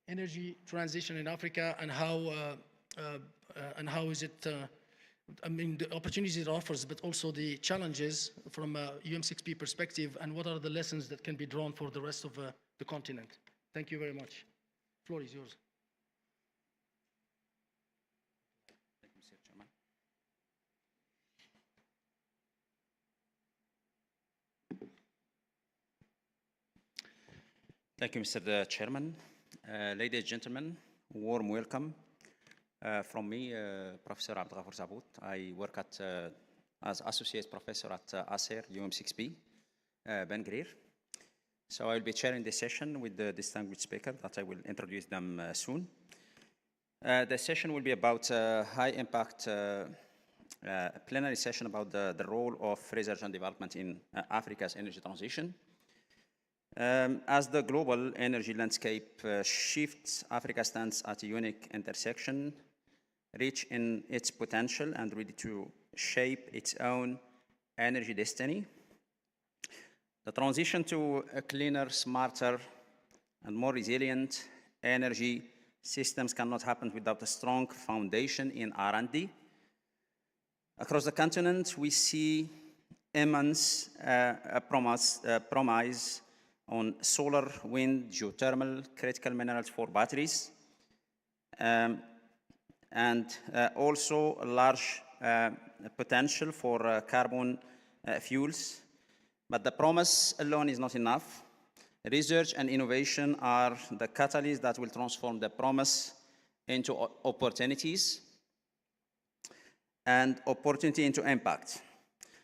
energy transition in Africa and how is it, I mean, the opportunities it offers, but also the challenges from a UM6P perspective, and what are the lessons that can be drawn for the rest of the continent. Thank you very much. The floor is yours. Thank you, Mr. Chairman. Thank you, Mr. Chairman. Ladies and gentlemen, warm welcome. From me, Professor Abdelghafar Zabout. I work as Associate Professor at ASER, UM6P, Ben Greer. So I will be chairing this session with the distinguished speaker that I will introduce them soon. The session will be about high-impact plenary session about the role of research and development in Africa's energy transition. As the global energy landscape shifts, Africa stands at a unique intersection, rich in its potential and ready to shape its own energy destiny. The transition to a cleaner, smarter, and more resilient energy systems cannot happen without a strong foundation in R&D. Across the continent, we see immense promise on solar, wind, geothermal, critical minerals for batteries, and also a large potential for carbon fuels. But the promise alone is not enough. Research and innovation are the catalysts that will transform the promise into opportunities and opportunity into impact.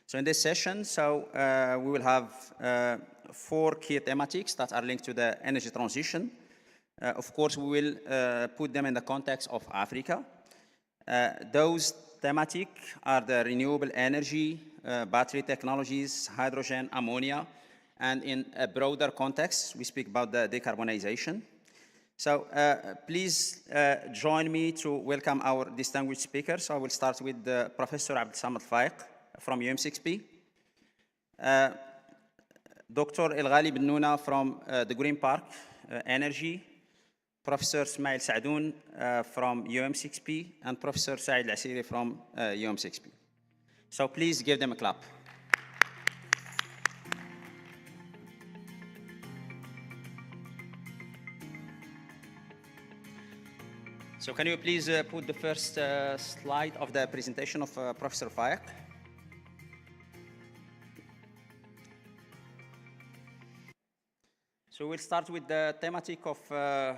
So in this session, we will have 4 key thematics that are linked to the energy transition. Of course, we will put them in the context of Africa. Those thematic are the renewable energy, battery technologies, hydrogen, ammonia, and in a broader context, we speak about the decarbonization. So please join me to welcome our distinguished speakers. So I will start with Professor Abdelsamad Faiq from UM6P. Dr. El-Ghali Ben Nouna from the Green Park Energy, Professor Ismail Sadoun from UM6P, and Professor Saïd Al-Asiri from UM6P. So please give them a clap. So can you please put the first slide of the presentation of Professor Faiq? So we'll start with the thematic of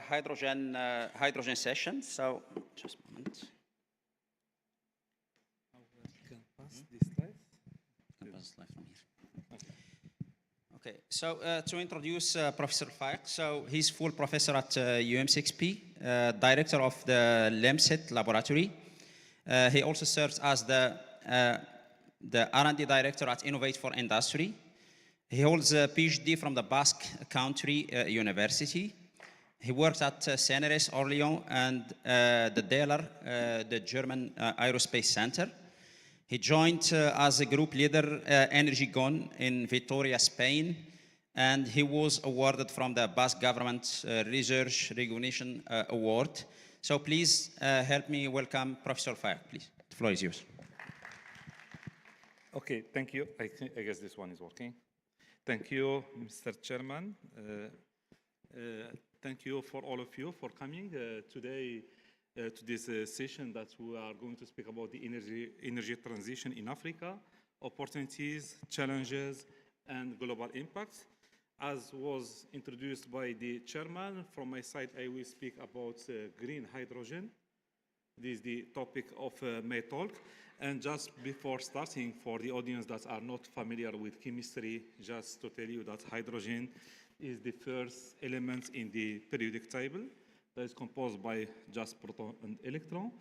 hydrogen session. So just a moment. Can pass this slide? Can pass the slide from here. Okay. So to introduce Professor Faiq, so he's full professor at UM6P, director of the LEMSET laboratory. He also serves as the R&D director at Innovate for Industry. He holds a PhD from the Basque Country University. He works at CNRS Orléans and the DELR, the German Aerospace Center. He joined as a group leader Energy Gone in Vitoria, Spain, and he was awarded from the Basque Government Research Recognition Award. So please help me welcome Professor Faiq, please. The floor is yours. Okay, thank you. I guess this one is working. Thank you, Mr. Chairman. Thank you for all of you for coming today to this session that we are going to speak about the energy transition in Africa, opportunities, challenges, and global impacts. As was introduced by the chairman, from my side, I will speak about green hydrogen. This is the topic of my talk. And just before starting, for the audience that are not familiar with chemistry, just to tell you that hydrogen is the first element in the periodic table that is composed by just proton and electron,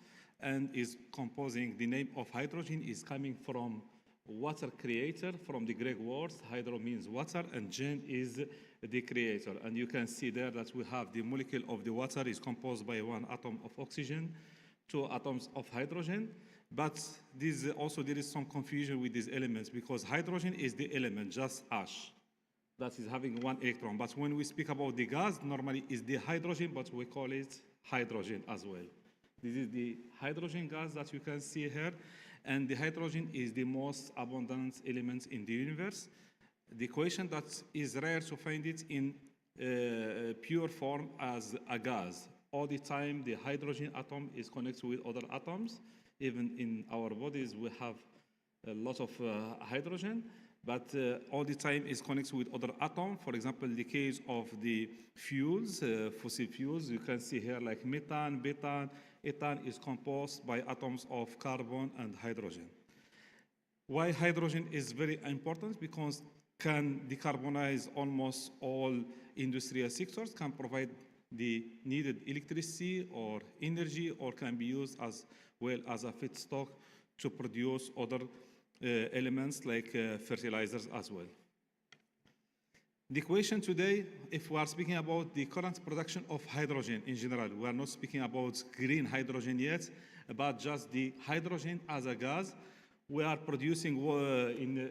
and is composing, the name of hydrogen is coming from water creator, from the Greek words. Hydro means water, and gen is the creator. And you can see there that we have the molecule of the water is composed by 1 atom of oxygen, 2 atoms of hydrogen. But there is some confusion with these elements, because hydrogen is the element, just ash. that is having one electron. But when we speak about the gas, normally is the hydrogen, but we call it hydrogen as well. This is the hydrogen gas that you can see here. And the hydrogen is the most abundant element in the universe. The equation that is rare to find it in pure form as a gas. All the time, the hydrogen atom is connected with other atoms. Even in our bodies, we have a lot of hydrogen, but all the time is connected with other atoms. For example, in the case of the fuels, fossil fuels, you can see here like methane, butane, ethane is composed by atoms of carbon and hydrogen. Why hydrogen is very important? Because can decarbonize almost all industrial sectors, can provide the needed electricity or energy, or can be used as well as a feedstock to produce other elements like fertilizers as well. The equation today, if we are speaking about the current production of hydrogen in general, we are not speaking about green hydrogen yet, but just the hydrogen as a gas. We are producing,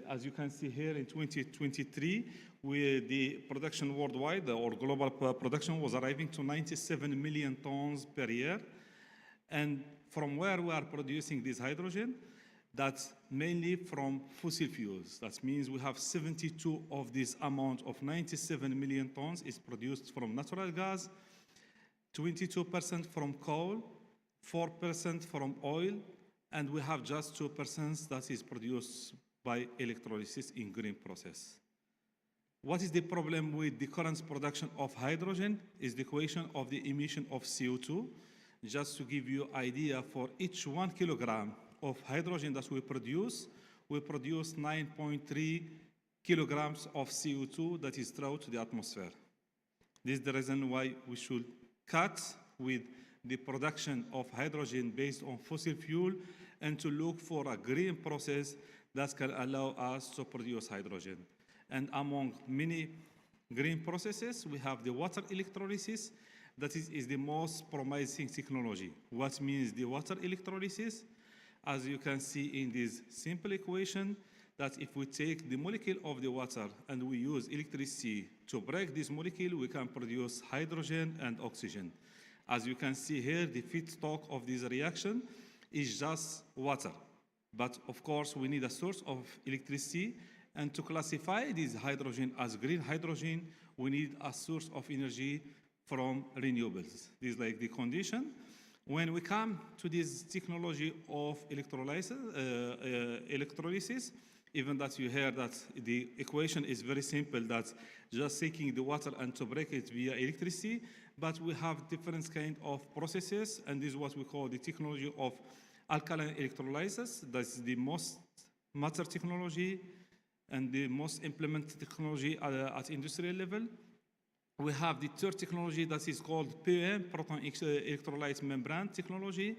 as you can see here, in 2023, the production worldwide, or global production, was arriving to 97 million tons per year. And from where we are producing this hydrogen, that's mainly from fossil fuels. That means we have 72 of this amount of 97 million tons is produced from natural gas, 22% from coal, 4% from oil, and we have just 2% that is produced by electrolysis in green process. What is the problem with the current production of hydrogen is the equation of the emission of CO2. Just to give you an idea, for each 1 kilogram of hydrogen that we produce 9.3 kilograms of CO2 that is thrown to the atmosphere. This is the reason why we should cut with the production of hydrogen based on fossil fuel and to look for a green process that can allow us to produce hydrogen. And among many green processes, we have the water electrolysis. That is the most promising technology. What means the water electrolysis? As you can see in this simple equation, that if we take the molecule of the water and we use electricity to break this molecule, we can produce hydrogen and oxygen. As you can see here, the feedstock of this reaction is just water. But of course, we need a source of electricity. And to classify this hydrogen as green hydrogen, we need a source of energy from renewables. This is like the condition. When we come to this technology of electrolysis, even that you hear that the equation is very simple, that just taking the water and to break it via electricity, but we have different kind of processes, and this is what we call the technology of alkaline electrolysis. That's the most mature technology and the most implemented technology at industrial level. We have the third technology that is called PEM, proton electrolyte membrane technology.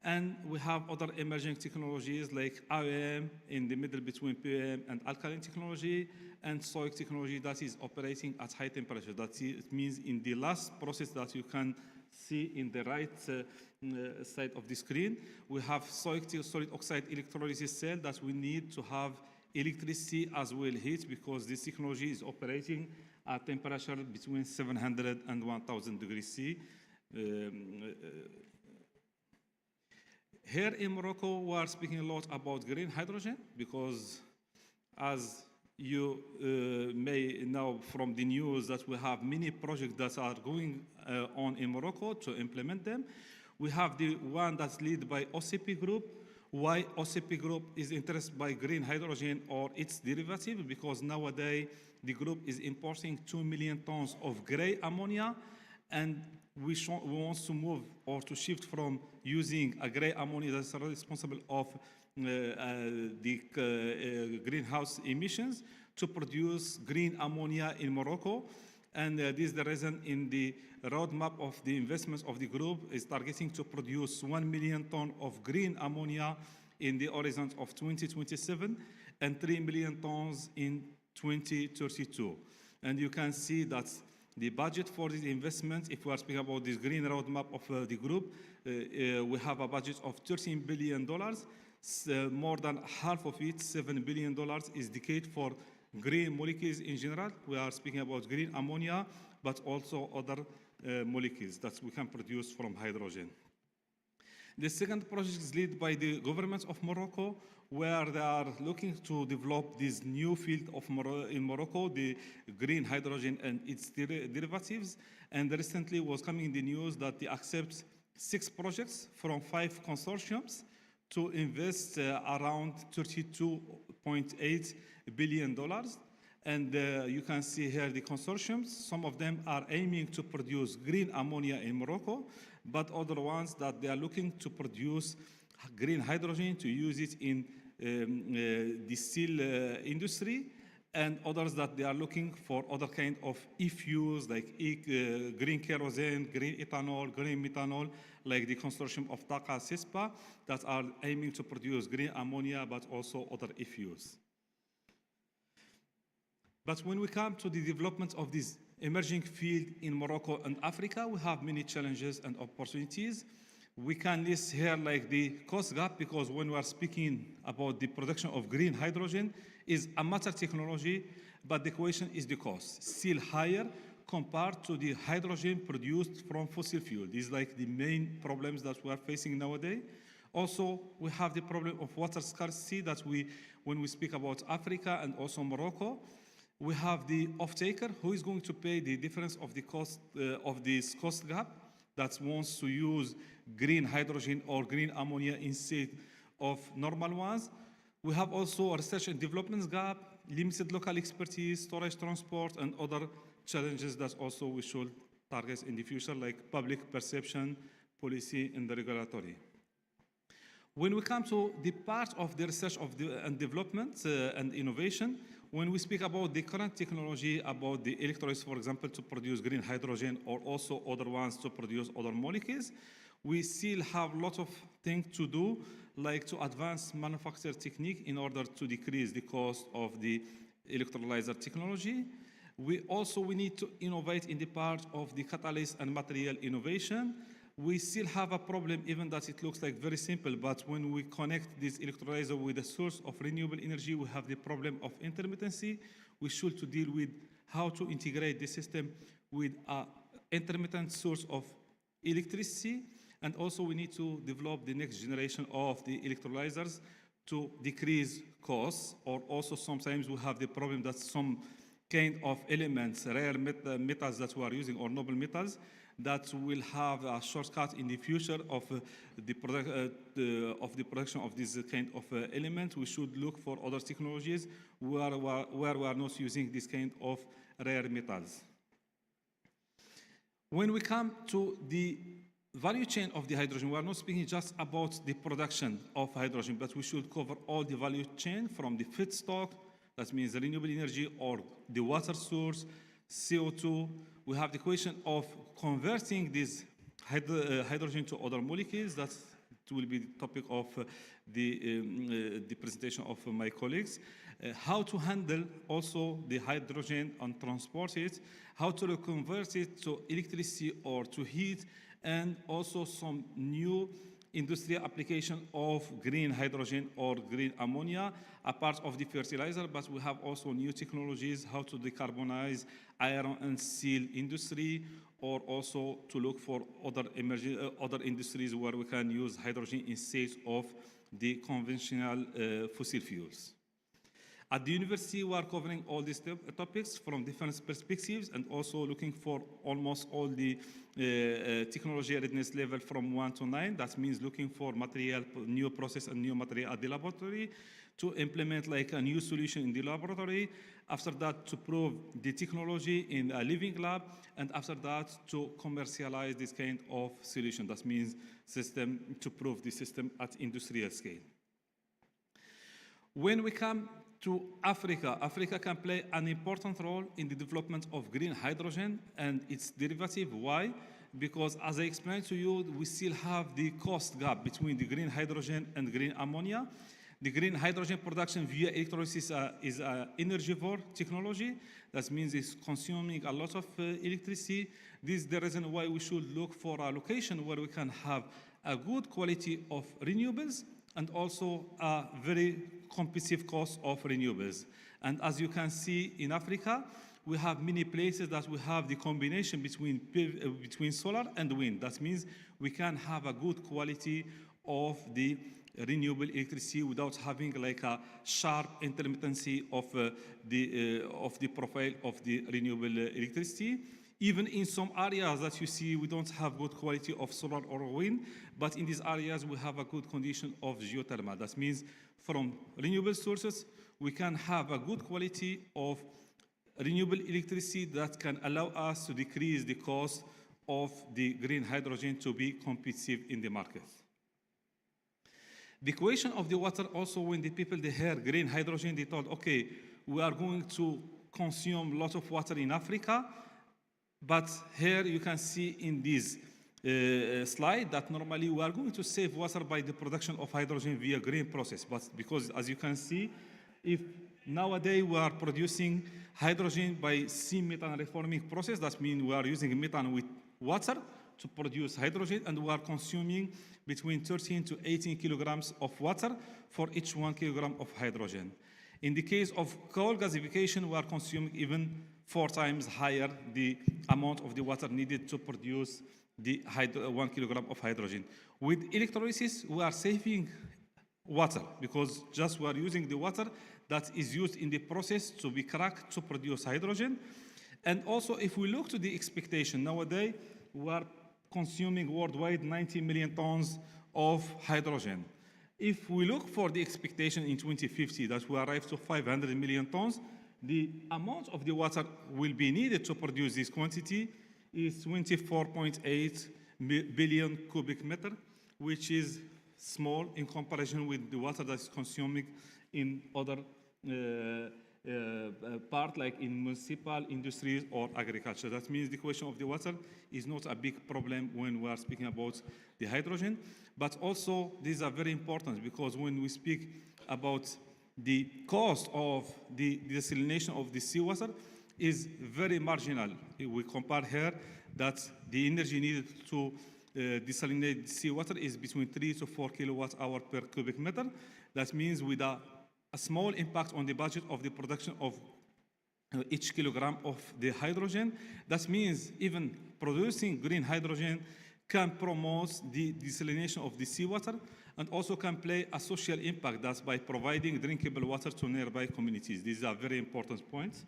And we have other emerging technologies like IOM in the middle between PEM and alkaline technology, and SOIC technology that is operating at high temperature. That means in the last process that you can see in the right side of the screen, we have SOIC solid oxide electrolysis cell that we need to have electricity as well heat, because this technology is operating at temperature between 700 and 1000 degrees C. Here in Morocco, we are speaking a lot about green hydrogen because, as you may know from the news, that we have many projects that are going on in Morocco to implement them. We have the one that's led by OCP Group. Why OCP Group is interested by green hydrogen or its derivative? Because nowadays the group is importing 2 million tons of gray ammonia, and we want to move or to shift from using a gray ammonia that's responsible of the greenhouse emissions to produce green ammonia in Morocco. And this is the reason in the roadmap of the investments of the group is targeting to produce 1 million tons of green ammonia in the horizon of 2027 and 3 million tons in 2032. And you can see that the budget for this investment, if we are speaking about this green roadmap of the group, we have a budget of $13 billion. More than half of it, $7 billion, is dedicated for green molecules in general. We are speaking about green ammonia, but also other molecules that we can produce from hydrogen. The second project is led by the government of Morocco, where they are looking to develop this new field in Morocco, the green hydrogen and its derivatives. And recently was coming in the news that they accept 6 projects from 5 consortiums to invest around $32.8 billion. And you can see here the consortiums. Some of them are aiming to produce green ammonia in Morocco, but other ones that they are looking to produce green hydrogen to use it in the steel industry, and others that they are looking for other kind of e-fuels like green kerosene, green ethanol, green methanol, like the consortium of Taqa CISPA that are aiming to produce green ammonia, but also other e-fuels. But when we come to the development of this emerging field in Morocco and Africa, we have many challenges and opportunities. We can list here like the cost gap, because when we are speaking about the production of green hydrogen is a matter technology, but the question is the cost, still higher compared to the hydrogen produced from fossil fuel. These are like the main problems that we are facing nowadays. Also, we have the problem of water scarcity that when we speak about Africa and also Morocco, we have the off-taker who is going to pay the difference of the cost of this cost gap that wants to use green hydrogen or green ammonia instead of normal ones. We have also a research and development gap, limited local expertise, storage, transport, and other challenges that also we should target in the future, like public perception, policy, and the regulatory. When we come to the part of the research and development and innovation, when we speak about the current technology, about the electrolysis, for example, to produce green hydrogen or also other ones to produce other molecules, we still have a lot of things to do, like to advance manufacture technique in order to decrease the cost of the electrolyzer technology. We need to innovate in the part of the catalyst and material innovation. We still have a problem, even that it looks like very simple, but when we connect this electrolyzer with a source of renewable energy, we have the problem of intermittency. We should to deal with how to integrate the system with an intermittent source of electricity. And also we need to develop the next generation of the electrolyzers to decrease costs, or also sometimes we have the problem that some kind of elements, rare metals that we are using, or noble metals, that will have a shortcut in the future of the production of this kind of element. We should look for other technologies where we are not using this kind of rare metals. When we come to the value chain of the hydrogen, we are not speaking just about the production of hydrogen, but we should cover all the value chain from the feedstock, that means the renewable energy, or the water source, CO2. We have the question of converting this hydrogen to other molecules. That will be the topic of the presentation of my colleagues. How to handle also the hydrogen and transport it, how to convert it to electricity or to heat, and also some new industrial application of green hydrogen or green ammonia, a part of the fertilizer, but we have also new technologies, how to decarbonize iron and steel industry, or also to look for other industries where we can use hydrogen instead of the conventional fossil fuels. At the university, we are covering all these topics from different perspectives, and also looking for almost all the technology readiness level from 1 to 9. That means looking for material, new process and new material at the laboratory, to implement like a new solution in the laboratory. After that, to prove the technology in a living lab, and after that, to commercialize this kind of solution. That means system, to prove the system at industrial scale. When we come to Africa, Africa can play an important role in the development of green hydrogen and its derivative. Why? Because as I explained to you, we still have the cost gap between the green hydrogen and green ammonia. The green hydrogen production via electrolysis is an energivore technology. That means it's consuming a lot of electricity. This is the reason why we should look for a location where we can have a good quality of renewables and also a very competitive cost of renewables. And as you can see in Africa, we have many places that we have the combination between solar and wind. That means we can have a good quality of the renewable electricity without having like a sharp intermittency of the profile of the renewable electricity. Even in some areas that you see, we don't have good quality of solar or wind, but in these areas we have a good condition of geothermal. That means from renewable sources, we can have a good quality of renewable electricity that can allow us to decrease the cost of the green hydrogen to be competitive in the market. The question of the water also, when the people they hear green hydrogen, they thought, okay, we are going to consume a lot of water in Africa, but here you can see in this slide that normally we are going to save water by the production of hydrogen via green process. But because as you can see, if nowadays we are producing hydrogen by C-methane reforming process, that means we are using methane with water to produce hydrogen, and we are consuming between 13 to 18 kilograms of water for each 1 kilogram of hydrogen. In the case of coal gasification, we are consuming even 4 times higher the amount of the water needed to produce the 1 kilogram of hydrogen. With electrolysis, we are saving water because just we are using the water that is used in the process to be cracked to produce hydrogen. And also, if we look to the expectation, nowadays we are consuming worldwide 90 million tons of hydrogen. If we look for the expectation in 2050 that we arrive to 500 million tons, the amount of the water will be needed to produce this quantity is 24.8 billion cubic meter, which is small in comparison with the water that is consuming in other part, like in municipal industries or agriculture. That means the question of the water is not a big problem when we are speaking about the hydrogen. But also, these are very important because when we speak about the cost of the desalination of the seawater is very marginal. We compare here that the energy needed to desalinate seawater is between 3 to 4 kilowatt hour per cubic meter. That means with a small impact on the budget of the production of each kilogram of the hydrogen. That means even producing green hydrogen can promote the desalination of the seawater and also can play a social impact. That's by providing drinkable water to nearby communities. These are very important points.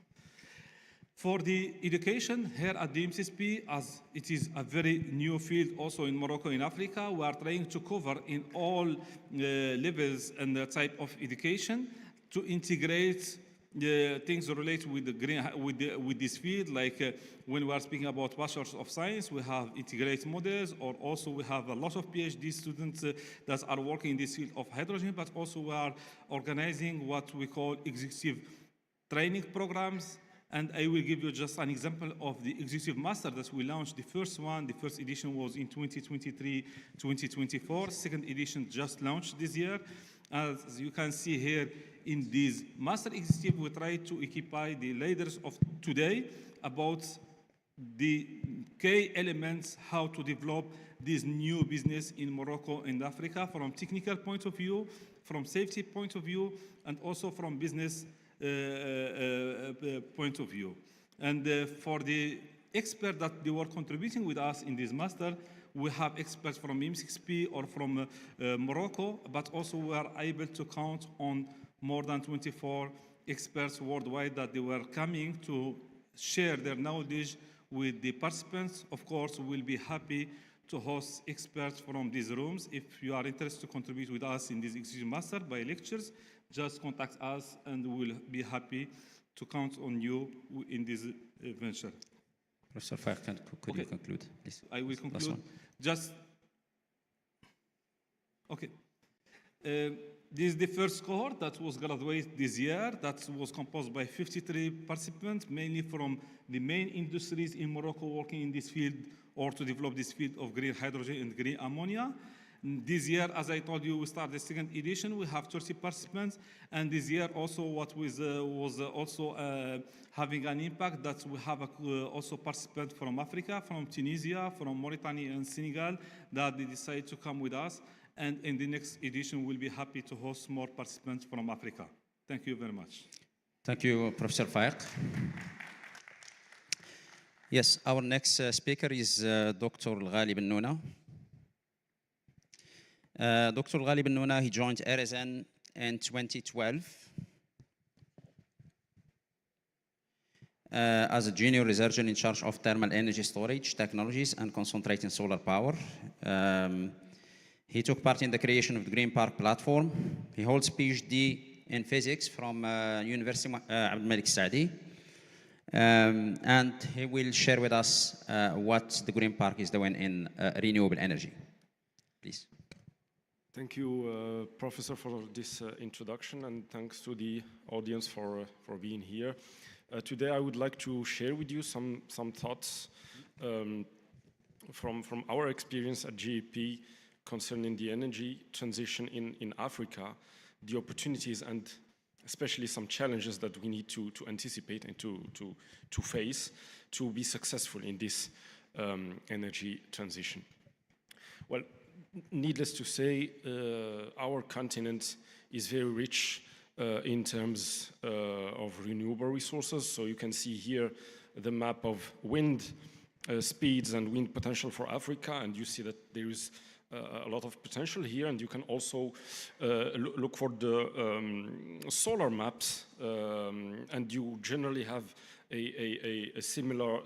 For the education here at the UM6P, as it is a very new field also in Morocco, in Africa, we are trying to cover in all levels and the type of education to integrate things related with the green, with this field, like when we are speaking about bachelors of science, we have integrated models, or also we have a lot of PhD students that are working in this field of hydrogen, but also we are organizing what we call executive training programs. And I will give you just an example of the executive master that we launched. The first one, the first edition was in 2023-2024. Second edition just launched this year. As you can see here in this master executive, we try to equip the leaders of today about the key elements, how to develop this new business in Morocco and Africa from technical point of view, from safety point of view, and also from business point of view. And for the experts that they were contributing with us in this master, we have experts from UM6P or from Morocco, but also we are able to count on more than 24 experts worldwide that they were coming to share their knowledge with the participants. Of course, we'll be happy to host experts from these rooms. If you are interested to contribute with us in this executive master by lectures, just contact us and we'll be happy to count on you in this venture. Professor Fair, could you conclude, please? I will conclude. Just, okay. This is the first cohort that was graduated this year. That was composed by 53 participants, mainly from the main industries in Morocco working in this field or to develop this field of green hydrogen and green ammonia. This year, as I told you, we start the second edition. We have 30 participants. And this year also what was also having an impact that we have also participants from Africa, from Tunisia, from Mauritania and Senegal that they decide to come with us. And in the next edition, we'll be happy to host more participants from Africa. Thank you very much. Thank you, Professor Faiq. Yes, our next speaker is Dr. Al-Ghali Ben Nouna. Dr. Al-Ghali Ben Nouna, he joined RSN in 2012 as a junior researcher in charge of thermal energy storage technologies and concentrating solar power. He took part in the creation of the Green Park platform. He holds PhD in physics from University Abd Malik Saadi. And he will share with us what the Green Park is doing in renewable energy. Please. Thank you, Professor, for this introduction, and thanks to the audience for being here. Today, I would like to share with you some thoughts from our experience at GEP concerning the energy transition in Africa, the opportunities and especially some challenges that we need to anticipate and to face to be successful in this energy transition. Well, needless to say, our continent is very rich in terms of renewable resources. So you can see here the map of wind speeds and wind potential for Africa, and you see that there is a lot of potential here, and you can also look for the solar maps, and you generally have a similar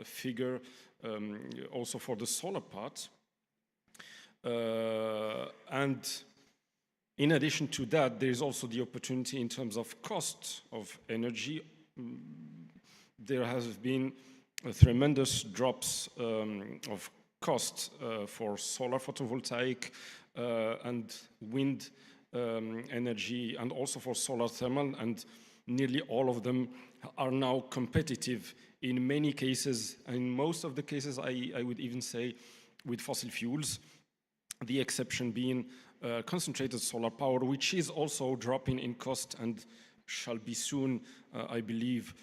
figure also for the solar part. And in addition to that, there is also the opportunity in terms of cost of energy. There has been tremendous drops of cost for solar photovoltaic and wind energy, and also for solar thermal, and nearly all of them are now competitive in many cases, and in most of the cases I would even say with fossil fuels, the exception being concentrated solar power, which is also dropping in cost and shall be soon, I believe,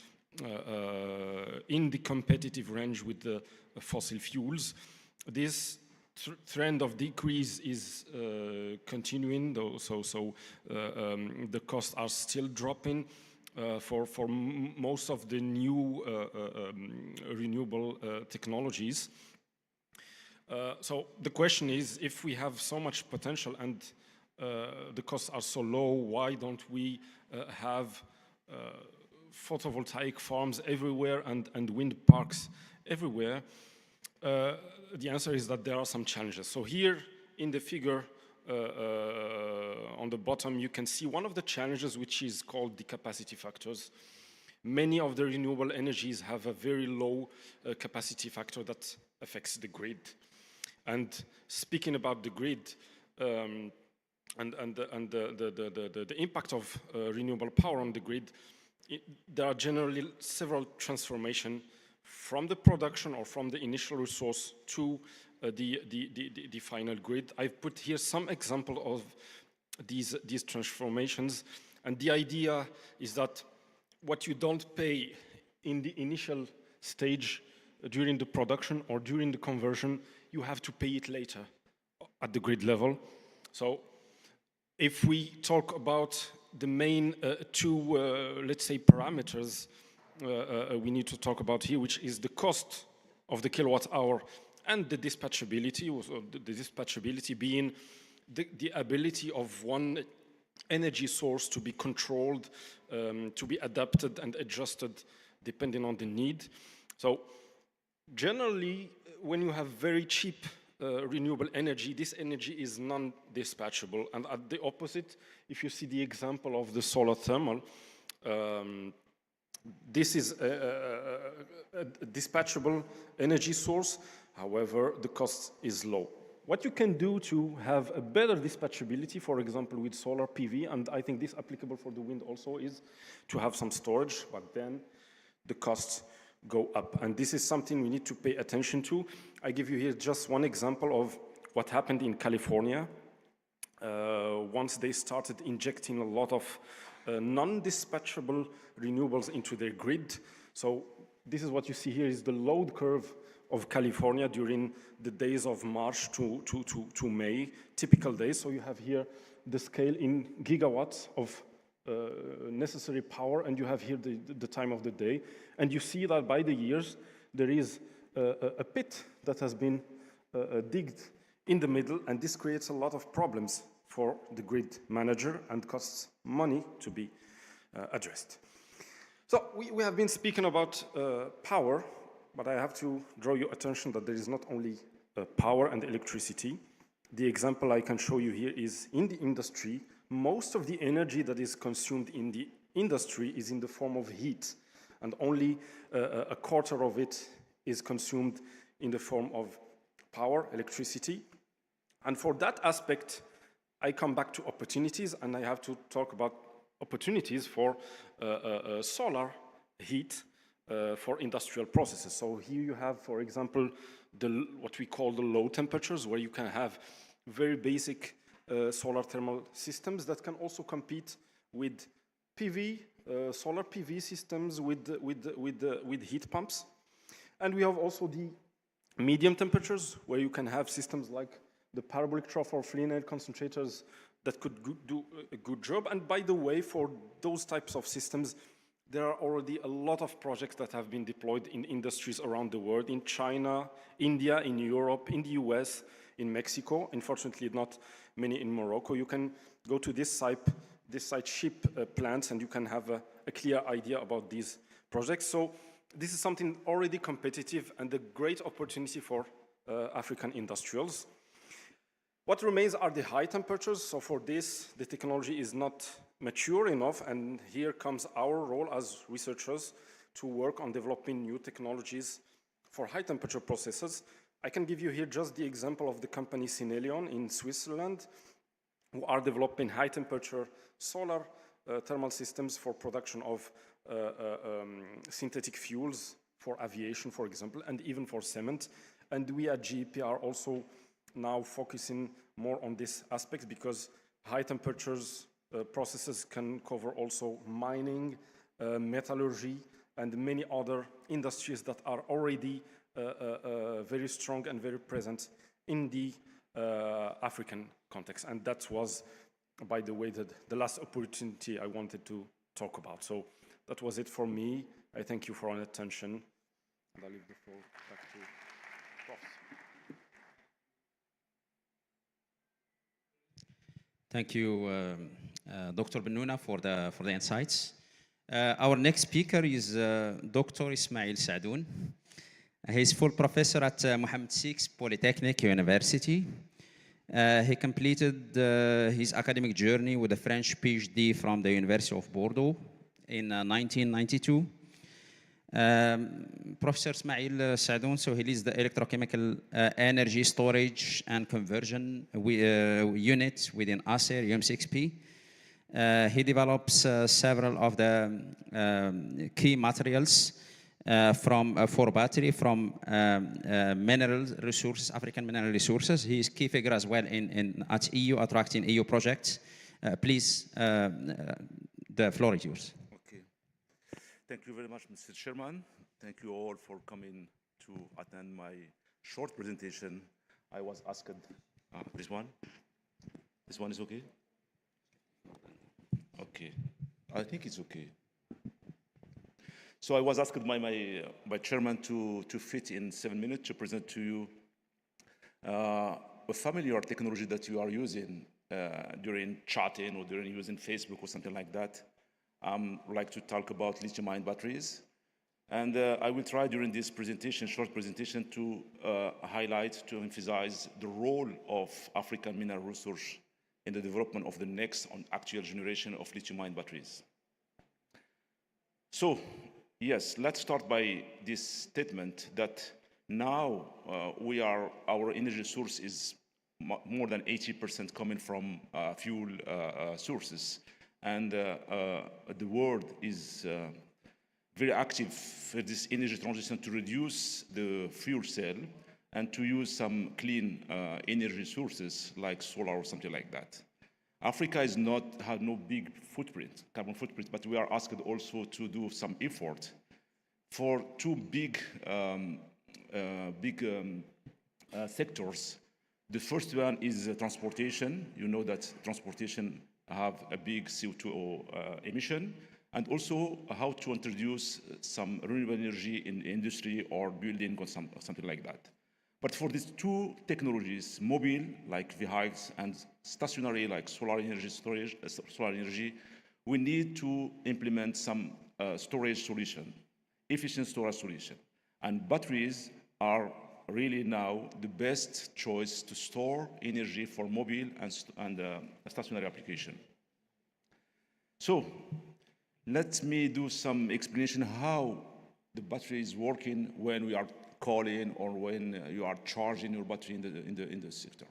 in the competitive range with the fossil fuels. This trend of decrease is continuing, though, so the costs are still dropping for most of the new renewable technologies. So the question is, if we have so much potential and the costs are so low, why don't we have photovoltaic farms everywhere and wind parks everywhere? The answer is that there are some challenges. So here in the figure on the bottom, you can see one of the challenges, which is called the capacity factors. Many of the renewable energies have a very low capacity factor that affects the grid. And speaking about the grid and the impact of renewable power on the grid, there are generally several transformations from the production or from the initial resource to the final grid. I've put here some example of these transformations, and the idea is that what you don't pay in the initial stage during the production or during the conversion, you have to pay it later at the grid level. So if we talk about the main two, let's say, parameters we need to talk about here, which is the cost of the kilowatt hour and the dispatchability, the dispatchability being the ability of one energy source to be controlled, to be adapted and adjusted depending on the need. So generally, when you have very cheap renewable energy, this energy is non-dispatchable. And at the opposite, if you see the example of the solar thermal, this is a dispatchable energy source. However, the cost is low. What you can do to have a better dispatchability, for example, with solar PV, and I think this applicable for the wind also, is to have some storage, but then the costs go up. And this is something we need to pay attention to. I give you here just one example of what happened in California. Once they started injecting a lot of non-dispatchable renewables into their grid. So this is what you see here is the load curve of California during the days of March to May, typical days. So you have here the scale in gigawatts of necessary power, and you have here the time of the day. And you see that by the years, there is a pit that has been digged in the middle, and this creates a lot of problems for the grid manager and costs money to be addressed. So we have been speaking about power, but I have to draw your attention that there is not only power and electricity. The example I can show you here is in the industry, most of the energy that is consumed in the industry is in the form of heat, and only a quarter of it is consumed in the form of power, electricity. And for that aspect, I come back to opportunities, and I have to talk about opportunities for solar heat for industrial processes. So here you have, for example, what we call the low temperatures, where you can have very basic solar thermal systems that can also compete with PV, solar PV systems with heat pumps. And we have also the medium temperatures, where you can have systems like the parabolic trough or linear concentrators that could do a good job. And by the way, for those types of systems, there are already a lot of projects that have been deployed in industries around the world, in China, India, in Europe, in the US, in Mexico. Unfortunately, not many in Morocco. You can go to this site ship plants, and you can have a clear idea about these projects. So this is something already competitive and a great opportunity for African industrials. What remains are the high temperatures. So for this, the technology is not mature enough, and here comes our role as researchers to work on developing new technologies for high temperature processes. I can give you here just the example of the company Synelion in Switzerland, who are developing high temperature solar thermal systems for production of synthetic fuels for aviation, for example, and even for cement. And we at GEP are also now focusing more on this aspect, because high temperatures processes can cover also mining, metallurgy, and many other industries that are already very strong and very present in the African context. And that was, by the way, the last opportunity I wanted to talk about. So that was it for me. I thank you for your attention. And I'll leave the floor back to Prof. Thank you, Dr. Bennouna, for the insights. Our next speaker is Dr. Ismail Sadoun. He's full professor at Mohammed VI Polytechnic University. He completed his academic journey with a French PhD from the University of Bordeaux in 1992. Professor Ismail Sadoun, so he leads the electrochemical energy storage and conversion unit within ACER UM6P. He develops several of the key materials for battery from mineral resources, African mineral resources. He is key figure as well at EU, attracting EU projects. Please, the floor is yours. Okay. Thank you very much, Mr. Chairman. Thank you all for coming to attend my short presentation. I was asked, this one is okay? Okay, I think it's okay. So I was asked by my chairman to fit in 7 minutes to present to you a familiar technology that you are using during chatting or during using Facebook or something like that. I'd like to talk about lithium-ion batteries. And I will try during this presentation, short presentation, to highlight, to emphasize the role of African mineral resource in the development of the next actual generation of lithium-ion batteries. So, yes, let's start by this statement that now our energy source is more than 80% coming from fuel sources. And the world is very active for this energy transition to reduce the fuel cell and to use some clean energy sources like solar or something like that. Africa has no big footprint, carbon footprint, but we are asked also to do some effort for two big sectors. The first one is transportation. You know that transportation have a big CO2 emission, and also how to introduce some renewable energy in industry or building or something like that. But for these two technologies, mobile, like vehicles, and stationary, like solar energy storage, solar energy, we need to implement some storage solution, efficient storage solution. And batteries are really now the best choice to store energy for mobile and stationary application. So let me do some explanation how the battery is working when we are calling or when you are charging your battery in the sector.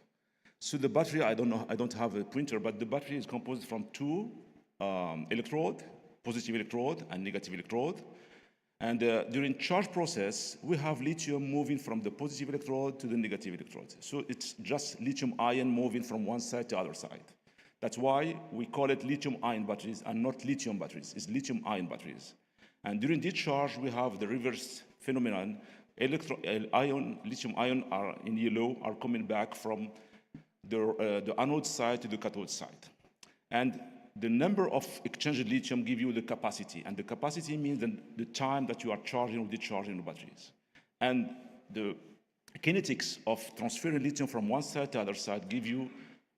So the battery, I don't have a printer, but the battery is composed from two electrode, positive electrode and negative electrode. And during charge process, we have lithium moving from the positive electrode to the negative electrode. So it's just lithium ion moving from one side to the other side. That's why we call it lithium ion batteries and not lithium batteries. It's lithium ion batteries. And during discharge, we have the reverse phenomenon. Lithium ion are in yellow are coming back from the anode side to the cathode side. And the number of exchanged lithium give you the capacity. And the capacity means the time that you are charging or discharging the batteries. And the kinetics of transferring lithium from one side to the other side give you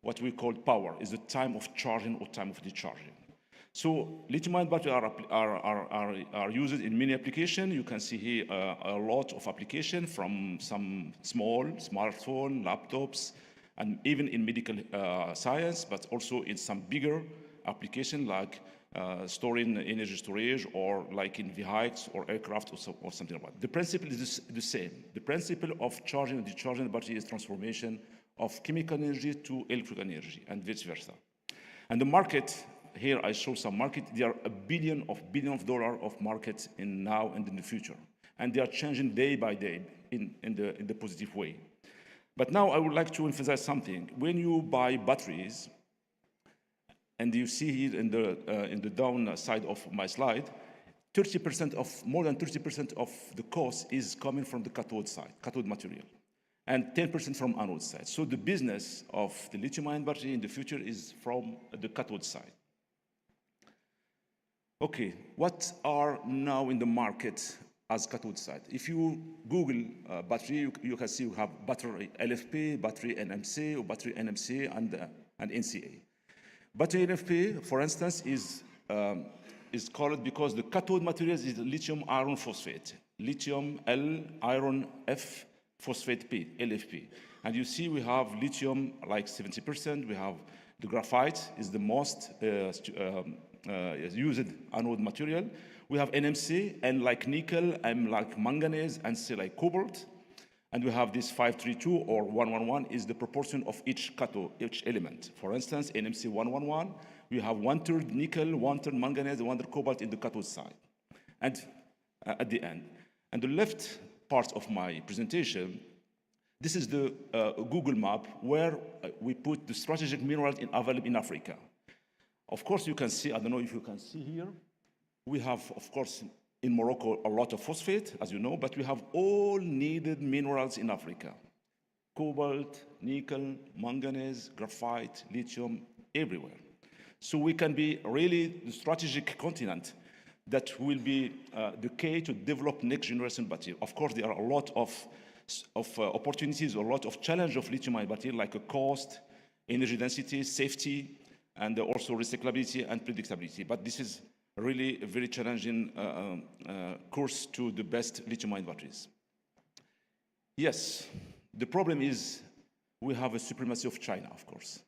what we call power, is the time of charging or time of discharging. So lithium-ion batteries are used in many applications. You can see here a lot of applications from some small smartphone, laptops, and even in medical science, but also in some bigger applications like storing energy storage or like in vehicles or aircraft or something like that. The principle is the same. The principle of charging and discharging the battery is transformation of chemical energy to electrical energy and vice versa. And the market, here I show some market. There are billion of dollars of markets in now and in the future. And they are changing day by day in the positive way. But now I would like to emphasize something. When you buy batteries, and you see here in the down side of my slide, more than 30% of the cost is coming from the cathode side, cathode material, and 10% from anode side. So the business of the lithium-ion battery in the future is from the cathode side. Okay, what are now in the market as cathode side? If you Google battery, you can see you have battery LFP, battery NMC, or battery NMC, and NCA. Battery LFP, for instance, is called because the cathode material is lithium iron phosphate, lithium L iron F phosphate P, LFP. And you see we have lithium like 70%. We have the graphite is the most used anode material. We have NMC, and like nickel, and like manganese, and say like cobalt. And we have this 532 or 111 is the proportion of each cathode, each element. For instance, NMC 111, we have 1/3 nickel, 1/3 manganese, 1/3 cobalt in the cathode side. And at the end. And the left part of my presentation, this is the Google map where we put the strategic minerals available in Africa. Of course, you can see, I don't know if you can see here, we have, of course, in Morocco, a lot of phosphate, as you know, but we have all needed minerals in Africa. Cobalt, nickel, manganese, graphite, lithium, everywhere. So we can be really the strategic continent that will be the key to develop next generation battery. Of course, there are a lot of opportunities, a lot of challenge of lithium-ion battery, like a cost, energy density, safety, and also recyclability and predictability. But this is really a very challenging course to the best lithium-ion batteries. Yes, the problem is we have a supremacy of China, of course.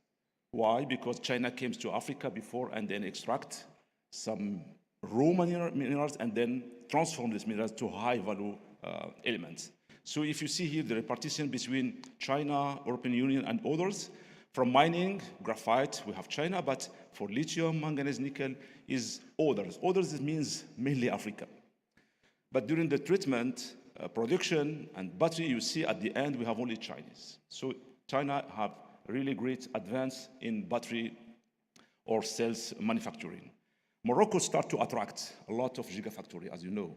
Why? Because China came to Africa before and then extract some raw minerals and then transform these minerals to high-value elements. So if you see here the repartition between China, European Union, and others, from mining, graphite, we have China, but for lithium, manganese, nickel, is others. Others means mainly Africa. But during the treatment, production, and battery, you see at the end, we have only Chinese. So China have really great advance in battery or cells manufacturing. Morocco start to attract a lot of gigafactory, as you know.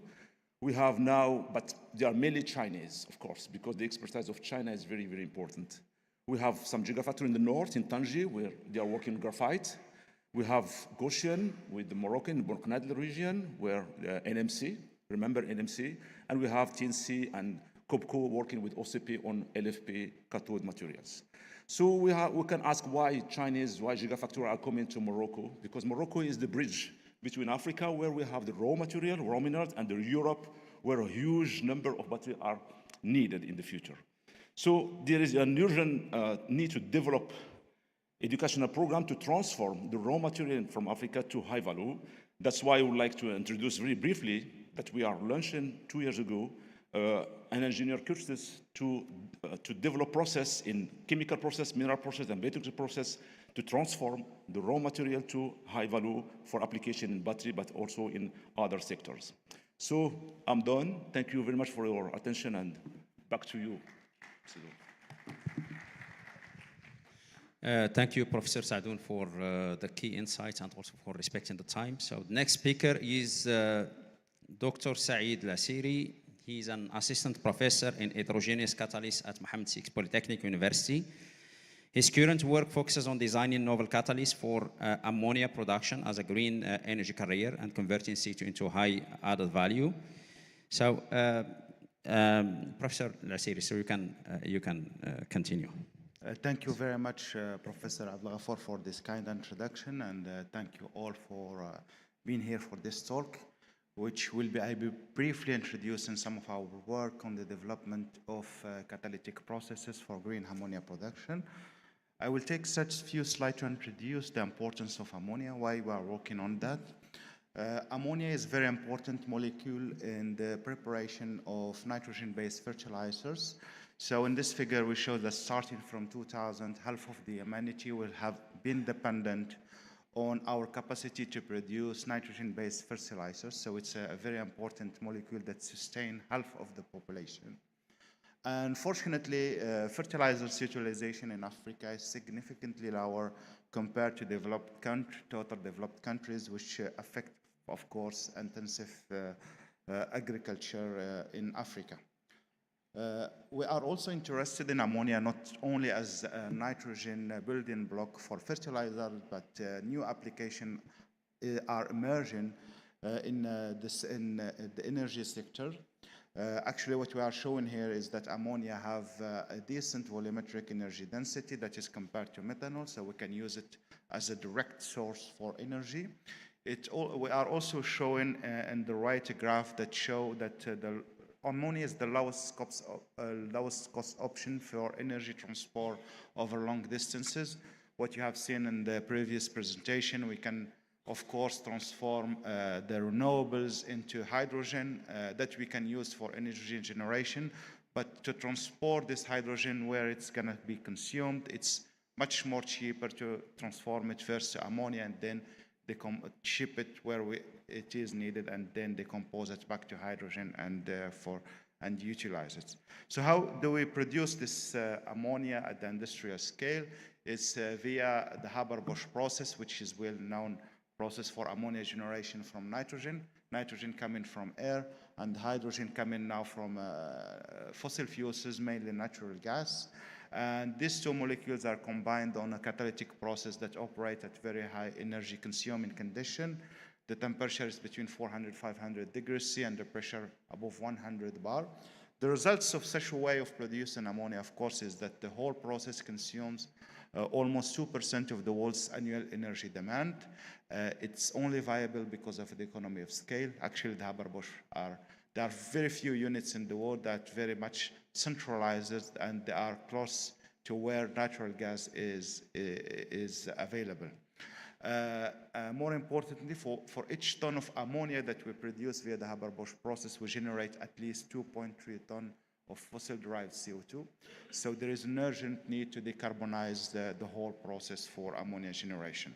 We have now, but they are mainly Chinese, of course, because the expertise of China is very, very important. We have some gigafactory in the north, in Tangier, where they are working graphite. We have Goshen with the Moroccan Borknadel region, where NMC, remember NMC, and we have TNC and COPCO working with OCP on LFP cathode materials. So we can ask why Gigafactory are coming to Morocco, because Morocco is the bridge between Africa, where we have the raw material, raw minerals, and Europe, where a huge number of batteries are needed in the future. So there is an urgent need to develop educational program to transform the raw material from Africa to high value. That's why I would like to introduce very briefly that we are launching 2 years ago an engineer courses to develop process in chemical process, mineral process, and battery process to transform the raw material to high value for application in battery, but also in other sectors. So I'm done. Thank you very much for your attention, and back to you. Thank you, Professor Sadoun, for the key insights and also for respecting the time. So the next speaker is Dr. Saeed Lasiri. He's an assistant professor in heterogeneous catalysts at Mohammed VI Polytechnic University. His current work focuses on designing novel catalysts for ammonia production as a green energy carrier and converting CO2 into high added value. So, Professor Lasiri, so you can continue. Thank you very much, Professor Abdelghafour, for this kind introduction, and thank you all for being here for this talk, which I will briefly introduce in some of our work on the development of catalytic processes for green ammonia production. I will take such few slides to introduce the importance of ammonia, why we are working on that. Ammonia is a very important molecule in the preparation of nitrogen-based fertilizers. So in this figure, we show that starting from 2000, half of the humanity will have been dependent on our capacity to produce nitrogen-based fertilizers. So it's a very important molecule that sustains half of the population. Unfortunately, fertilizers utilization in Africa is significantly lower compared to total developed countries, which affect, of course, intensive agriculture in Africa. We are also interested in ammonia not only as a nitrogen building block for fertilizer, but new applications are emerging in the energy sector. Actually, what we are showing here is that ammonia have a decent volumetric energy density that is compared to methanol, so we can use it as a direct source for energy. We are also showing in the right graph that show that the ammonia is the lowest cost option for energy transport over long distances. What you have seen in the previous presentation, we can, of course, transform the renewables into hydrogen that we can use for energy generation. But to transport this hydrogen where it's going to be consumed, it's much more cheaper to transform it first to ammonia and then ship it where it is needed, and then decompose it back to hydrogen and utilize it. So how do we produce this ammonia at the industrial scale? It's via the Haber-Bosch process, which is well-known process for ammonia generation from nitrogen coming from air, and hydrogen coming now from fossil fuels, mainly natural gas. And these two molecules are combined on a catalytic process that operate at very high energy consuming condition. The temperature is between 400 and 500 degrees C and the pressure above 100 bar. The results of such a way of producing ammonia, of course, is that the whole process consumes almost 2% of the world's annual energy demand. It's only viable because of the economy of scale. Actually, the Haber-Bosch there are very few units in the world that very much centralized, and they are close to where natural gas is available. More importantly, for each ton of ammonia that we produce via the Haber-Bosch process, we generate at least 2.3 tons of fossil-derived CO2. So there is an urgent need to decarbonize the whole process for ammonia generation.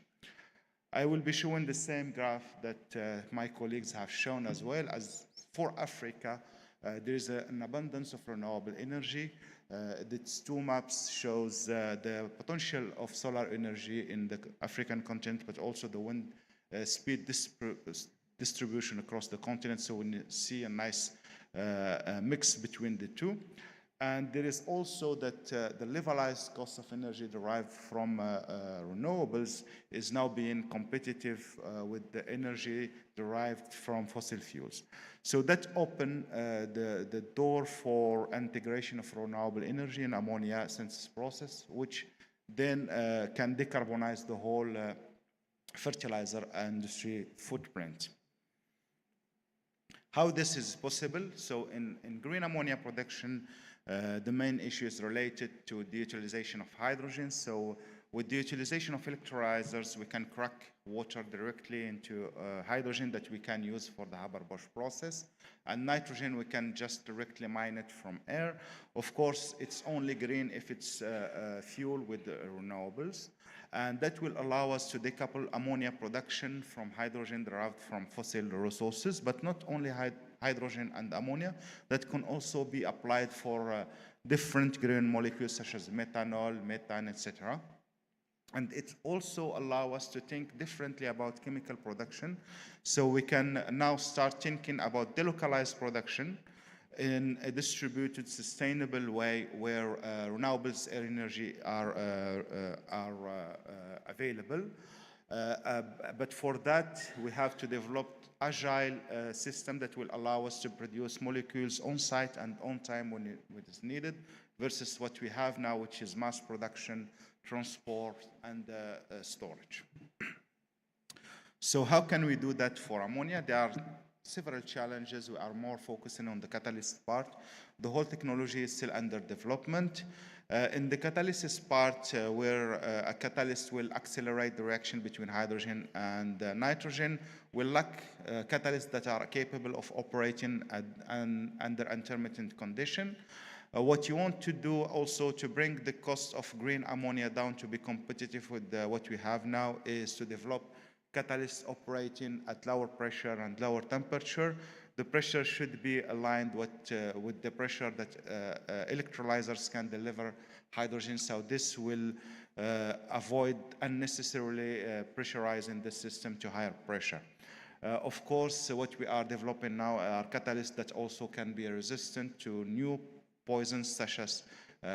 I will be showing the same graph that my colleagues have shown as well. As for Africa, there is an abundance of renewable energy. These two maps shows the potential of solar energy in the African continent, but also the wind speed distribution across the continent. So we see a nice mix between the two. And there is also that the levelized cost of energy derived from renewables is now being competitive with the energy derived from fossil fuels. So that opened the door for integration of renewable energy and ammonia synthesis process, which then can decarbonize the whole fertilizer industry footprint. How this is possible? So in green ammonia production, the main issue is related to the utilization of hydrogen. So with the utilization of electrolyzers, we can crack water directly into hydrogen that we can use for the Haber-Bosch process. And nitrogen, we can just directly mine it from air. Of course, it's only green if it's fuel with renewables. And that will allow us to decouple ammonia production from hydrogen derived from fossil resources, but not only hydrogen and ammonia, that can also be applied for different green molecules such as methanol, methane, etc. And it also allows us to think differently about chemical production. So we can now start thinking about delocalized production in a distributed, sustainable way where renewables energy are available. But for that, we have to develop agile system that will allow us to produce molecules on site and on time when it is needed, versus what we have now, which is mass production, transport, and storage. So how can we do that for ammonia? There are several challenges. We are more focusing on the catalyst part. The whole technology is still under development. In the catalysis part, where a catalyst will accelerate the reaction between hydrogen and nitrogen, we lack catalysts that are capable of operating under intermittent condition. What you want to do also to bring the cost of green ammonia down to be competitive with what we have now is to develop catalysts operating at lower pressure and lower temperature. The pressure should be aligned with the pressure that electrolyzers can deliver hydrogen. So this will avoid unnecessarily pressurizing the system to higher pressure. Of course, what we are developing now are catalysts that also can be resistant to new poisons such as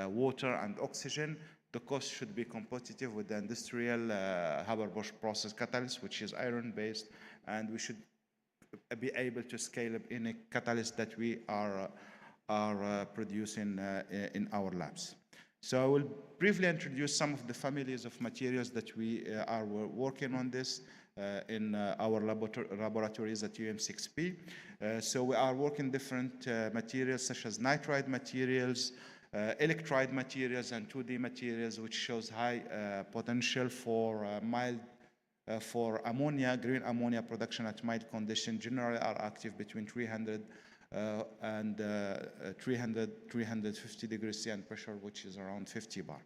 water and oxygen. The cost should be competitive with the industrial Haber-Bosch process catalyst, which is iron-based, and we should be able to scale up in a catalyst that we are producing in our labs. So I will briefly introduce some of the families of materials that we are working on this in our laboratories at UM6P. So we are working different materials such as nitride materials, electride materials, and 2D materials, which shows high potential for for ammonia, green ammonia production at mild condition. Generally are active between 300 and 350 degrees C and pressure, which is around 50 bar.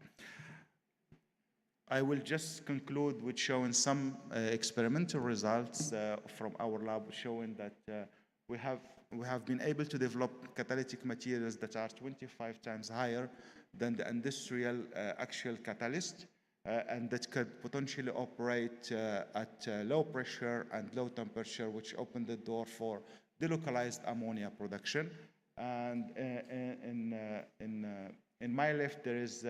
I will just conclude with showing some experimental results from our lab, showing that we have been able to develop catalytic materials that are 25 times higher than the industrial actual catalyst, and that could potentially operate at low pressure and low temperature, which opened the door for delocalized ammonia production. And in my left, there is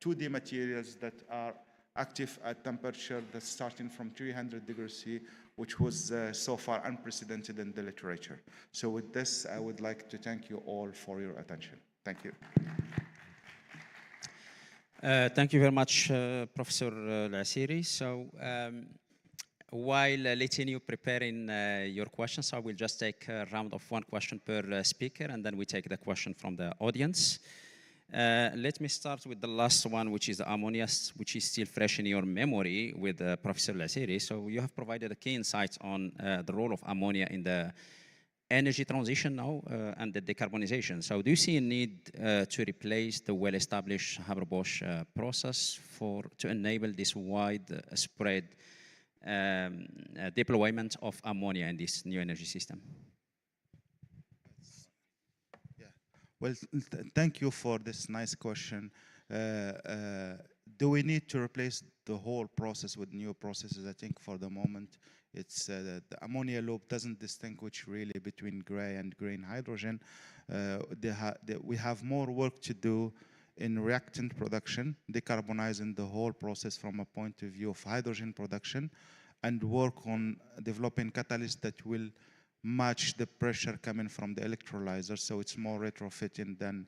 2D materials that are active at temperature that's starting from 300 degrees C, which was so far unprecedented in the literature. So with this, I would like to thank you all for your attention. Thank you. Thank you very much, Professor Al-Asiri. So while letting you preparing your questions, I will just take a round of one question per speaker, and then we take the question from the audience. Let me start with the last one, which is the ammonia, which is still fresh in your memory with Professor Al-Asiri. So you have provided a key insight on the role of ammonia in the energy transition now and the decarbonization. So do you see a need to replace the well-established Haber-Bosch process to enable this widespread deployment of ammonia in this new energy system? Well, thank you for this nice question. Do we need to replace the whole process with new processes? I think for the moment, it's the ammonia loop doesn't distinguish really between gray and green hydrogen. We have more work to do in reactant production, decarbonizing the whole process from a point of view of hydrogen production, and work on developing catalysts that will match the pressure coming from the electrolyzer, so it's more retrofitting than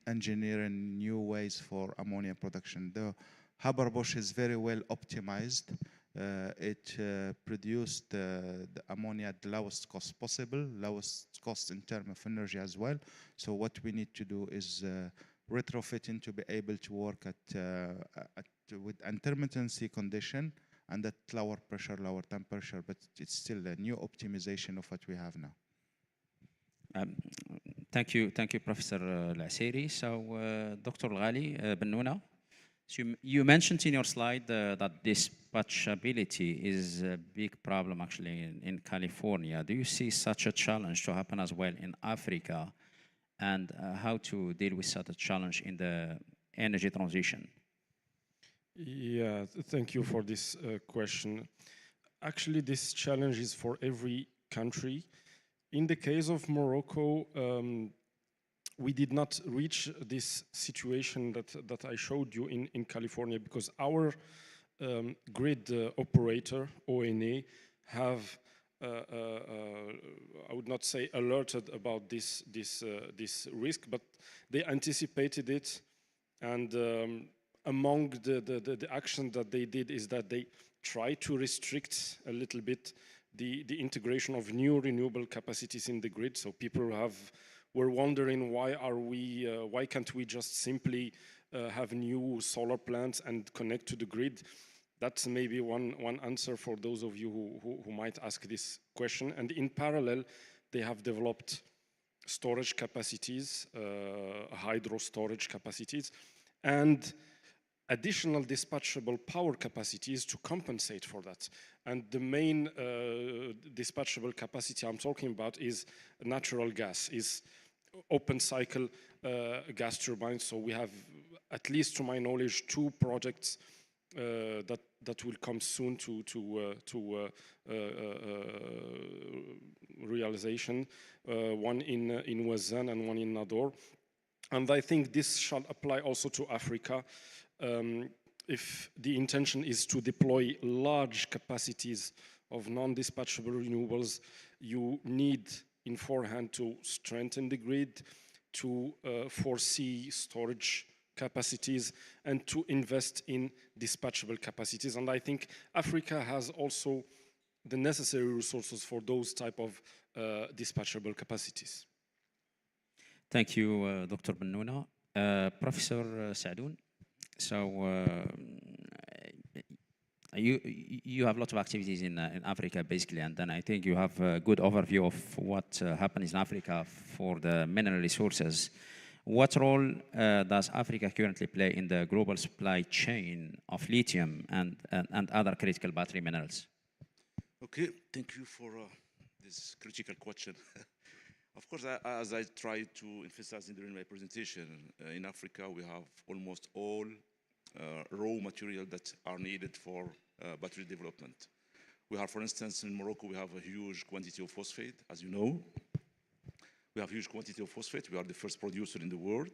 engineering new ways for ammonia production. The Haber-Bosch is very well optimized. It produced the ammonia at the lowest cost possible, lowest cost in terms of energy as well. So what we need to do is retrofitting to be able to work with intermittency condition and at lower pressure, lower temperature, but it's still a new optimization of what we have now. Thank you, Professor Al-Aseri. So, Dr. Ghali Bennouna, so you mentioned in your slide that dispatchability is a big problem actually in California. Do you see such a challenge to happen as well in Africa, and how to deal with such a challenge in the energy transition? Yeah, thank you for this question. Actually, this challenge is for every country. In the case of Morocco, we did not reach this situation that I showed you in California, because our grid operator, ONA, have, I would not say alerted about this risk, but they anticipated it, and among the action that they did is that they try to restrict a little bit the integration of new renewable capacities in the grid. So people were wondering why can't we just simply have new solar plants and connect to the grid? That's maybe one answer for those of you who might ask this question. And in parallel, they have developed storage capacities, hydro storage capacities, and additional dispatchable power capacities to compensate for that. And the main dispatchable capacity I'm talking about is natural gas, is open cycle gas turbines. So we have, at least to my knowledge, 2 projects that will come soon to realization, one in Wazan and one in Nador. And I think this shall apply also to Africa. If the intention is to deploy large capacities of non-dispatchable renewables, you need in forehand to strengthen the grid, to foresee storage capacities, and to invest in dispatchable capacities. And I think Africa has also the necessary resources for those type of dispatchable capacities. Thank you, Dr. Bennouna. Professor Sadoun, so you have lots of activities in Africa, basically, and then I think you have a good overview of what happens in Africa for the mineral resources. What role does Africa currently play in the global supply chain of lithium and other critical battery minerals? Okay, thank you for this critical question. Of course, as I tried to emphasize during my presentation, in Africa we have almost all raw material that are needed for battery development. We have, for instance, in Morocco, we have a huge quantity of phosphate, as you know. We have huge quantity of phosphate. We are the first producer in the world.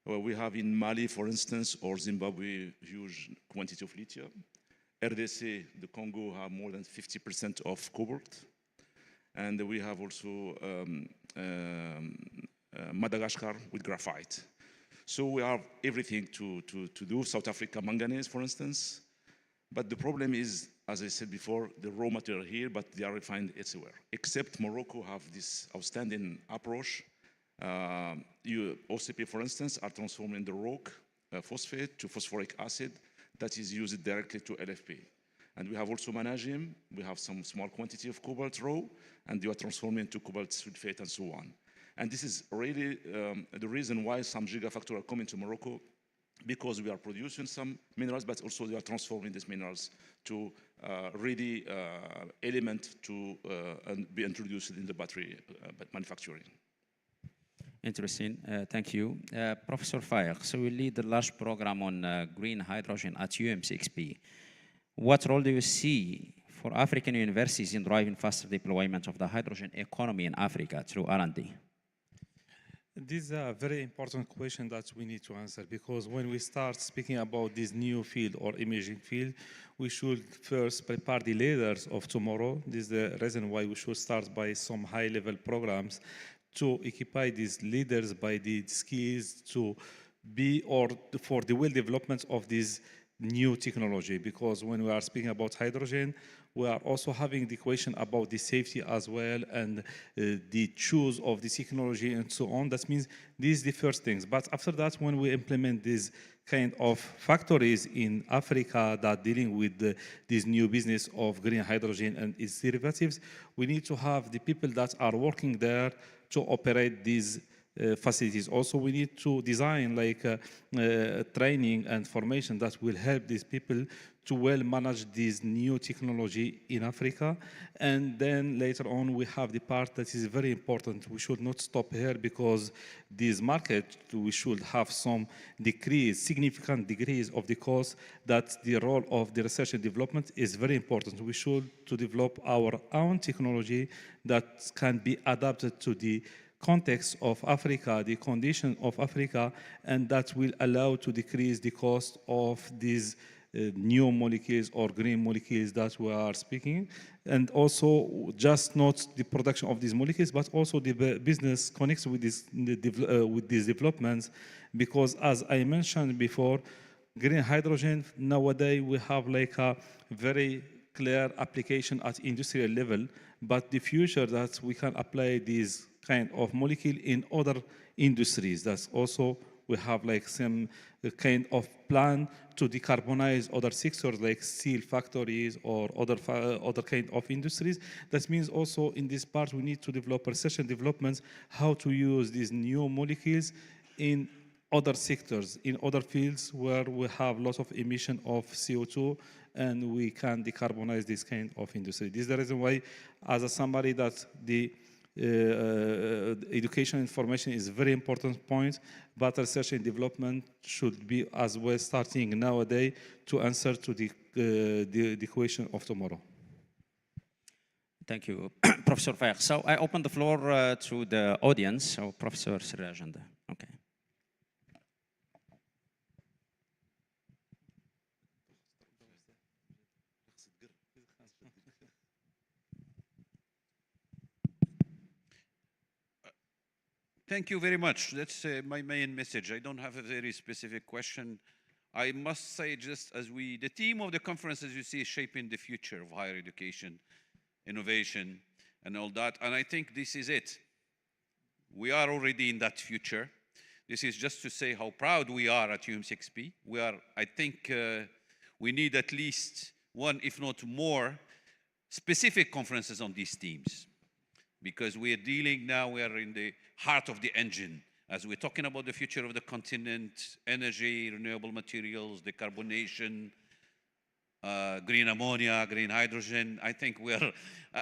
We have in Mali, for instance, or Zimbabwe, huge quantity of lithium. RDC, the Congo, have more than 50% of cobalt. And we have also Madagascar with graphite. So we have everything to do. South Africa, manganese, for instance. But the problem is, as I said before, the raw material here, but they are refined elsewhere. Except Morocco have this outstanding approach. OCP, for instance, are transforming the rock phosphate to phosphoric acid that is used directly to LFP. And we have also magnesium. We have some small quantity of cobalt raw, and they are transforming to cobalt sulfate and so on. And this is really the reason why some gigafactories are coming to Morocco, because we are producing some minerals, but also they are transforming these minerals to ready element to be introduced in the battery manufacturing. Interesting. Thank you. Professor Fayek, so you lead the large program on green hydrogen at UM6P. What role do you see for African universities in driving faster deployment of the hydrogen economy in Africa through R&D? This is a very important question that we need to answer, because when we start speaking about this new field or emerging field, we should first prepare the leaders of tomorrow. This is the reason why we should start by some high-level programs to equip these leaders by the skills to be or for the well development of this new technology. Because when we are speaking about hydrogen, we are also having the question about the safety as well, and the choose of the technology and so on. That means these are the first things. But after that, when we implement these kind of factories in Africa that dealing with this new business of green hydrogen and its derivatives, we need to have the people that are working there to operate these facilities. Also, we need to design like training and formation that will help these people to well manage this new technology in Africa. And then later on, we have the part that is very important. We should not stop here, because this market, we should have some decrease, significant decrease of the cost. That the role of the research and development is very important. We should to develop our own technology that can be adapted to the context of Africa, the condition of Africa, and that will allow to decrease the cost of these new molecules or green molecules that we are speaking. And also just not the production of these molecules, but also the business connects with these developments. Because as I mentioned before, green hydrogen, nowadays we have like a very clear application at industrial level, but the future that we can apply these kind of molecule in other industries. That's also, we have like some kind of plan to decarbonize other sectors like steel factories or other kind of industries. That means also in this part we need to develop research and developments how to use these new molecules in other sectors, in other fields where we have lots of emission of CO2 and we can decarbonize this kind of industry. This is the reason why, as somebody that the education information is a very important point, but research and development should be as well starting nowadays to answer to the question of tomorrow. Thank you, Professor Fayek. So I open the floor to the audience. So Professor Sirajanda. Okay. Thank you very much. That's my main message. I don't have a very specific question. I must say, just as the theme of the conference, as you see, is shaping the future of higher education, innovation, and all that. And I think this is it. We are already in that future. This is just to say how proud we are at UM6P. We are, I think, we need at least one, if not more, specific conferences on these themes. Because we are dealing now, we are in the heart of the engine. As we're talking about the future of the continent, energy, renewable materials, decarbonation, green ammonia, green hydrogen, I think we're,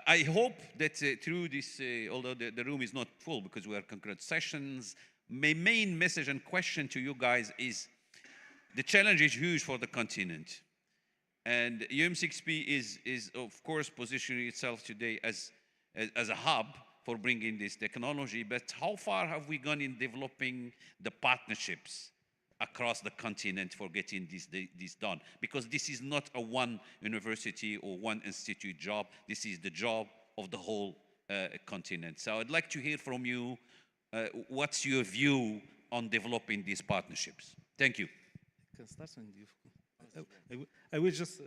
I hope that through this, although the room is not full because we are concurrent sessions, my main message and question to you guys is the challenge is huge for the continent. And UM6P is of course positioning itself today as a hub for bringing this technology, but how far have we gone in developing the partnerships across the continent for getting this done? Because this is not a one university or one institute job, this is the job of the whole continent. So I'd like to hear from you, what's your view on developing these partnerships? Thank you. I will just,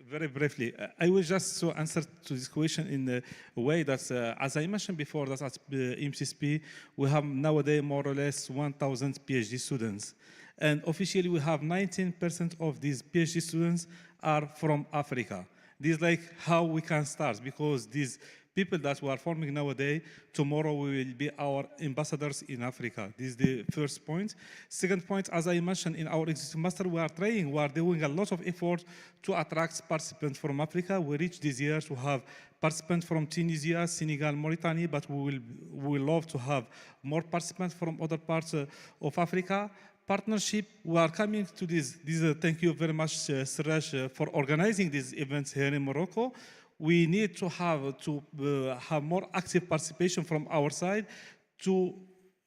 very briefly, I will just answer to this question in a way that, as I mentioned before, that at UM6P, we have nowadays more or less 1,000 PhD students. And officially, we have 19% of these PhD students are from Africa. This is like how we can start, because these people that we are forming nowadays, tomorrow will be our ambassadors in Africa. This is the first point. Second point, as I mentioned in our existing master, we are doing a lot of effort to attract participants from Africa. We reached this year to have participants from Tunisia, Senegal, Mauritania, but we will love to have more participants from other parts of Africa. Partnership, we are coming to this. Thank you very much, Siraj, for organizing these events here in Morocco. We need to have more active participation from our side to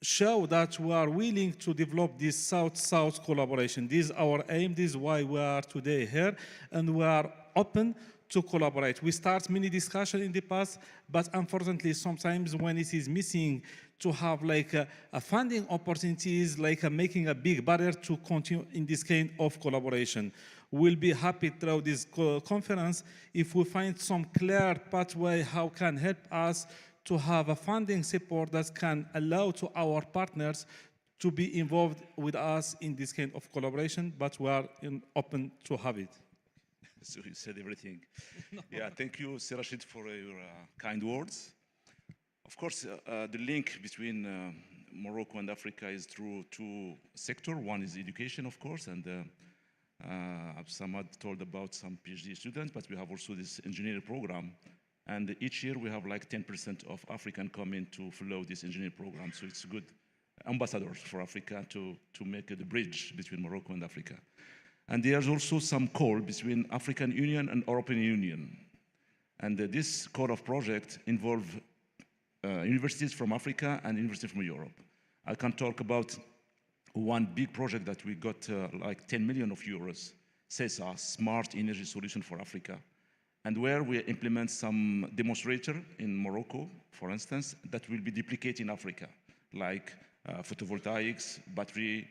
show that we are willing to develop this South-South collaboration. This is our aim. This is why we are today here, and we are open to collaborate. We start many discussions in the past, but unfortunately, sometimes when it is missing to have like a funding opportunities, like making a big barrier to continue in this kind of collaboration. We'll be happy through this conference if we find some clear pathway how can help us to have a funding support that can allow to our partners to be involved with us in this kind of collaboration, but we are open to have it. So you said everything. Yeah, thank you, Sir Rashid, for your kind words. Of course, the link between Morocco and Africa is through two sectors. One is education, of course, and Samad told about some PhD students, but we have also this engineering program. And each year we have like 10% of African come in to follow this engineering program. So it's good ambassadors for Africa to make the bridge between Morocco and Africa. And there's also some call between African Union and European Union. And this core of project involve universities from Africa and universities from Europe. I can talk about one big project that we got like 10 million of euros, CESA, Smart Energy Solution for Africa, and where we implement some demonstrator in Morocco, for instance, that will be duplicated in Africa, like photovoltaics, battery,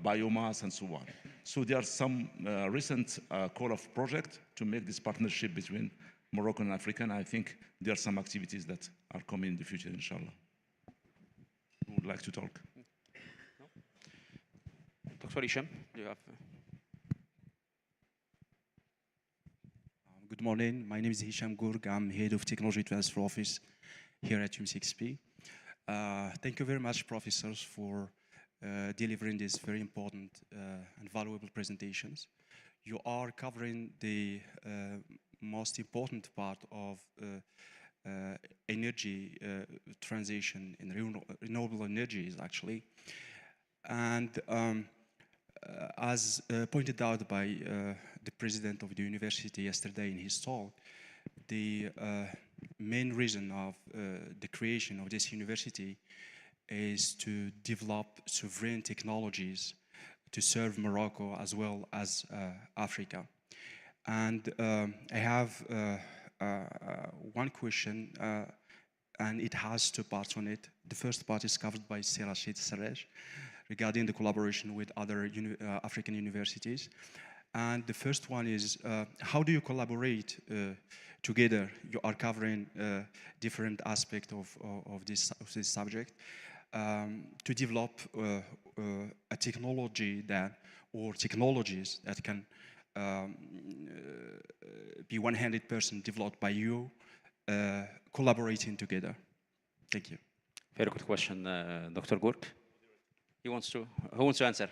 biomass, and so on. So there are some recent call of project to make this partnership between Morocco and Africa, and I think there are some activities that are coming in the future, inshallah. Who would like to talk? Dr. Hisham, do you have? Good morning. My name is Hisham Gourg. I'm head of Technology Transfer Office here at UM6P. Thank you very much, professors, for delivering these very important and valuable presentations. You are covering the most important part of energy transition in renewable energies, actually. And as pointed out by the president of the university yesterday in his talk, the main reason of the creation of this university is to develop sovereign technologies to serve Morocco as well as Africa. And I have one question, and it has two parts on it. The first part is covered by Rashid Sarrej regarding the collaboration with other African universities. And the first one is, how do you collaborate together? You are covering different aspects of this subject to develop a technology that, or technologies that can be 100% developed by you, collaborating together. Thank you. Very good question, Dr. Gourg. Who wants to answer?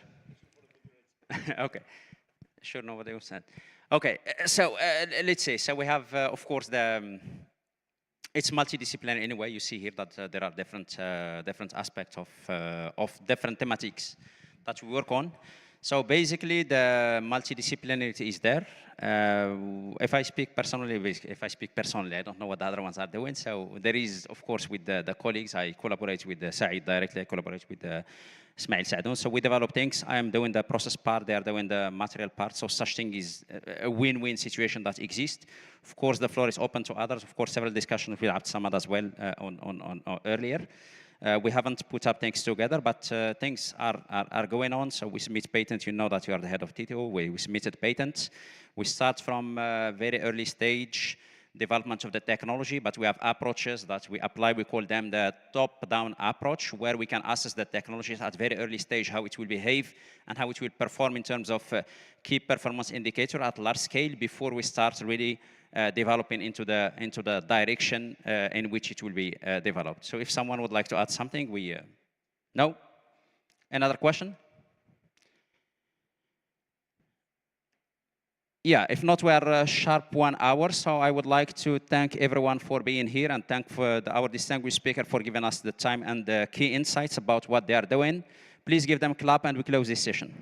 Okay. Sure, nobody wants to answer. Okay, so let's say, so we have, of course, it's multidisciplinary anyway. You see here that there are different aspects of different thematics that we work on. So basically, the multidisciplinarity is there. If I speak personally, I don't know what the other ones are doing. So there is, of course, with the colleagues, I collaborate with Saeed directly, I collaborate with Ismail Saadun. So we develop things. I am doing the process part, they are doing the material part. So such thing is a win-win situation that exists. Of course, the floor is open to others. Of course, several discussions with Samad as well on earlier. We haven't put up things together, but things are going on. So we submit patents. You know that you are the head of TTO. We submitted patents. We start from very early stage development of the technology, but we have approaches that we apply. We call them the top-down approach, where we can assess the technologies at very early stage, how it will behave and how it will perform in terms of key performance indicator at large scale before we start really developing into the direction in which it will be developed. So if someone would like to add something, no? Another question? Yeah, if not, we are sharp 1 hour. So I would like to thank everyone for being here and thank our distinguished speaker for giving us the time and the key insights about what they are doing. Please give them a clap and we close this session.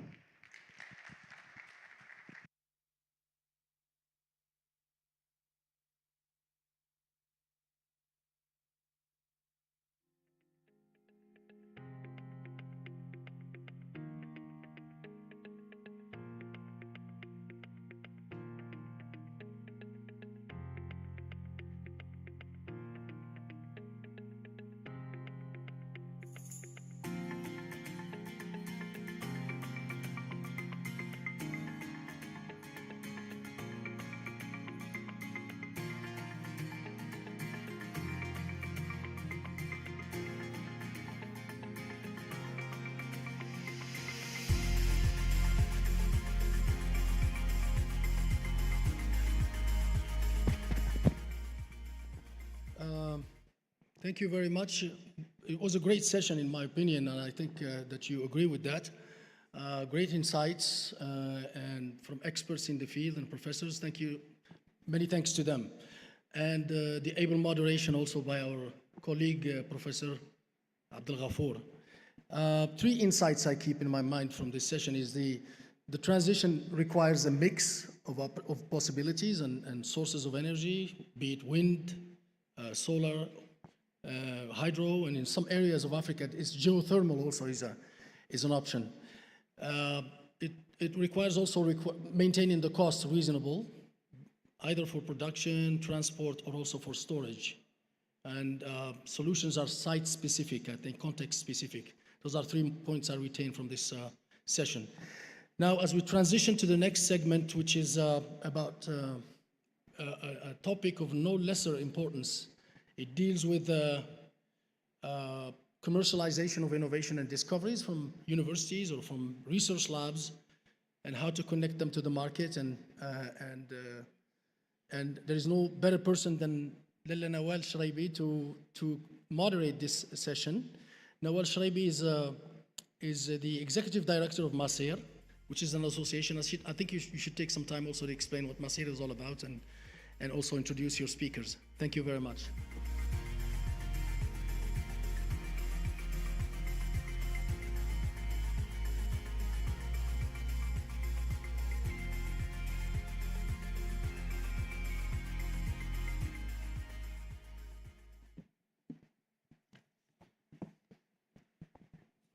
Thank you very much. It was a great session, in my opinion, and I think that you agree with that. Great insights and from experts in the field and professors. Thank you. Many thanks to them. And the able moderation also by our colleague, Professor Abdel Ghafour. 3 insights I keep in my mind from this session is the transition requires a mix of possibilities and sources of energy, be it wind, solar, hydro, and in some areas of Africa, it's geothermal also is an option. It requires also maintaining the cost reasonable, either for production, transport, or also for storage. And solutions are site-specific, I think, context-specific. Those are 3 points I retain from this session. Now, as we transition to the next segment, which is about a topic of no lesser importance, it deals with commercialization of innovation and discoveries from universities or from research labs, and how to connect them to the market. And there is no better person than Lella Nawal Shraibi to moderate this session. Nawal Shraibi is the executive director of Maser, which is an association. I think you should take some time also to explain what Maser is all about and also introduce your speakers. Thank you very much.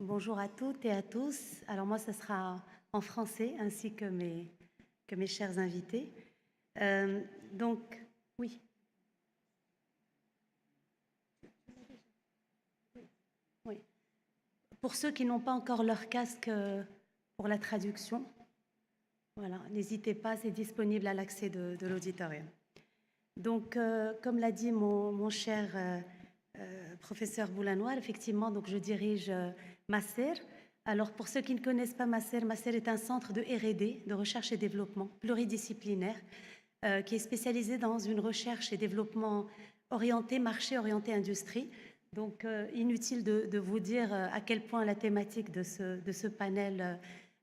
Bonjour à toutes et à tous. Alors moi, ce sera en français, ainsi que mes chers invités. Donc, oui. Oui. Pour ceux qui n'ont pas encore leur casque pour la traduction, voilà, n'hésitez pas, c'est disponible à l'accès de l'auditorium. Donc, comme l'a dit mon cher professeur Boulanoir, effectivement, donc je dirige Maser. Alors, pour ceux qui ne connaissent pas Maser est un centre de R&D, de recherche et développement pluridisciplinaire, qui est spécialisé dans une recherche et développement orienté marché, orienté industrie. Donc, inutile de vous dire à quel point la thématique de ce panel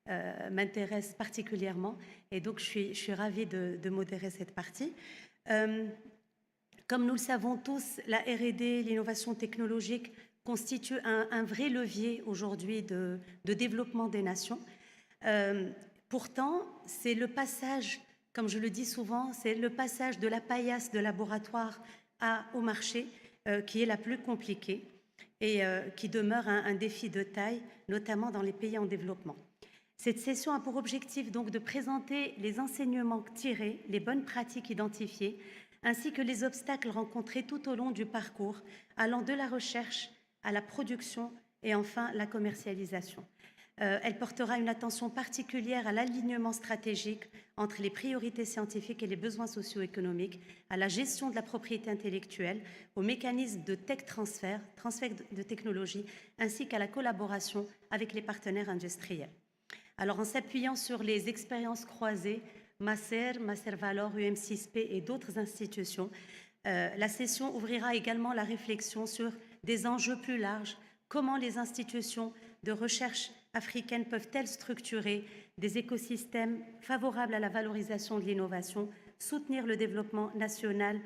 m'intéresse particulièrement. Et donc, je suis ravie de modérer cette partie. Comme nous le savons tous, la R&D, l'innovation technologique, constitue un vrai levier aujourd'hui de développement des nations. Pourtant, c'est le passage, comme je le dis souvent, c'est le passage de la paillasse de laboratoire au marché qui est la plus compliquée et qui demeure un défi de taille, notamment dans les pays en développement. Cette session a pour objectif donc de présenter les enseignements tirés, les bonnes pratiques identifiées, ainsi que les obstacles rencontrés tout au long du parcours, allant de la recherche à la production et enfin la commercialisation. Elle portera une attention particulière à l'alignement stratégique entre les priorités scientifiques et les besoins socio-économiques, à la gestion de la propriété intellectuelle, aux mécanismes de tech transfert de technologie, ainsi qu'à la collaboration avec les partenaires industriels. Alors, en s'appuyant sur les expériences croisées, Macer Valor, UM6P et d'autres institutions. La session ouvrira également la réflexion sur des enjeux plus larges. Comment les institutions de recherche africaines peuvent-elles structurer des écosystèmes favorables à la valorisation de l'innovation, soutenir le développement national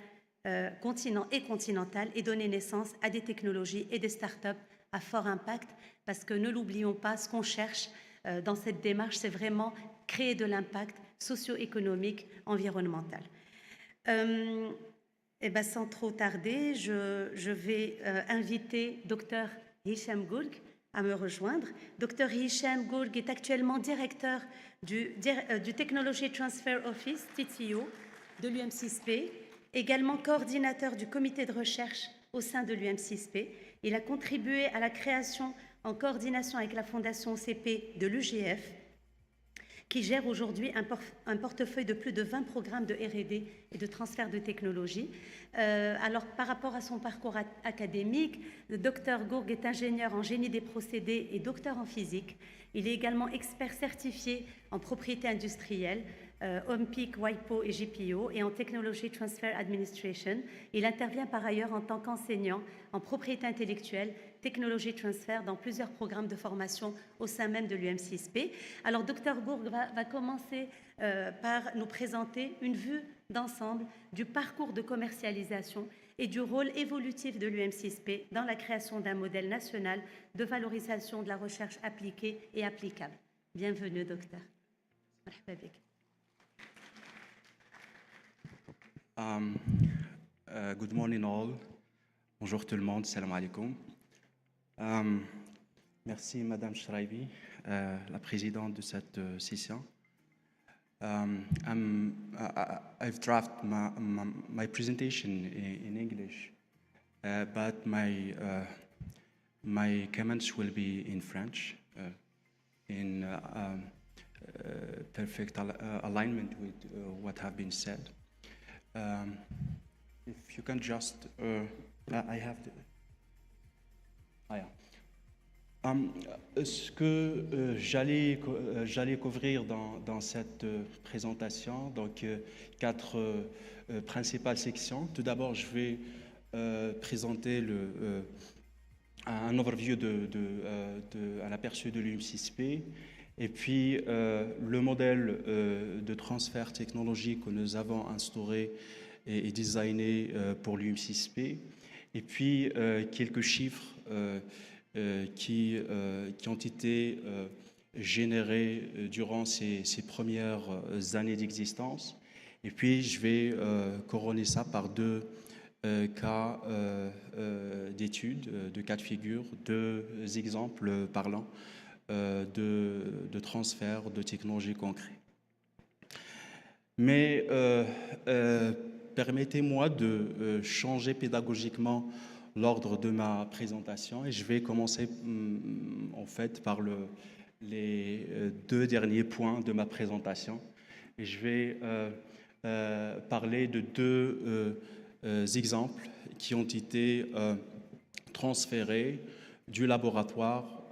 continental et donner naissance à des technologies et des startups à fort impact, parce que ne l'oublions pas, ce qu'on cherche dans cette démarche, c'est vraiment créer de l'impact socio-économique, environnemental. Sans trop tarder, je vais inviter Dr Hicham Gourg à me rejoindre. Dr Hicham Gourg est actuellement directeur du Technology Transfer Office, TTO, de l'UM6P, également coordinateur du comité de recherche au sein de l'UM6P. Il a contribué à la création, en coordination avec la Fondation OCP, de l'UGF, qui gère aujourd'hui un portefeuille de plus de 20 programmes de R&D et de transfert de technologie. Alors, par rapport à son parcours académique, le Dr Gourg est ingénieur en génie des procédés et docteur en physique. Il est également expert certifié en propriété industrielle, OMPIC, WIPO et GPO, et en Technology Transfer Administration. Il intervient par ailleurs en tant qu'enseignant en propriété intellectuelle, Technology Transfer, dans plusieurs programmes de formation au sein même de l'UM6P. Alors, Dr Gourg va commencer par nous présenter une vue d'ensemble du parcours de commercialisation et du rôle évolutif de l'UM6P dans la création d'un modèle national de valorisation de la recherche appliquée et applicable. Bienvenue, docteur. Good morning all. Bonjour tout le monde, salam alaikum. Merci Madame Shraibi, la présidente de cette session. I've drafted my presentation in English, but my comments will be in French, in perfect alignment with what have been said. If you can just, I have the. Ah, yeah. Ce que j'allais couvrir dans cette présentation, donc 4 principales sections. Tout d'abord, je vais présenter un overview à l'aperçu de l'UM6P, et puis le modèle de transfert technologique que nous avons instauré et designé pour l'UM6P, et puis quelques chiffres qui ont été générés durant ces premières années d'existence. Et puis, je vais couronner ça par 2 cas d'études, 2 cas de figure, 2 exemples parlants de transfert de technologies concrets. Mais permettez-moi de changer pédagogiquement l'ordre de ma présentation, et je vais commencer en fait par les 2 derniers points de ma présentation. Et je vais parler de 2 exemples qui ont été transférés du laboratoire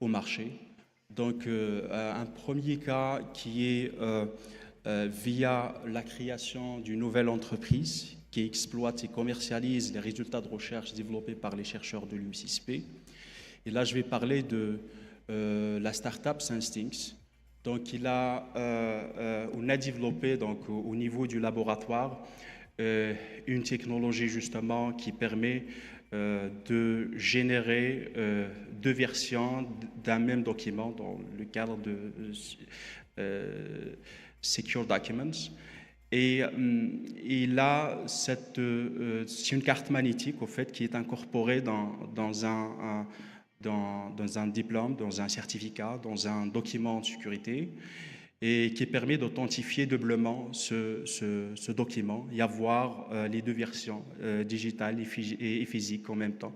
au marché. Donc un premier cas qui est via la création d'une nouvelle entreprise qui exploite et commercialise les résultats de recherche développés par les chercheurs de l'UM6P. Et là, je vais parler de la start-up Senstinks. Donc, on a développé donc, au niveau du laboratoire une technologie justement qui permet de générer 2 versions d'un même document dans le cadre de Secure Documents. Et là, c'est une carte magnétique, au fait, qui est incorporée dans un diplôme, dans un certificat, dans un document de sécurité, et qui permet d'authentifier doublement ce document et avoir les 2 versions, digitales et physiques en même temps.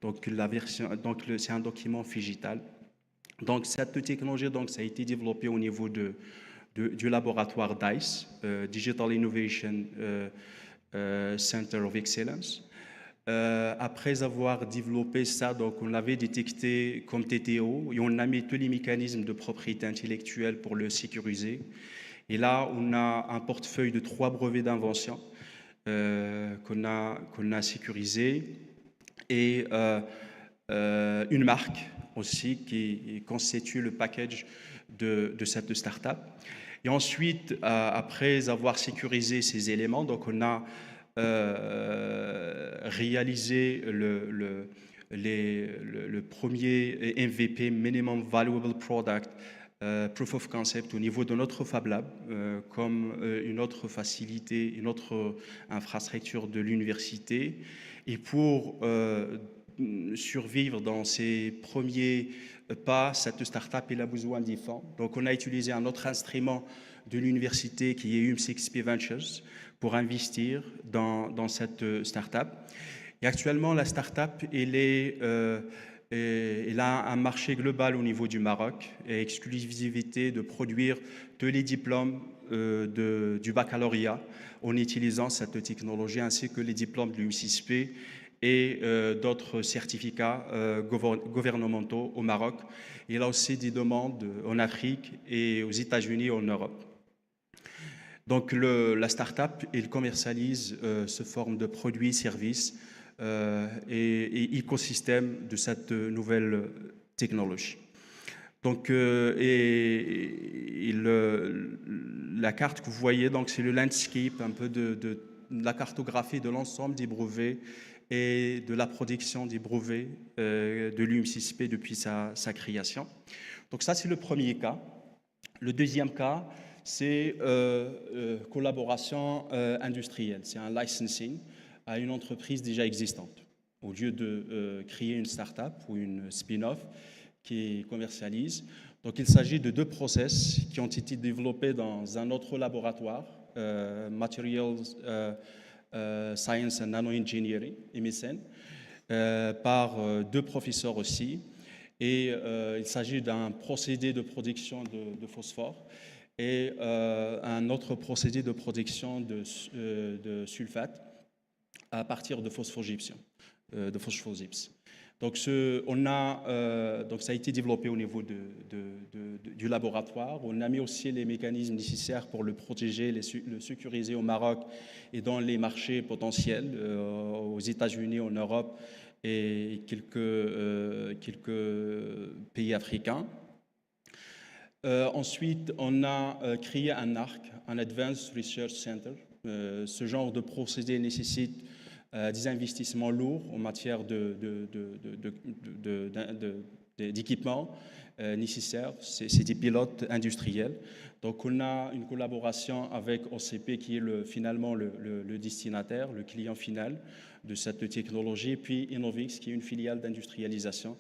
Donc, c'est un document digital. Donc, cette technologie, donc, ça a été développé au niveau du laboratoire DICE, Digital Innovation Center of Excellence. Après avoir développé ça, donc on l'avait détecté comme TTO et on a mis tous les mécanismes de propriété intellectuelle pour le sécuriser. Et là, on a un portefeuille de 3 brevets d'invention qu'on a sécurisés et une marque aussi qui constitue le package de cette start-up. Et ensuite, après avoir sécurisé ces éléments, donc on a réalisé le premier MVP, Minimum Valuable Product, Proof of Concept au niveau de notre Fab Lab, comme une autre facilité, une autre infrastructure de l'université. Et pour survivre dans ces premiers pas, cette start-up elle a besoin des fonds. Donc on a utilisé un autre instrument de l'université qui est UM6P Ventures pour investir dans cette start-up. Et actuellement, la start-up elle a un marché global au niveau du Maroc et exclusivité de produire tous les diplômes du baccalauréat en utilisant cette technologie ainsi que les diplômes de l'UM6P et d'autres certificats gouvernementaux au Maroc. Il a aussi des demandes en Afrique et aux États-Unis et en Europe. Donc la start-up, elle commercialise ce forme de produits, services et écosystème de cette nouvelle technologie. Donc, la carte que vous voyez, donc c'est le landscape, un peu de la cartographie de l'ensemble des brevets et de la production des brevets de l'UM6P depuis sa création. Donc ça, c'est le premier cas. Le deuxième cas, c'est collaboration industrielle. C'est un licensing à une entreprise déjà existante. Au lieu de créer une start-up ou une spin-off qui commercialise. Donc il s'agit de 2 process qui ont été développés dans un autre laboratoire, Materials Science and Nanoengineering, MSN, par 2 professeurs aussi. Et il s'agit d'un procédé de production de phosphore et un autre procédé de production de sulfate à partir de phosphogypsum, de phosphogypse. Donc, ça a été développé au niveau du laboratoire. On a mis aussi les mécanismes nécessaires pour le protéger, le sécuriser au Maroc et dans les marchés potentiels, aux États-Unis, en Europe et quelques pays africains. Ensuite, on a créé un ARC, un Advanced Research Center. Ce genre de procédé nécessite des investissements lourds en matière d'équipements nécessaires. C'est des pilotes industriels. Donc, on a une collaboration avec OCP qui est finalement le destinataire, le client final de cette technologie, puis Innovix qui est une filiale d'industrialisation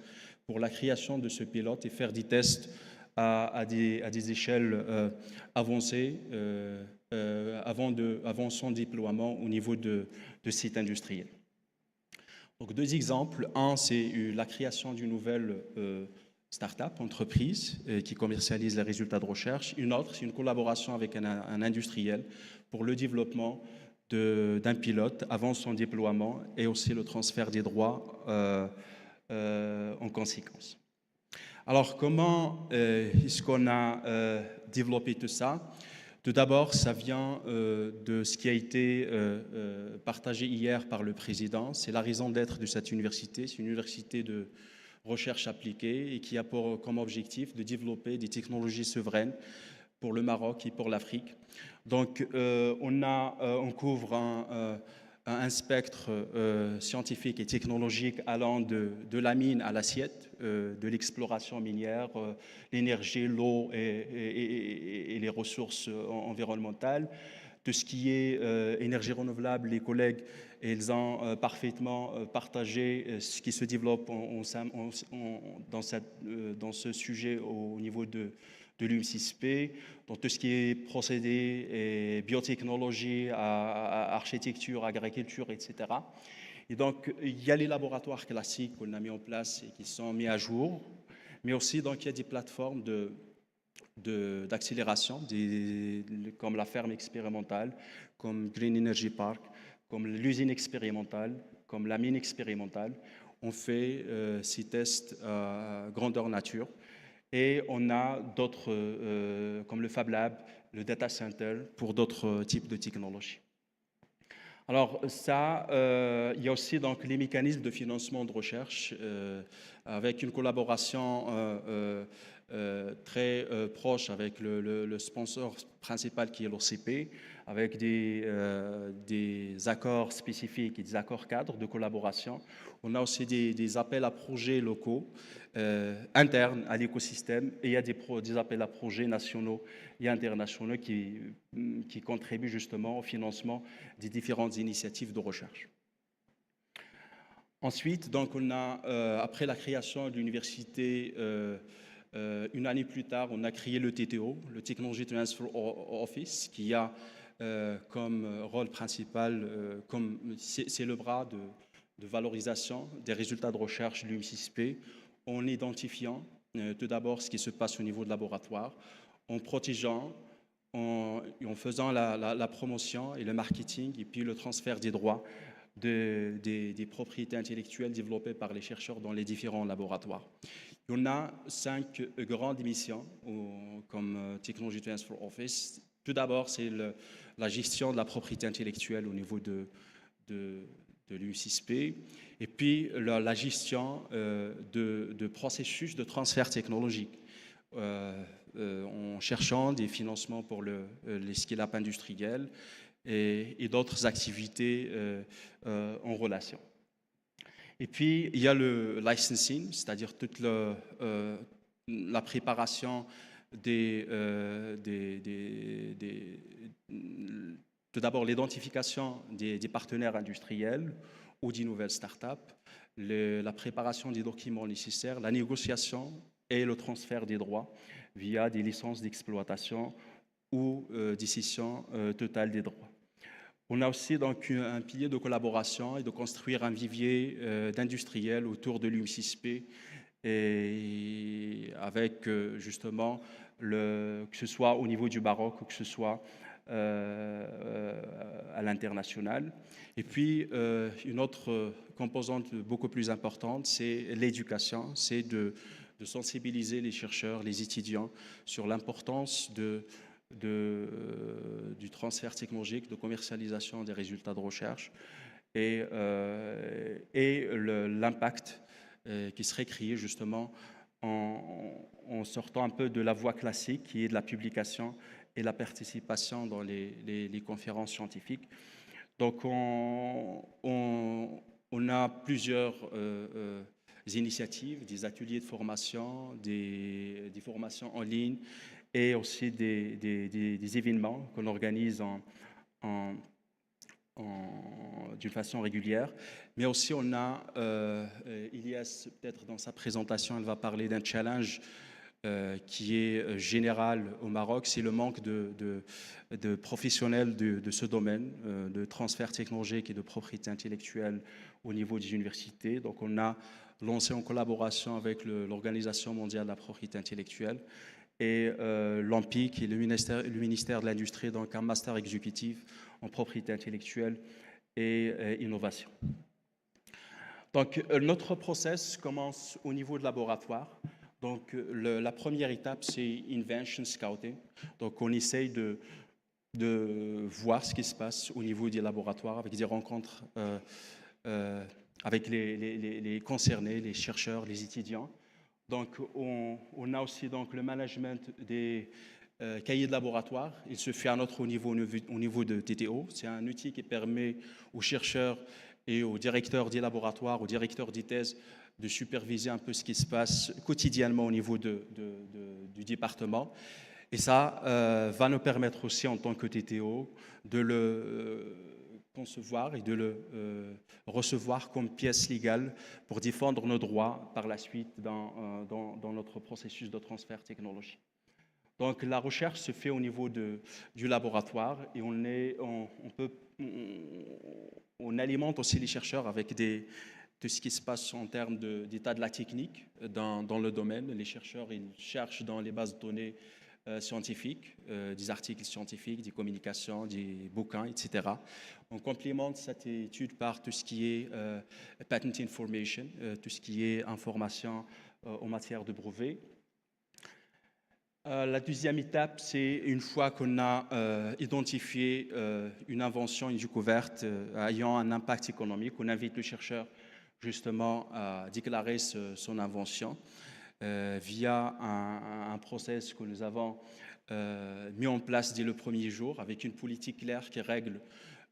pour la création de ce pilote et faire des tests à des échelles avancées avant son déploiement au niveau de sites industriels. Donc 2 exemples. Un, c'est la création d'une nouvelle start-up, entreprise, qui commercialise les résultats de recherche. Une autre, c'est une collaboration avec un industriel pour le développement d'un pilote avant son déploiement et aussi le transfert des droits en conséquence. Alors, comment est-ce qu'on a développé tout ça? Tout d'abord, ça vient de ce qui a été partagé hier par le président. C'est la raison d'être de cette université. C'est une université de recherche appliquée et qui a comme objectif de développer des technologies souveraines pour le Maroc et pour l'Afrique. Donc, on couvre un spectre scientifique et technologique allant de la mine à l'assiette, de l'exploration minière, l'énergie, l'eau et les ressources environnementales. De ce qui est énergie renouvelable, les collègues, ils ont parfaitement partagé ce qui se développe dans ce sujet au niveau de l'UM6P, dans tout ce qui est procédé et biotechnologie, architecture, agriculture, etc. Et donc, il y a les laboratoires classiques qu'on a mis en place et qui sont mis à jour, mais aussi donc, il y a des plateformes d'accélération, comme la ferme expérimentale, comme Green Energy Park, comme l'usine expérimentale, comme la mine expérimentale. On fait ces tests grandeur nature. Et on a d'autres, comme le Fab Lab, le data center pour d'autres types de technologies. Alors ça, il y a aussi donc les mécanismes de financement de recherche avec une collaboration très proche avec le sponsor principal qui est l'OCP, avec des accords spécifiques et des accords cadres de collaboration. On a aussi des appels à projets locaux internes à l'écosystème et il y a des appels à projets nationaux et internationaux qui contribuent justement au financement des différentes initiatives de recherche. Ensuite, donc, on a, après la création de l'université, une année plus tard, on a créé le TTO, le Technology Transfer Office, qui a comme rôle principal, c'est le bras de valorisation des résultats de recherche de l'UM6P, en identifiant tout d'abord ce qui se passe au niveau de laboratoire, en protégeant, en faisant la promotion et le marketing, et puis le transfert des droits des propriétés intellectuelles développées par les chercheurs dans les différents laboratoires. On a 5 grandes missions comme Technology Transfer Office. Tout d'abord, c'est la gestion de la propriété intellectuelle au niveau de l'UM6P, et puis la gestion de processus de transfert technologique, en cherchant des financements pour les scale-up industriels et d'autres activités en relation. Et puis, il y a le licensing, c'est-à-dire toute la préparation tout d'abord l'identification des partenaires industriels ou des nouvelles startups, la préparation des documents nécessaires, la négociation et le transfert des droits via des licences d'exploitation ou décision totale des droits. On a aussi donc un pilier de collaboration et de construire un vivier d'industriels autour de l'UM6P, et avec justement, que ce soit au niveau du Maroc ou que ce soit à l'international. Et puis, une autre composante beaucoup plus importante, c'est l'éducation, c'est de sensibiliser les chercheurs, les étudiants sur l'importance du transfert technologique, de commercialisation des résultats de recherche et l'impact qui serait créé justement en sortant un peu de la voie classique qui est de la publication et la participation dans les conférences scientifiques. Donc on a plusieurs initiatives, des ateliers de formation, des formations en ligne, et aussi des événements qu'on organise d'une façon régulière. Mais aussi, on a, Ilias, peut-être dans sa présentation, elle va parler d'un challenge qui est général au Maroc, c'est le manque de professionnels de ce domaine, de transfert technologique et de propriété intellectuelle au niveau des universités. Donc, on a lancé en collaboration avec l'Organisation mondiale de la propriété intellectuelle et l'AMPI, qui est le ministère de l'Industrie, donc un master exécutif en propriété intellectuelle et innovation. Donc, notre process commence au niveau de laboratoire. Donc, la première étape, c'est Invention Scouting. Donc, on essaye de voir ce qui se passe au niveau des laboratoires avec des rencontres avec les concernés, les chercheurs, les étudiants. Donc, on a aussi donc, le management des cahiers de laboratoire. Il se fait à notre niveau, au niveau de TTO. C'est un outil qui permet aux chercheurs et aux directeurs des laboratoires, aux directeurs des thèses, de superviser un peu ce qui se passe quotidiennement au niveau du département. Et ça va nous permettre aussi, en tant que TTO, de le concevoir et de le recevoir comme pièce légale pour défendre nos droits par la suite dans notre processus de transfert technologique. Donc la recherche se fait au niveau du laboratoire et on alimente aussi les chercheurs avec tout ce qui se passe en termes d'état de la technique dans le domaine. Les chercheurs, ils cherchent dans les bases de données scientifiques, des articles scientifiques, des communications, des bouquins, etc. On complémente cette étude par tout ce qui est patent information, tout ce qui est information en matière de brevets. La deuxième étape, c'est une fois qu'on a identifié une invention, une découverte ayant un impact économique, on invite le chercheur justement à déclarer son invention via un process que nous avons mis en place dès le premier jour avec une politique claire qui règle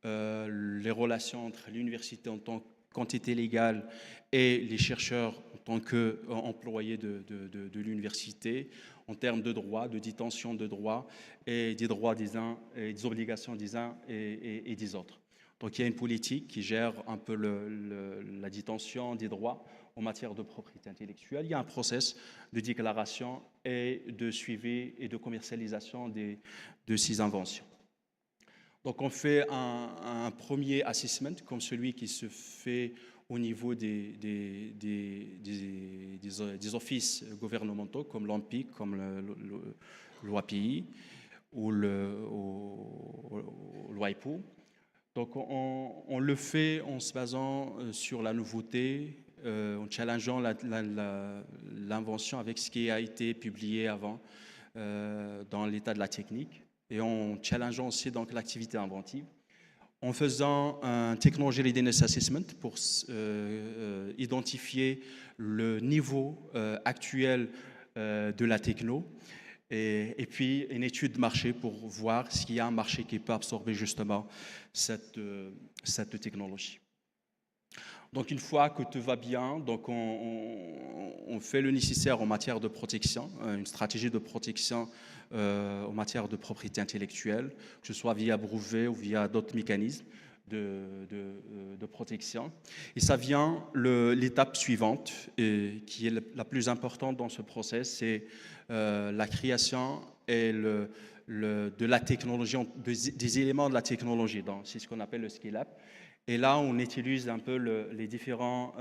les relations entre l'université en tant qu'entité légale et les chercheurs en tant qu'employés de l'université, en termes de droits, de détention de droits et des droits des uns et des obligations des uns et des autres. Donc il y a une politique qui gère un peu la détention des droits en matière de propriété intellectuelle. Il y a un process de déclaration et de suivi et de commercialisation de ces inventions. Donc on fait un premier assessment comme celui qui se fait au niveau des offices gouvernementaux comme l'ANPIC, comme l'OAPI ou l'OIPO. Donc on le fait en se basant sur la nouveauté, en challengeant l'invention avec ce qui a été publié avant dans l'état de la technique et en challengeant aussi donc l'activité inventive, en faisant un Technology Readiness Assessment pour identifier le niveau actuel de la techno et puis une étude de marché pour voir s'il y a un marché qui peut absorber justement cette technologie. Donc une fois que tout va bien, donc on fait le nécessaire en matière de protection, une stratégie de protection en matière de propriété intellectuelle, que ce soit via brevet ou via d'autres mécanismes de protection. Et ça vient l'étape suivante, qui est la plus importante dans ce process, c'est la création et de la technologie, des éléments de la technologie. C'est ce qu'on appelle le scale-up. Et là, on utilise un peu les différentes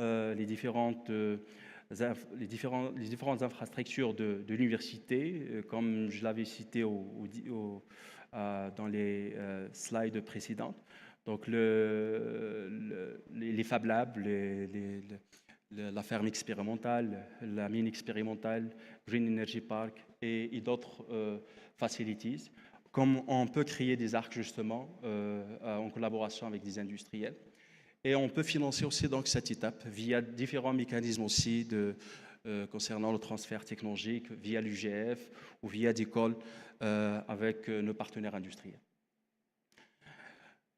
infrastructures de l'université, comme je l'avais cité dans les slides précédentes. Donc, les Fab Labs, la ferme expérimentale, la mine expérimentale, Green Energy Park et d'autres facilities. Comme on peut créer des arcs justement en collaboration avec des industriels. Et on peut financer aussi donc cette étape via différents mécanismes aussi concernant le transfert technologique, via l'UGF ou via des calls avec nos partenaires industriels.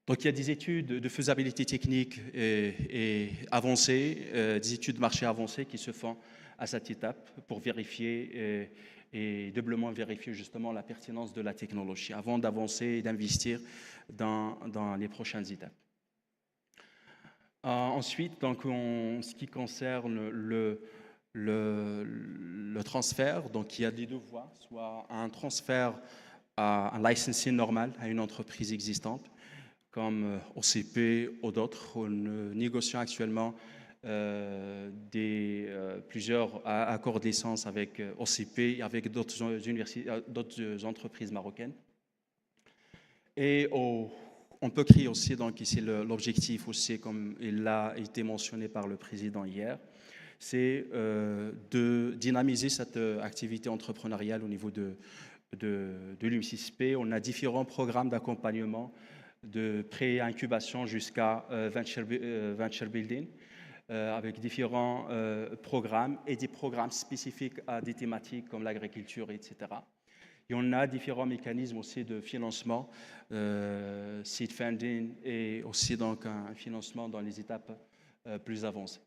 Donc il y a des études de faisabilité technique et avancées, des études de marché avancées qui se font à cette étape pour vérifier et doublement vérifier justement la pertinence de la technologie avant d'avancer et d'investir dans les prochaines étapes. Ensuite, donc, en ce qui concerne le transfert, donc il y a les deux voies, soit un transfert à un licensing normal à une entreprise existante, comme OCP ou d'autres. Nous négocions actuellement plusieurs accords de licence avec OCP et avec d'autres entreprises marocaines. Et on peut créer aussi, donc ici l'objectif aussi, comme il a été mentionné par le président hier, c'est de dynamiser cette activité entrepreneuriale au niveau de l'UM6P. On a différents programmes d'accompagnement, de pré-incubation jusqu'à venture building, avec différents programmes et des programmes spécifiques à des thématiques comme l'agriculture, etc. Et on a différents mécanismes aussi de financement, seed funding et aussi donc un financement dans les étapes plus avancées.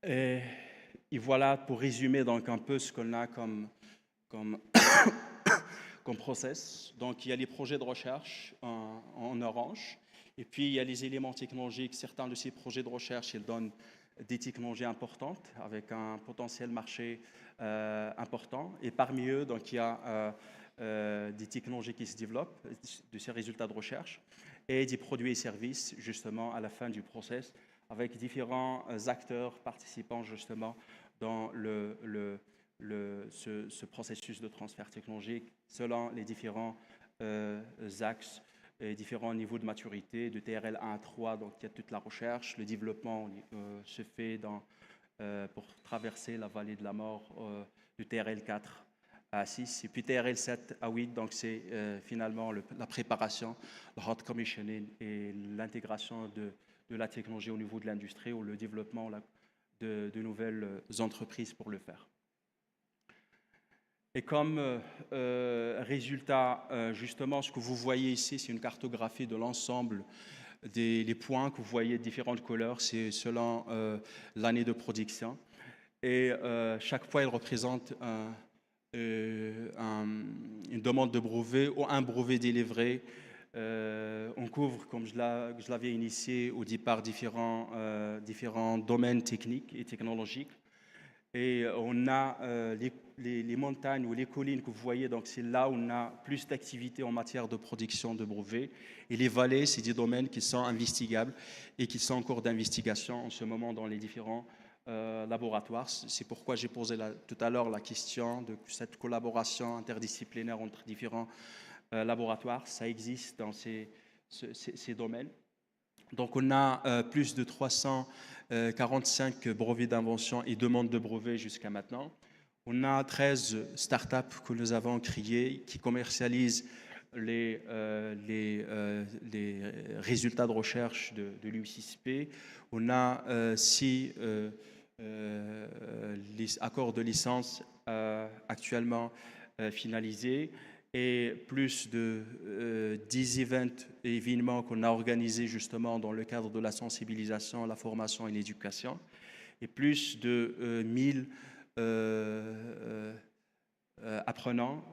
Et voilà pour résumer donc un peu ce qu'on a comme process. Donc il y a les projets de recherche en orange, et puis il y a les éléments technologiques. Certains de ces projets de recherche, ils donnent des technologies importantes avec un potentiel marché important. Et parmi eux, donc, il y a des technologies qui se développent de ces résultats de recherche et des produits et services justement à la fin du process avec différents acteurs participant justement dans ce processus de transfert technologique selon les différents axes et différents niveaux de maturité, de TRL 1 à 3, donc il y a toute la recherche, le développement se fait pour traverser la vallée de la mort, du TRL4 à 6, et puis TRL7 à 8, donc c'est finalement la préparation, le hot commissioning et l'intégration de la technologie au niveau de l'industrie ou le développement de nouvelles entreprises pour le faire. Et comme résultat, justement, ce que vous voyez ici, c'est une cartographie de l'ensemble des points que vous voyez de différentes couleurs, c'est selon l'année de production. Et chaque fois, il représente une demande de brevet ou un brevet délivré. On couvre, comme je l'avais initié au départ, différents domaines techniques et technologiques. Et on a les montagnes ou les collines que vous voyez, donc c'est là où on a plus d'activité en matière de production de brevets. Et les vallées, c'est des domaines qui sont investigables et qui sont en cours d'investigation en ce moment dans les différents laboratoires. C'est pourquoi j'ai posé tout à l'heure la question de cette collaboration interdisciplinaire entre différents laboratoires. Ça existe dans ces domaines. Donc on a plus de 345 brevets d'invention et demandes de brevets jusqu'à maintenant. On a 13 startups que nous avons créées qui commercialisent les résultats de recherche de l'UM6P. On a 6 accords de licence actuellement finalisés et plus de 10 événements qu'on a organisés justement dans le cadre de la sensibilisation, la formation et l'éducation, et plus de 1000 apprenants,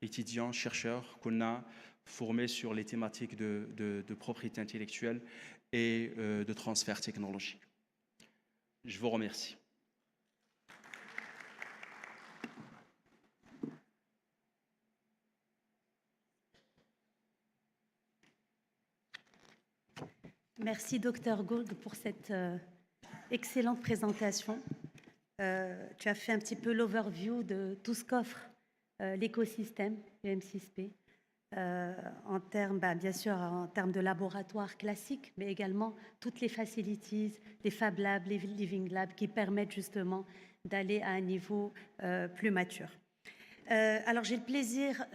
étudiants, chercheurs qu'on a formés sur les thématiques de propriété intellectuelle et de transfert technologique. Je vous remercie. Merci, Dr Gould, pour cette excellente présentation. Tu as fait un petit peu l'overview de tout ce qu'offre l'écosystème UM6P, en termes, bien sûr, en termes de laboratoire classique, mais également toutes les facilities, les Fab Labs, les Living Labs qui permettent justement d'aller à un niveau plus mature. Alors, j'ai le plaisir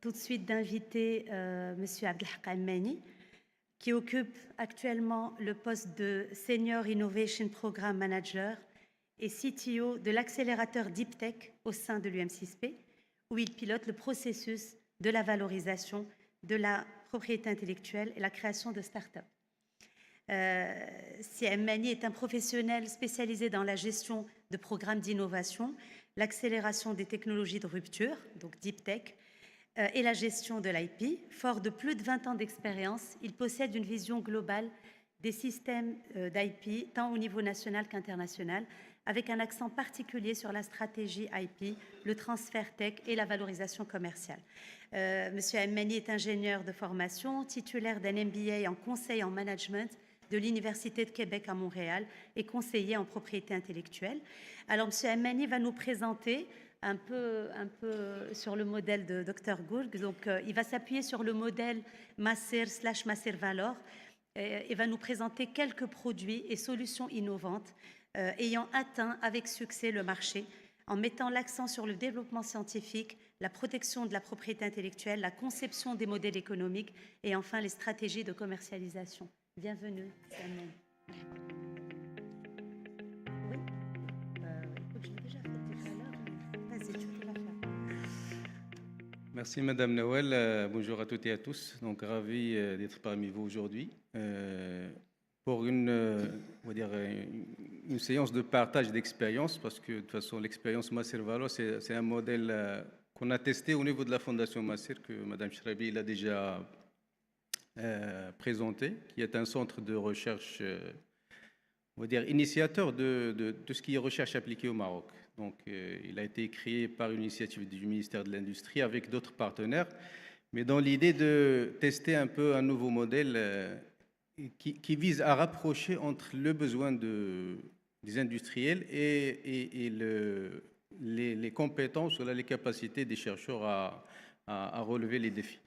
tout de suite d'inviter M. Abdelhaq Ammani, qui occupe actuellement le poste de Senior Innovation Program Manager et CTO de l'accélérateur Deep Tech au sein de l'UM6P, où il pilote le processus de la valorisation de la propriété intellectuelle et la création de start-up. Si Ammani est un professionnel spécialisé dans la gestion de programmes d'innovation, l'accélération des technologies de rupture, donc Deep Tech, et la gestion de l'IP. Fort de plus de 20 ans d'expérience, il possède une vision globale des systèmes d'IP, tant au niveau national qu'international, avec un accent particulier sur la stratégie IP, le transfert tech et la valorisation commerciale. Monsieur Ammani est ingénieur de formation, titulaire d'un MBA en conseil en management de l'Université de Québec à Montréal et conseiller en propriété intellectuelle. Alors, monsieur Ammani va nous présenter un peu sur le modèle de Dr Gould. Donc, il va s'appuyer sur le modèle Macer/Macer Valor et va nous présenter quelques produits et solutions innovantes ayant atteint avec succès le marché en mettant l'accent sur le développement scientifique, la protection de la propriété intellectuelle, la conception des modèles économiques et enfin les stratégies de commercialisation. Bienvenue, Samuel. Merci Madame Noël, bonjour à toutes et à tous. Donc ravi d'être parmi vous aujourd'hui pour on va dire une séance de partage d'expérience, parce que de toute façon l'expérience Macer Valor c'est un modèle qu'on a testé au niveau de la Fondation Macer que Madame Chrabi l'a déjà présenté, qui est un centre de recherche, on va dire initiateur de tout ce qui est recherche appliquée au Maroc. Donc, il a été créé par une initiative du ministère de l'Industrie avec d'autres partenaires, mais dans l'idée de tester un peu un nouveau modèle qui vise à rapprocher entre le besoin des industriels et les compétences ou les capacités des chercheurs à relever les défis.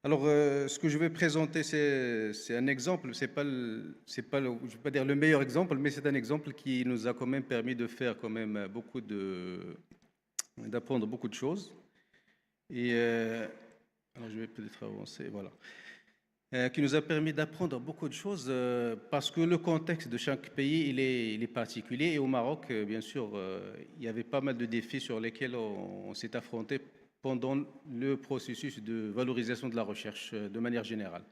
Alors, ce que je vais présenter, c'est un exemple, c'est pas je ne vais pas dire le meilleur exemple, mais c'est un exemple qui nous a quand même permis de faire quand même beaucoup de d'apprendre beaucoup de choses. Et alors je vais peut-être avancer, voilà. Qui nous a permis d'apprendre beaucoup de choses parce que le contexte de chaque pays, il est particulier. Et au Maroc, bien sûr, il y avait pas mal de défis sur lesquels on s'est affronté pendant le processus de valorisation de la recherche de manière générale.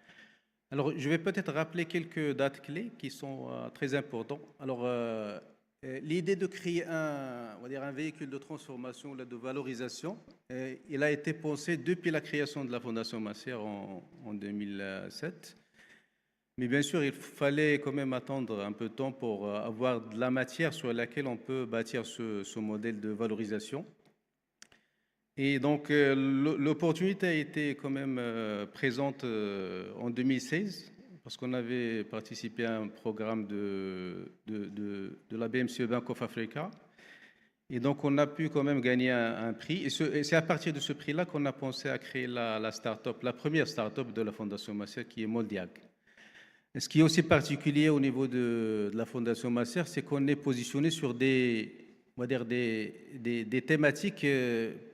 Alors, je vais peut-être rappeler quelques dates clés qui sont très importantes. Alors, l'idée de créer on va dire un véhicule de transformation, de valorisation, il a été pensé depuis la création de la Fondation Masser en 2007. Mais bien sûr, il fallait quand même attendre un peu de temps pour avoir de la matière sur laquelle on peut bâtir ce modèle de valorisation. Et donc, l'opportunité a été quand même présente en 2016, parce qu'on avait participé à un programme de la BMCE Bank of Africa. Et donc, on a pu quand même gagner un prix. Et c'est à partir de ce prix-là qu'on a pensé à créer la start-up, la première start-up de la Fondation Masser, qui est Moldiag. Et ce qui est aussi particulier au niveau de la Fondation Masser, c'est qu'on est positionné sur on va dire des thématiques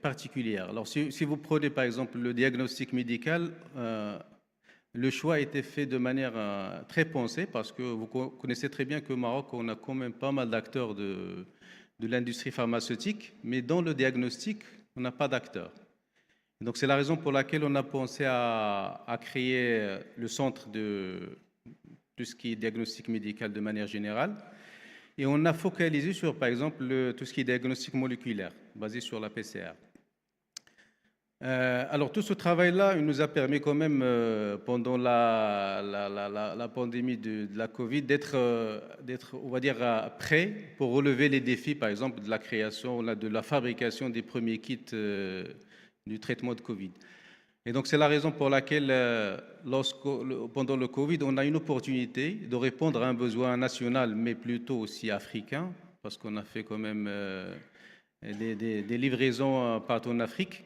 particulières. Alors, si vous prenez par exemple le diagnostic médical, le choix a été fait de manière très pensée parce que vous connaissez très bien qu'au Maroc, on a quand même pas mal d'acteurs de l'industrie pharmaceutique, mais dans le diagnostic, on n'a pas d'acteurs. Donc, c'est la raison pour laquelle on a pensé à créer le centre de tout ce qui est diagnostic médical de manière générale. Et on a focalisé sur, par exemple, tout ce qui est diagnostic moléculaire, basé sur la PCR. Alors, tout ce travail-là, il nous a permis quand même, pendant la pandémie de la Covid, d'être, on va dire, prêt pour relever les défis, par exemple, de la création, de la fabrication des premiers kits du traitement de Covid. Et donc, c'est la raison pour laquelle, pendant le Covid, on a une opportunité de répondre à un besoin national, mais plutôt aussi africain, parce qu'on a fait quand même des livraisons partout en Afrique.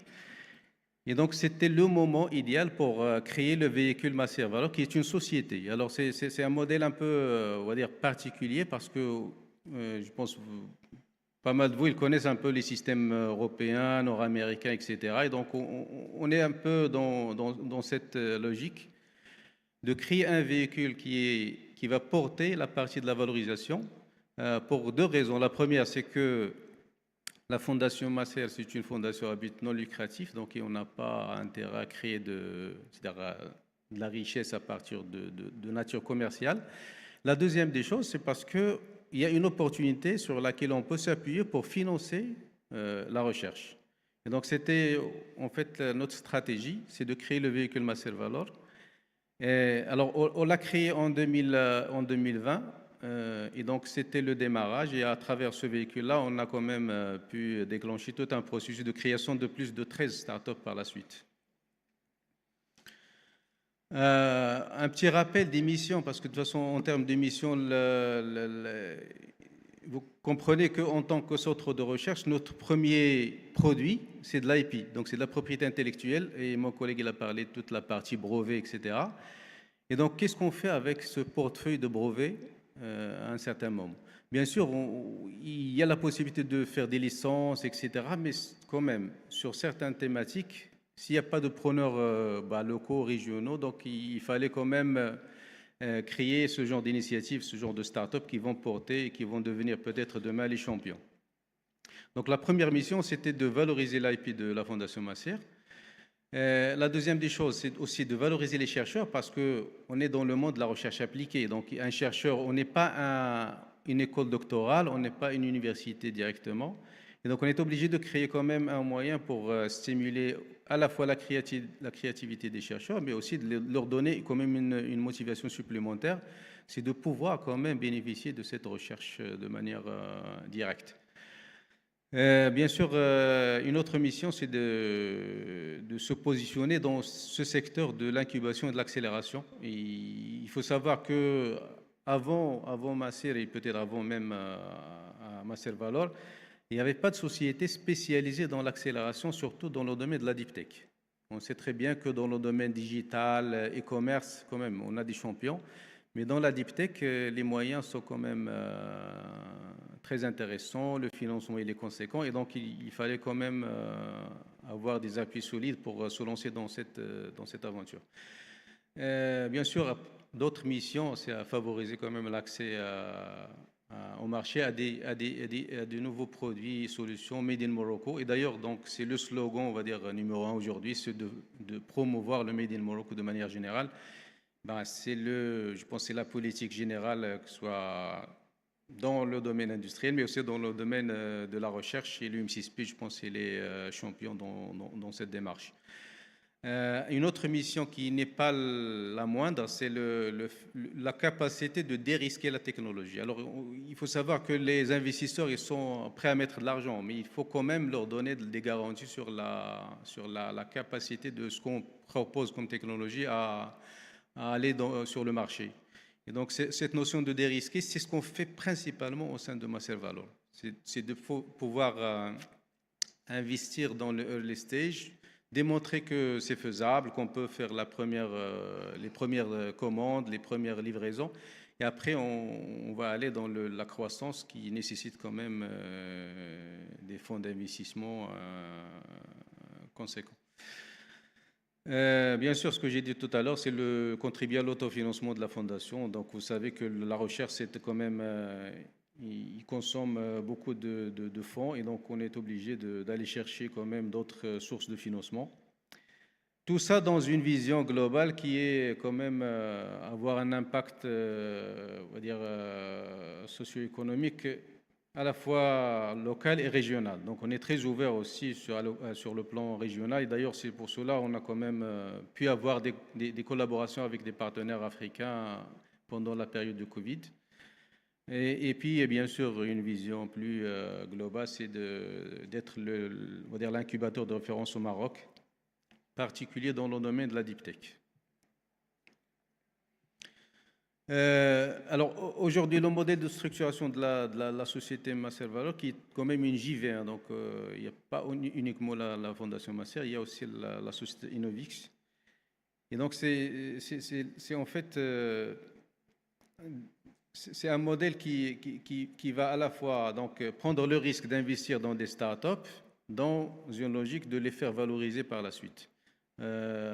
Et donc, c'était le moment idéal pour créer le véhicule Masser Valor, qui est une société. Alors, c'est un modèle un peu, on va dire, particulier, parce que je pense pas mal de vous, ils connaissent un peu les systèmes européens, nord-américains, etc. Et donc, on est un peu dans cette logique de créer un véhicule qui va porter la partie de la valorisation pour deux raisons. La première, c'est que la Fondation Masser, c'est une fondation à but non lucratif, donc on n'a pas intérêt à créer de la richesse à partir de nature commerciale. La deuxième des choses, c'est parce que il y a une opportunité sur laquelle on peut s'appuyer pour financer la recherche. Et donc, c'était en fait notre stratégie, c'est de créer le véhicule Masser Valor. Alors, on l'a créé en 2020, et donc c'était le démarrage. Et à travers ce véhicule-là, on a quand même pu déclencher tout un processus de création de plus de 13 startups par la suite. Un petit rappel des missions, parce que de toute façon, en termes de missions, vous comprenez qu'en tant que centre de recherche, notre premier produit, c'est de l'IP, donc c'est de la propriété intellectuelle, et mon collègue il a parlé de toute la partie brevet, etc. Et donc, qu'est-ce qu'on fait avec ce portefeuille de brevets à un certain moment? Bien sûr, il y a la possibilité de faire des licences, etc., mais quand même, sur certaines thématiques, s'il n'y a pas de preneurs locaux, régionaux, donc il fallait quand même créer ce genre d'initiatives, ce genre de start-up qui vont porter et qui vont devenir peut-être demain les champions. Donc la première mission, c'était de valoriser l'IP de la Fondation Masser. La deuxième des choses, c'est aussi de valoriser les chercheurs parce qu'on est dans le monde de la recherche appliquée. Donc un chercheur, on n'est pas une école doctorale, on n'est pas une université directement. Et donc, on est obligé de créer quand même un moyen pour stimuler à la fois la créativité des chercheurs, mais aussi de leur donner quand même une motivation supplémentaire, c'est de pouvoir quand même bénéficier de cette recherche de manière directe. Bien sûr, une autre mission, c'est de se positionner dans ce secteur de l'incubation et de l'accélération. Il faut savoir que avant Masser et peut-être avant même Masser Valor, il n'y avait pas de société spécialisée dans l'accélération, surtout dans le domaine de la deep tech. On sait très bien que dans le domaine digital, e-commerce, quand même, on a des champions. Mais dans la deep tech, les moyens sont quand même très intéressants, le financement il est conséquent, et donc il fallait quand même avoir des appuis solides pour se lancer dans cette aventure. Bien sûr, d'autres missions, c'est à favoriser quand même l'accès au marché à de nouveaux produits, solutions made in Morocco. Et d'ailleurs, donc c'est le slogan, on va dire numéro 1 aujourd'hui, c'est de promouvoir le made in Morocco de manière générale. Je pense que c'est la politique générale, que ce soit dans le domaine industriel, mais aussi dans le domaine de la recherche. Et l'UM6P, je pense, qu'il est champion dans cette démarche. Une autre mission qui n'est pas la moindre, c'est la capacité de dérisquer la technologie. Alors, il faut savoir que les investisseurs, ils sont prêts à mettre de l'argent, mais il faut quand même leur donner des garanties sur la capacité de ce qu'on propose comme technologie à aller sur le marché. Et donc, cette notion de dérisquer, c'est ce qu'on fait principalement au sein de Master Valor. C'est de pouvoir investir dans le early stage, démontrer que c'est faisable, qu'on peut faire les premières commandes, les premières livraisons. Et après, on va aller dans la croissance qui nécessite quand même des fonds d'investissement conséquents. Bien sûr, ce que j'ai dit tout à l'heure, c'est contribuer à l'autofinancement de la fondation. Donc, vous savez que la recherche, c'est quand même, il consomme beaucoup de fonds, et donc on est obligé d'aller chercher quand même d'autres sources de financement. Tout ça dans une vision globale qui est quand même avoir un impact, on va dire, socio-économique à la fois local et régional. Donc on est très ouvert aussi sur le plan régional, et d'ailleurs c'est pour cela qu'on a quand même pu avoir des collaborations avec des partenaires africains pendant la période de Covid. Et puis bien sûr une vision plus globale, c'est d'être on va dire l'incubateur de référence au Maroc, particulier dans le domaine de la deep tech. Alors aujourd'hui, le modèle de structuration de la société Master Valor, qui est quand même une JV, hein, donc il n'y a pas uniquement la fondation Master, il y a aussi la société Innovix. Et donc c'est en fait c'est un modèle qui va à la fois donc prendre le risque d'investir dans des startups dans une logique de les faire valoriser par la suite.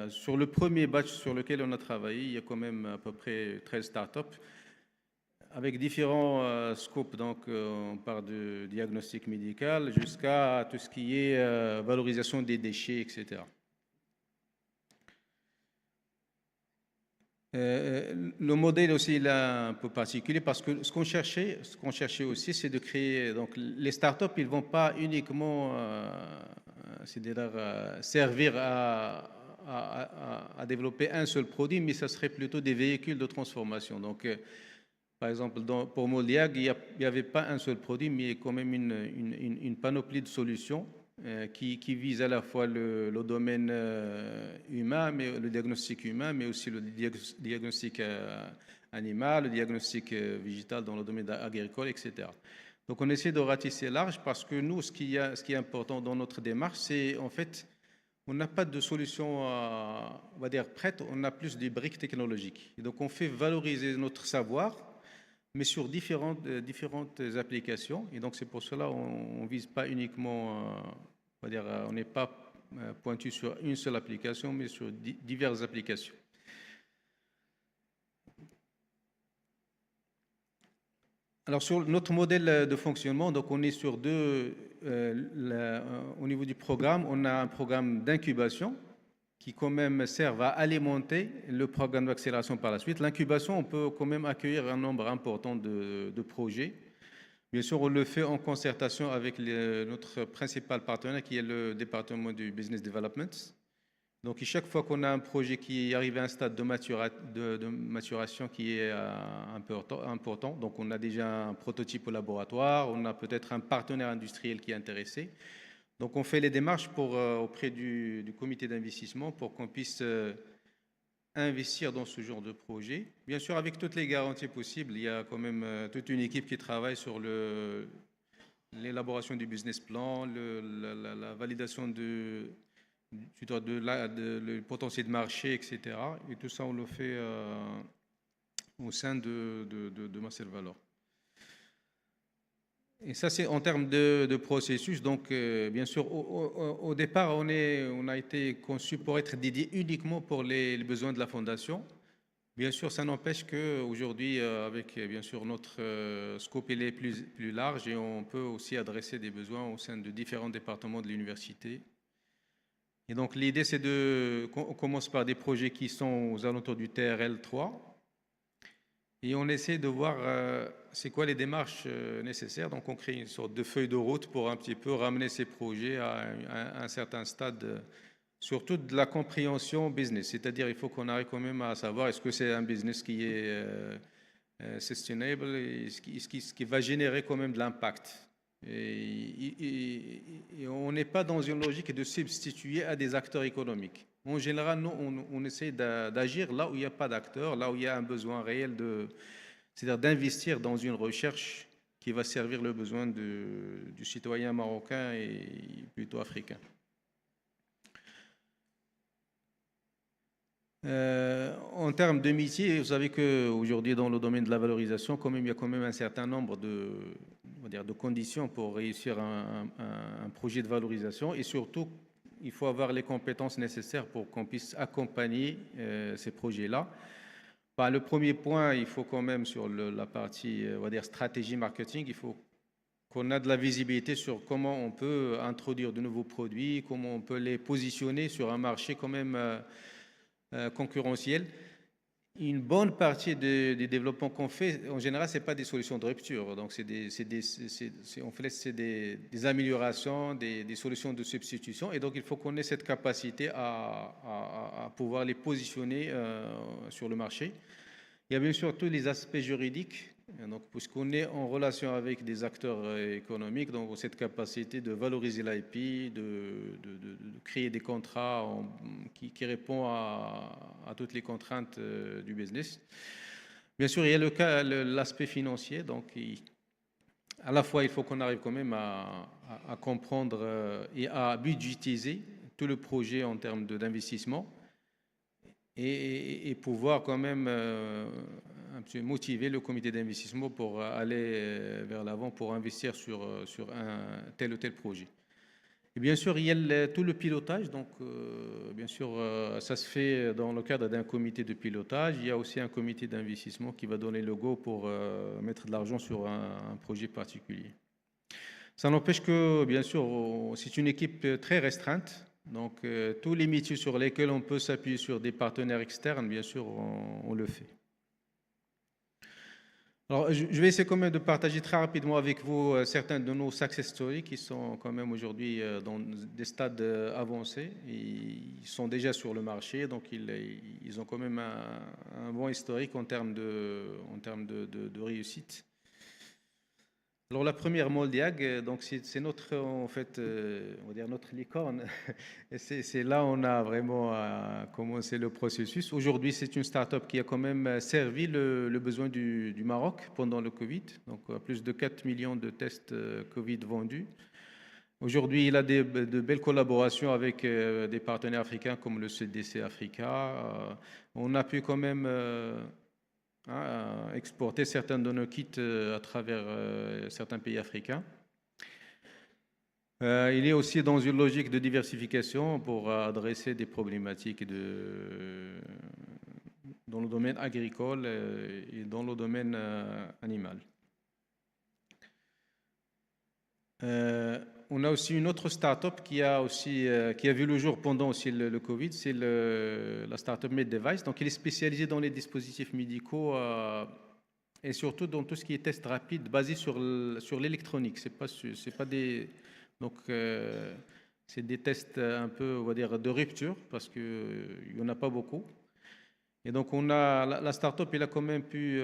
Sur le premier batch sur lequel on a travaillé, il y a quand même à peu près 13 startups avec différents scopes. Donc, on part de diagnostic médical jusqu'à tout ce qui est valorisation des déchets, etc. Le modèle aussi il est un peu particulier parce que ce qu'on cherchait aussi, c'est de créer. Donc, les startups, ils ne vont pas uniquement c'est-à-dire servir à développer un seul produit, mais ça serait plutôt des véhicules de transformation. Donc, par exemple, pour Moliag, il n'y avait pas un seul produit, mais quand même une panoplie de solutions qui vise à la fois le domaine humain, mais le diagnostic humain, mais aussi le diagnostic animal, le diagnostic végétal dans le domaine agricole, etc. Donc, on essaie de ratisser large parce que nous, ce qui est important dans notre démarche, c'est en fait, on n'a pas de solution, on va dire, prête, on a plus des briques technologiques. Et donc, on fait valoriser notre savoir, mais sur différentes applications. Et donc, c'est pour cela qu'on ne vise pas uniquement, on va dire, on n'est pas pointu sur une seule application, mais sur diverses applications. Alors, sur notre modèle de fonctionnement, donc on est sur au niveau du programme, on a un programme d'incubation qui quand même sert à alimenter le programme d'accélération par la suite. L'incubation, on peut quand même accueillir un nombre important de projets. Bien sûr, on le fait en concertation avec notre principal partenaire qui est le département du Business Development. Donc, chaque fois qu'on a un projet qui arrive à un stade de maturation qui est important, donc on a déjà un prototype au laboratoire, on a peut-être un partenaire industriel qui est intéressé. Donc, on fait les démarches auprès du comité d'investissement pour qu'on puisse investir dans ce genre de projet. Bien sûr, avec toutes les garanties possibles, il y a quand même toute une équipe qui travaille sur l'élaboration du business plan, la validation le potentiel de marché, etc. Et tout ça, on le fait au sein de Marcel Valor. Et ça, c'est en termes de processus. Donc, bien sûr, au départ, on a été conçu pour être dédié uniquement pour les besoins de la Fondation. Bien sûr, ça n'empêche qu'aujourd'hui, avec bien sûr notre scope, il est plus large et on peut aussi adresser des besoins au sein de différents départements de l'université. Et donc, l'idée, c'est on commence par des projets qui sont aux alentours du TRL 3. Et on essaie de voir c'est quoi les démarches nécessaires. Donc, on crée une sorte de feuille de route pour un petit peu ramener ces projets à un certain stade, surtout de la compréhension business. C'est-à-dire, il faut qu'on arrive quand même à savoir est-ce que c'est un business qui est sustainable, et ce qui va générer quand même de l'impact. Et on n'est pas dans une logique de substituer à des acteurs économiques. En général, nous, on essaie d'agir là où il n'y a pas d'acteurs, là où il y a un besoin réel, c'est-à-dire d'investir dans une recherche qui va servir le besoin du citoyen marocain et plutôt africain. En termes de métier, vous savez qu'aujourd'hui, dans le domaine de la valorisation, quand même, il y a quand même un certain nombre de conditions pour réussir un projet de valorisation et surtout, il faut avoir les compétences nécessaires pour qu'on puisse accompagner ces projets-là. Le premier point, il faut quand même, sur la partie, on va dire, stratégie marketing, il faut qu'on ait de la visibilité sur comment on peut introduire de nouveaux produits, comment on peut les positionner sur un marché quand même concurrentiel. Une bonne partie des développements qu'on fait, en général, ce n'est pas des solutions de rupture. Donc, c'est des améliorations, des solutions de substitution. Et donc, il faut qu'on ait cette capacité à pouvoir les positionner sur le marché. Il y a bien sûr tous les aspects juridiques. Donc, puisqu'on est en relation avec des acteurs économiques, donc cette capacité de valoriser l'IP, de créer des contrats qui répondent à toutes les contraintes du business. Bien sûr, il y a l'aspect financier. Donc, à la fois, il faut qu'on arrive quand même à comprendre et à budgétiser tout le projet en termes d'investissement et pouvoir quand même motiver le comité d'investissement pour aller vers l'avant, pour investir sur un tel ou tel projet. Et bien sûr, il y a tout le pilotage. Donc, bien sûr, ça se fait dans le cadre d'un comité de pilotage. Il y a aussi un comité d'investissement qui va donner le go pour mettre de l'argent sur un projet particulier. Ça n'empêche que, bien sûr, c'est une équipe très restreinte. Donc, tous les métiers sur lesquels on peut s'appuyer sur des partenaires externes, bien sûr, on le fait. Alors, je vais essayer quand même de partager très rapidement avec vous certains de nos success stories qui sont quand même aujourd'hui dans des stades avancés. Ils sont déjà sur le marché, donc ils ont quand même un bon historique en termes de réussite. Alors la première Moldiag, donc c'est notre en fait on va dire notre licorne. Et c'est là où on a vraiment commencé le processus. Aujourd'hui, c'est une start-up qui a quand même servi le besoin du Maroc pendant le Covid. Donc plus de 4 millions de tests Covid vendus. Aujourd'hui, il a de belles collaborations avec des partenaires africains comme le CDC Africa. On a pu quand même exporter certains de nos kits à travers certains pays africains. Il est aussi dans une logique de diversification pour adresser des problématiques dans le domaine agricole et dans le domaine animal. On a aussi une autre start-up qui a vu le jour pendant aussi le Covid, c'est la start-up MedDevice. Donc, il est spécialisé dans les dispositifs médicaux et surtout dans tout ce qui est test rapide basé sur l'électronique. C'est des tests un peu, on va dire, de rupture parce qu'il n'y en a pas beaucoup. Et donc, la start-up, elle a quand même pu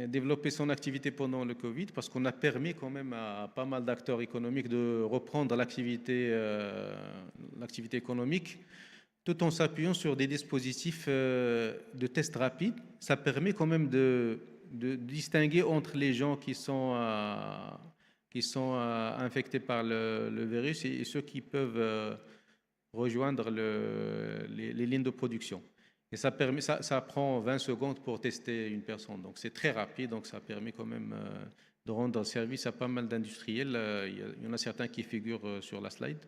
développer son activité pendant le Covid parce qu'on a permis quand même à pas mal d'acteurs économiques de reprendre l'activité économique tout en s'appuyant sur des dispositifs de tests rapides. Ça permet quand même de distinguer entre les gens qui sont infectés par le virus et ceux qui peuvent rejoindre les lignes de production. Et ça prend 20 secondes pour tester une personne. Donc c'est très rapide, donc ça permet quand même de rendre service à pas mal d'industriels. Il y en a certains qui figurent sur la slide.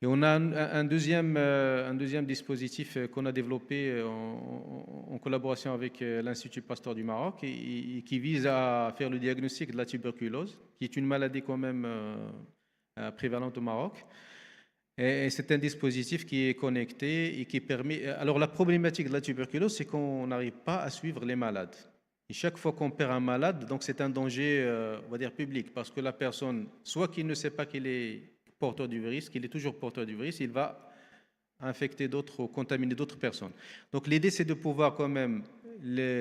Et on a un deuxième dispositif qu'on a développé en collaboration avec l'Institut Pasteur du Maroc et qui vise à faire le diagnostic de la tuberculose, qui est une maladie quand même prévalente au Maroc. Et c'est un dispositif qui est connecté et qui permet... Alors la problématique de la tuberculose, c'est qu'on n'arrive pas à suivre les malades. Et chaque fois qu'on perd un malade, donc c'est un danger, on va dire, public, parce que la personne, soit qu'il ne sait pas qu'il est porteur du virus, qu'il est toujours porteur du virus, il va infecter d'autres ou contaminer d'autres personnes. Donc l'idée, c'est de pouvoir quand même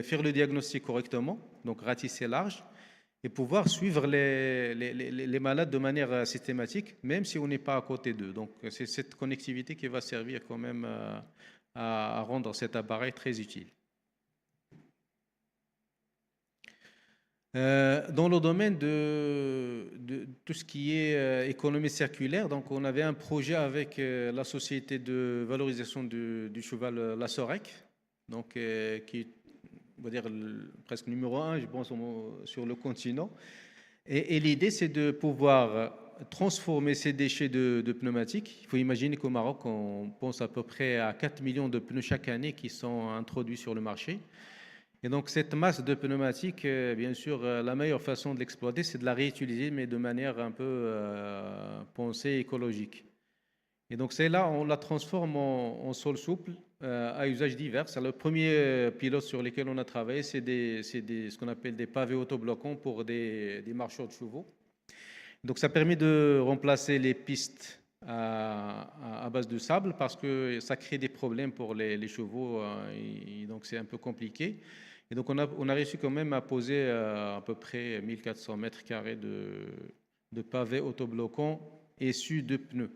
faire le diagnostic correctement, donc ratisser large, et pouvoir suivre les malades de manière systématique, même si on n'est pas à côté d'eux. Donc c'est cette connectivité qui va servir quand même à rendre cet appareil très utile. Dans le domaine de tout ce qui est économie circulaire, donc on avait un projet avec la société de valorisation du cheval, la Sorec, donc, qui est, on va dire, presque numéro 1, je pense, sur le continent. Et l'idée, c'est de pouvoir transformer ces déchets de pneumatiques. Il faut imaginer qu'au Maroc, on pense à peu près à 4 millions de pneus chaque année qui sont introduits sur le marché. Et donc, cette masse de pneumatiques, bien sûr, la meilleure façon de l'exploiter, c'est de la réutiliser, mais de manière un peu pensée écologique. Et donc, celle-là, on la transforme en sol souple à usage divers. Le premier pilote sur lequel on a travaillé, c'est ce qu'on appelle des pavés autobloquants pour des marcheurs de chevaux. Donc, ça permet de remplacer les pistes à base de sable parce que ça crée des problèmes pour les chevaux et donc c'est un peu compliqué. Et donc on a réussi quand même à poser à peu près 1400 mètres carrés de pavés autobloquants issus de pneus.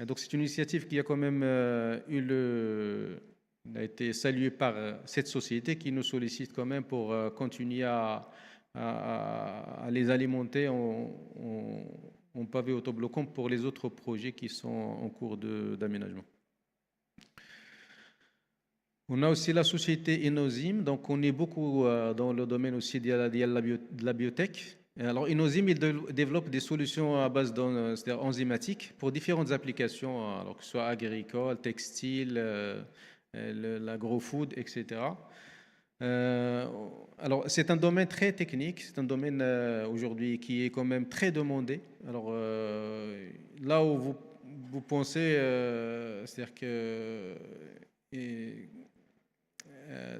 Et donc c'est une initiative qui a quand même a été saluée par cette société qui nous sollicite quand même pour continuer à les alimenter en pavés autobloquants pour les autres projets qui sont en cours d'aménagement. On a aussi la société Inosim, donc on est beaucoup dans le domaine aussi de la biotech. Alors Inosim, il développe des solutions à base c'est-à-dire enzymatiques pour différentes applications, alors que ce soit agricole, textile, l'agro-food, etc. Alors c'est un domaine très technique, c'est un domaine aujourd'hui qui est quand même très demandé. Alors là où vous pensez, c'est-à-dire que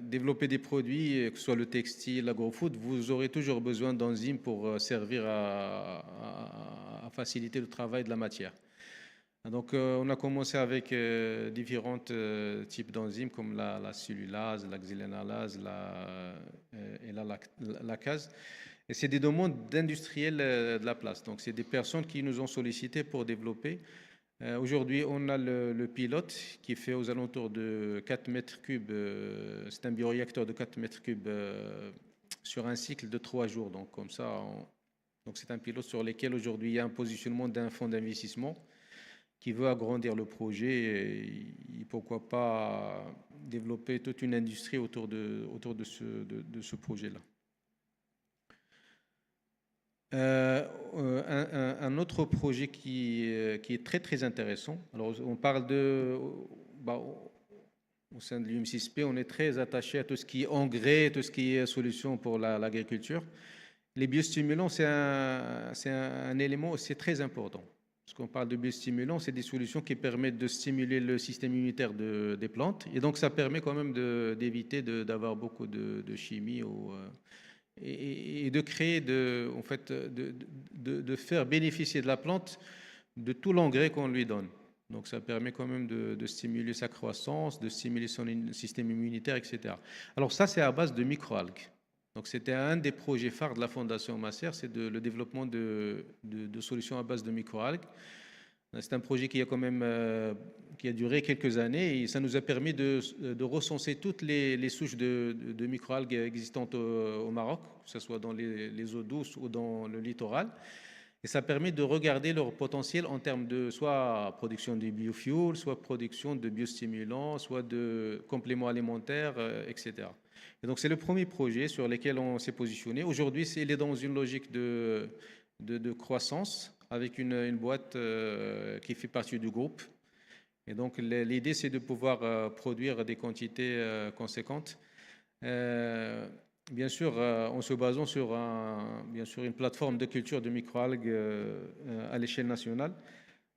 développer des produits, que ce soit le textile, l'agro-food, vous aurez toujours besoin d'enzymes pour servir à faciliter le travail de la matière. Donc, on a commencé avec différents types d'enzymes comme la cellulase, la xylénalase et la lacase. Et c'est des demandes d'industriels de la place. Donc, c'est des personnes qui nous ont sollicité pour développer. Aujourd'hui, on a le pilote qui fait aux alentours de 4 mètres cubes. C'est un bioréacteur de 4 mètres cubes sur un cycle de 3 jours. Donc, comme ça, donc c'est un pilote sur lequel aujourd'hui il y a un positionnement d'un fonds d'investissement qui veut agrandir le projet et pourquoi pas développer toute une industrie autour de ce projet-là. Un autre projet qui est très très intéressant. Alors on parle au sein de l'UM6P, on est très attaché à tout ce qui est engrais, tout ce qui est solution pour l'agriculture. Les biostimulants, c'est un élément aussi très important. Parce qu'on parle de biostimulants, c'est des solutions qui permettent de stimuler le système immunitaire des plantes. Et donc, ça permet quand même d'éviter d'avoir beaucoup de chimie et de créer, en fait, de faire bénéficier de la plante de tout l'engrais qu'on lui donne. Donc, ça permet quand même de stimuler sa croissance, de stimuler son système immunitaire, etc. Alors, ça, c'est à base de microalgues. Donc, c'était un des projets phares de la Fondation Masser, c'est le développement de solutions à base de microalgues. C'est un projet qui a quand même qui a duré quelques années et ça nous a permis de recenser toutes les souches de microalgues existantes au Maroc, que ce soit dans les eaux douces ou dans le littoral. Et ça permet de regarder leur potentiel en termes de soit production de biofuels, soit production de biostimulants, soit de compléments alimentaires, etc. Et donc c'est le premier projet sur lequel on s'est positionné. Aujourd'hui, il est dans une logique de croissance avec une boîte qui fait partie du groupe. Et donc l'idée, c'est de pouvoir produire des quantités conséquentes. Bien sûr, en se basant sur bien sûr une plateforme de culture de microalgues à l'échelle nationale,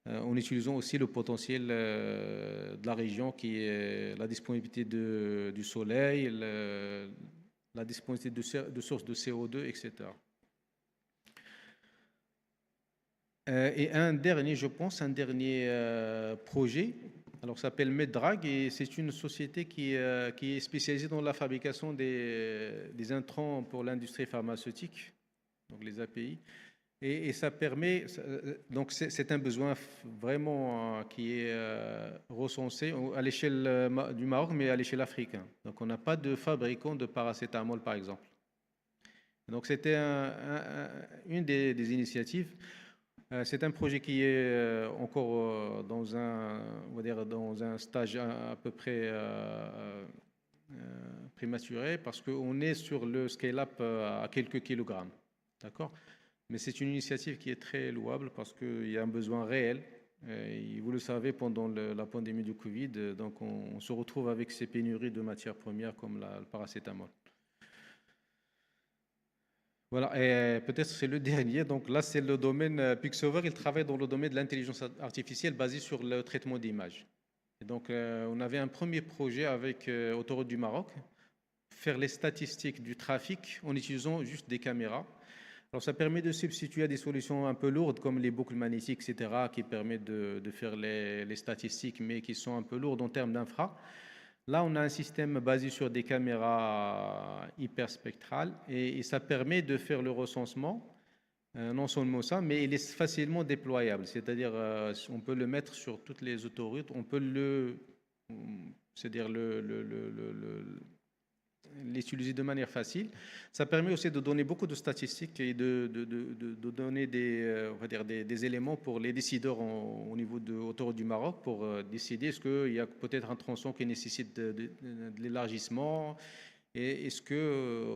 en utilisant aussi le potentiel de la région qui est la disponibilité du soleil, la disponibilité de sources de CO2, etc. Et un dernier projet, alors ça s'appelle Meddrag et c'est une société qui est spécialisée dans la fabrication des intrants pour l'industrie pharmaceutique, donc les API. Et ça permet, donc c'est un besoin vraiment qui est recensé à l'échelle du Maroc, mais à l'échelle africaine. Donc on n'a pas de fabricant de paracétamol, par exemple. Donc c'était une des initiatives. C'est un projet qui est encore dans un stage à peu près prématuré parce qu'on est sur le scale-up à quelques kilogrammes. D'accord ? Mais c'est une initiative qui est très louable parce qu'il y a un besoin réel. Et vous le savez, pendant la pandémie du Covid, donc on se retrouve avec ces pénuries de matières premières comme le paracétamol. Voilà, et peut-être c'est le dernier. Donc là, c'est le domaine Pixover. Il travaille dans le domaine de l'intelligence artificielle basé sur le traitement d'images. Et donc, on avait un premier projet avec Autoroute du Maroc, faire les statistiques du trafic en utilisant juste des caméras. Alors, ça permet de substituer à des solutions un peu lourdes comme les boucles magnétiques, etc., qui permettent de faire les statistiques, mais qui sont un peu lourdes en termes d'infra. Là, on a un système basé sur des caméras hyperspectrales et ça permet de faire le recensement, non seulement ça, mais il est facilement déployable. C'est-à-dire, on peut le mettre sur toutes les autoroutes, on peut l'utiliser de manière facile. Ça permet aussi de donner beaucoup de statistiques et de donner des éléments pour les décideurs au niveau de l'autoroute du Maroc pour décider est-ce qu'il y a peut-être un tronçon qui nécessite de l'élargissement et est-ce que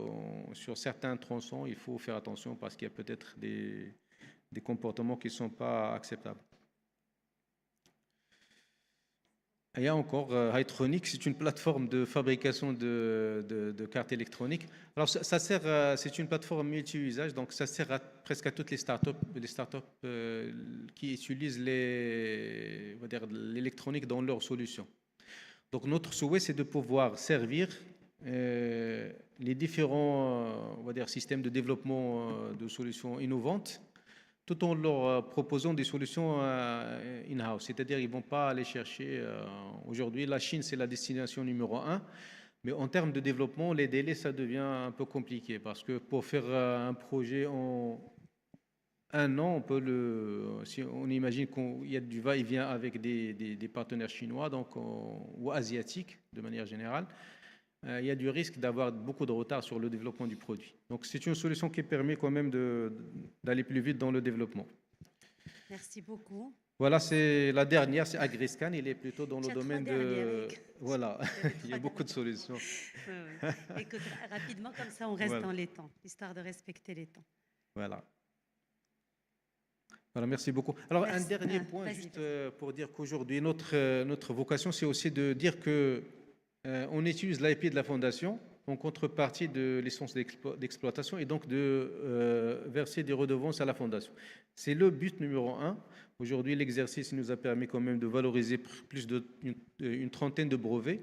sur certains tronçons, il faut faire attention parce qu'il y a peut-être des comportements qui ne sont pas acceptables. Il y a encore Hytronic, c'est une plateforme de fabrication de cartes électroniques. Alors ça sert, c'est une plateforme multi-usage, donc ça sert presque à toutes les startups qui utilisent l'électronique dans leurs solutions. Donc notre souhait, c'est de pouvoir servir les différents systèmes de développement de solutions innovantes, tout en leur proposant des solutions in-house. C'est-à-dire qu'ils ne vont pas aller chercher... Aujourd'hui, la Chine, c'est la destination numéro 1. Mais en termes de développement, les délais, ça devient un peu compliqué. Parce que pour faire un projet en un an, si on imagine qu'il y a du va-et-vient avec des partenaires chinois ou asiatiques, de manière générale, il y a du risque d'avoir beaucoup de retard sur le développement du produit. Donc, c'est une solution qui permet quand même d'aller plus vite dans le développement. Merci beaucoup. Voilà, c'est la dernière, c'est Agriscan. Il est plutôt dans le domaine de... Voilà, il y a beaucoup de solutions. Oui. Écoute, rapidement, comme ça, on reste dans les temps, histoire de respecter les temps. Voilà. Voilà, merci beaucoup. Alors, un dernier point, juste pour dire qu'aujourd'hui, notre vocation, c'est aussi de dire que on utilise l'IP de la Fondation en contrepartie de licence d'exploitation et donc de verser des redevances à la Fondation. C'est le but numéro 1. Aujourd'hui, l'exercice nous a permis quand même de valoriser plus d'une trentaine de brevets.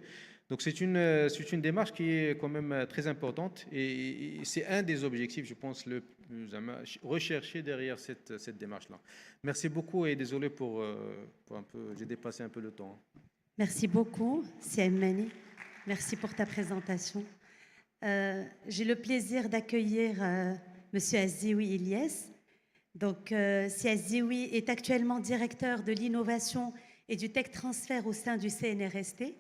Donc c'est une démarche qui est quand même très importante et c'est un des objectifs, je pense, le plus recherché derrière cette démarche-là. Merci beaucoup et désolé pour un peu, j'ai dépassé un peu le temps. Merci beaucoup, Siam Mani. Merci pour ta présentation. J'ai le plaisir d'accueillir Monsieur Azzioui Ilyes. Donc, Si Azzioui est actuellement directeur de l'innovation et du tech transfert au sein du CNRST.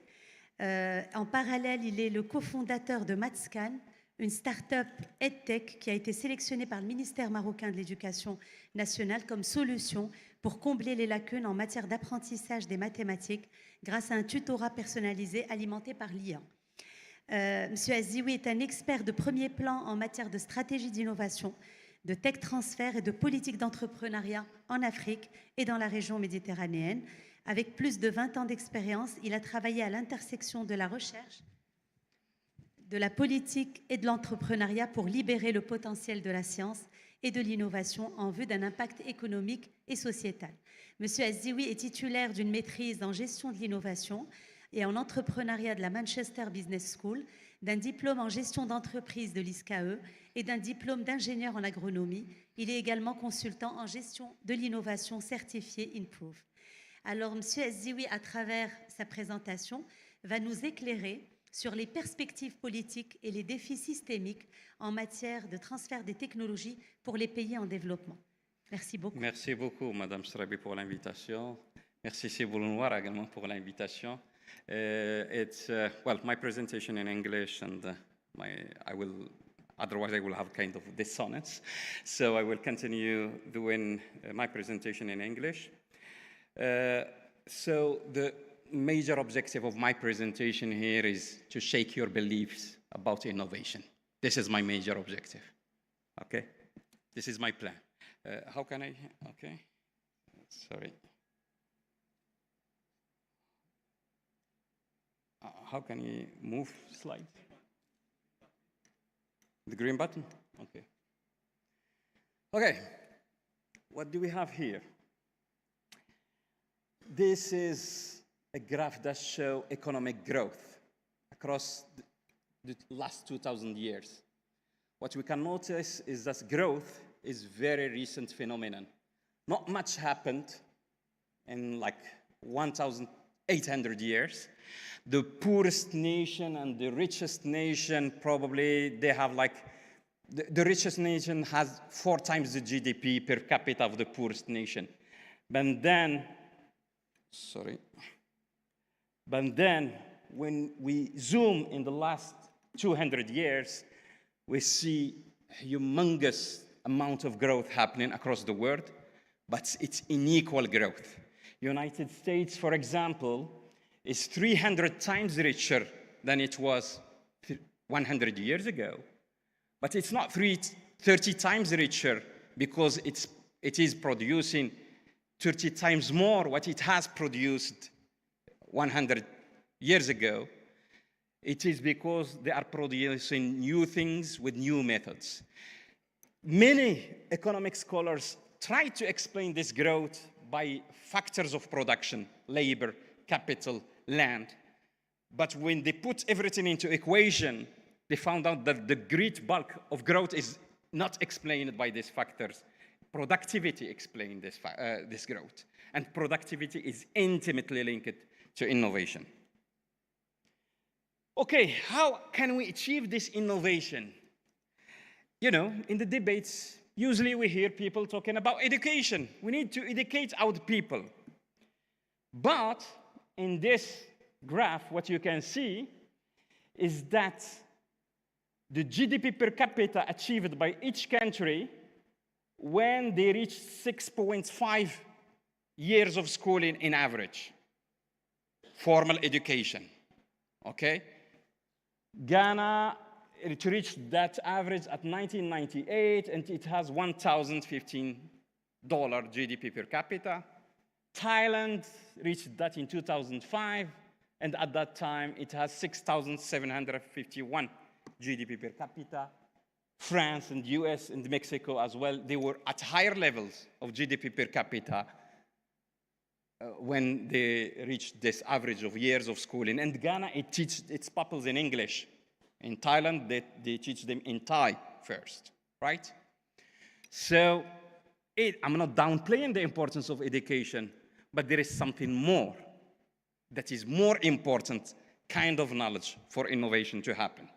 En parallèle, il est le cofondateur de MathScan, une start-up EdTech qui a été sélectionnée par le ministère marocain de l'Éducation nationale comme solution pour combler les lacunes en matière d'apprentissage des mathématiques grâce à un tutorat personnalisé alimenté par l'IA. Monsieur Azzioui est un expert de premier plan en matière de stratégie d'innovation, de tech transfert et de politique d'entrepreneuriat en Afrique et dans la région méditerranéenne. Avec plus de 20 ans d'expérience, il a travaillé à l'intersection de la recherche, de la politique et de l'entrepreneuriat pour libérer le potentiel de la science et de l'innovation en vue d'un impact économique et sociétal. Monsieur Azzioui est titulaire d'une maîtrise en gestion de l'innovation et en entrepreneuriat de la Manchester Business School, d'un diplôme en gestion d'entreprise de l'ISCAE et d'un diplôme d'ingénieur en agronomie. Il est également consultant en gestion de l'innovation certifié Improve. Alors, monsieur Azzioui, à travers sa présentation, va nous éclairer sur les perspectives politiques et les défis systémiques en matière de transfert des technologies pour les pays en développement. Merci beaucoup. Merci beaucoup, Madame Srabi, pour l'invitation. Merci, Siboul Noir, également pour l'invitation. It's, well, my presentation in English, and otherwise I will have kind of dissonance. So I will continue doing my presentation in English. So the major objective of my presentation here is to shake your beliefs about innovation. This is my major objective, okay? This is my plan. How can I, okay, sorry. How can you move slides? The green button, okay. Okay, what do we have here? This is a graph that shows economic growth across the last 2,000 years. What we can notice is that growth is a very recent phenomenon. Not much happened in like 1,800 years. The poorest nation and the richest nation, probably they have like, the richest nation has 4 times the GDP per capita of the poorest nation. But then, but then when we zoom in the last 200 years, we see humongous amount of growth happening across the world, but it's unequal growth. United States, for example, is 300 times richer than it was 100 years ago. But it's not 30 times richer because it is producing 30 times more what it has produced 100 years ago. It is because they are producing new things with new methods. Many economic scholars try to explain this growth by factors of production, labor, capital, land. But when they put everything into equation, they found out that the great bulk of growth is not explained by these factors. Productivity explains this growth. And productivity is intimately linked to innovation. Okay, how can we achieve this innovation? You know, in the debates, usually we hear people talking about education. We need to educate our people. But in this graph, what you can see is that the GDP per capita achieved by each country when they reach 6.5 years of schooling in average, formal education, okay? Ghana, it reached that average at 1998, and it has $1,015 GDP per capita. Thailand reached that in 2005, and at that time, it has 6,751 GDP per capita. France and US and Mexico as well, they were at higher levels of GDP per capita when they reached this average of years of schooling. And Ghana, it teaches its pupils in English. In Thailand, they teach them in Thai first, right? So I'm not downplaying the importance of education, but there is something more that is more important kind of knowledge for innovation to happen.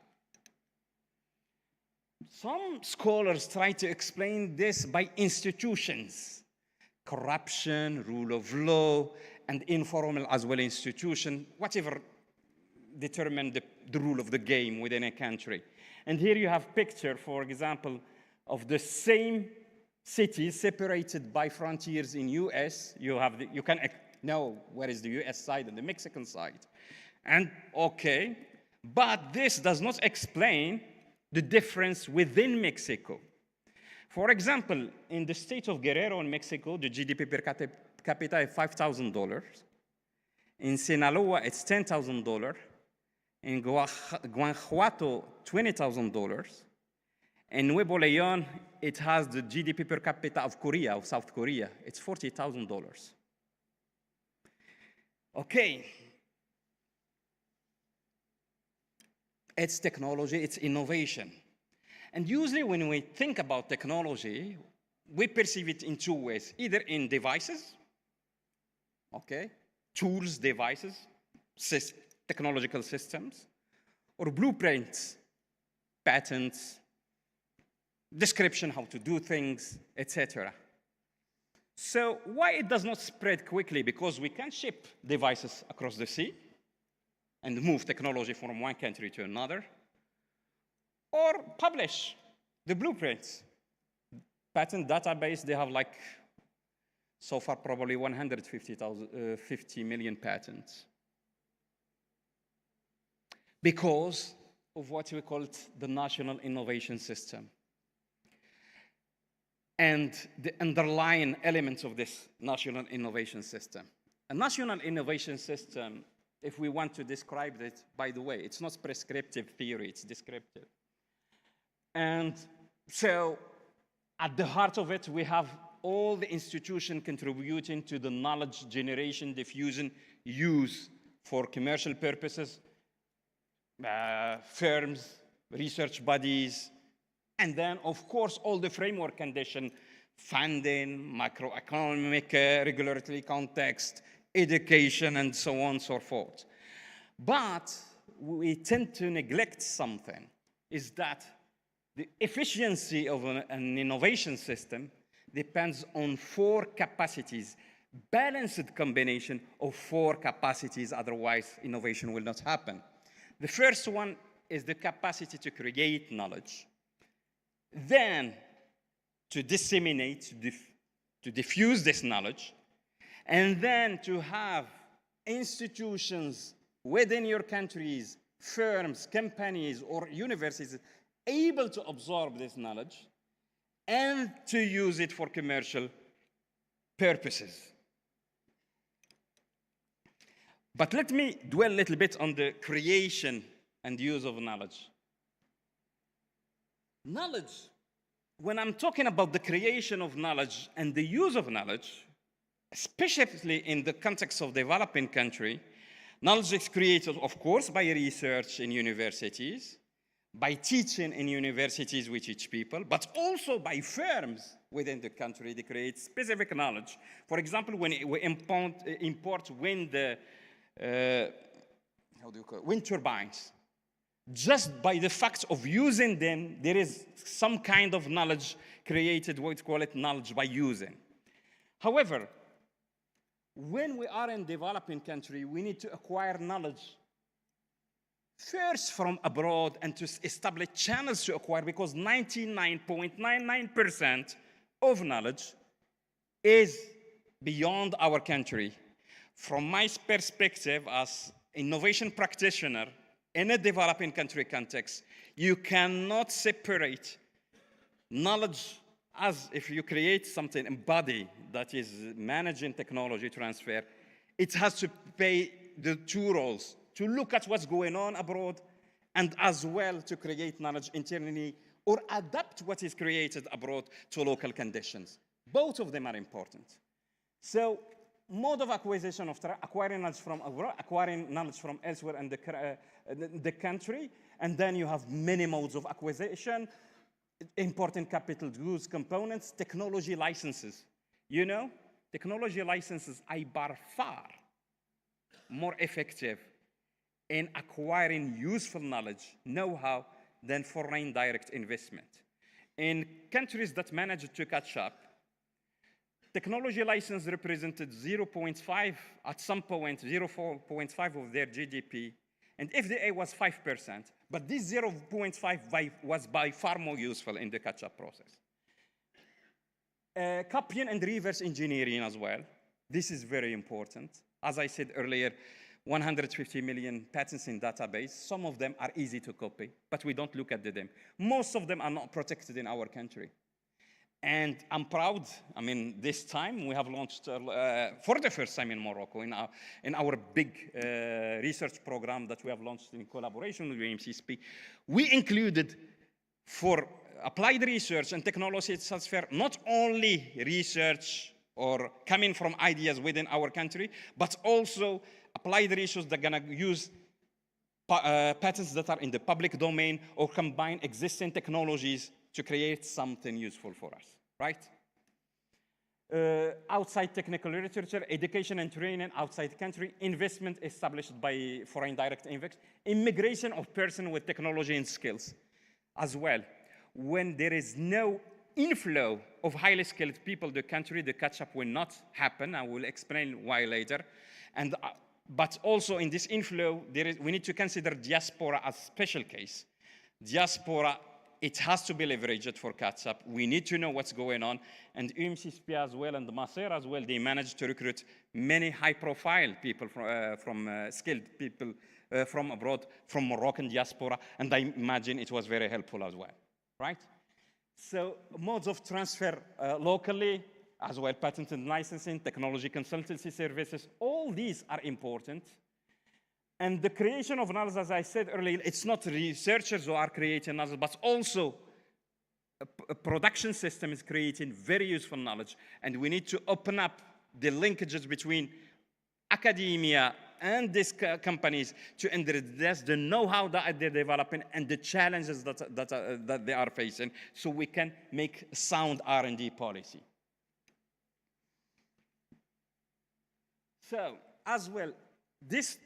Some scholars try to explain this by institutions, corruption, rule of law, and informal as well institution, whatever determine the rule of the game within a country. And here you have picture, for example, of the same cities separated by frontiers in US. You can know where is the US side and the Mexican side. And okay, but this does not explain the difference within Mexico. For example, in the state of Guerrero in Mexico, the GDP per capita is $5,000. In Sinaloa, it's $10,000. In Guanajuato, $20,000. In Nuevo León, it has the GDP per capita of Korea, of South Korea. It's $40,000. Okay. It's technology, it's innovation. And usually when we think about technology, we perceive it in two ways, either in devices, okay, tools, devices, technological systems, or blueprints, patents, description how to do things, etc. So why it does not spread quickly? Because we can ship devices across the sea and move technology from one country to another, or publish the blueprints. Patent database, they have like, so far probably 50 million patents. Because of what we call the National Innovation System. And the underlying elements of this National Innovation System. A National Innovation System, if we want to describe it, by the way, it's not prescriptive theory, it's descriptive. And so at the heart of it, we have all the institutions contributing to the knowledge generation, diffusion, use for commercial purposes, firms, research bodies, and then, of course, all the framework conditions, funding, macroeconomic, regulatory context, education, and so on and so forth. But we tend to neglect something, is that the efficiency of an innovation system depends on 4 capacities, balanced combination of 4 capacities, otherwise innovation will not happen. The first one is the capacity to create knowledge, then to disseminate, to diffuse this knowledge, and then to have institutions within your countries, firms, companies, or universities able to absorb this knowledge and to use it for commercial purposes. But let me dwell a little bit on the creation and use of knowledge. Knowledge, when I'm talking about the creation of knowledge and the use of knowledge, especially in the context of developing country, knowledge is created, of course, by research in universities, by teaching in universities we teach people, but also by firms within the country to create specific knowledge. For example, when we import wind turbines, just by the fact of using them, there is some kind of knowledge created, what we call it knowledge by using. However, when we are in developing country, we need to acquire knowledge first from abroad and to establish channels to acquire, because 99.99% of knowledge is beyond our country. From my perspective as innovation practitioner in a developing country context, you cannot separate knowledge as if you create something, a body that is managing technology transfer, it has to play the 2 roles, to look at what's going on abroad and as well to create knowledge internally or adapt what is created abroad to local conditions. Both of them are important. So mode of acquisition of acquiring knowledge from abroad, acquiring knowledge from elsewhere in the country, and then you have many modes of acquisition, important capital goods components, technology licenses. You know, technology licenses are by far more effective in acquiring useful knowledge, know-how, than foreign direct investment. In countries that managed to catch up, technology license represented 0.5, at some point 0.5 of their GDP, And FDA was 5%, but this 0.5 was by far more useful in the catch-up process. Coupling and reverse engineering as well. This is very important. As I said earlier, 150 million patents in database. Some of them are easy to copy, but we don't look at them. Most of them are not protected in our country. And I'm proud, I mean, this time we have launched, for the first time in Morocco, in our big research program that we have launched in collaboration with UM6P, we included for applied research and technology transfer, not only research or coming from ideas within our country, but also applied research that are gonna use patents that are in the public domain or combine existing technologies to create something useful for us, right? Outside technical literature, education and training outside country, investment established by foreign direct investment, immigration of person with technology and skills as well. When there is no inflow of highly skilled people in the country, the catch-up will not happen. I will explain why later. And, but also in this inflow, we need to consider diaspora as special case. Diaspora, it has to be leveraged for catch-up. We need to know what's going on. And UM6P as well and Maser as well, they managed to recruit many high-profile people from skilled people from abroad, from Moroccan diaspora, and I imagine it was very helpful as well, right? So modes of transfer locally, as well patent and licensing, technology consultancy services, all these are important. And the creation of knowledge, as I said earlier, it's not researchers who are creating knowledge, but also a production system is creating very useful knowledge. And we need to open up the linkages between academia and these companies to address the know-how that they're developing and the challenges that they are facing, so we can make sound R&D policy. So, as well, this,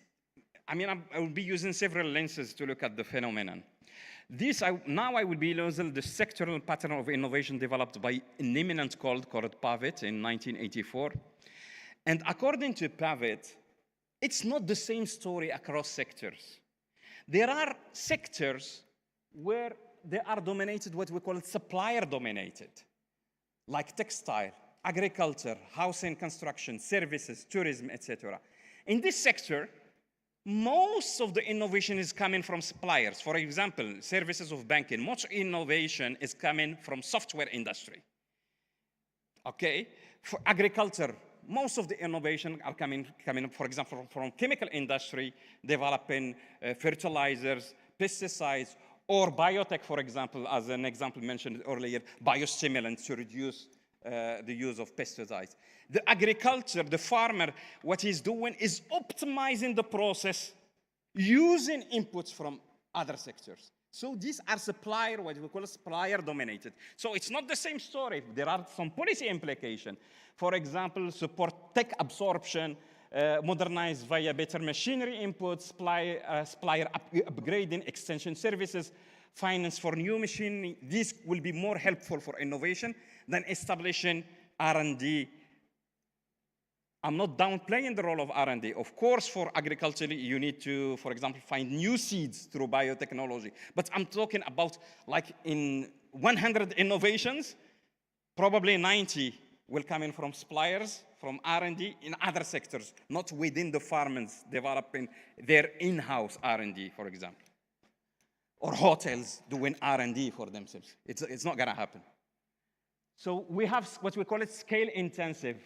I mean, I will be using several lenses to look at the phenomenon. Now I will be using the sectoral pattern of innovation developed by an eminent called Pavitt in 1984. And according to Pavitt, it's not the same story across sectors. There are sectors where they are dominated, what we call supplier dominated, like textile, agriculture, housing construction, services, tourism, etc. In this sector, most of the innovation is coming from suppliers. For example, services of banking, much innovation is coming from software industry. Okay, for agriculture, most of the innovation are coming, for example, from chemical industry, developing fertilizers, pesticides, or biotech, for example, as an example mentioned earlier, biostimulants to reduce the use of pesticides. The agriculture, the farmer, what he's doing is optimizing the process using inputs from other sectors. So these are supplier, what we call supplier dominated. So it's not the same story. There are some policy implications. For example, support tech absorption, modernize via better machinery inputs, supplier upgrading, extension services, finance for new machinery. This will be more helpful for innovation than establishing R&D. I'm not downplaying the role of R&D. Of course, for agriculture, you need to, for example, find new seeds through biotechnology. But I'm talking about, like, in 100 innovations, probably 90 will come in from suppliers, from R&D in other sectors, not within the farmers developing their in-house R&D, for example. Or hotels doing R&D for themselves. It's not gonna happen. So we have what we call it scale intensive.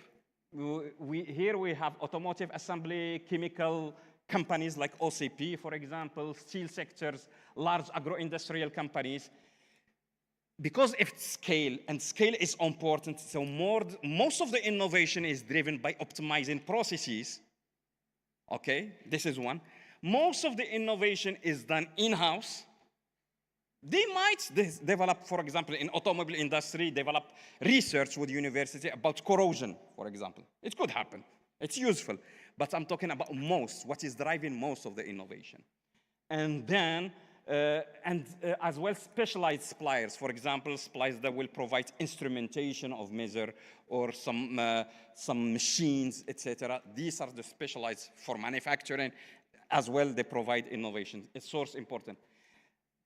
Here we have automotive assembly, chemical companies like OCP, for example, steel sectors, large agro-industrial companies. Because of scale, and scale is important, so most of the innovation is driven by optimizing processes. Okay, this is one. Most of the innovation is done in-house. They might develop, for example, in automobile industry, develop research with university about corrosion, for example. It could happen. It's useful. But I'm talking about what is driving most of the innovation. And then, as well, specialized suppliers. For example, suppliers that will provide instrumentation of measure or some machines, etc. These are the specialized for manufacturing. as well they provide innovation. It's source important.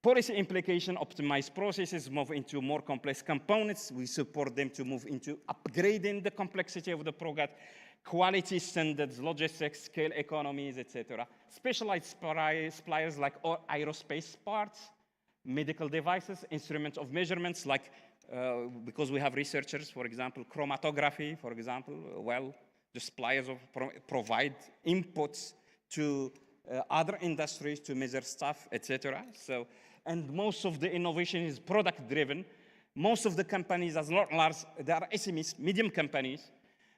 Policy implication, optimize processes, move into more complex components. We support them to move into upgrading the complexity of the product, quality standards, logistics, scale economies, etc. Specialized suppliers like aerospace parts, medical devices, instruments of measurements, like because we have researchers, for example, chromatography, for example, well, the suppliers provide inputs to other industries to measure stuff, etc. So, and most of the innovation is product-driven. Most of the companies, as large, they are SMEs, medium companies,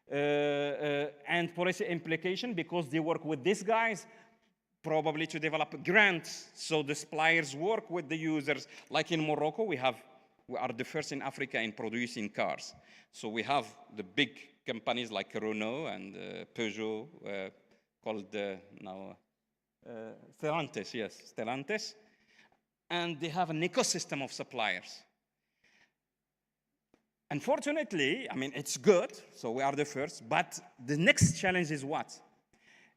and policy implication because they work with these guys, probably to develop grants. So the suppliers work with the users. Like in Morocco, we are the first in Africa in producing cars. So we have the big companies like Renault and Peugeot, called now Stellantis, yes, Stellantis. And they have an ecosystem of suppliers. Unfortunately, I mean, it's good, so we are the first, but the next challenge is what?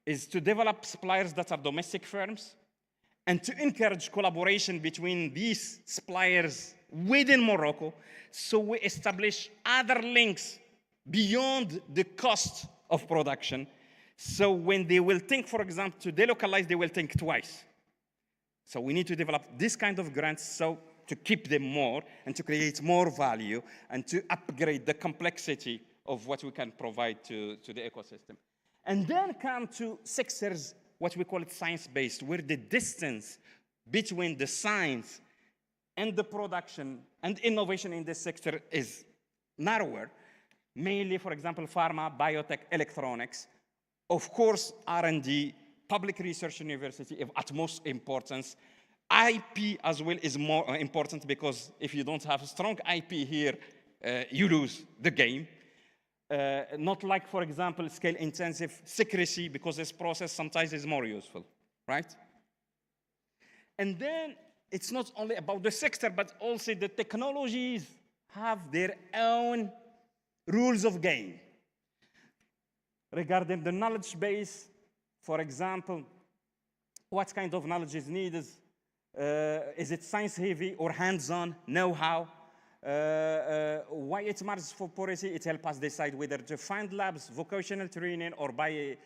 Is to develop suppliers that are domestic firms and to encourage collaboration between these suppliers within Morocco, so we establish other links beyond the cost of production. So when they will think, for example, to delocalize, they will think twice. So we need to develop this kind of grants so to keep them more and to create more value and to upgrade the complexity of what we can provide to the ecosystem. And then come to sectors, what we call it science-based, where the distance between the science and the production and innovation in this sector is narrower, mainly, for example, pharma, biotech, electronics. Of course, R&D, public research university of utmost importance. IP as well is more important because if you don't have a strong IP here, you lose the game. Not like, for example, scale-intensive secrecy, because this process sometimes is more useful, right? And then it's not only about the sector, but also the technologies have their own rules of game. Regarding the knowledge base, for example, what kind of knowledge is needed? Is it science-heavy or hands-on, know-how? Why it matters for policy? It helps us decide whether to fund labs, vocational training, or buy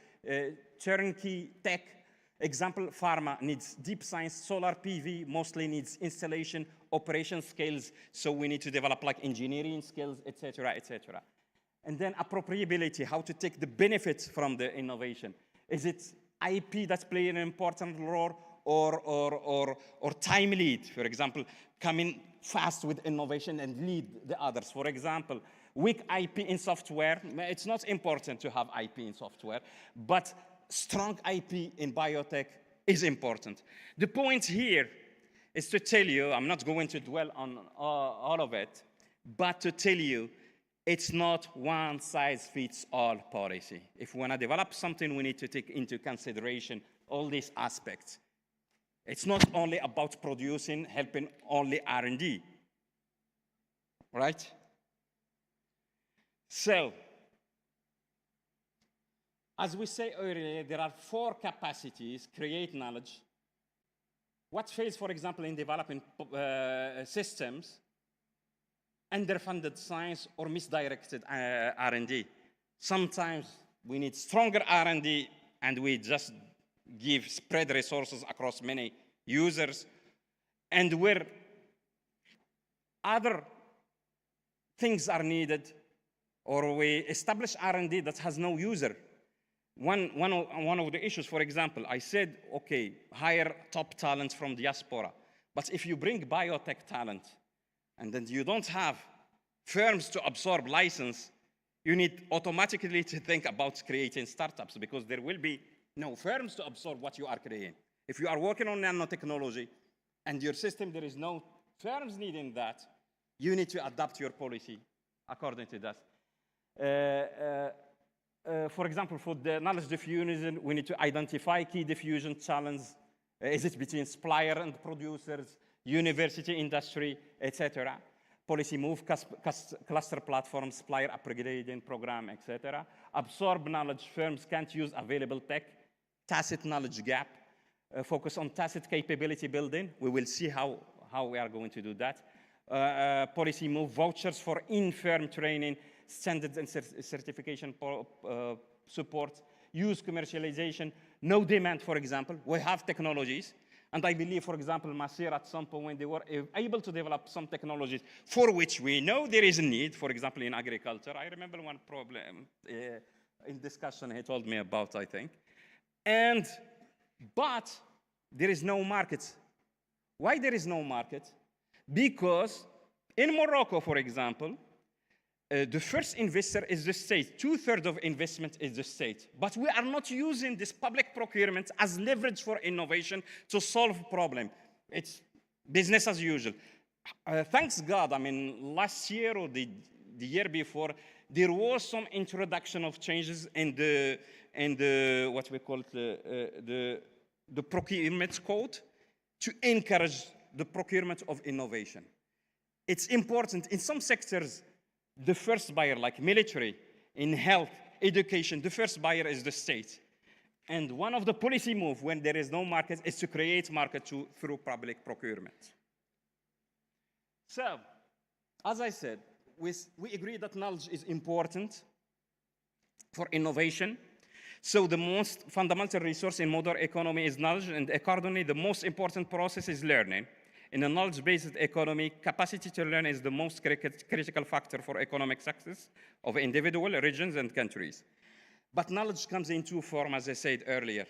turnkey tech. Example, pharma needs deep science, solar PV mostly needs installation, operation skills, so we need to develop like engineering skills, etc., etc. And then appropriability, how to take the benefits from the innovation. Is it IP that's playing an important role or time lead, for example, coming fast with innovation and lead the others. For example, weak IP in software, it's not important to have IP in software, but strong IP in biotech is important. The point here is to tell you, I'm not going to dwell on all of it, but to tell you, it's not one size fits all policy. If we want to develop something, we need to take into consideration all these aspects. It's not only about producing, helping only R&D, right? So, as we say earlier, there are 4 capacities: create knowledge. What fails, for example, in developing systems, underfunded science or misdirected R&D. Sometimes we need stronger R&D and we just spread resources across many users, and where other things are needed, or we establish R&D that has no user. One of the issues, for example, I said, okay, hire top talent from diaspora, but if you bring biotech talent and then you don't have firms to absorb license, you need automatically to think about creating startups, because there will be no firms to absorb what you are creating. If you are working on nanotechnology and your system, there is no firms needing that, you need to adapt your policy according to that. For example, for the knowledge diffusion, we need to identify key diffusion challenges. Is it between supplier and producers, university, industry, etc.? Policy move, cluster platforms, supplier upgrading program, etc. Absorb knowledge, firms can't use available tech. Tacit knowledge gap. focus on tacit capability building. We will see how we are going to do that. Policy move, vouchers for in-firm training, standards and certification support, use commercialization, no demand, for example. We have technologies. And I believe, for example, Masir at some point, when they were able to develop some technologies for which we know there is a need, for example, in agriculture. I remember one problem in discussion he told me about, I think. But there is no market. Why there is no market? Because in Morocco, for example, the first investor is the state. 2/3 of investment is the state. But we are not using this public procurement as leverage for innovation to solve problem. It's business as usual. Thanks God, I mean, last year or the year before, there was some introduction of changes in the what we call the procurement code to encourage the procurement of innovation. It's important in some sectors. The first buyer, like military, in health, education, the first buyer is the state. And one of the policy moves when there is no market is to create market through public procurement. So, as I said, we agree that knowledge is important for innovation. So the most fundamental resource in modern economy is knowledge, and accordingly, the most important process is learning. In a knowledge-based economy, capacity to learn is the most critical factor for economic success of individual regions and countries. But knowledge comes in two forms, as I said earlier.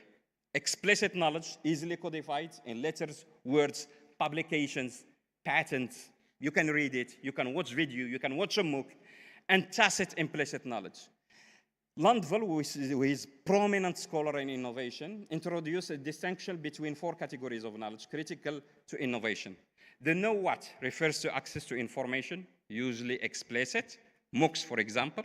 Explicit knowledge, easily codified in letters, words, publications, patents. You can read it, you can watch video, you can watch a MOOC, and tacit implicit knowledge. Landval, who is prominent scholar in innovation, introduced a distinction between 4 categories of knowledge critical to innovation. The know what refers to access to information, usually explicit. MOOCs, for example,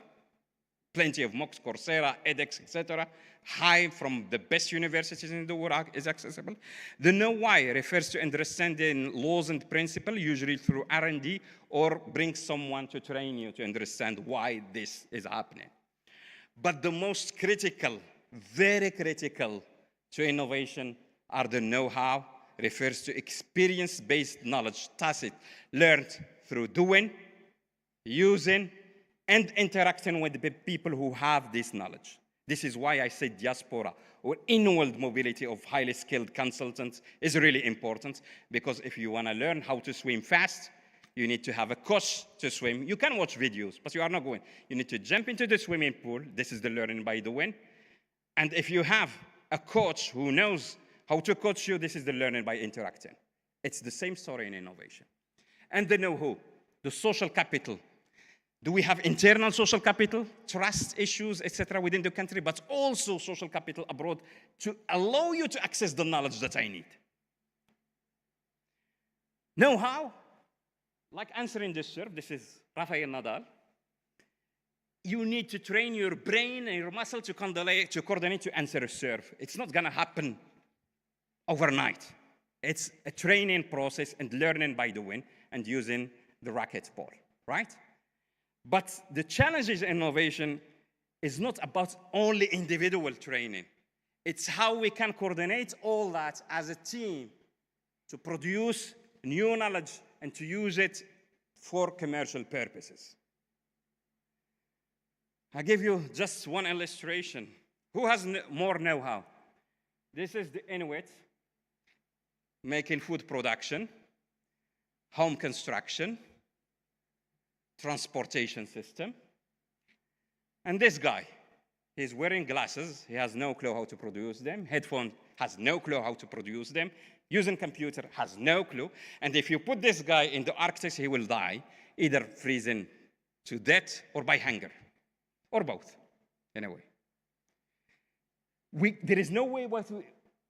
plenty of MOOCs, Coursera, edX, etc. High from the best universities in the world is accessible. The know why refers to understanding laws and principles, usually through R&D, or bring someone to train you to understand why this is happening. But the most critical, very critical to innovation are the know-how, refers to experience-based knowledge, tacit, learned through doing, using, and interacting with the people who have this knowledge. This is why I say diaspora, or inward mobility of highly skilled consultants is really important, because if you want to learn how to swim fast, you need to have a coach to swim. You can watch videos, but you are not going. You need to jump into the swimming pool. This is the learning by doing. And if you have a coach who knows how to coach you, this is the learning by interacting. It's the same story in innovation. And the know-how, the social capital. Do we have internal social capital, trust issues, etc. within the country, but also social capital abroad to allow you to access the knowledge that I need? Know-how? Like answering this serve, this is Rafael Nadal. You need to train your brain and your muscle to coordinate to answer a serve. It's not gonna happen overnight. It's a training process and learning by doing and using the racket ball, right? But the challenges in innovation is not about only individual training. It's how we can coordinate all that as a team to produce new knowledge and to use it for commercial purposes. I give you just one illustration. Who has more know-how? This is the Inuit making food production, home construction, transportation system. And this guy, he's wearing glasses. He has no clue how to produce them. Headphone has no clue how to produce them. Using computer has no clue. And if you put this guy in the Arctic, he will die, either freezing to death or by hunger, or both, in a way. There is no way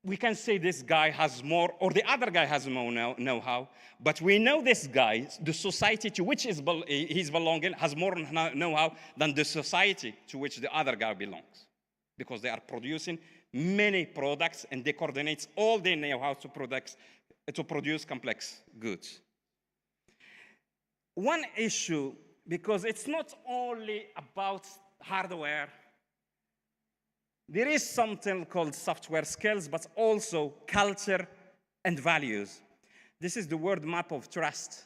we can say this guy has more, or the other guy has more know-how, but we know this guy, the society to which he's belonging, has more know-how than the society to which the other guy belongs, because they are producing many products and they coordinate all their know-how to produce complex goods. One issue, because it's not only about hardware, there is something called software skills, but also culture and values. This is the word map of trust.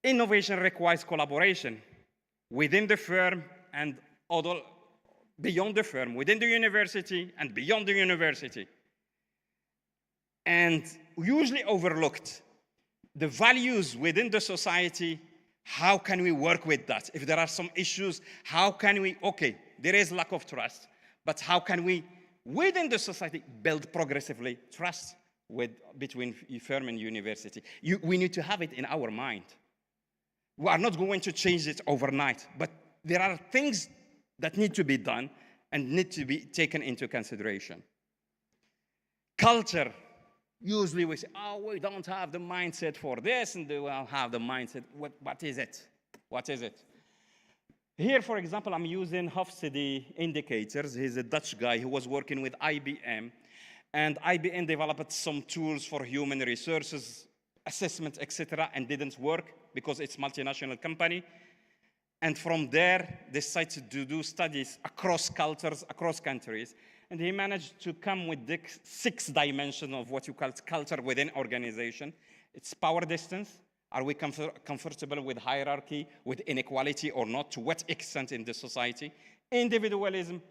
Innovation requires collaboration within the firm and beyond the firm, within the university and beyond the university. And usually overlooked, the values within the society, how can we work with that? If there are some issues, how can we, okay, there is lack of trust, but how can we, within the society, build progressively trust between firm and university? We need to have it in our mind. We are not going to change it overnight, but there are things that need to be done and need to be taken into consideration. Culture. Usually we say, oh, we don't have the mindset for this, and they will have the mindset. What is it? What is it? Here, for example, I'm using Hofstede indicators. He's a Dutch guy who was working with IBM, and IBM developed some tools for human resources, assessment, etc., and didn't work because it's a multinational company. And from there, they decided to do studies across cultures, across countries. And he managed to come with the 6 dimensions of what you call culture within organization. It's power distance. Are we comfortable with hierarchy, with inequality or not? To what extent in the society? Individualism,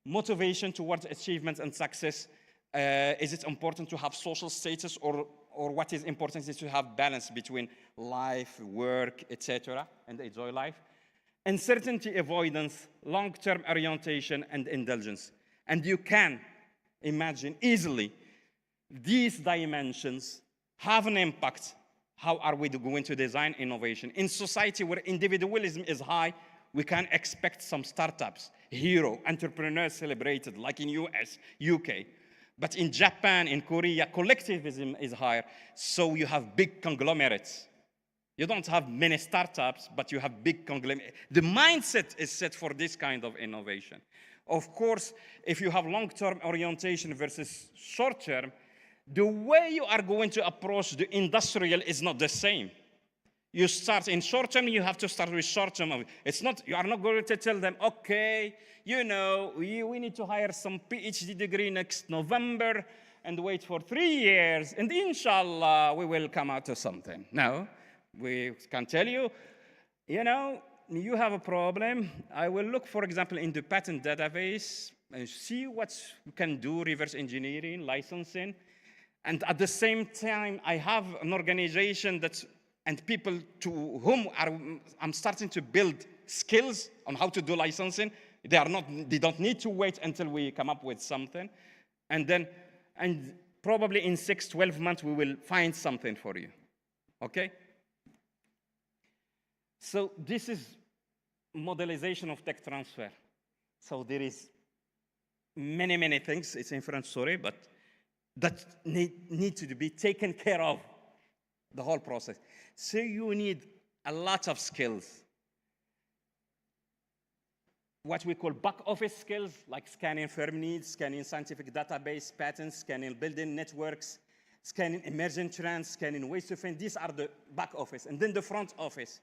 motivation towards achievement and success. Is it important to have social status, or what is important is to have balance between life, work, etc., and enjoy life? Uncertainty avoidance, long-term orientation, and indulgence. And you can imagine easily these dimensions have an impact. How are we going to design innovation? In society where individualism is high, we can expect some startups, hero, entrepreneurs celebrated, like in US, UK. But in Japan, in Korea, collectivism is higher, so you have big conglomerates. You don't have many startups, but you have big conglomerates. The mindset is set for this kind of innovation. Of course, if you have long-term orientation versus short-term, the way you are going to approach the industrial is not the same. You start in short-term, you have to start with short-term. It's not, you are not going to tell them, okay, you know, we need to hire some PhD degree next November and wait for 3 years, and inshallah, we will come out to something. No, we can tell you, you know, you have a problem. I will look, for example, in the patent database and see what we can do, reverse engineering, licensing. And at the same time, I have an organization and people to whom I'm starting to build skills on how to do licensing. They don't need to wait until we come up with something. And probably in 6-12 months, we will find something for you, okay? So this is modelization of tech transfer. So there is many, many things. It's a different story, but that need to be taken care of, the whole process. So you need a lot of skills. What we call back office skills, like scanning firm needs, scanning scientific database, patents, scanning building networks, scanning emerging trends, scanning ways to find. These are the back office. And then the front office.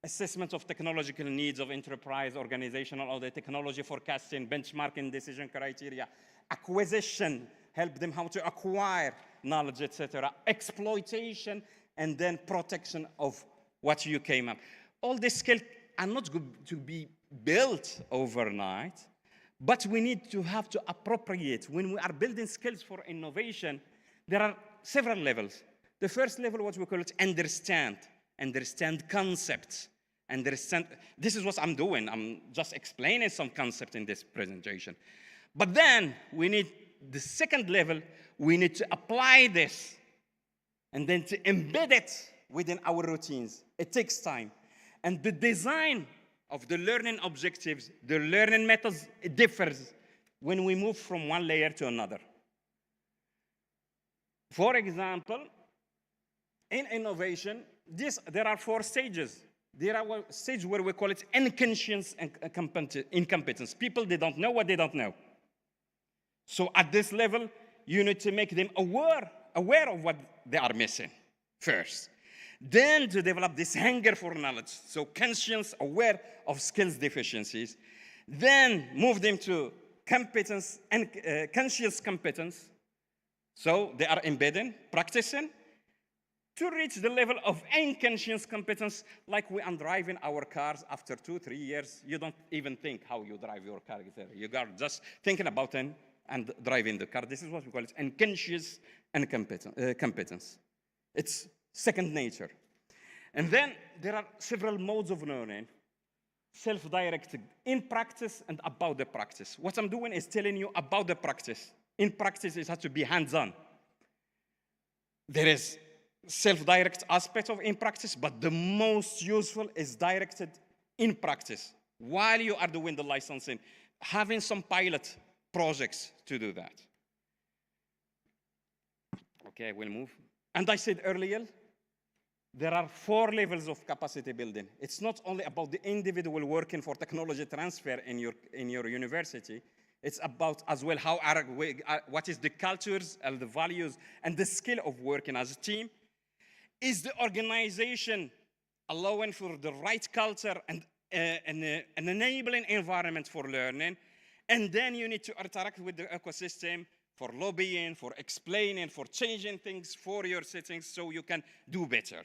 Assessment of technological needs of enterprise, organizational, or the technology forecasting, benchmarking, decision criteria, acquisition, help them how to acquire knowledge, etc., exploitation, and then protection of what you came up. All these skills are not going to be built overnight, but we need to have to appropriate. When we are building skills for innovation, there are several levels. The first level, what we call it, understand concepts. This is what I'm doing. I'm just explaining some concept in this presentation. But then we need the second level, we need to apply this and then to embed it within our routines. It takes time. And the design of the learning objectives, the learning methods, it differs when we move from one layer to another. For example, in innovation, there are 4 stages. There are stages where we call it unconscious incompetence. People, they don't know what they don't know. So at this level, you need to make them aware of what they are missing first. Then to develop this hunger for knowledge, so conscious, aware of skills deficiencies. Then move them to competence and conscious competence. So they are embedding, practicing, to reach the level of unconscious competence, like we are driving our cars after 2-3 years. You don't even think how you drive your car. You are just thinking about it and driving the car. This is what we call it unconscious and competence. It's second nature. And then there are several modes of learning, self-directed, in practice and about the practice. What I'm doing is telling you about the practice. In practice, it has to be hands-on. There is self-direct aspect of in practice, but the most useful is directed in practice. While you are doing the licensing, having some pilot projects to do that. Okay, we'll move. And I said earlier, there are 4 levels of capacity building. It's not only about the individual working for technology transfer in your university. It's about as well what is the cultures and the values and the skill of working as a team. Is the organization allowing for the right culture and an enabling environment for learning? And then you need to interact with the ecosystem for lobbying, for explaining, for changing things for your settings so you can do better.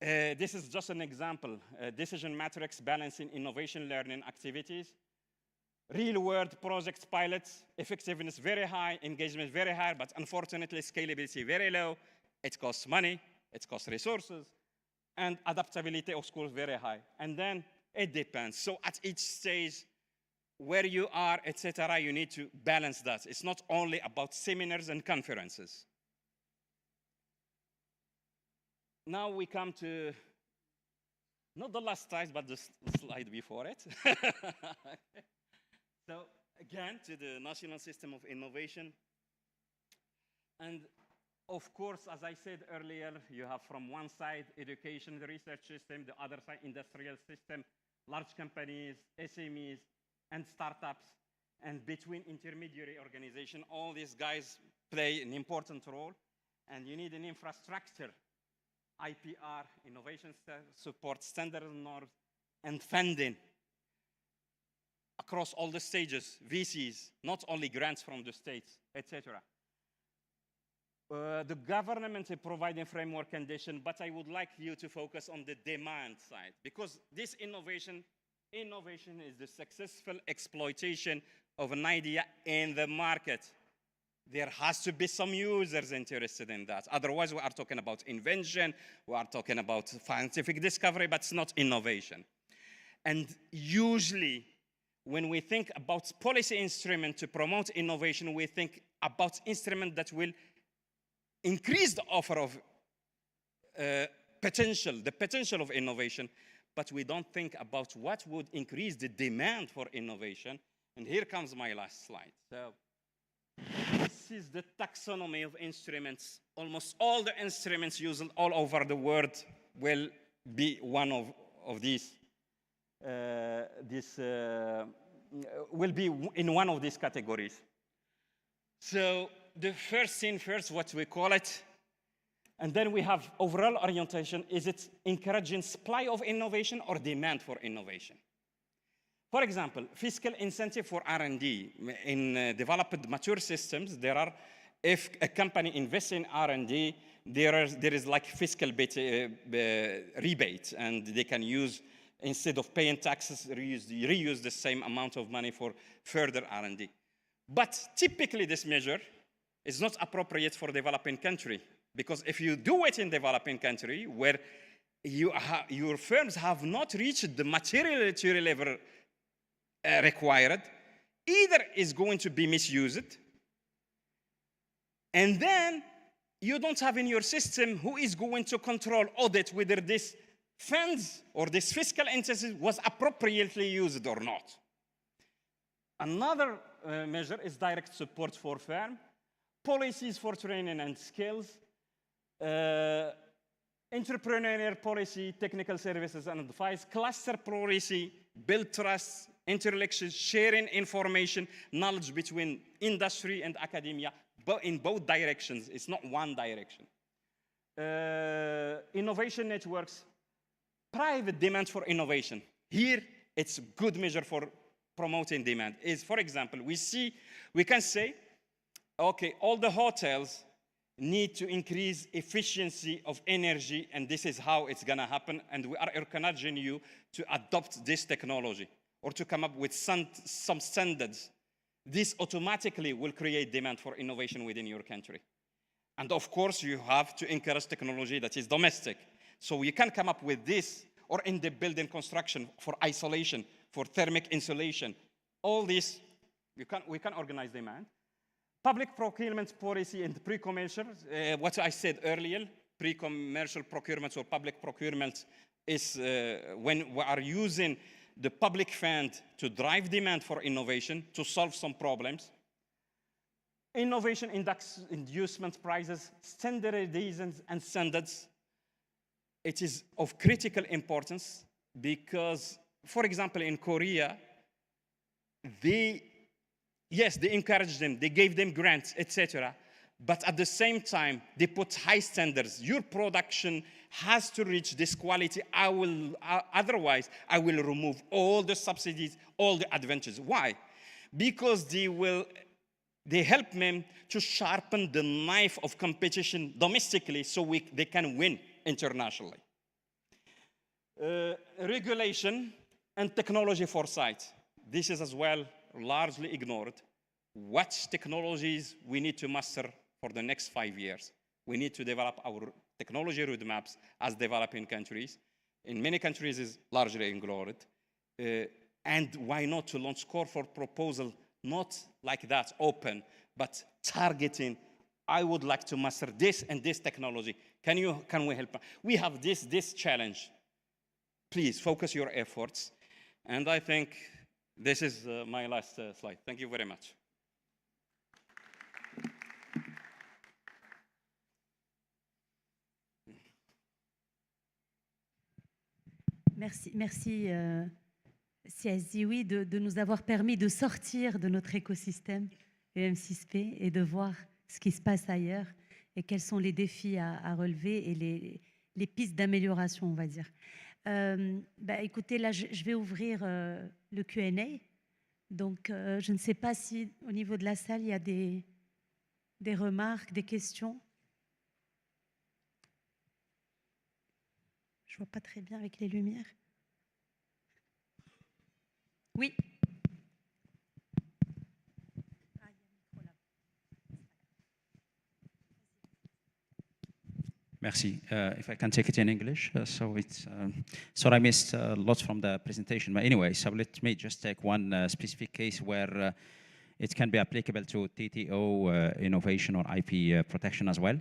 This is just an example. Decision matrix balancing innovation learning activities. Real-world project pilots, effectiveness very high, engagement very high, but unfortunately scalability very low. It costs money, it costs resources, and adaptability of schools very high. And then it depends. So at each stage, where you are, etc., you need to balance that. It's not only about seminars and conferences. Now we come to, not the last slide, but the slide before it. So again, to the National System of Innovation. And of course, as I said earlier, you have from one side, education, the research system, the other side, industrial system, large companies, SMEs, and startups, and between intermediary organizations, all these guys play an important role, and you need an infrastructure, IPR, innovation support, standard norms, and funding across all the stages, VCs, not only grants from the states, etc. The government is providing framework condition, but I would like you to focus on the demand side, because this innovation is the successful exploitation of an idea in the market. There has to be some users interested in that. Otherwise, we are talking about invention, we are talking about scientific discovery, but it's not innovation. And usually, when we think about policy instrument to promote innovation, we think about instrument that will increase the offer of the potential of innovation, but we don't think about what would increase the demand for innovation. And here comes my last slide. So this is the taxonomy of instruments. Almost all the instruments used all over the world will be one of these. Will be in one of these categories. So the first thing first, what we call it, and then we have overall orientation. Is it encouraging supply of innovation or demand for innovation? For example, fiscal incentive for R&D. In developed mature systems, if a company invests in R&D, there is like fiscal rebate, and they can use, instead of paying taxes, reuse the same amount of money for further R&D. But typically this measure is not appropriate for developing country, because if you do it in developing country where your firms have not reached the maturity level required, either is going to be misused, and then you don't have in your system who is going to control, audit whether this funds or this fiscal incentive was appropriately used or not. Another measure is direct support for firm, policies for training and skills, entrepreneurial policy, technical services and advice, cluster policy, build trust, intellectual sharing information, knowledge between industry and academia, but in both directions. It's not one direction. Innovation networks, private demand for innovation. Here, it's a good measure for promoting demand is, for example, we can say, okay, all the hotels need to increase efficiency of energy, and this is how it's going to happen, and we are encouraging you to adopt this technology or to come up with some standards. This automatically will create demand for innovation within your country. And of course, you have to encourage technology that is domestic. So you can come up with this, or in the building construction for isolation, for thermic insulation. All this, we can organize demand. Public procurement policy and pre-commercial, what I said earlier, pre-commercial procurement or public procurement is when we are using the public fund to drive demand for innovation, to solve some problems. Innovation index inducement prices, standardizations and standards. It is of critical importance because, for example, in Korea, they encouraged them, they gave them grants, etc. But at the same time, they put high standards. Your production has to reach this quality. Otherwise, I will remove all the subsidies, all the advantages. Why? Because they help them to sharpen the knife of competition domestically so they can win internationally. Regulation and technology foresight. This is as well largely ignored. What technologies we need to master for the next 5 years? We need to develop our technology roadmaps as developing countries. In many countries is largely ignored. And why not to launch call for proposal, not like that, open, but targeting, I would like to master this and this technology. Can we help? We have this challenge. Please focus your efforts. And I think this is my last slide. Thank you very much. Merci CSD, oui, de nous avoir permis de sortir de notre écosystème UM6P et de voir ce qui se passe ailleurs et quels sont les défis à relever et les pistes d'amélioration, on va dire. Écoutez, là, je vais ouvrir le Q&A. Donc, je ne sais pas si au niveau de la salle, il y a des remarques, des questions. Je ne vois pas très bien avec les lumières. Oui. Merci. If I can take it in English, so I missed lots from the presentation, but anyway, so let me just take one specific case where it can be applicable to TTO innovation or IP protection as well.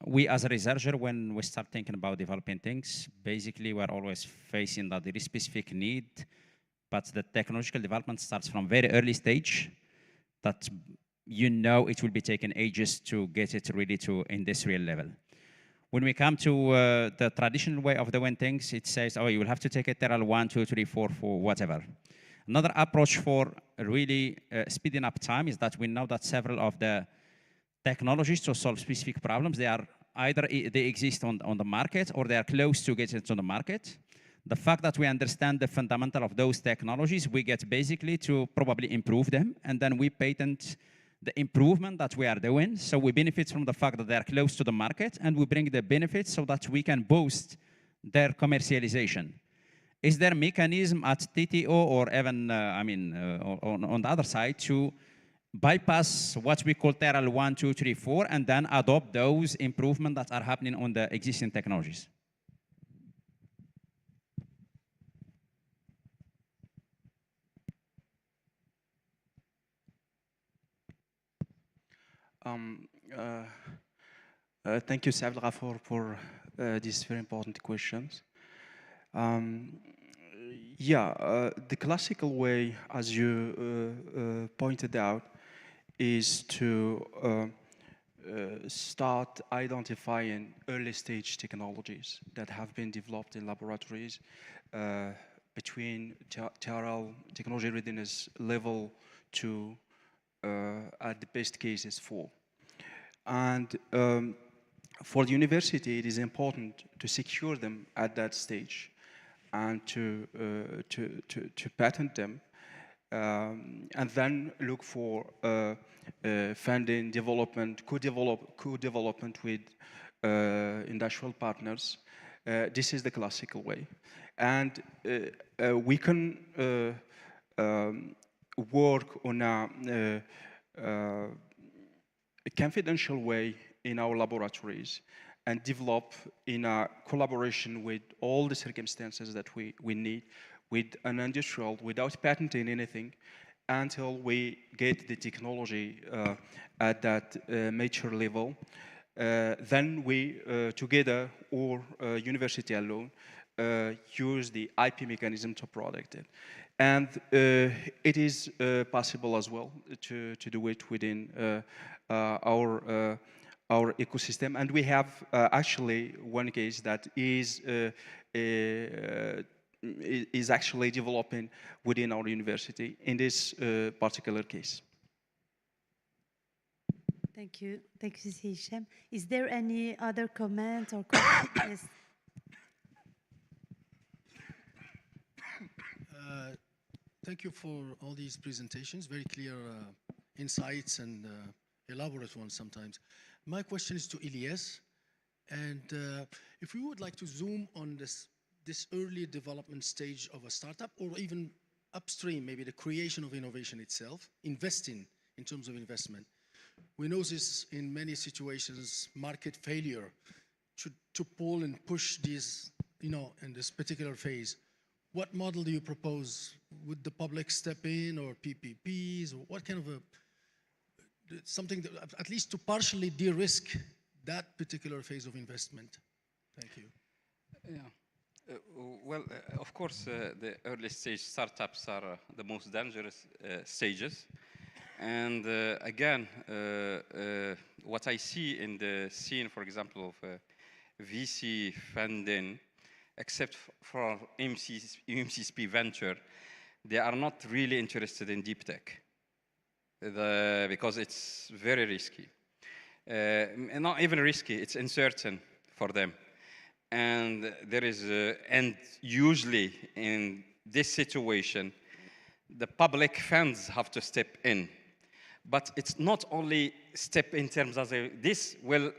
We as a researcher, when we start thinking about developing things, basically we're always facing that there is specific need, but the technological development starts from very early stage, that you know it will be taking ages to get it really to industrial level. When we come to the traditional way of doing things, it says, oh, you will have to take a TERAL 1, 2, 3, 4, whatever. Another approach for really speeding up time is that we know that several of the technologies to solve specific problems, they are either they exist on the market or they are close to getting to the market. The fact that we understand the fundamental of those technologies, we get basically to probably improve them, and then we patent the improvement that we are doing. So we benefit from the fact that they are close to the market, and we bring the benefits so that we can boost their commercialization. Is there a mechanism at TTO or even, on the other side to bypass what we call TERAL 1, 2, 3, 4, and then adopt those improvements that are happening on the existing technologies? Thank you, Sabra, for these very important questions. The classical way, as you pointed out, is to start identifying early stage technologies that have been developed in laboratories between TRL, technology readiness level 2, at the best cases 4. And for the university, it is important to secure them at that stage. and to patent them, and then look for funding, development, co-development with industrial partners. This is the classical way. And we can work on a confidential way in our laboratories and develop in a collaboration with all the circumstances that we need with an industrial without patenting anything until we get the technology at that mature level. Then we, together or university alone, use the IP mechanism to protect it. And it is possible as well to do it within our ecosystem. And we have actually one case that is actually developing within our university in this particular case. Thank you. Thank you, Hisham. Is there any other comment or question? Yes. Thank you for all these presentations, very clear insights and elaborate ones sometimes. My question is to Elias, and if we would like to zoom on this early development stage of a startup, or even upstream, maybe the creation of innovation itself, investing in terms of investment. We know this in many situations, market failure to pull and push these, in this particular phase. What model do you propose? Would the public step in, or PPPs, or what kind of something that, at least to partially de-risk that particular phase of investment? Thank you. Yeah. Well, of course, the early stage startups are the most dangerous stages. And again, what I see in the scene, for example, of VC funding, except for UM6P venture, they are not really interested in deep tech because it's very risky. Not even risky, it's uncertain for them. And there is, and usually in this situation, the public funds have to step in. But it's not only step in terms of this will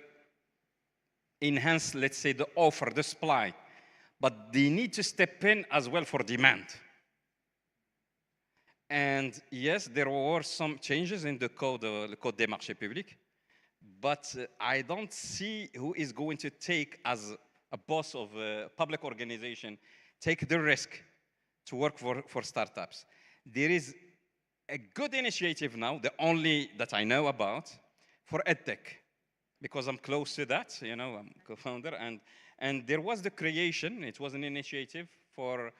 enhance, let's say, the offer, the supply, but they need to step in as well for demand. And yes, there were some changes in the code des marchés publics, but I don't see who is going to take, as a boss of a public organization, take the risk to work for startups. There is a good initiative now, the only that I know about, for EdTech, because I'm close to that, I'm co-founder, and there was the creation, it was an initiative for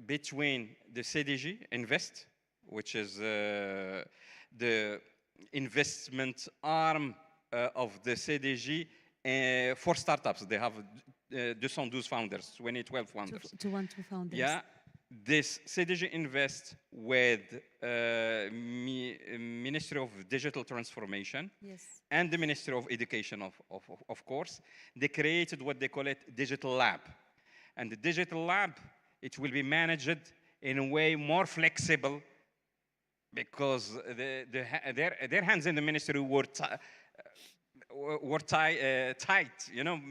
between the CDG Invest, which is the investment arm of the CDG for startups. They have 212 founders, 2012 founders. 212 founders. Yeah, this CDG Invest with Ministry of Digital Transformation, yes, and the Ministry of Education, of course. They created what they call it Digital Lab. And the Digital Lab, it will be managed in a way more flexible, because their hands in the ministry were tight.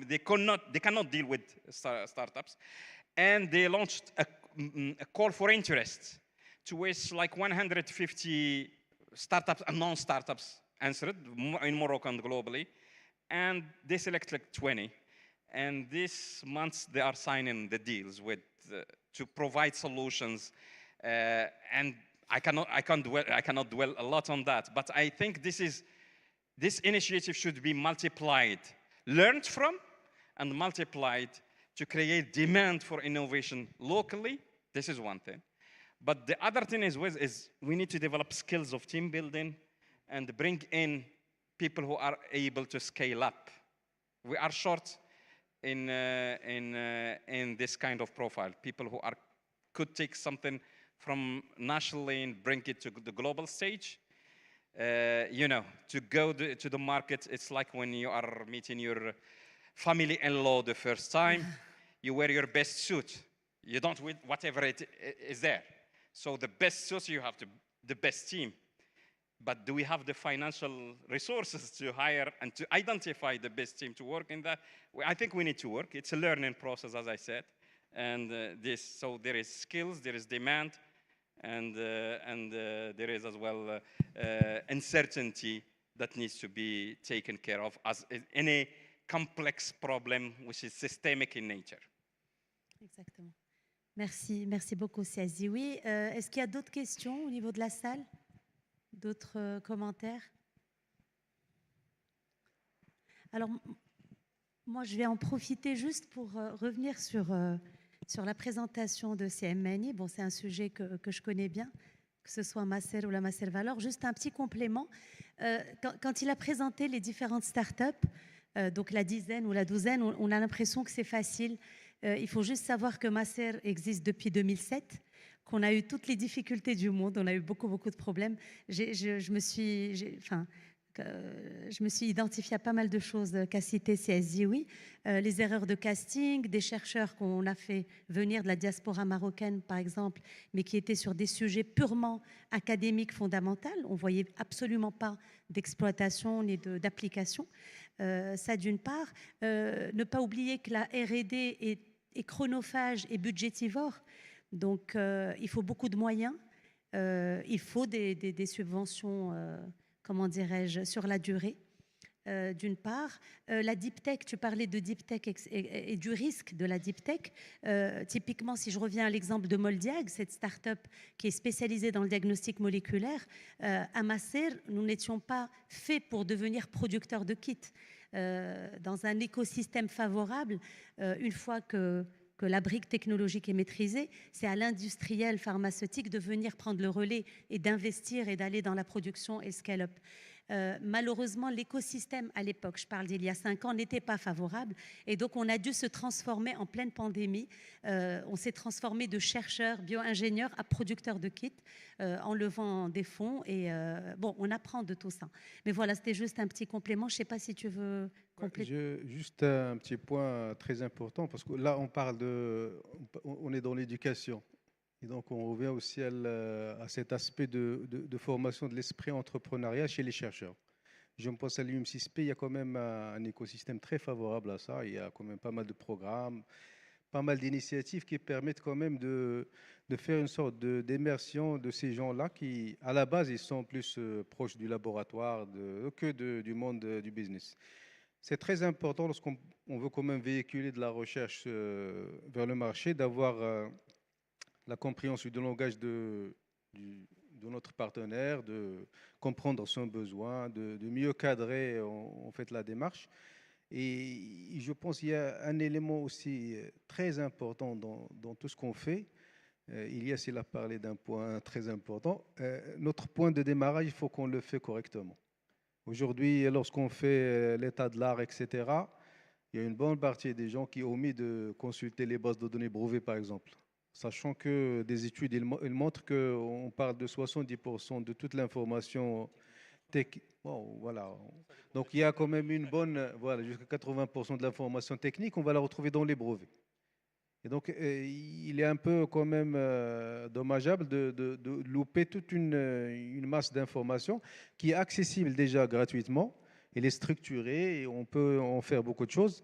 They cannot deal with startups. And they launched a call for interest, to which like 150 startups and non-startups answered in Morocco and globally. And they selected like 20. And this month they are signing the deals with to provide solutions. And I cannot dwell a lot on that. But I think this initiative should be multiplied, learned from, and multiplied to create demand for innovation locally. This is one thing. But the other thing is we need to develop skills of team building and bring in people who are able to scale up. We are short in this kind of profile. People who could take something from nationally and bring it to the global stage. To go to the market, it's like when you are meeting your family-in-law the first time. you wear your best suit. You don't wear whatever it is there. So the best suit, you have the best team. But do we have the financial resources to hire and to identify the best team to work in that? I think we need to work. It's a learning process, as I said. And so there is skills, there is demand, and there is as well uncertainty that needs to be taken care of as any complex problem which is systemic in nature. Exactement. Merci, merci beaucoup, Siazi. Oui, est-ce qu'il y a d'autres questions au niveau de la salle? D'autres commentaires? Alors, moi, je vais en profiter juste pour revenir sur la présentation de CMNI. Bon, c'est un sujet que je connais bien, que ce soit Maser ou la Maser Valor. Juste un petit complément. Quand il a présenté les différentes startups, donc la dizaine ou la douzaine, on a l'impression que c'est facile. Il faut juste savoir que Maser existe depuis 2007, qu'on a eu toutes les difficultés du monde, on a eu beaucoup de problèmes. Je me suis identifiée à pas mal de choses qu'a cité CSI, oui. Les erreurs de casting, des chercheurs qu'on a fait venir de la diaspora marocaine, par exemple, mais qui étaient sur des sujets purement académiques fondamentaux. On ne voyait absolument pas d'exploitation ni d'application. Ça d'une part. Ne pas oublier que la R&D est chronophage et budgétivore. Donc, il faut beaucoup de moyens. Il faut des subventions, comment dirais-je, sur la durée, d'une part. La deep tech, tu parlais de deep tech et du risque de la deep tech. Typiquement, si je reviens à l'exemple de Moldiag, cette start-up qui est spécialisée dans le diagnostic moléculaire, à Maser, nous n'étions pas faits pour devenir producteurs de kits. Dans un écosystème favorable, une fois que la brique technologique est maîtrisée, c'est à l'industriel pharmaceutique de venir prendre le relais et d'investir et d'aller dans la production et scale-up. Malheureusement, l'écosystème à l'époque, je parle d'il y a 5 ans, n'était pas favorable. Et donc, on a dû se transformer en pleine pandémie. On s'est transformé de chercheurs, bio-ingénieurs à producteurs de kits en levant des fonds. Et bon, on apprend de tout ça. Mais voilà, c'était juste un petit complément. Je ne sais pas si tu veux compléter. Juste un petit point très important, parce que là, on est dans l'éducation. Et donc, on revient aussi à cet aspect de formation de l'esprit entrepreneurial chez les chercheurs. Je me pense à l'UM6P, il y a quand même un écosystème très favorable à ça. Il y a quand même pas mal de programmes, pas mal d'initiatives qui permettent quand même de faire une sorte d'immersion de ces gens-là qui, à la base, ils sont plus proches du laboratoire que du monde du business. C'est très important lorsqu'on veut quand même véhiculer de la recherche vers le marché, d'avoir la compréhension du langage de notre partenaire, de comprendre son besoin, de mieux cadrer en fait la démarche. Et je pense qu'il y a un élément aussi très important dans tout ce qu'on fait. Ilyes, il a parlé d'un point très important. Notre point de démarrage, il faut qu'on le fait correctement. Aujourd'hui, lorsqu'on fait l'état de l'art, etc., il y a une bonne partie des gens qui ont omis de consulter les bases de données brevets, par exemple. Sachant que des études ils montrent qu'on parle de 70% de toute l'information technique. Bon, voilà. Donc il y a quand même une bonne, voilà, jusqu'à 80% de l'information technique, on va la retrouver dans les brevets. Et donc il est un peu quand même dommageable de louper toute une masse d'informations qui est accessible déjà gratuitement. Elle est structurée et on peut en faire beaucoup de choses.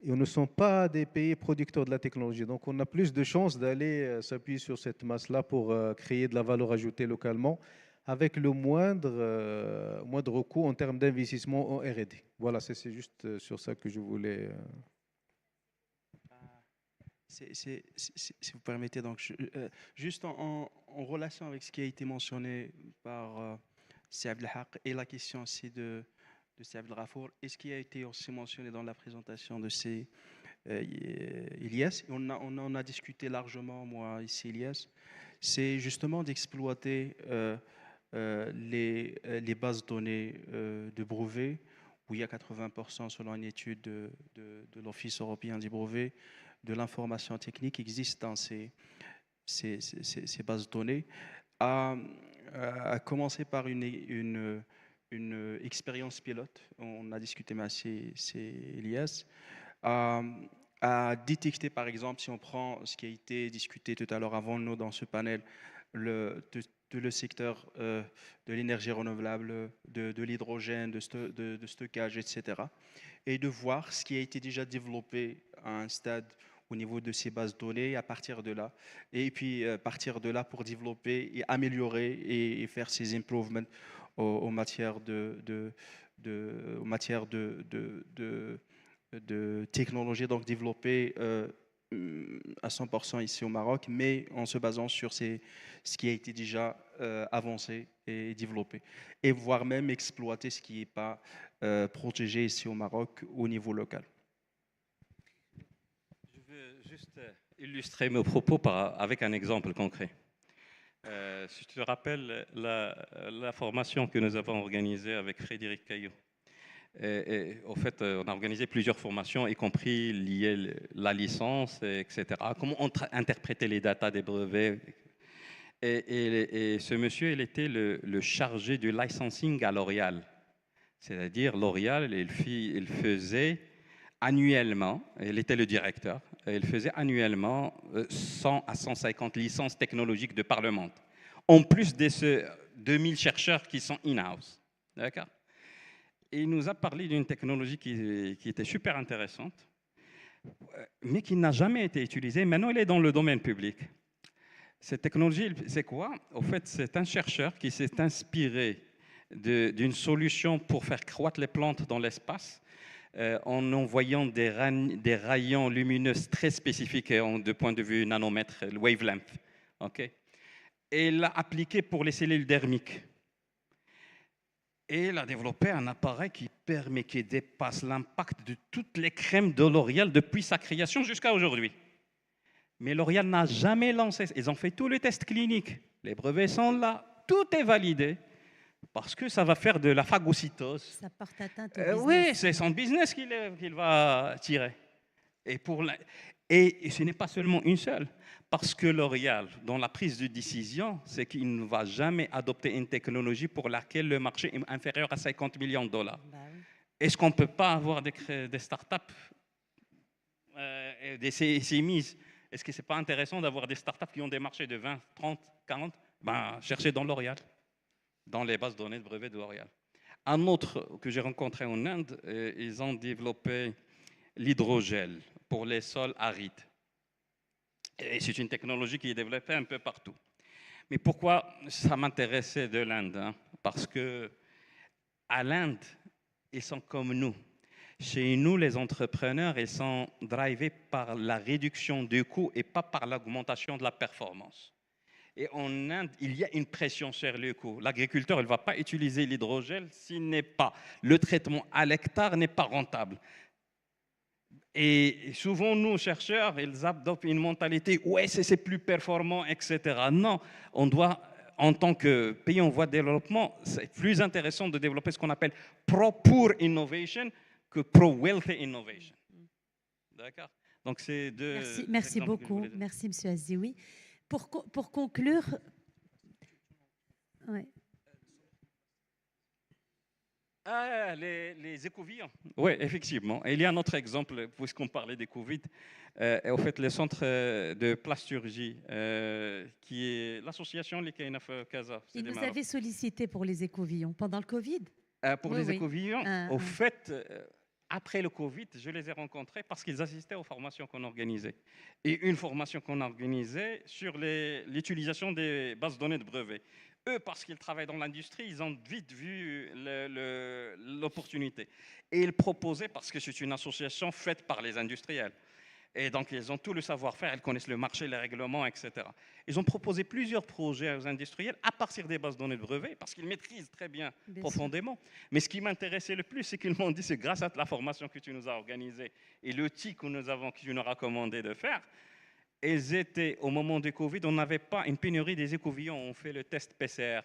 Et on ne sont pas des pays producteurs de la technologie. Donc, on a plus de chances d'aller s'appuyer sur cette masse-là pour créer de la valeur ajoutée localement avec le moindre coût en termes d'investissement en R&D. Voilà, c'est juste sur ça que je voulais... Si vous permettez, donc, juste en relation avec ce qui a été mentionné par Si Abdelhaq et la question aussi de Si Abdelghafour, et ce qui a été aussi mentionné dans la présentation de Ilyes, on en a discuté largement, moi, ici, Ilyes, c'est justement d'exploiter les bases données de brevets, où il y a 80% selon une étude de l'Office européen des brevets, de l'information technique qui existe dans ces bases de données, à commencer par une expérience pilote. On a discuté, mais c'est Elias, à détecter, par exemple, si on prend ce qui a été discuté tout à l'heure avant nous dans ce panel, tout le secteur de l'énergie renouvelable, de l'hydrogène, de stockage, etc. Et de voir ce qui a été déjà développé à un stade au niveau de ces bases de données à partir de là. Et puis partir de là pour développer et améliorer et faire ces improvements en matière de technologie, donc développée à 100% ici au Maroc, mais en se basant sur ce qui a été déjà avancé et développé. Et voire même exploiter ce qui n'est pas protégé ici au Maroc au niveau local. Je veux juste illustrer mes propos avec un exemple concret. Si tu te rappelles la formation que nous avons organisée avec Frédéric Caillot. Au fait, on a organisé plusieurs formations, y compris liées à la licence, etc. Comment interpréter les datas des brevets. Et ce monsieur, il était le chargé du licensing à L'Oréal. C'est-à-dire, L'Oréal, il faisait annuellement, il était le directeur, il faisait annuellement 100 à 150 licences technologiques de Parlement, en plus de ces 2000 chercheurs qui sont in-house. D'accord ? Et il nous a parlé d'une technologie qui était super intéressante, mais qui n'a jamais été utilisée. Maintenant, elle est dans le domaine public. Cette technologie, c'est quoi? En fait, c'est un chercheur qui s'est inspiré d'une solution pour faire croître les plantes dans l'espace en envoyant des rayons lumineux très spécifiques de point de vue nanomètre, le wavelength. Okay? Et il l'a appliqué pour les cellules dermiques. Et il a développé un appareil qui dépasse l'impact de toutes les crèmes de L'Oréal depuis sa création jusqu'à aujourd'hui. Mais L'Oréal n'a jamais lancé. Ils ont fait tous les tests cliniques. Les brevets sont là. Tout est validé. Parce que ça va faire de la phagocytose. Ça porte atteinte au business. Oui, c'est son business qu'il va tirer. Et ce n'est pas seulement une seule. Parce que L'Oréal, dans la prise de décision, c'est qu'il ne va jamais adopter une technologie pour laquelle le marché est inférieur à 50 millions de dollars. Bah oui. Est-ce qu'on ne peut pas avoir des startups, des CMIs? Est-ce que ce n'est pas intéressant d'avoir des startups qui ont des marchés de 20, 30, 40? Cherchez dans L'Oréal, dans les bases de données de brevets de L'Oréal. Un autre que j'ai rencontré en Inde, ils ont développé l'hydrogel pour les sols arides. Et c'est une technologie qui est développée un peu partout. Mais pourquoi ça m'intéressait de l'Inde? Parce que à l'Inde, ils sont comme nous. Chez nous, les entrepreneurs, ils sont drivés par la réduction des coûts et pas par l'augmentation de la performance. Et en Inde, il y a une pression sur les coûts. L'agriculteur, il ne va pas utiliser l'hydrogel s'il n'est pas, le traitement à l'hectare n'est pas rentable. Et souvent, nous, chercheurs, ils adoptent une mentalité « ouais, c'est plus performant, etc. » Non, on doit, en tant que pays en voie de développement, c'est plus intéressant de développer ce qu'on appelle « pro-poor innovation » que « pro-wealthy innovation ». D'accord? Donc, c'est deux... Merci beaucoup. Merci, M. Azzioui. Pour conclure... Ouais. Ah, les écouvillons. Oui, effectivement. Et il y a un autre exemple, puisqu'on parlait des Covid. En fait, le centre de plasturgie, qui est l'association Likainaf Casa. Et vous avez sollicité pour les écouvillons pendant le Covid? Pour les écouvillons, au fait, après le Covid, je les ai rencontrés parce qu'ils assistaient aux formations qu'on organisait. Et une formation qu'on a organisée sur l'utilisation des bases de données de brevets. Eux, parce qu'ils travaillent dans l'industrie, ils ont vite vu l'opportunité. Et ils proposaient, parce que c'est une association faite par les industriels, et donc ils ont tout le savoir-faire, ils connaissent le marché, les règlements, etc. Ils ont proposé plusieurs projets aux industriels à partir des bases de données de brevets, parce qu'ils maîtrisent très bien profondément. Mais ce qui m'intéressait le plus, c'est qu'ils m'ont dit, c'est grâce à la formation que tu nous as organisée et l'outil que tu nous as recommandé de faire, ils étaient, au moment du Covid, on n'avait pas une pénurie des écouvillons, on fait le test PCR.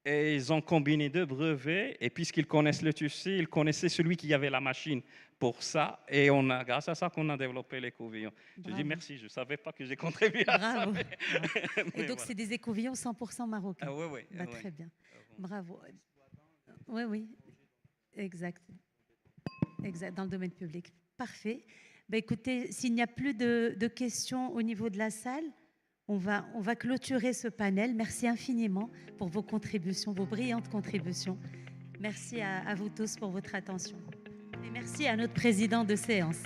Et ils ont combiné deux brevets, et puisqu'ils connaissent le tissu, ils connaissaient celui qui avait la machine pour ça, et grâce à ça qu'on a développé l'écouvillon. Je dis merci, je ne savais pas que j'ai contribué à ça. Mais et donc, c'est des écouvillons 100% marocains. Ah oui. Très bien. Bravo. Oui, exact. Dans le domaine public. Parfait. Bah, écoutez, s'il n'y a plus de questions au niveau de la salle, on va clôturer ce panel. Merci infiniment pour vos contributions, vos brillantes contributions. Merci à vous tous pour votre attention. Et merci à notre président de séance,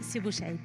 Sibou Chaïb.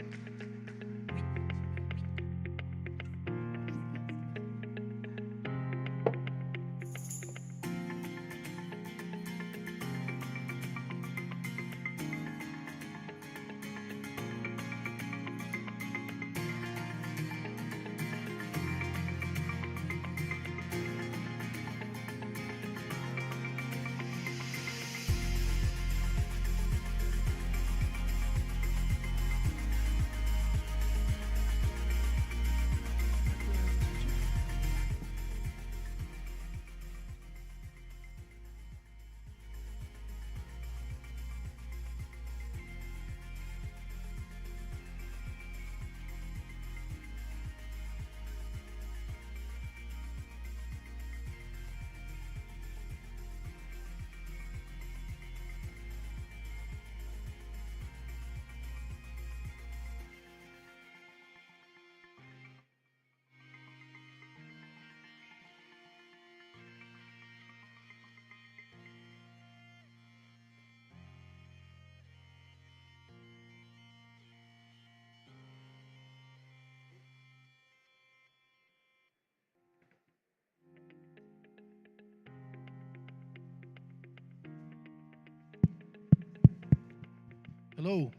Hello.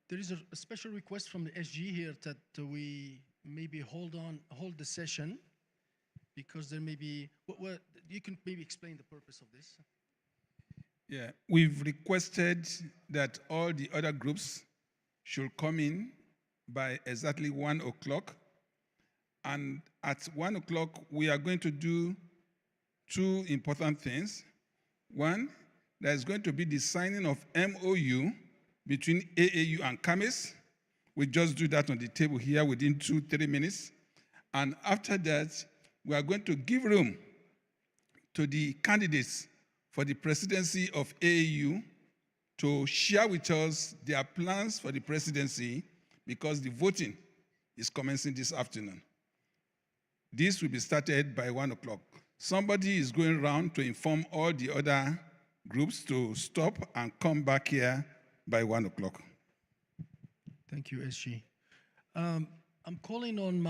There is a special request from the SG here that we maybe hold the session because there may be, you can maybe explain the purpose of this. Yeah, we've requested that all the other groups should come in by exactly 1 o'clock. And at 1 o'clock, we are going to do two important things. One, there's going to be the signing of MOU between AAU and CAMES. We just do that on the table here within 2-3 minutes. And after that, we are going to give room to the candidates for the presidency of AAU to share with us their plans for the presidency because the voting is commencing this afternoon. This will be started by 1 o'clock. Somebody is going around to inform all the other groups to stop and come back here by 1 o'clock. Thank you, SG. I'm calling on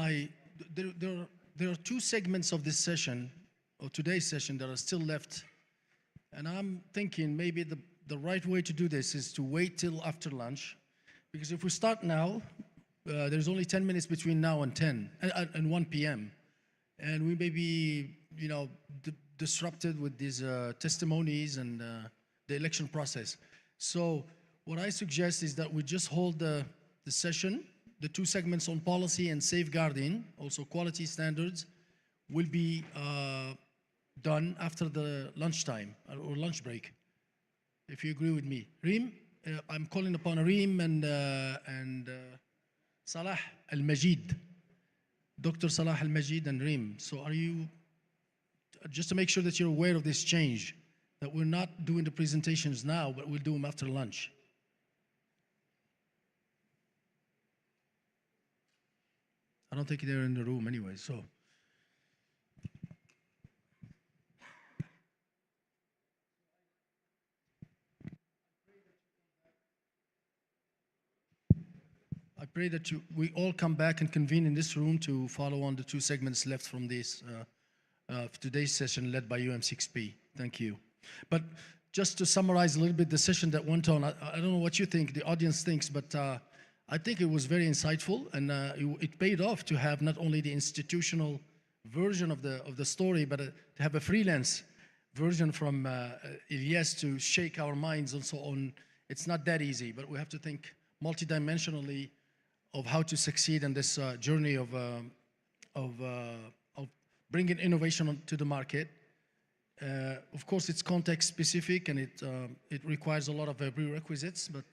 there are two segments of this session, or today's session, that are still left. And I'm thinking maybe the right way to do this is to wait till after lunch, because if we start now, there's only 10 minutes between now and 1 p.m. And we may be, disrupted with these testimonies and the election process. So what I suggest is that we just hold the session. The two segments on policy and safeguarding, also quality standards, will be done after the lunchtime or lunch break, if you agree with me. Reem, I'm calling upon Reem and Salah Al-Majid, Dr. Salah Al-Majid and Reem. So are you, just to make sure that you're aware of this change, that we're not doing the presentations now, but we'll do them after lunch. I don't think they're in the room anyway, so. I pray that we all come back and convene in this room to follow on the two segments left from this today's session led by UM6P. Thank you. But just to summarize a little bit the session that went on, I don't know what you think, the audience thinks, but I think it was very insightful, and it paid off to have not only the institutional version of the story, but to have a freelance version from Ilyas to shake our minds and so on. It's not that easy, but we have to think multidimensionally of how to succeed in this journey of bringing innovation to the market. Of course, it's context specific, and it requires a lot of prerequisites, but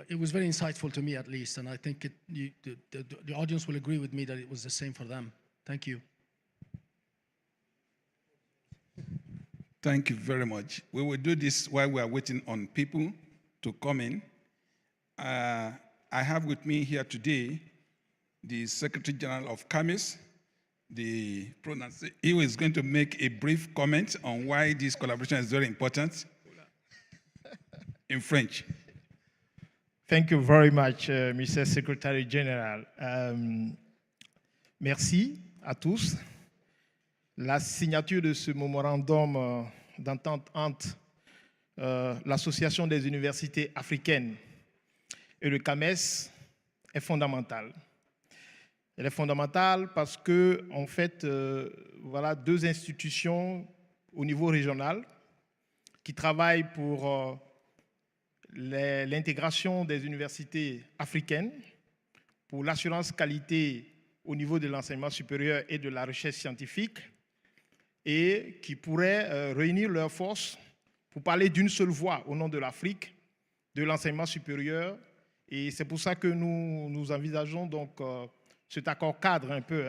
it was very insightful to me, at least, and I think the audience will agree with me that it was the same for them. Thank you. Thank you very much. We will do this while we are waiting on people to come in. I have with me here today the Secretary General of CAMIS, he is going to make a brief comment on why this collaboration is very important in French. Thank you very much, Mr. Secretary General. Merci à tous. La signature de ce mémorandum d'entente entre l'Association des universités africaines et le CAMES est fondamentale. Elle est fondamentale parce que, en fait, voilà deux institutions au niveau régional qui travaillent pour l'intégration des universités africaines, pour l'assurance qualité au niveau de l'enseignement supérieur et de la recherche scientifique, et qui pourraient réunir leurs forces pour parler d'une seule voix au nom de l'Afrique, de l'enseignement supérieur. Et c'est pour ça que nous envisageons donc cet accord cadre un peu,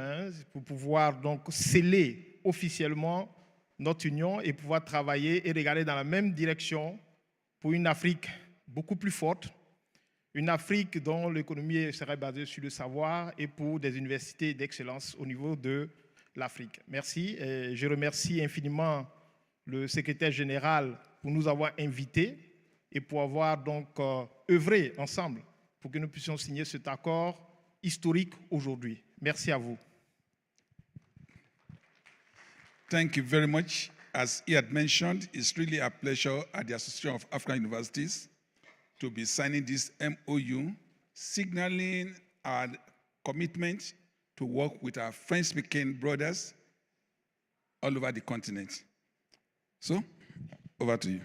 pour pouvoir donc sceller officiellement notre union et pouvoir travailler et regarder dans la même direction pour une Afrique beaucoup plus forte, une Afrique dont l'économie serait basée sur le savoir et pour des universités d'excellence au niveau de l'Afrique. Merci. Et je remercie infiniment le secrétaire général pour nous avoir invités et pour avoir donc œuvré ensemble pour que nous puissions signer cet accord historique aujourd'hui. Merci à vous. Thank you very much. As he had mentioned, it's really a pleasure at the Association of African Universities to be signing this MOU, signaling our commitment to work with our French-speaking brothers all over the continent. So, over to you.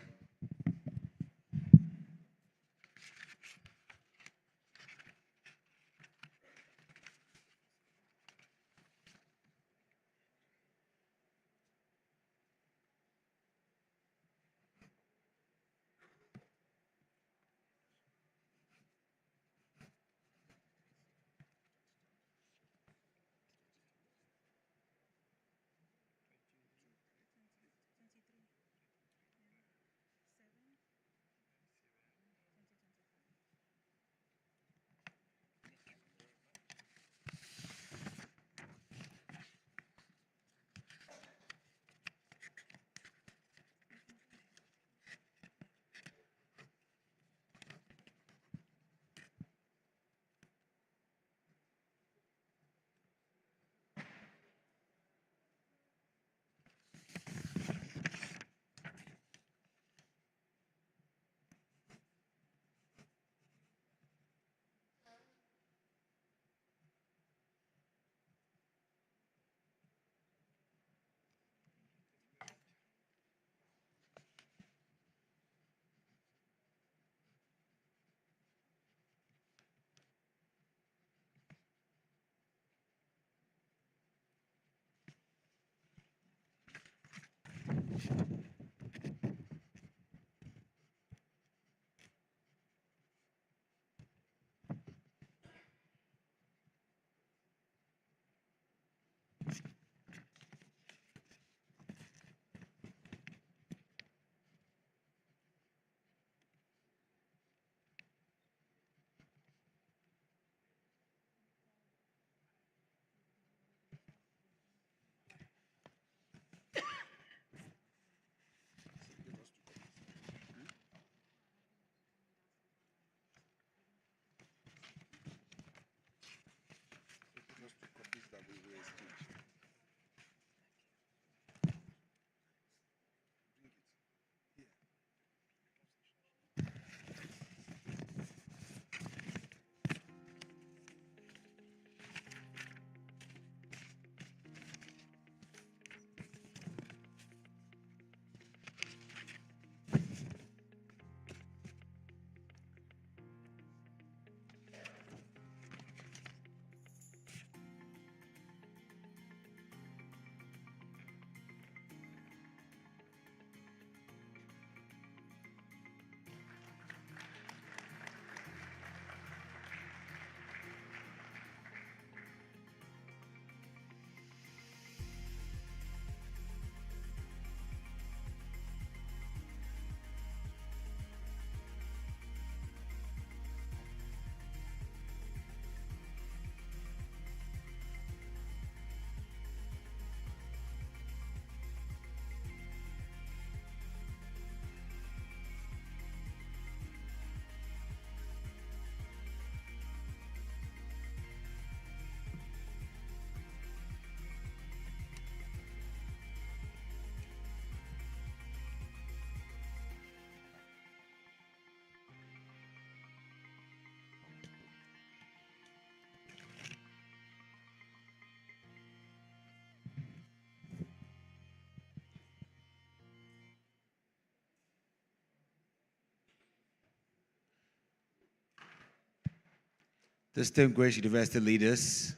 distinguished university leaders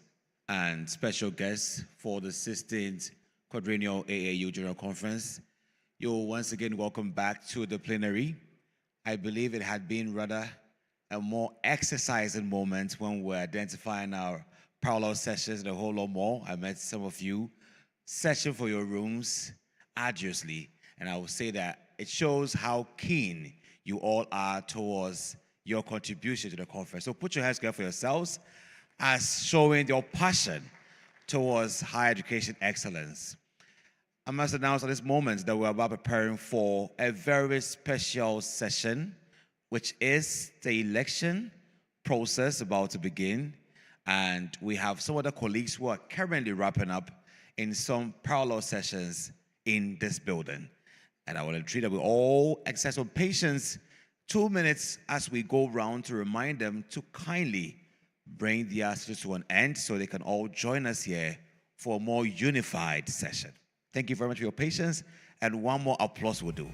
and special guests for the 16th Quadrennial AAU General Conference, you're once again welcome back to the plenary. I believe it had been rather a more exercising moment when we're identifying our parallel sessions and a whole lot more. I met some of you searching for your rooms arduously, and I will say that it shows how keen you all are towards your contribution to the conference. So put your hands together for yourselves as showing your passion towards higher education excellence. I must announce at this moment that we're about preparing for a very special session, which is the election process about to begin. And we have some other colleagues who are currently wrapping up in some parallel sessions in this building. And I will entreat that we all exercise some patience, 2 minutes as we go round to remind them to kindly bring their sessions to an end so they can all join us here for a more unified session. Thank you very much for your patience, and one more applause will do.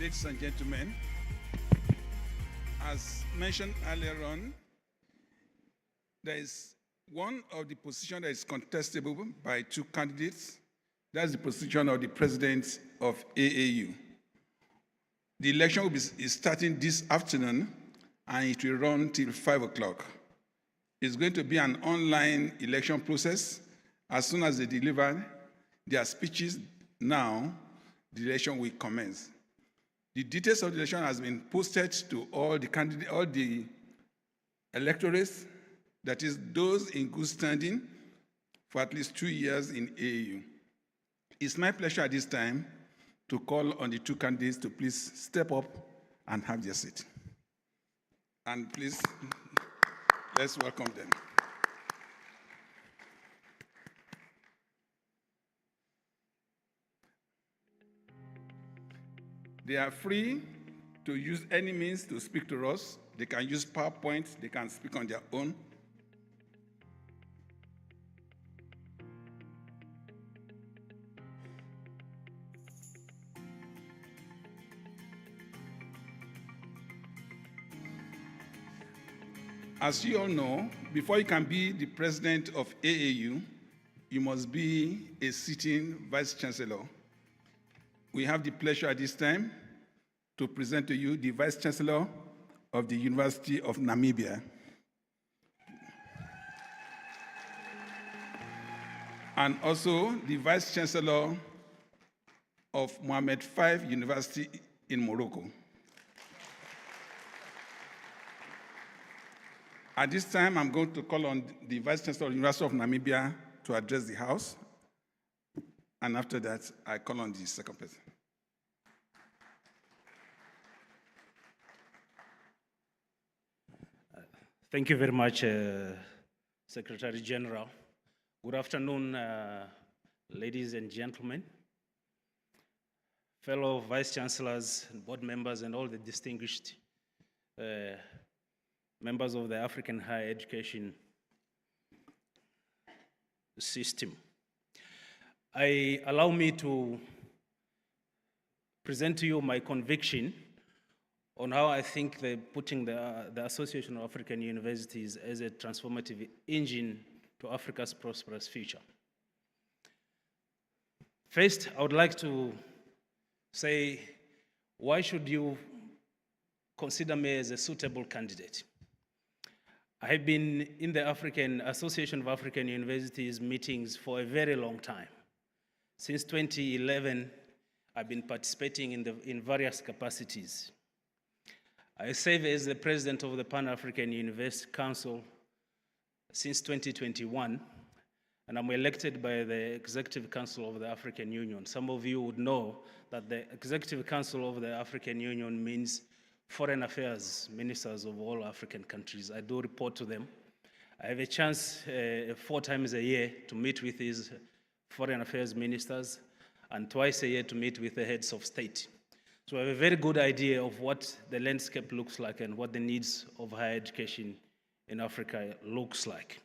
ladies and gentlemen, as mentioned earlier on, there is one of the positions that is contestable by two candidates. That's the position of the president of AAU. The election will is starting this afternoon, and it will run till 5 o'clock. It's going to be an online election process. As soon as they deliver their speeches now, the election will commence. The details of the election has been posted to all the candidates, all the electorates, that is those in good standing for at least 2 years in AAU. It's my pleasure at this time to call on the two candidates to please step up and have their seat. And please, let's welcome them. They are free to use any means to speak to us. They can use PowerPoint, they can speak on their own. As you all know, before you can be the president of AAU, you must be a sitting vice chancellor. We have the pleasure at this time to present to you the vice chancellor of the University of Namibia. And also the vice chancellor of Mohammed V University in Morocco. At this time, I'm going to call on the Vice Chancellor of the University of Namibia to address the House. And after that, I call on the second person. Thank you very much, Secretary General. Good afternoon, ladies and gentlemen, fellow Vice Chancellors, and board members, and all the distinguished members of the African higher education system. Allow me to present to you my conviction on how I think putting the Association of African Universities as a transformative engine to Africa's prosperous future. First, I would like to say, why should you consider me as a suitable candidate? I have been in the Association of African Universities meetings for a very long time. Since 2011, I've been participating in various capacities. I serve as the president of the Pan-African University Council since 2021, and I'm elected by the Executive Council of the African Union. Some of you would know that the Executive Council of the African Union means foreign affairs ministers of all African countries. I do report to them. I have a chance 4 times a year to meet with these foreign affairs ministers and twice a year to meet with the heads of state. So I have a very good idea of what the landscape looks like and what the needs of higher education in Africa looks like.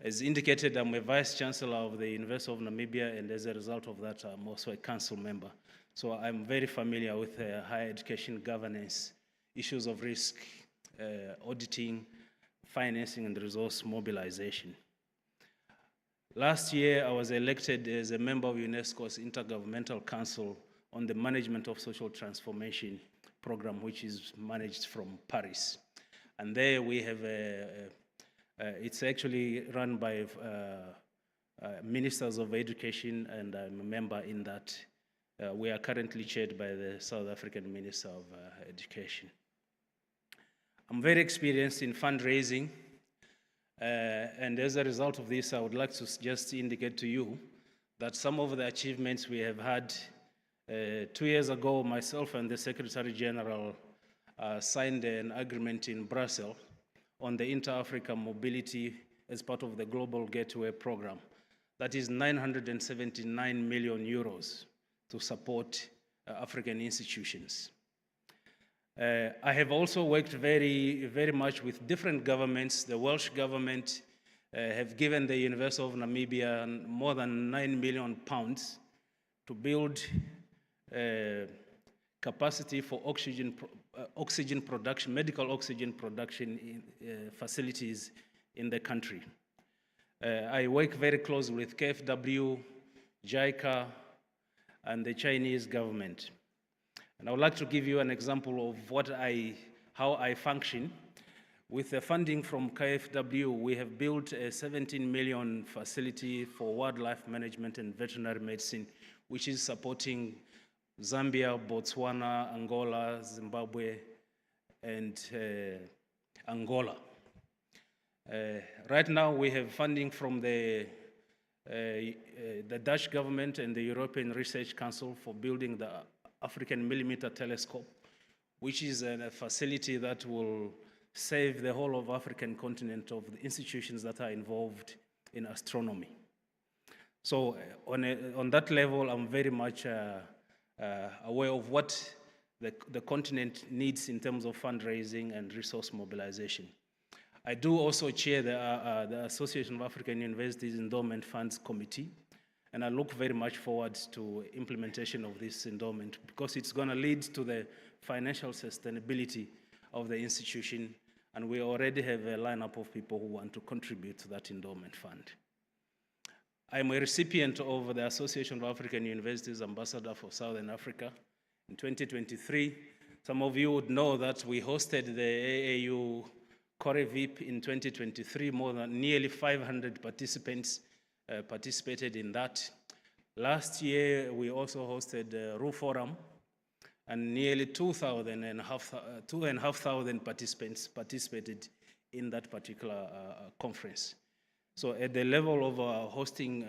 As indicated, I'm a vice chancellor of the University of Namibia, and as a result of that, I'm also a council member. So I'm very familiar with higher education governance, issues of risk, auditing, financing, and resource mobilization. Last year, I was elected as a member of UNESCO's Intergovernmental Council on the Management of Social Transformation program, which is managed from Paris. And there we have it's actually run by ministers of education, and I'm a member in that. We are currently chaired by the South African Minister of Education. I'm very experienced in fundraising, and as a result of this, I would like to just indicate to you that some of the achievements we have had 2 years ago, myself and the Secretary General signed an agreement in Brussels on the inter-Africa mobility as part of the Global Gateway Program. That is 979 million euros to support African institutions. I have also worked very much with different governments. The Welsh government have given the University of Namibia more than £9 million to build capacity for oxygen production, medical oxygen production in, facilities in the country. I work very closely with KfW, JICA, and the Chinese government. And I would like to give you an example of how I function. With the funding from KfW, we have built a 17 million facility for wildlife management and veterinary medicine, which is supporting Zambia, Botswana, Angola, Zimbabwe, and Angola. Right now, we have funding from the Dutch government and the European Research Council for building the African Millimeter Telescope, which is a facility that will save the whole of African continent of the institutions that are involved in astronomy. So on that level, I'm very much aware of what the continent needs in terms of fundraising and resource mobilization. I do also chair the Association of African Universities Endowment Funds Committee, and I look very much forward to implementation of this endowment because it's going to lead to the financial sustainability of the institution, and we already have a lineup of people who want to contribute to that endowment fund. I'm a recipient of the Association of African Universities Ambassador for Southern Africa. In 2023, some of you would know that we hosted the AAU Core VIP in 2023. Nearly 500 participants participated in that. Last year, we also hosted the RU Forum, and nearly 2,500 participants participated in that particular conference. So at the level of hosting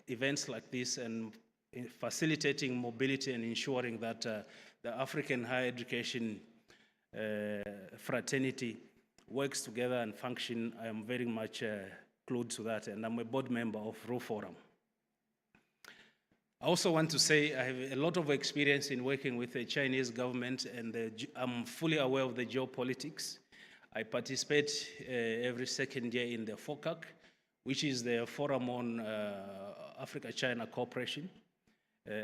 events like this and facilitating mobility and ensuring that the African higher education fraternity works together and function, I am very much glued to that, and I'm a board member of RU Forum. I also want to say I have a lot of experience in working with the Chinese government, and I'm fully aware of the geopolitics. I participate every second year in the FOCAC, which is the Forum on Africa-China Cooperation.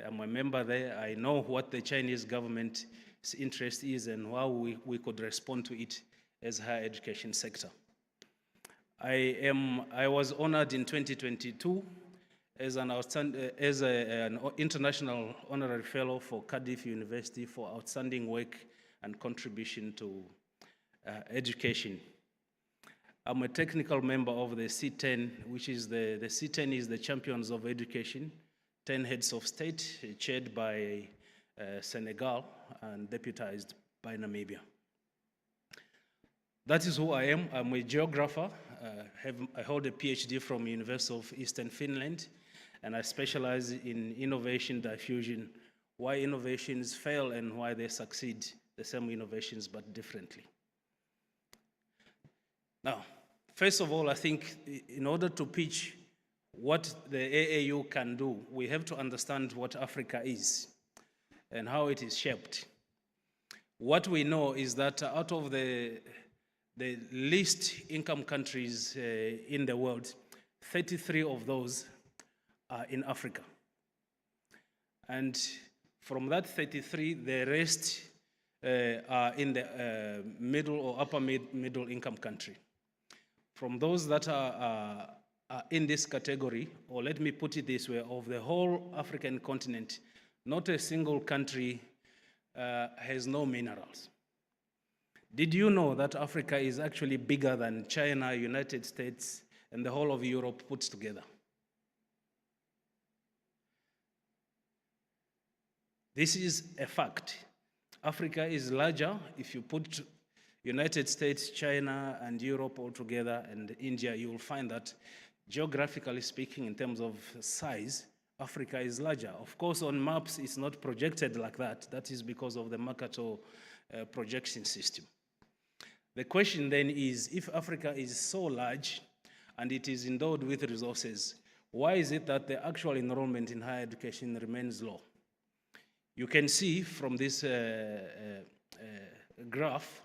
I'm a member there. I know what the Chinese government's interest is and how we could respond to it as higher education sector. I was honored in 2022 as an international honorary fellow for Cardiff University for outstanding work and contribution to education. I'm a technical member of the C10, which is the C10 is the Champions of Education, 10 heads of state, chaired by Senegal and deputized by Namibia. That is who I am. I'm a geographer. I hold a PhD from University of Eastern Finland, and I specialize in innovation diffusion, why innovations fail and why they succeed, the same innovations but differently. Now, first of all, I think in order to pitch what the AAU can do, we have to understand what Africa is and how it is shaped. What we know is that out of the least income countries in the world, 33 of those are in Africa. And from that 33, the rest are in the middle or upper middle income country. From those that are in this category, or let me put it this way, of the whole African continent, not a single country has no minerals. Did you know that Africa is actually bigger than China, United States, and the whole of Europe put together? This is a fact. Africa is larger. If you put United States, China, and Europe all together, and India, you will find that geographically speaking, in terms of size, Africa is larger. Of course, on maps, it's not projected like that. That is because of the Mercator projection system. The question then is, if Africa is so large and it is endowed with resources, why is it that the actual enrollment in higher education remains low? You can see from this graph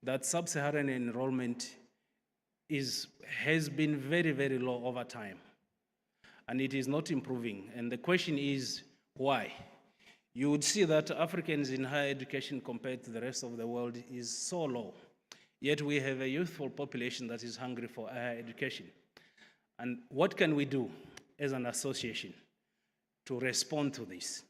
that sub-Saharan enrollment has been very, very low over time, and it is not improving. And the question is, why? you would see that Africans in higher education compared to the rest of the world is so low. Yet we have a youthful population that is hungry for higher education. And what can we do as an association to respond to this?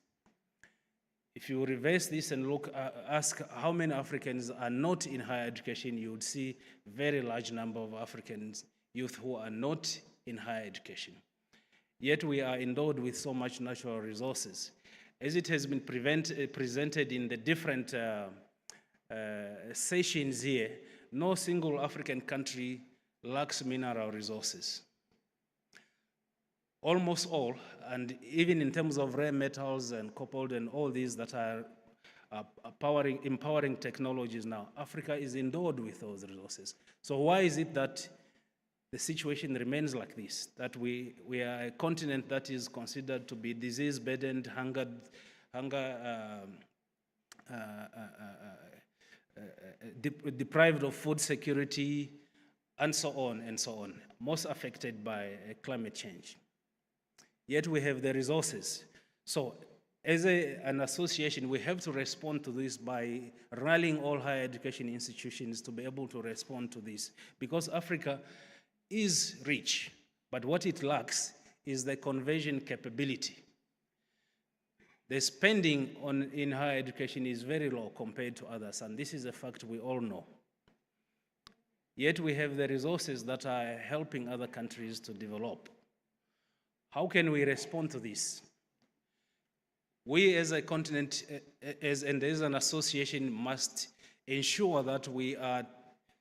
If you reverse this and look, ask how many Africans are not in higher education, you would see a very large number of Africans youth who are not in higher education. Yet we are endowed with so much natural resources. As it has been presented in the different sessions here, no single African country lacks mineral resources. Almost all, and even in terms of rare metals and cobalt and all these that are empowering technologies now, Africa is endowed with those resources. So why is it that the situation remains like this, that we are a continent that is considered to be disease-burdened, deprived of food security, and so on, most affected by climate change. Yet we have the resources. So as an association, we have to respond to this by rallying all higher education institutions to be able to respond to this, because Africa is rich, but what it lacks is the conversion capability. The spending in higher education is very low compared to others, and this is a fact we all know. Yet we have the resources that are helping other countries to develop. How can we respond to this? We as a continent and as an association must ensure that we are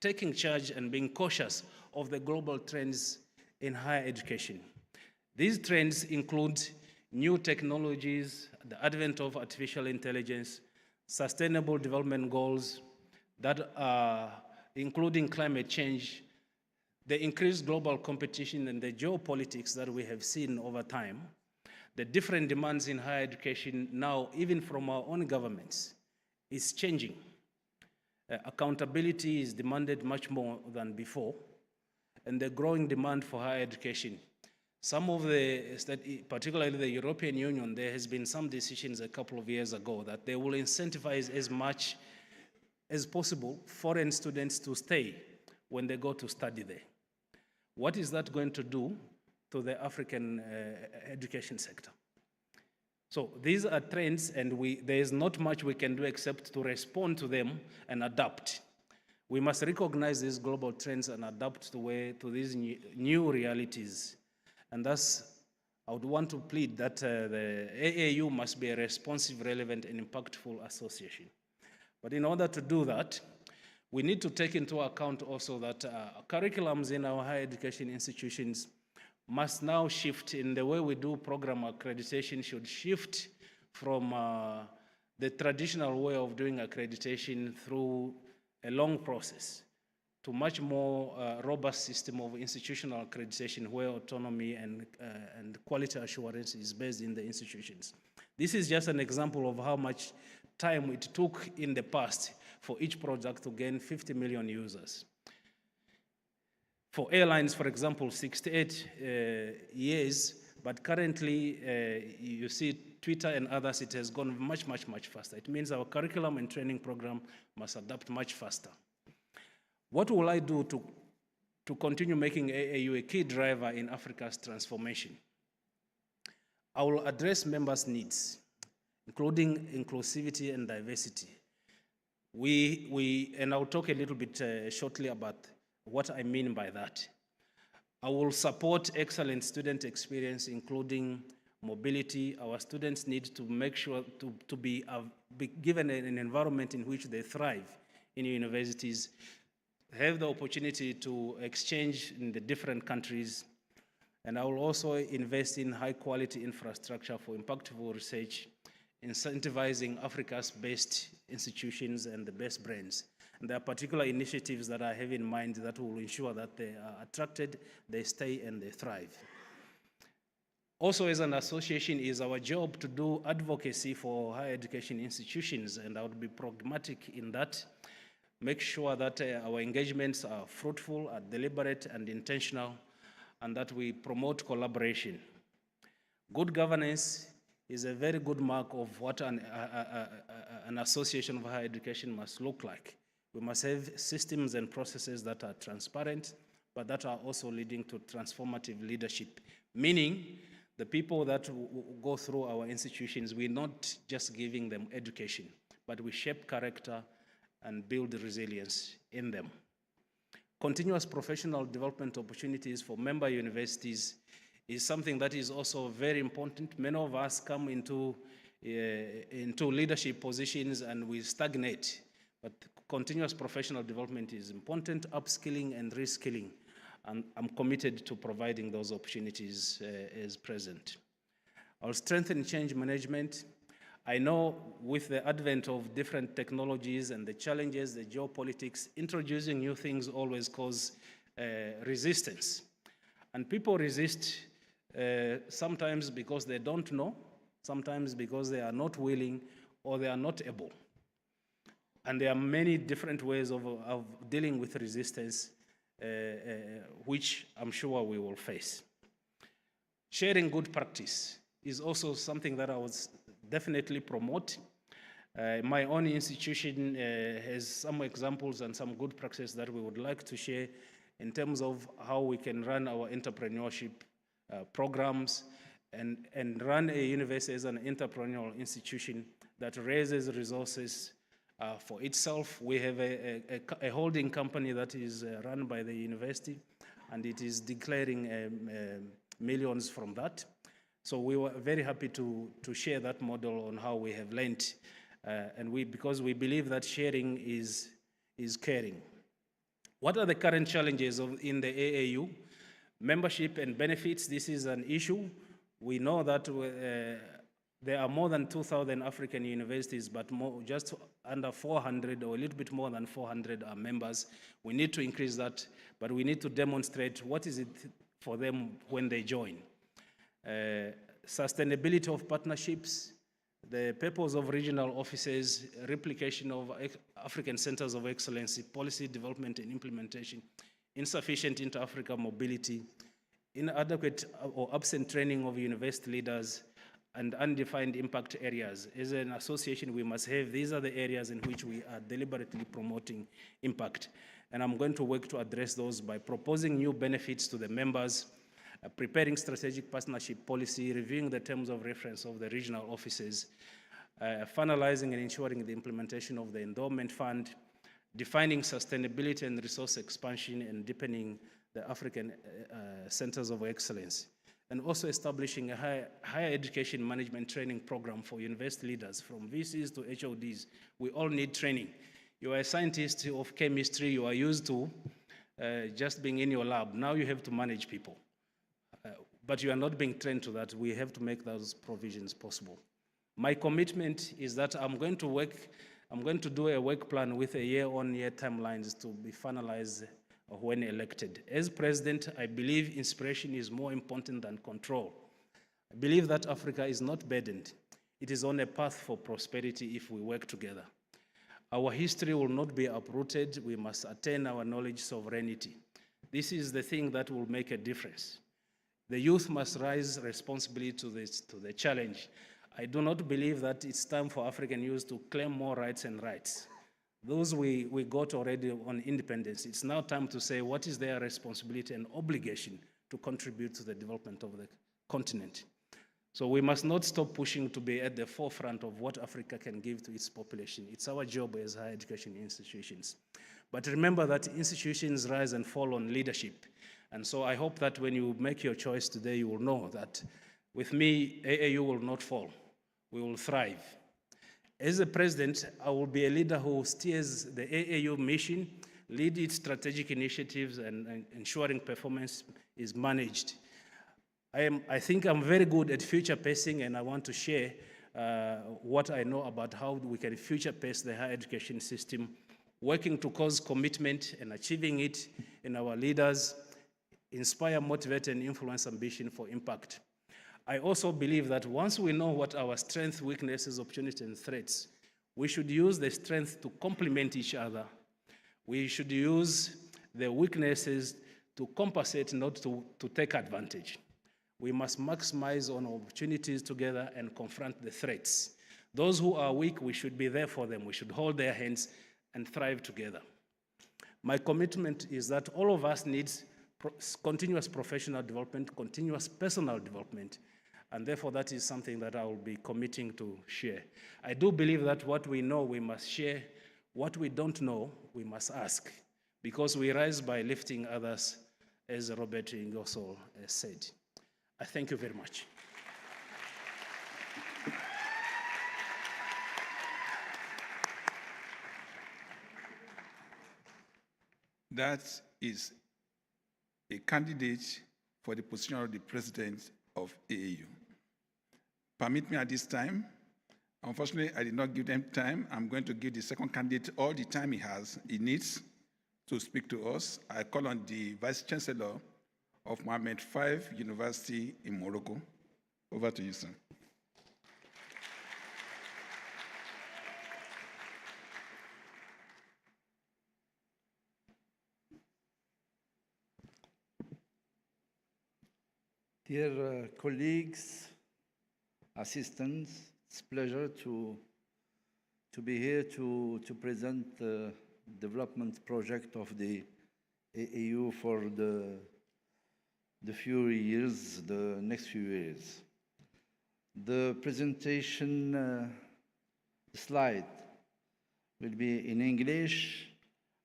taking charge and being cautious of the global trends in higher education. These trends include new technologies, the advent of artificial intelligence, sustainable development goals that are including climate change, the increased global competition and the geopolitics that we have seen over time, the different demands in higher education now, even from our own governments, is changing. Accountability is demanded much more than before, and the growing demand for higher education. Some of particularly the European Union, there has been some decisions a couple of years ago that they will incentivize as much as possible foreign students to stay when they go to study there. What is that going to do to the African education sector? So these are trends, and there is not much we can do except to respond to them and adapt. We must recognize these global trends and adapt to these new realities. And thus, I would want to plead that the AAU must be a responsive, relevant, and impactful association. But in order to do that, we need to take into account also that curriculums in our higher education institutions must now shift in the way we do program accreditation, should shift from the traditional way of doing accreditation through a long process to much more robust system of institutional accreditation where autonomy and quality assurance is based in the institutions. This is just an example of how much time it took in the past for each project to gain 50 million users. For airlines, for example, 68 years, but currently you see Twitter and others, it has gone much faster. It means our curriculum and training program must adapt much faster. What will I do to continue making AAU a key driver in Africa's transformation? I will address members' needs, including inclusivity and diversity. And I'll talk a little bit shortly about what I mean by that. I will support excellent student experience, including mobility. Our students need to make sure to be given an environment in which they thrive in universities, have the opportunity to exchange in the different countries. And I will also invest in high quality infrastructure for impactful research, incentivizing Africa's best institutions and the best brains. And there are particular initiatives that I have in mind that will ensure that they are attracted, they stay, and they thrive. Also, as an association, it is our job to do advocacy for higher education institutions, and I would be pragmatic in that. Make sure that our engagements are fruitful, are deliberate and intentional, and that we promote collaboration. Good governance is a very good mark of what an association of higher education must look like. We must have systems and processes that are transparent, but that are also leading to transformative leadership, meaning the people that go through our institutions, we're not just giving them education, but we shape character and build resilience in them. Continuous professional development opportunities for member universities is something that is also very important. Many of us come into leadership positions and we stagnate, but continuous professional development is important, upskilling and reskilling. And I'm committed to providing those opportunities as present. I'll strengthen change management. I know with the advent of different technologies and the challenges, the geopolitics, introducing new things always cause resistance. And people resist sometimes because they don't know, sometimes because they are not willing or they are not able. And there are many different ways of dealing with resistance, which I'm sure we will face. Sharing good practice is also something that I would definitely promote. My own institution has some examples and some good practices that we would like to share in terms of how we can run our entrepreneurship programs and run a university as an entrepreneurial institution that raises resources for itself. We have a holding company that is run by the university, and it is declaring millions from that. So we were very happy to share that model on how we have learned, because we believe that sharing is caring. What are the current challenges in the AAU? Membership and benefits, this is an issue. We know that there are more than 2,000 African universities, but just under 400 or a little bit more than 400 are members. We need to increase that, but we need to demonstrate what is it for them when they join. Sustainability of partnerships, the purpose of regional offices, replication of African centers of excellence, policy development and implementation, insufficient inter-Africa mobility, inadequate or absent training of university leaders, and undefined impact areas. As an association, we must have, these are the areas in which we are deliberately promoting impact. And I'm going to work to address those by proposing new benefits to the members, preparing strategic partnership policy, reviewing the terms of reference of the regional offices, finalizing and ensuring the implementation of the endowment fund, defining sustainability and resource expansion, and deepening the African centers of excellence, and also establishing a higher education management training program for university leaders, from VCs to HODs. We all need training. You are a scientist of chemistry, you are used to just being in your lab. Now you have to manage people. But you are not being trained to that. We have to make those provisions possible. My commitment is that I'm going to do a work plan with a year-on-year timelines to be finalized when elected. As president, I believe inspiration is more important than control. I believe that Africa is not burdened. It is on a path for prosperity if we work together. Our history will not be uprooted. We must attain our knowledge sovereignty. This is the thing that will make a difference. The youth must rise responsibly to the challenge. I do not believe that it's time for African youth to claim more rights and rights. Those we got already on independence. It's now time to say what is their responsibility and obligation to contribute to the development of the continent. So we must not stop pushing to be at the forefront of what Africa can give to its population. It's our job as higher education institutions. But remember that institutions rise and fall on leadership. And so I hope that when you make your choice today, you will know that with me, AAU will not fall. We will thrive. As a president, I will be a leader who steers the AAU mission, lead its strategic initiatives, and ensuring performance is managed. I think I'm very good at future pacing, and I want to share what I know about how we can future pace the higher education system, working to cause commitment and achieving it in our leaders, inspire, motivate, and influence ambition for impact. I also believe that once we know what our strengths, weaknesses, opportunities, and threats, we should use the strength to complement each other. We should use the weaknesses to compensate, not to take advantage. We must maximize on opportunities together and confront the threats. Those who are weak, we should be there for them. We should hold their hands and thrive together. My commitment is that all of us need continuous professional development, continuous personal development, and therefore that is something that I will be committing to share. I do believe that what we know, we must share. What we don't know, we must ask, because we rise by lifting others, as Robert Ingersoll said. I thank you very much. That is a candidate for the position of the president of AAU. Permit me at this time. Unfortunately, I did not give them time. I'm going to give the second candidate all the time he needs to speak to us. I call on the Vice Chancellor of Mohammed V University in Morocco. Over to you, sir. Dear colleagues, assistants, it's a pleasure to be here to present the development project of the AAU for the next few years. The presentation slide will be in English.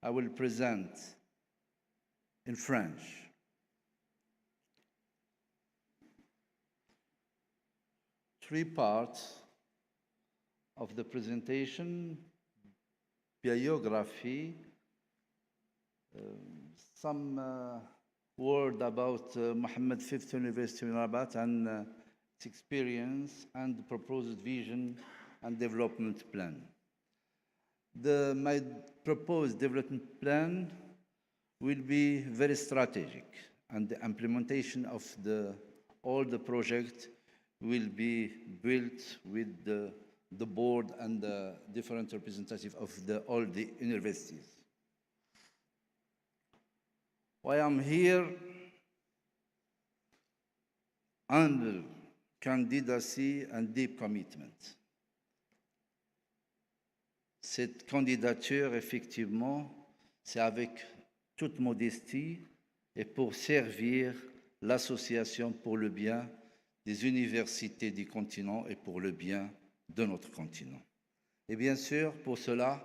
I will present in French. Three parts of the presentation: biography, some word about Mohammed V University in Rabat and its experience, and the proposed vision and development plan. My proposed development plan will be very strategic, and the implementation of all the projects will be built with the board and the different representatives of all the universities. Why I'm here? Humble candidacy and deep commitment. Cette candidature, effectivement, c'est avec toute modestie et pour servir l'association pour le bien des universités du continent et pour le bien de notre continent. Et bien sûr, pour cela,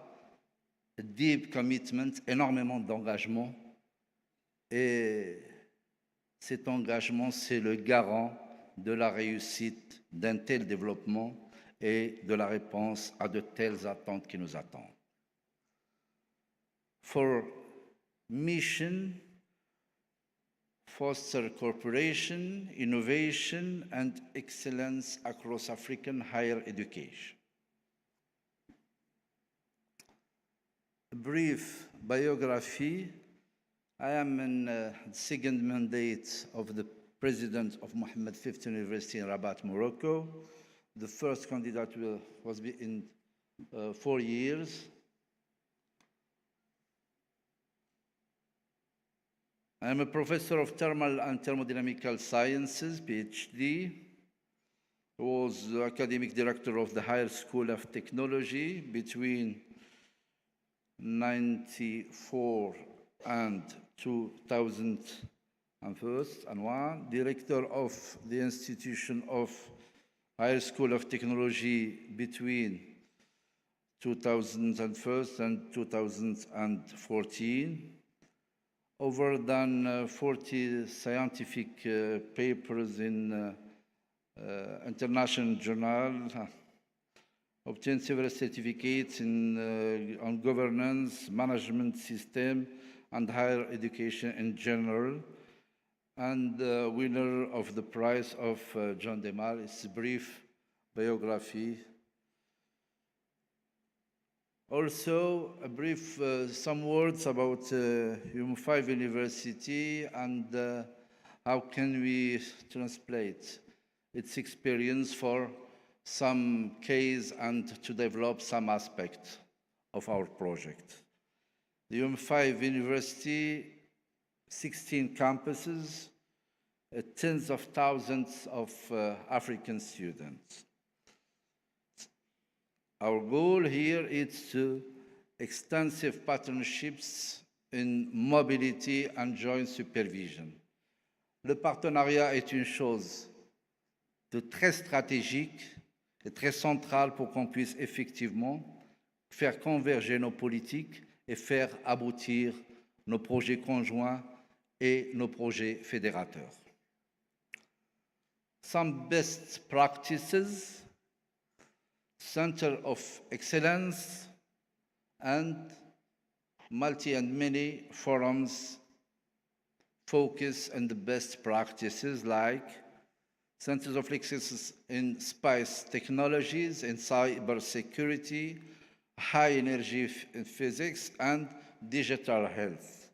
deep commitment, énormément d'engagement. Et cet engagement, c'est le garant de la réussite d'un tel développement et de la réponse à de telles attentes qui nous attendent. For mission, foster cooperation, innovation, and excellence across African higher education. A brief biography. I am in the second mandate of the president of Mohammed V University in Rabat, Morocco. The first candidate was in 4 years. I am a professor of thermal and thermodynamical sciences, PhD. I was the academic director of the Higher School of Technology between 1994 and 2001, director of the Institution of Higher School of Technology between 2001 and 2014. Over than 40 scientific papers in international journals, obtained several certificates on governance, management system, and higher education in general, and winner of the prize of John Demar. It's a brief biography. Also, a brief, some words about UM6P University and how can we translate its experience for some case and to develop some aspect of our project. The UM6P University, 16 campuses, tens of thousands of African students. Our goal here is to extensive partnerships in mobility and joint supervision. Le partenariat est une chose de très stratégique et très centrale pour qu'on puisse effectivement faire converger nos politiques et faire aboutir nos projets conjoints et nos projets fédérateurs. Some best practices, center of excellence, and multi and many forums focus on the best practices like centers of excellence in space technologies, in cyber security, high energy physics, and digital health.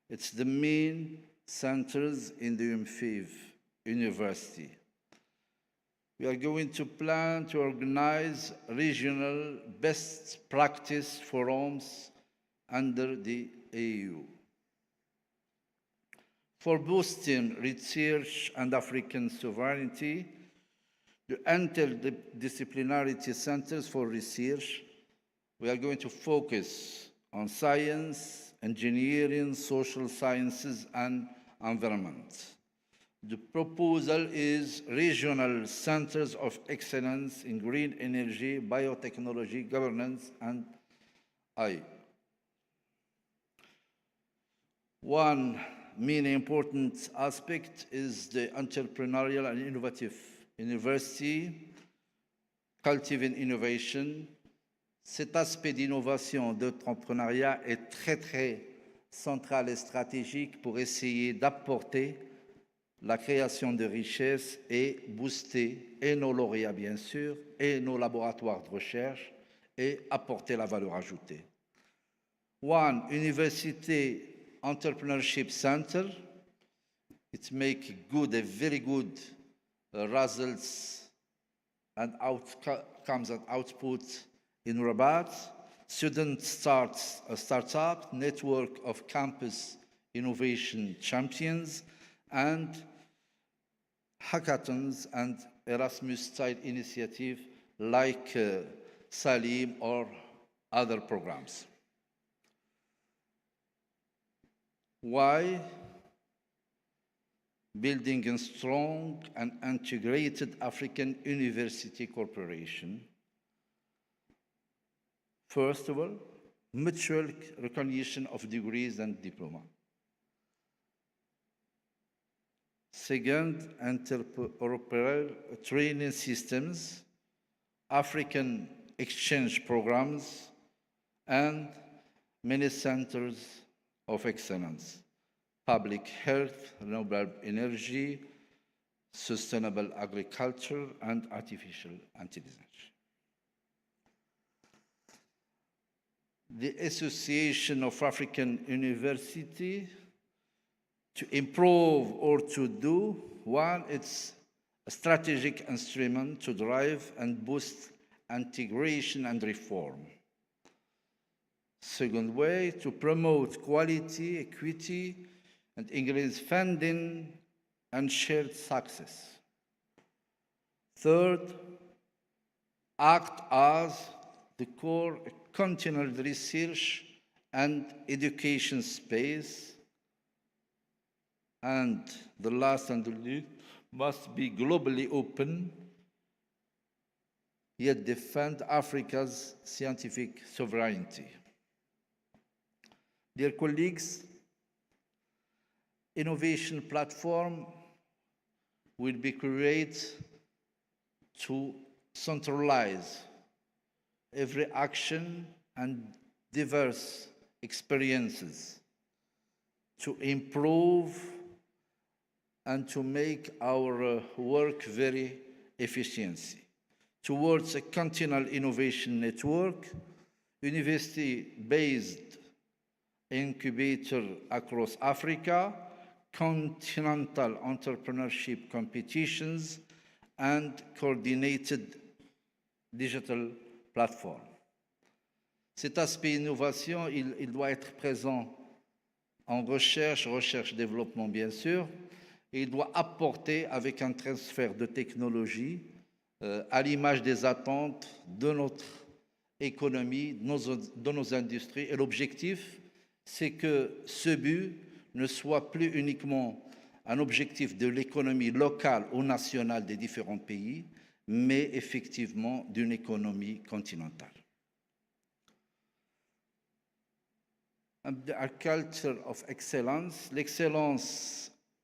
It's the main centers in the UM5 University. We are going to plan to organize regional best practice forums under the AU. For boosting research and African sovereignty, the interdisciplinarity centers for research, we are going to focus on science, engineering, social sciences, and environment. The proposal is regional centers of excellence in green energy, biotechnology, governance, and AI. One main important aspect is the entrepreneurial and innovative university, cultivating innovation. Cet aspect d'innovation, d'entrepreneuriat est très central et stratégique pour essayer d'apporter la création de richesses et booster et nos lauréats bien sûr et nos laboratoires de recherche et apporter la valeur ajoutée. One University Entrepreneurship Center, it makes a very good results and outcomes and output in Rabat. Students start a startup, network of campus innovation champions, and hackathons and Erasmus-style initiative like Salim or other programs. Why? Building a strong and integrated African university corporation. First of all, mutual recognition of degrees and diploma. Second, interoperable training systems, African exchange programs, and many centers of excellence, public health, renewable energy, sustainable agriculture, and artificial intelligence. The Association of African Universities to improve or to do, one, it's a strategic instrument to drive and boost integration and reform. Second way, to promote quality, equity, and increase funding and shared success. Third, act as the core continual research and education space. And the last and the least, must be globally open, yet defend Africa's scientific sovereignty. Dear colleagues, innovation platform will be created to centralize every action and diverse experiences to improve and to make our work very efficient. Towards a continual innovation network, university-based incubator across Africa, continental entrepreneurship competitions, and coordinated digital platform. Cet aspect innovation, il doit être présent en recherche, développement bien sûr, et il doit apporter avec un transfert de technologie à l'image des attentes de notre économie, de nos industries. Et l'objectif, c'est que ce but ne soit plus uniquement un objectif de l'économie locale ou nationale des différents pays, mais effectivement d'une économie continentale. A culture of excellence.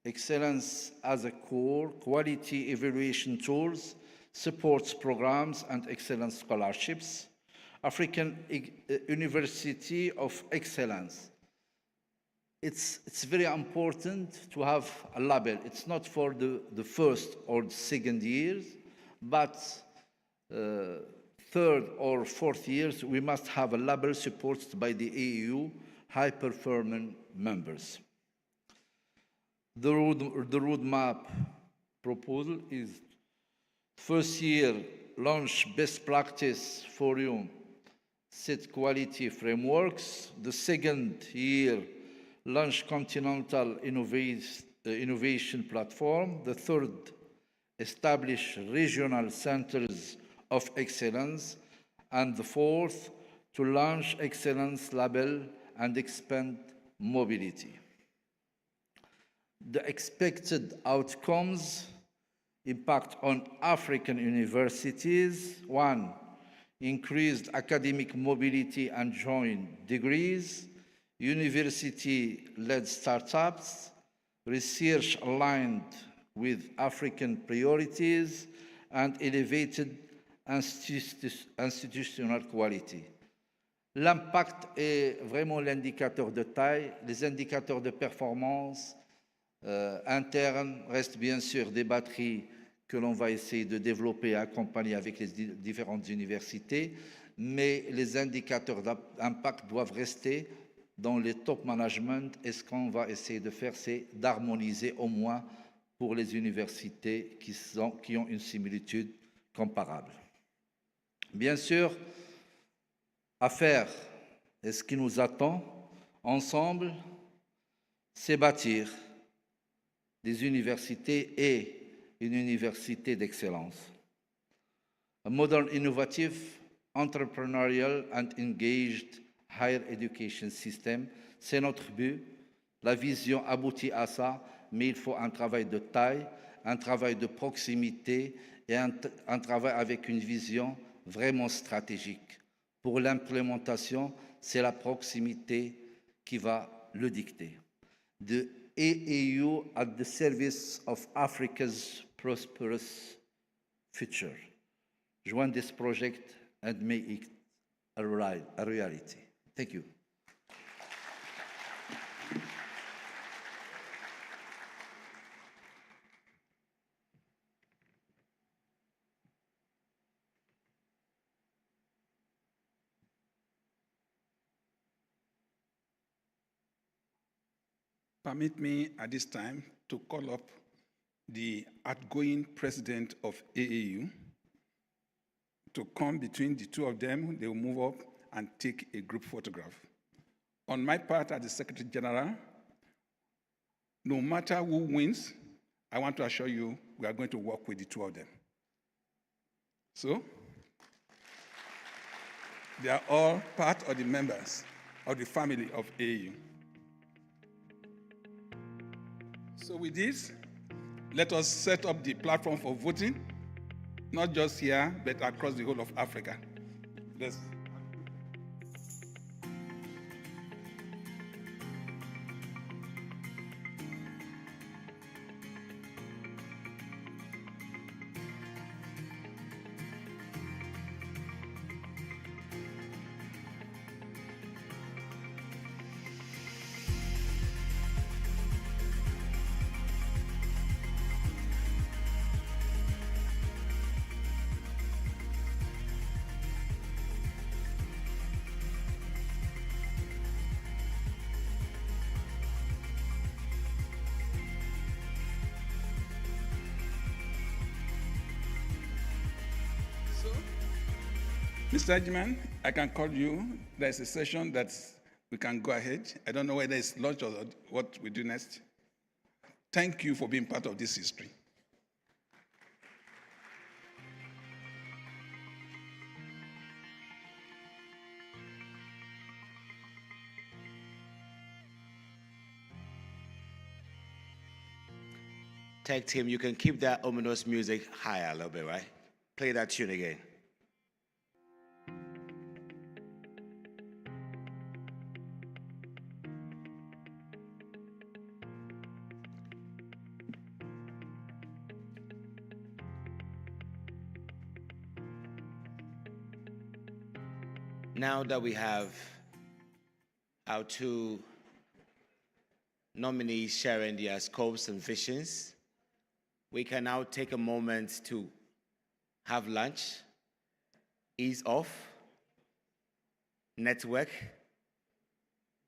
Excellence as a core, quality evaluation tools, supports programs and excellence scholarships. African University of Excellence. It's very important to have a label. It's not for the first or the second years, but third or fourth years, we must have a label supported by the EU high-performing members. The roadmap proposal is first year, launch best practice forum, set quality frameworks. The second year, launch continental innovation platform. The third, establish regional centers of excellence. And the fourth, to launch excellence label and expand mobility. The expected outcomes impact on African universities. 1, increased academic mobility and joint degrees, university-led startups, research aligned with African priorities, and elevated institutional quality. L'impact est vraiment l'indicateur de taille. Les indicateurs de performance internes restent bien sûr des batteries que l'on va essayer de développer et accompagner avec les différentes universités, mais les indicateurs d'impact doivent rester dans les top management. Et ce qu'on va essayer de faire, c'est d'harmoniser au moins pour les universités qui ont une similitude comparable. Bien sûr, à faire, et ce qui nous attend ensemble, c'est bâtir des universités et une université d'excellence. A modern, innovative, entrepreneurial and engaged higher education system, c'est notre but. La vision aboutit à ça, mais il faut un travail de taille, un travail de proximité et un travail avec une vision vraiment stratégique. Pour l'implémentation, c'est la proximité qui va le dicter. The AAU at the service of Africa's prosperous future. Join this project and make it a reality. Thank you. Permit me at this time to call up the outgoing president of AAU to come between the two of them. They will move up and take a group photograph. On my part as the Secretary General, no matter who wins, I want to assure you we are going to work with the two of them. So, they are all part of the members of the family of AAU. So with this, let us set up the platform for voting, not just here, but across the whole of Africa. Let's Mr. Edgeman, I can call you. There's a session that we can go ahead. I don't know whether it's lunch or what we do next. Thank you for being part of this history. Tag team, you can keep that ominous music higher a little bit, right? Play that tune again. Now that we have our two nominees sharing their scopes and visions, we can now take a moment to have lunch, ease off, network,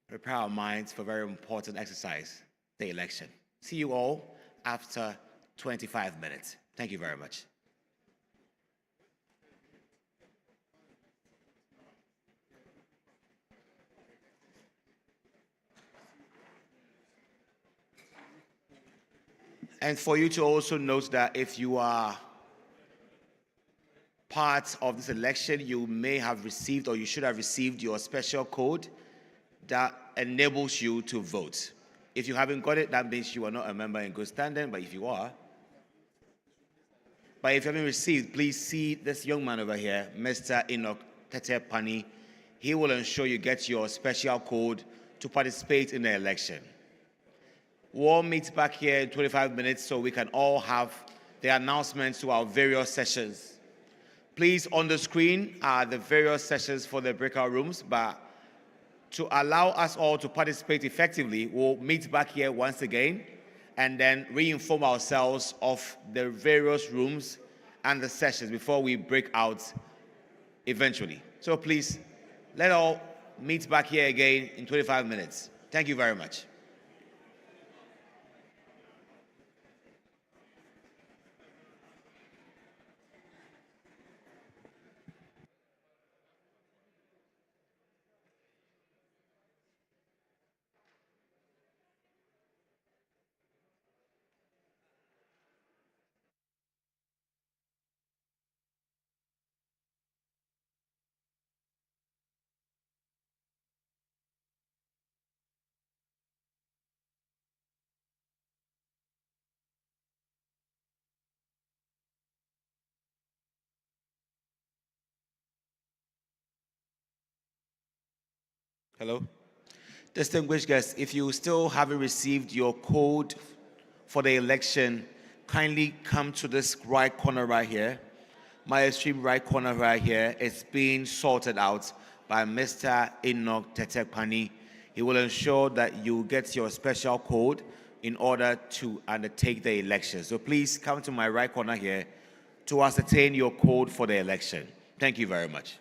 prepare our minds for a very important exercise, the election. See you all after 25 minutes. Thank you very much. And for you to also note that if you are part of this election, you may have received or you should have received your special code that enables you to vote. If you haven't got it, that means you are not a member in good standing, but if you are, but if you haven't received, please see this young man over here, Mr. Enoch Tetepani. He will ensure you get your special code to participate in the election. We'll meet back here in 25 minutes so we can all have the announcements to our various sessions. Please, on the screen are the various sessions for the breakout rooms, but to allow us all to participate effectively, we'll meet back here once again and then re-inform ourselves of the various rooms and the sessions before we break out eventually. So please, let all meet back here again in 25 minutes. Thank you very much. Hello? Distinguished guests, if you still haven't received your code for the election, kindly come to this right corner right here. My extreme right corner right here is being sorted out by Mr. Enoch Tetepani. He will ensure that you get your special code in order to undertake the election. So please come to my right corner here to ascertain your code for the election. Thank you very much.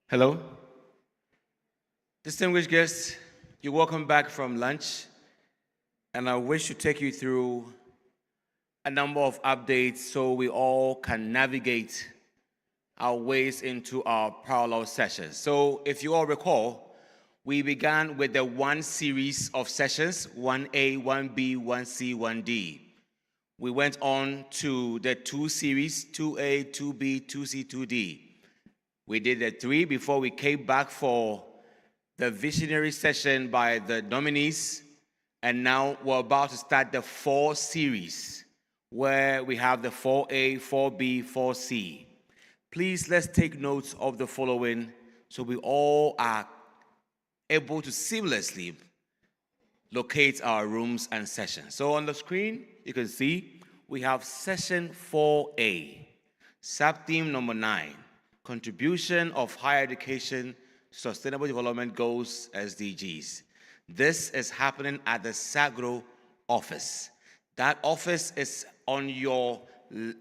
Hello. Distinguished guests, you're welcome back from lunch, and I wish to take you through a number of updates so we all can navigate our ways into our parallel sessions. So if you all recall, we began with the one series of sessions, 1A, 1B, 1C, 1D. We went on to the two series, 2A, 2B, 2C, 2D. We did the three before we came back for the visionary session by the nominees, and now we're about to start the 4 series, where we have the 4A, 4B, 4C. Please, let's take notes of the following so we all are able to seamlessly locate our rooms and sessions. So on the screen, you can see we have session 4A, sub-theme number 9, contribution of higher education to sustainable development goals, SDGs. This is happening at the SAGRO office. That office is on your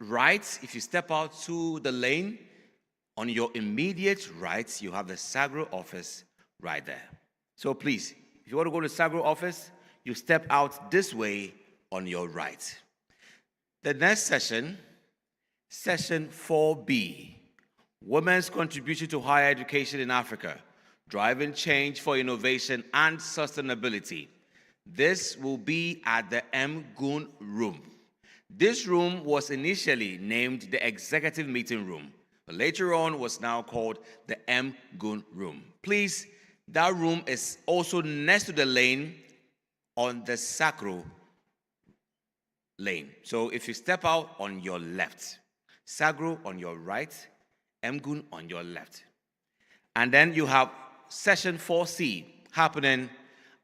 right. If you step out to the lane, on your immediate right, you have the SAGRO office right there. So please, if you want to go to the SAGRO office, you step out this way on your right. The next session, session 4B, Women's Contribution to Higher Education in Africa, Driving Change for Innovation and Sustainability. This will be at the M. Goon Room. This room was initially named the Executive Meeting Room, but later on was now called the M. Goon Room. Please, that room is also next to the lane on the SAGRO lane. So if you step out on your left, SAGRO on your right, Mgun on your left. And then you have session 4C happening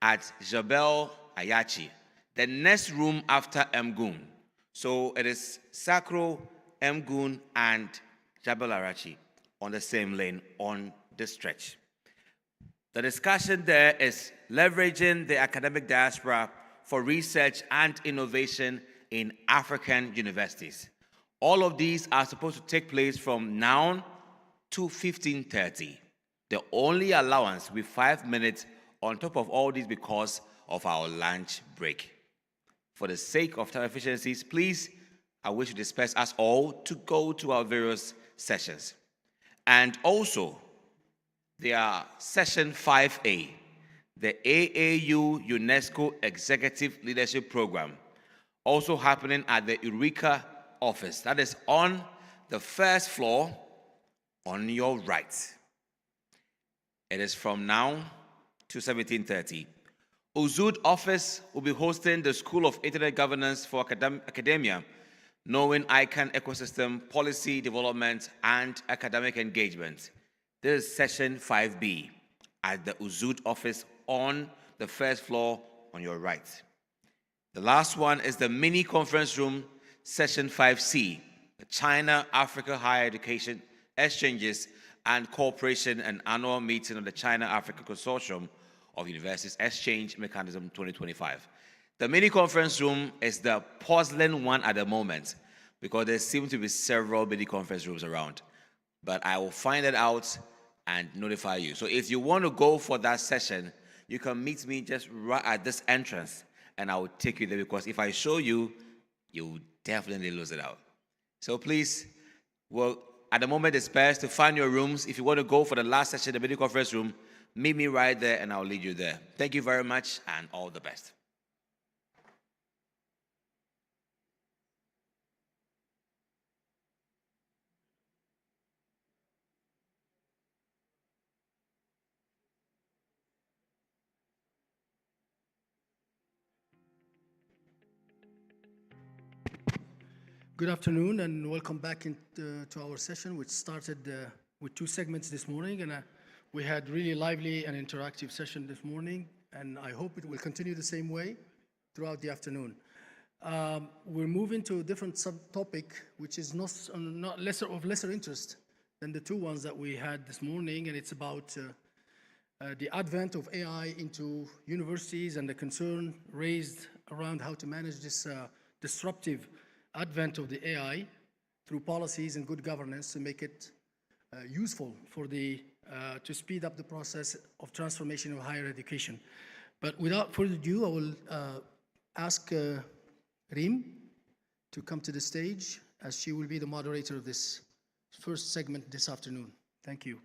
at Jabel Ayachi, the next room after Mgun. So it is SAGRO, Mgun, and Jabel Ayachi on the same lane on this stretch. The discussion there is leveraging the academic diaspora for research and innovation in African universities. All of these are supposed to take place from now to 15:30. The only allowance with 5 minutes on top of all these because of our lunch break. For the sake of time efficiencies, please, I wish to disperse us all to go to our various sessions. And also, there are session 5A, the AAU UNESCO Executive Leadership Program, also happening at the Eureka office. That is on the first floor on your right. It is from now to 17:30. Uzud office will be hosting the School of Internet Governance for Academia, knowing ICANN ecosystem, policy development, and academic engagement. This is session 5B at the Uzud office on the first floor on your right. The last one is the mini conference room, session 5C, the China-Africa Higher Education Exchanges and Cooperation and Annual Meeting of the China-Africa Consortium of Universities Exchange Mechanism 2025. The mini conference room is the puzzling one at the moment because there seem to be several mini conference rooms around. But I will find it out and notify you. So if you want to go for that session, you can meet me just right at this entrance and I will take you there because if I show you, you will definitely lose it out. So please, well, at the moment it's best to find your rooms. If you want to go for the last session, the mini conference room, meet me right there and I'll lead you there. Thank you very much and all the best. Good afternoon and welcome back to our session, which started with 2 segments this morning. And we had really lively and interactive session this morning, and I hope it will continue the same way throughout the afternoon. We're moving to a different subtopic, which is not lesser interest than the 2 ones that we had this morning, and it's about the advent of AI into universities and the concern raised around how to manage this disruptive advent of the AI through policies and good governance to make it useful for the to speed up the process of transformation of higher education. But without further ado, I will ask Reem to come to the stage, as she will be the moderator of this first segment this afternoon. Thank you.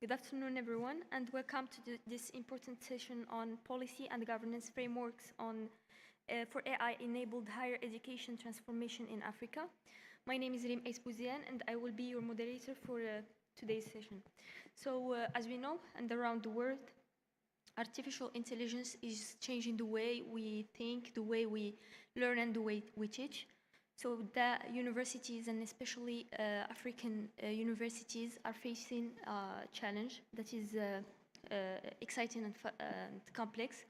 Good afternoon, everyone, and welcome to this important session on policy and governance frameworks for AI-enabled higher education transformation in Africa. My name is Reem Esbouzian, and I will be your moderator for today's session. So, as we know, and around the world, artificial intelligence is changing the way we think, the way we learn, and the way we teach. So the universities, and especially African universities, are facing a challenge that is exciting and complex,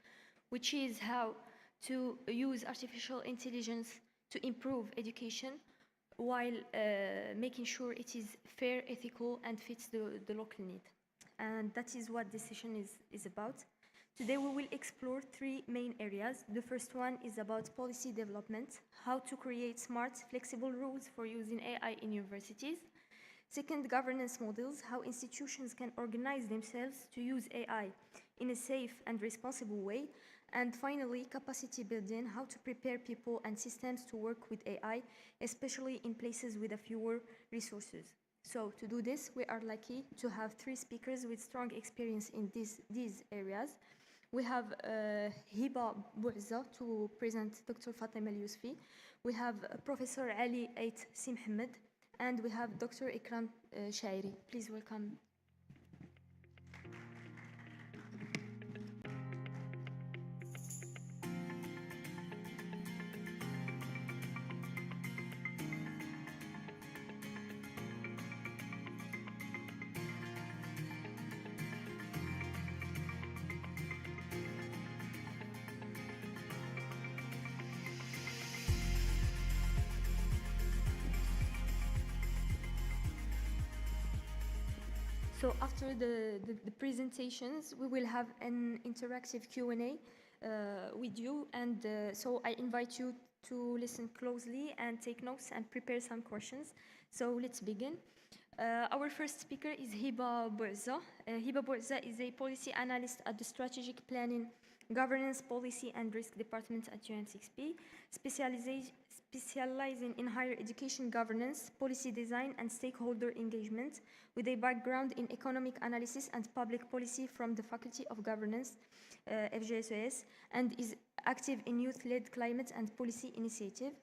which is how to use artificial intelligence to improve education while making sure it is fair, ethical, and fits the local need. And that is what this session is about. Today we will explore three main areas. The first one is about policy development, how to create smart, flexible rules for using AI in universities. Second, governance models, how institutions can organize themselves to use AI in a safe and responsible way. And finally, capacity building, how to prepare people and systems to work with AI, especially in places with fewer resources. So to do this, we are lucky to have three speakers with strong experience in these areas. We have Hiba Bou'za to present Dr. Fatima Al-Yousfi. We have Professor Ali Ait Si Mohammed, and we have Dr. Ikram Shairi. Please welcome. So after the presentations, we will have an interactive Q&A with you. And so I invite you to listen closely and take notes and prepare some questions. So let's begin. Our first speaker is Hiba Bou'za. Hiba Bou'za is a policy analyst at the Strategic Planning, Governance, Policy and Risk Department at UM6P, specializing in higher education governance, policy design, and stakeholder engagement, with a background in economic analysis and public policy from the Faculty of Governance, FGSOS, and is active in youth-led climate and policy initiative.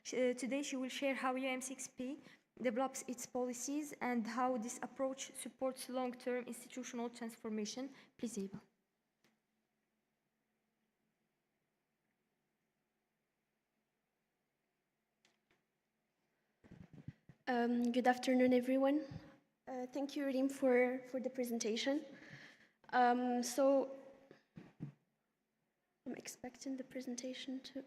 Today, she will share how UM6P develops its policies and how this approach supports long-term institutional transformation. Please, Hiba. Good afternoon, everyone. Thank you, Reem, for the presentation. So I'm expecting the presentation to...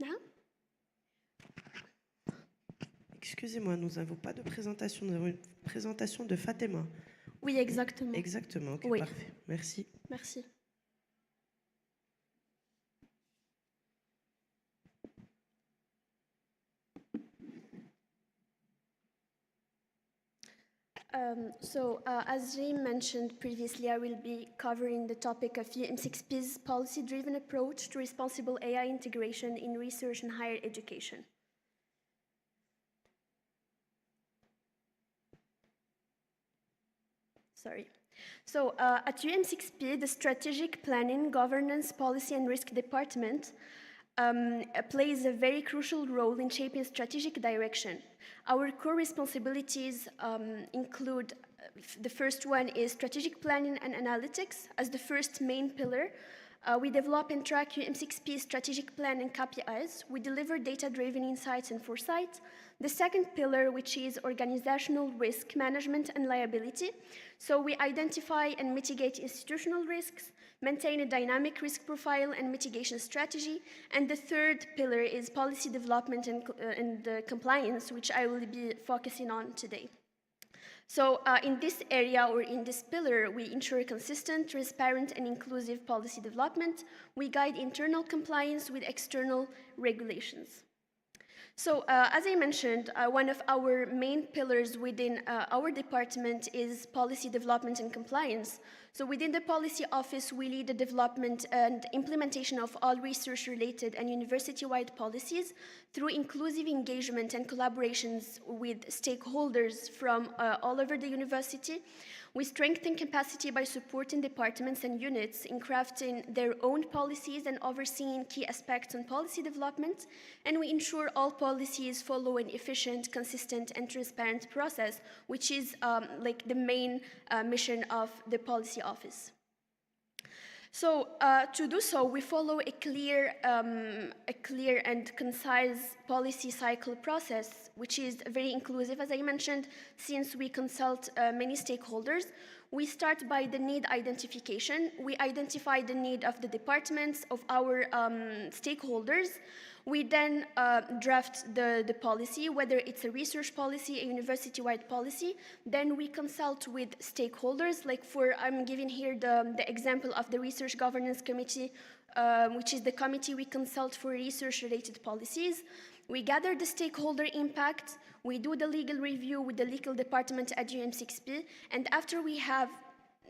Now? Excusez-moi, nous n'avons pas de présentation, nous avons une présentation de Fatima. Oui, exactement. Exactement, ok, oui. Parfait. Merci. Merci. As Reem mentioned previously, I will be covering the topic of UM6P's policy-driven approach to responsible AI integration in research and higher education. Sorry. So at UM6P, the Strategic Planning, Governance, Policy and Risk Department plays a very crucial role in shaping strategic direction. Our core responsibilities include, the first one is strategic planning and analytics as the first main pillar. We develop and track UM6P's strategic plan and KPIs. We deliver data-driven insights and foresight. The second pillar, which is organizational risk management and liability. So we identify and mitigate institutional risks, maintain a dynamic risk profile and mitigation strategy. And the third pillar is policy development and compliance, which I will be focusing on today. So in this area or in this pillar, we ensure consistent, transparent, and inclusive policy development. We guide internal compliance with external regulations. So as I mentioned, one of our main pillars within our department is policy development and compliance. So within the policy office, we lead the development and implementation of all research-related and university-wide policies through inclusive engagement and collaborations with stakeholders from all over the university. We strengthen capacity by supporting departments and units in crafting their own policies and overseeing key aspects on policy development. And we ensure all policies follow an efficient, consistent, and transparent process, which is like the main mission of the policy office. So to do so, we follow a clear and concise policy cycle process, which is very inclusive, as I mentioned, since we consult many stakeholders. We start by the need identification. We identify the need of the departments, of our stakeholders. We then draft the policy, whether it's a research policy, a university-wide policy. Then we consult with stakeholders, like I'm giving here the example of the Research Governance Committee, which is the committee we consult for research-related policies. We gather the stakeholder impact. We do the legal review with the legal department at UM6P. And after we have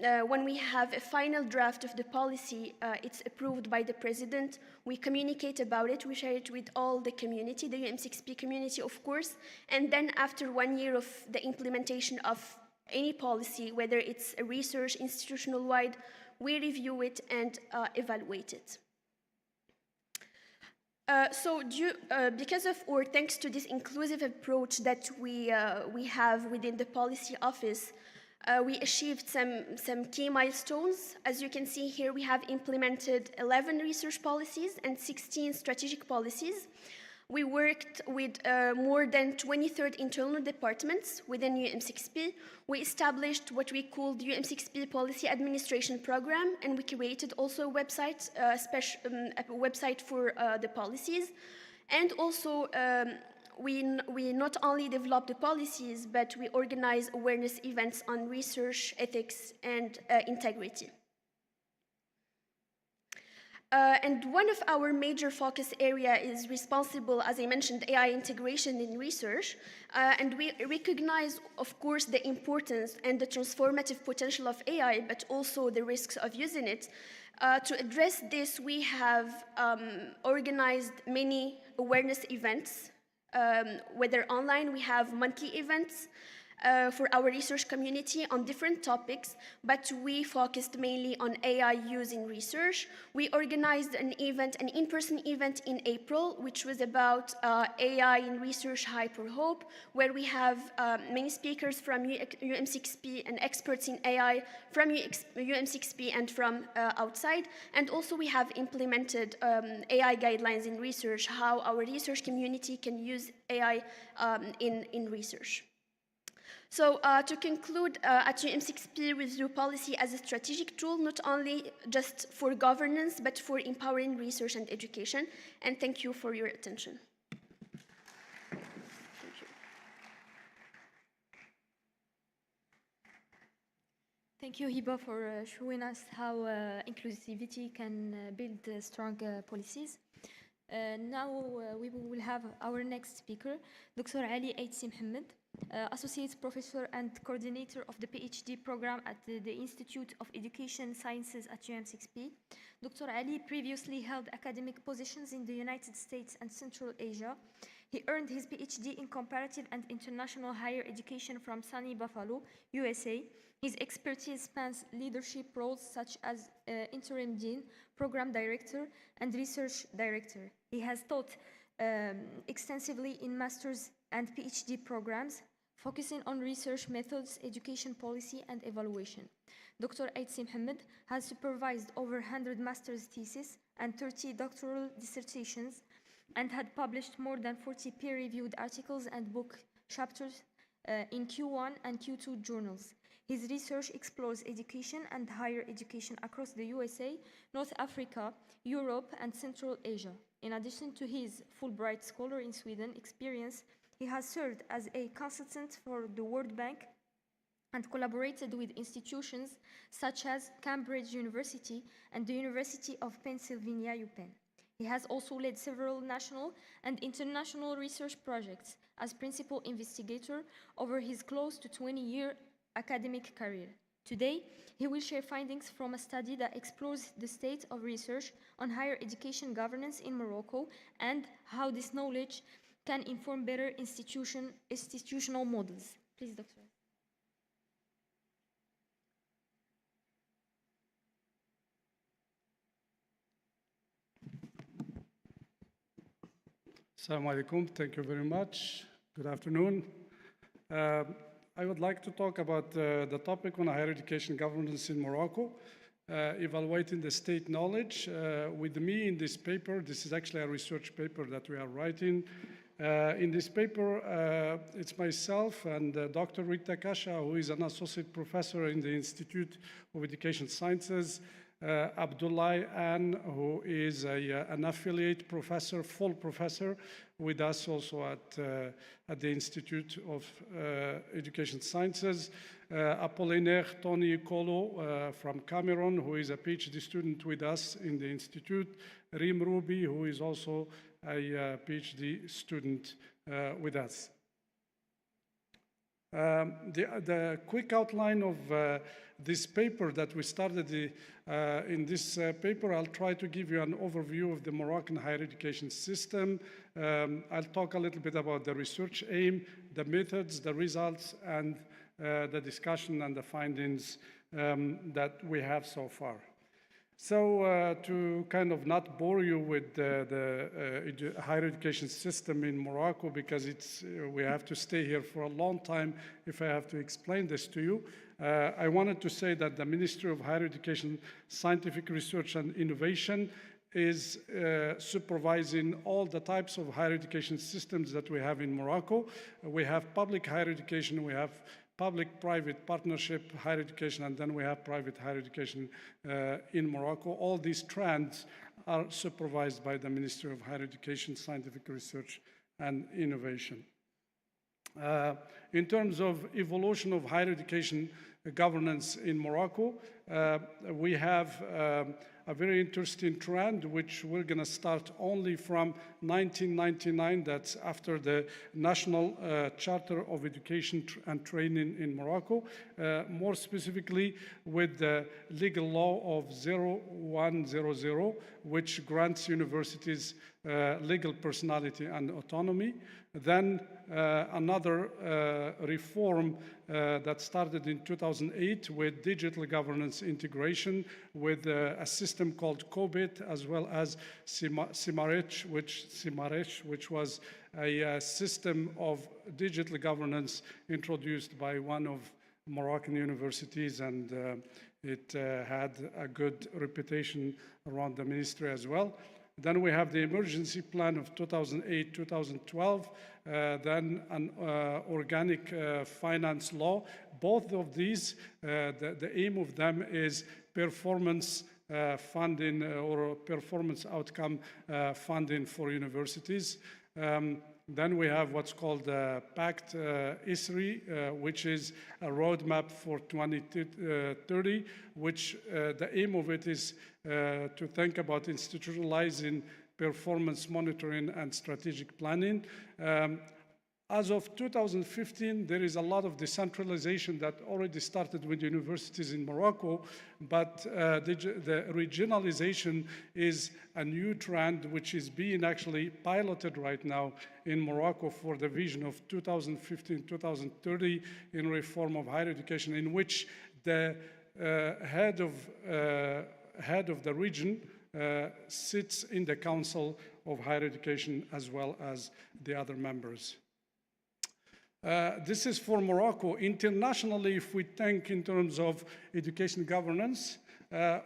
when we have a final draft of the policy, it's approved by the president. We communicate about it. We share it with all the community, the UM6P community, of course. And then after 1 year of the implementation of any policy, whether it's a research, institutional-wide, we review it and evaluate it. Because of, or thanks to this inclusive approach that we have within the policy office, we achieved some key milestones. As you can see here, we have implemented 11 research policies and 16 strategic policies. We worked with more than 23 internal departments within UM6P. We established what we called UM6P Policy Administration Program, and we created also a website, a website for the policies. And also, we not only develop the policies, but we organize awareness events on research, ethics, and integrity. And one of our major focus area is responsible, as I mentioned, AI integration in research. And we recognize, of course, the importance and the transformative potential of AI, but also the risks of using it. To address this, we have organized many awareness events. Whether online, we have monthly events for our research community on different topics, but we focused mainly on AI use in research. We organized an event, an in-person event in April, which was about AI in research hype or hope, where we have many speakers from UM6P and experts in AI from UM6P and from outside. And also we have implemented AI guidelines in research, how our research community can use AI in research. So to conclude, at UM6P, we view policy as a strategic tool, not only just for governance, but for empowering research and education. And thank you for your attention. Thank you, Hiba, for showing us how inclusivity can build strong policies. Now we will have our next speaker, Dr. Ali Aitsi Mohammed, Associate Professor and Coordinator of the PhD program at the Institute of Education Sciences at UM6P. Dr. Ali previously held academic positions in the United States and Central Asia. He earned his PhD in Comparative and International Higher Education from SUNY Buffalo, USA. His expertise spans leadership roles such as Interim Dean, Program Director, and Research Director. He has taught extensively in master's and PhD programs, focusing on research methods, education policy, and evaluation. Dr. Aitsi Mohammed has supervised over 100 master's theses and 30 doctoral dissertations and had published more than 40 peer-reviewed articles and book chapters in Q1 and Q2 journals. His research explores education and higher education across the USA, North Africa, Europe, and Central Asia. In addition to his Fulbright Scholar in Sweden experience, he has served as a consultant for the World Bank and collaborated with institutions such as Cambridge University and the University of Pennsylvania, UPenn. He has also led several national and international research projects as principal investigator over his close to 20-year academic career. Today, he will share findings from a study that explores the state of research on higher education governance in Morocco and how this knowledge can inform better institutional models. Please, Doctor. Assalamu alaikum. Thank you very much. Good afternoon. I would like to talk about the topic on higher education governance in Morocco, evaluating the state knowledge. With me in this paper, this is actually a research paper that we are writing. In this paper, it's myself and Dr. Rita Kasha, who is an associate professor in the Institute of Education Sciences, Abdullah An, who is an affiliate professor, full professor, with us also at the Institute of Education Sciences, Apollinaire Tony Kolo from Cameroon, who is a PhD student with us in the Institute, Rim Ruby, who is also a PhD student with us. The quick outline of this paper that we started in this paper, I'll try to give you an overview of the Moroccan higher education system. I'll talk a little bit about the research aim, the methods, the results, and the discussion and the findings that we have so far. So to kind of not bore you with the higher education system in Morocco, because we have to stay here for a long time if I have to explain this to you, I wanted to say that the Ministry of Higher Education, Scientific Research and Innovation is supervising all the types of higher education systems that we have in Morocco. We have public higher education, we have public-private partnership higher education, and then we have private higher education in Morocco. All these trends are supervised by the Ministry of Higher Education, Scientific Research and Innovation. In terms of evolution of higher education governance in Morocco, we have a very interesting trend, which we're going to start only from 1999. That's after the National Charter of Education and Training in Morocco, more specifically with the legal law of 0100, which grants universities legal personality and autonomy. Then another reform that started in 2008 with digital governance integration with a system called COBIT, as well as Simaresh, which was a system of digital governance introduced by one of Moroccan universities, and it had a good reputation around the ministry as well. Then we have the emergency plan of 2008-2012, then an organic finance law. Both of these, the aim of them is performance funding or performance outcome funding for universities. Then we have what's called Pact ISRI, which is a roadmap for 2030, which the aim of it is to think about institutionalizing performance monitoring and strategic planning. As of 2015, there is a lot of decentralization that already started with universities in Morocco, but the regionalization is a new trend which is being actually piloted right now in Morocco for the vision of 2015-2030 in reform of higher education, in which the head of the region sits in the Council of Higher Education as well as the other members. This is for Morocco. Internationally, if we think in terms of education governance,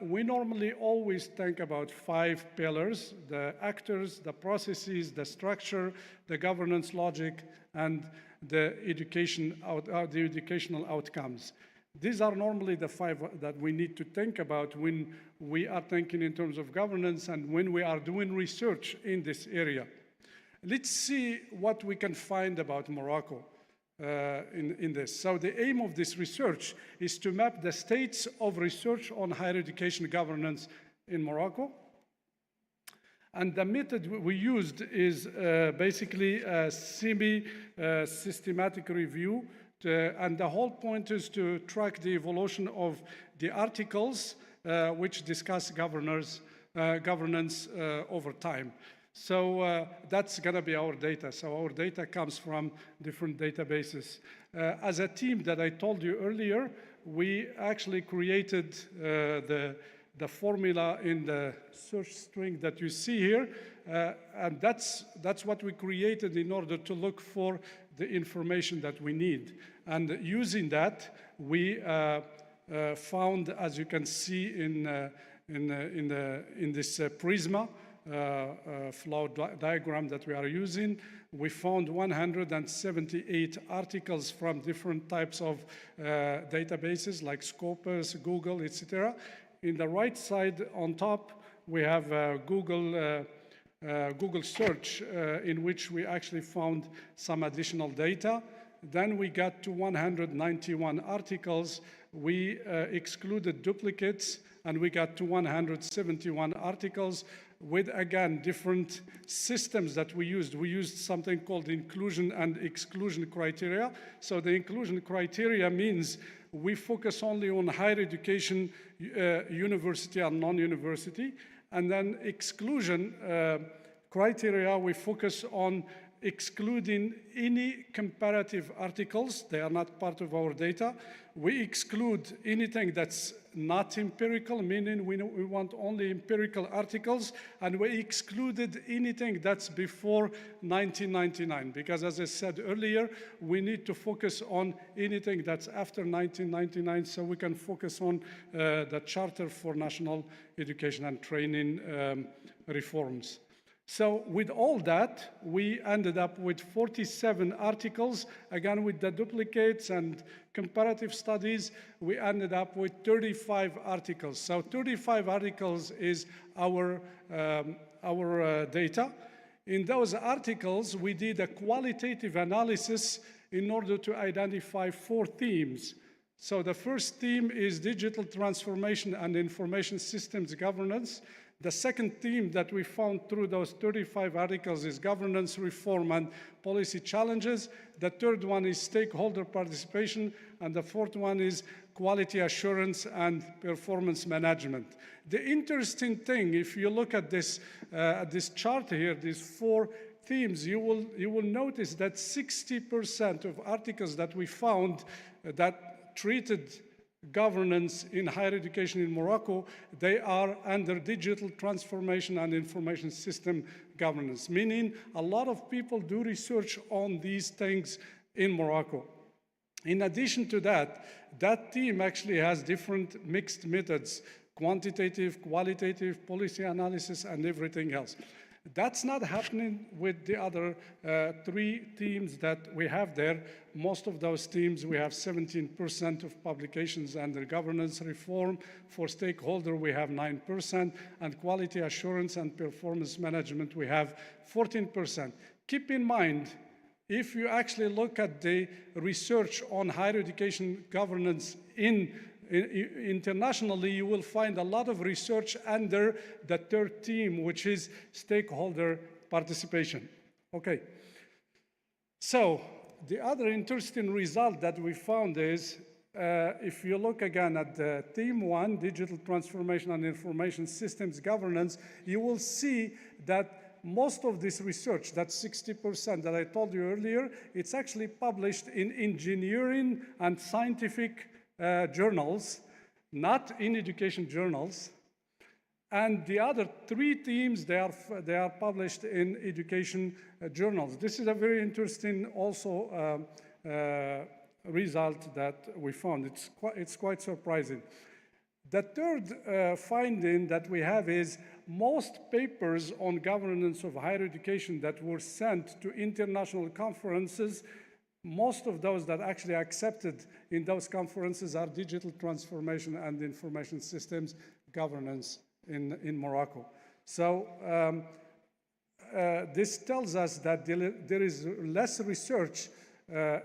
we normally always think about 5 pillars: the actors, the processes, the structure, the governance logic, and the educational outcomes. These are normally the 5 that we need to think about when we are thinking in terms of governance and when we are doing research in this area. Let's see what we can find about Morocco in this. So the aim of this research is to map the states of research on higher education governance in Morocco. And the method we used is basically a semi-systematic review. And the whole point is to track the evolution of the articles which discuss governance over time. So that's going to be our data. So our data comes from different databases. As a team that I told you earlier, we actually created the formula in the search string that you see here. And that's what we created in order to look for the information that we need. And using that, we found, as you can see in this Prisma flow diagram that we are using, we found 178 articles from different types of databases like Scopus, Google, etc. In the right side on top, we have Google search in which we actually found some additional data. Then we got to 191 articles. We excluded duplicates, and we got to 171 articles with, again, different systems that we used. We used something called inclusion and exclusion criteria. So the inclusion criteria means we focus only on higher education, university and non-university. And then exclusion criteria, we focus on excluding any comparative articles. They are not part of our data. We exclude anything that's not empirical, meaning we want only empirical articles, and we excluded anything that's before 1999, because as I said earlier, we need to focus on anything that's after 1999 so we can focus on the Charter for National Education and Training reforms. So with all that, we ended up with 47 articles. Again, with the duplicates and comparative studies, we ended up with 35 articles. So 35 articles is our data. In those articles, we did a qualitative analysis in order to identify 4 themes. So the first theme is digital transformation and information systems governance. The second theme that we found through those 35 articles is governance reform and policy challenges. The third one is stakeholder participation. And the fourth one is quality assurance and performance management. The interesting thing, if you look at this chart here, these 4 themes, you will notice that 60% of articles that we found that treated governance in higher education in Morocco, they are under digital transformation and information system governance, meaning a lot of people do research on these things in Morocco. In addition to that, that team actually has different mixed methods: quantitative, qualitative, policy analysis, and everything else. That's not happening with the other 3 teams that we have there. Most of those teams, we have 17% of publications under governance reform. For stakeholder, we have 9%. And quality assurance and performance management, we have 14%. Keep in mind, if you actually look at the research on higher education governance internationally, you will find a lot of research under the 3rd theme, which is stakeholder participation. Okay. So the other interesting result that we found is, if you look again at the theme 1, digital transformation and information systems governance, you will see that most of this research, that 60% that I told you earlier, it's actually published in engineering and scientific journals, not in education journals. And the other 3 themes, they are published in education journals. This is a very interesting also result that we found. It's quite surprising. The third finding that we have is most papers on governance of higher education that were sent to international conferences, most of those that actually accepted in those conferences are digital transformation and information systems governance in Morocco. So this tells us that there is less research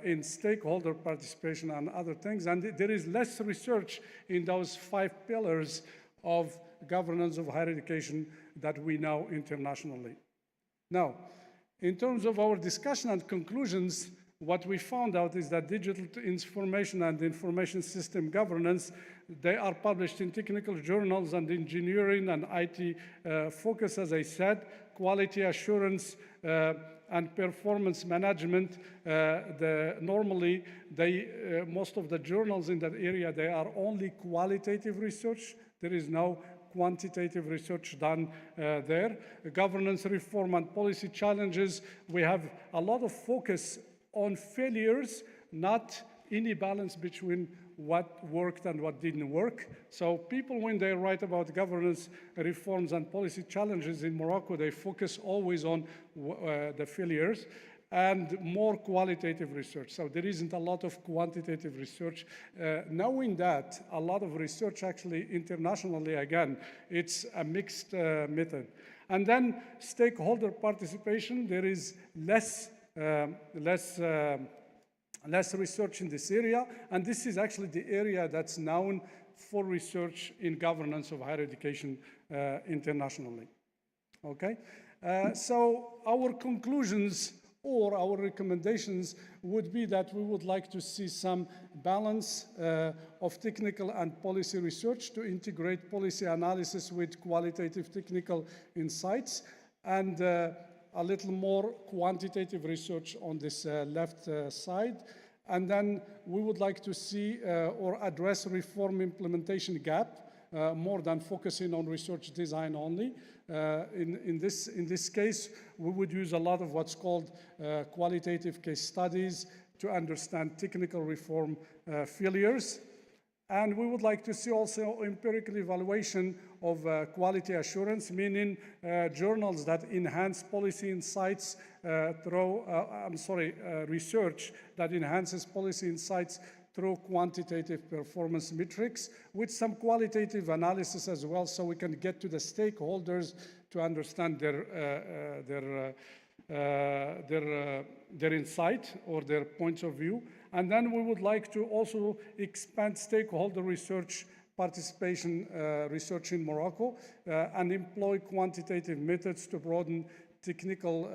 in stakeholder participation and other things, and there is less research in those 5 pillars of governance of higher education that we know internationally. Now, in terms of our discussion and conclusions, what we found out is that digital information and information system governance, they are published in technical journals, and engineering and IT focus, as I said, quality assurance and performance management. Normally, most of the journals in that area, they are only qualitative research. There is no quantitative research done there. Governance reform and policy challenges, we have a lot of focus on failures, not any balance between what worked and what didn't work. So people, when they write about governance reforms and policy challenges in Morocco, they focus always on the failures and more qualitative research. So there isn't a lot of quantitative research. Knowing that, a lot of research actually internationally, again, it's a mixed method. And then stakeholder participation, there is less research in this area, and this is actually the area that's known for research in governance of higher education internationally. Okay, so our conclusions or our recommendations would be that we would like to see some balance of technical and policy research to integrate policy analysis with qualitative technical insights, and a little more quantitative research on this left side. And then we would like to see or address reform implementation gap more than focusing on research design only. In this case, we would use a lot of what's called qualitative case studies to understand technical reform failures. And we would like to see also empirical evaluation of quality assurance, meaning journals that enhance policy insights through, research that enhances policy insights through quantitative performance metrics with some qualitative analysis as well, so we can get to the stakeholders to understand their insight or their points of view. And then we would like to also expand stakeholder research participation research in Morocco and employ quantitative methods to broaden technical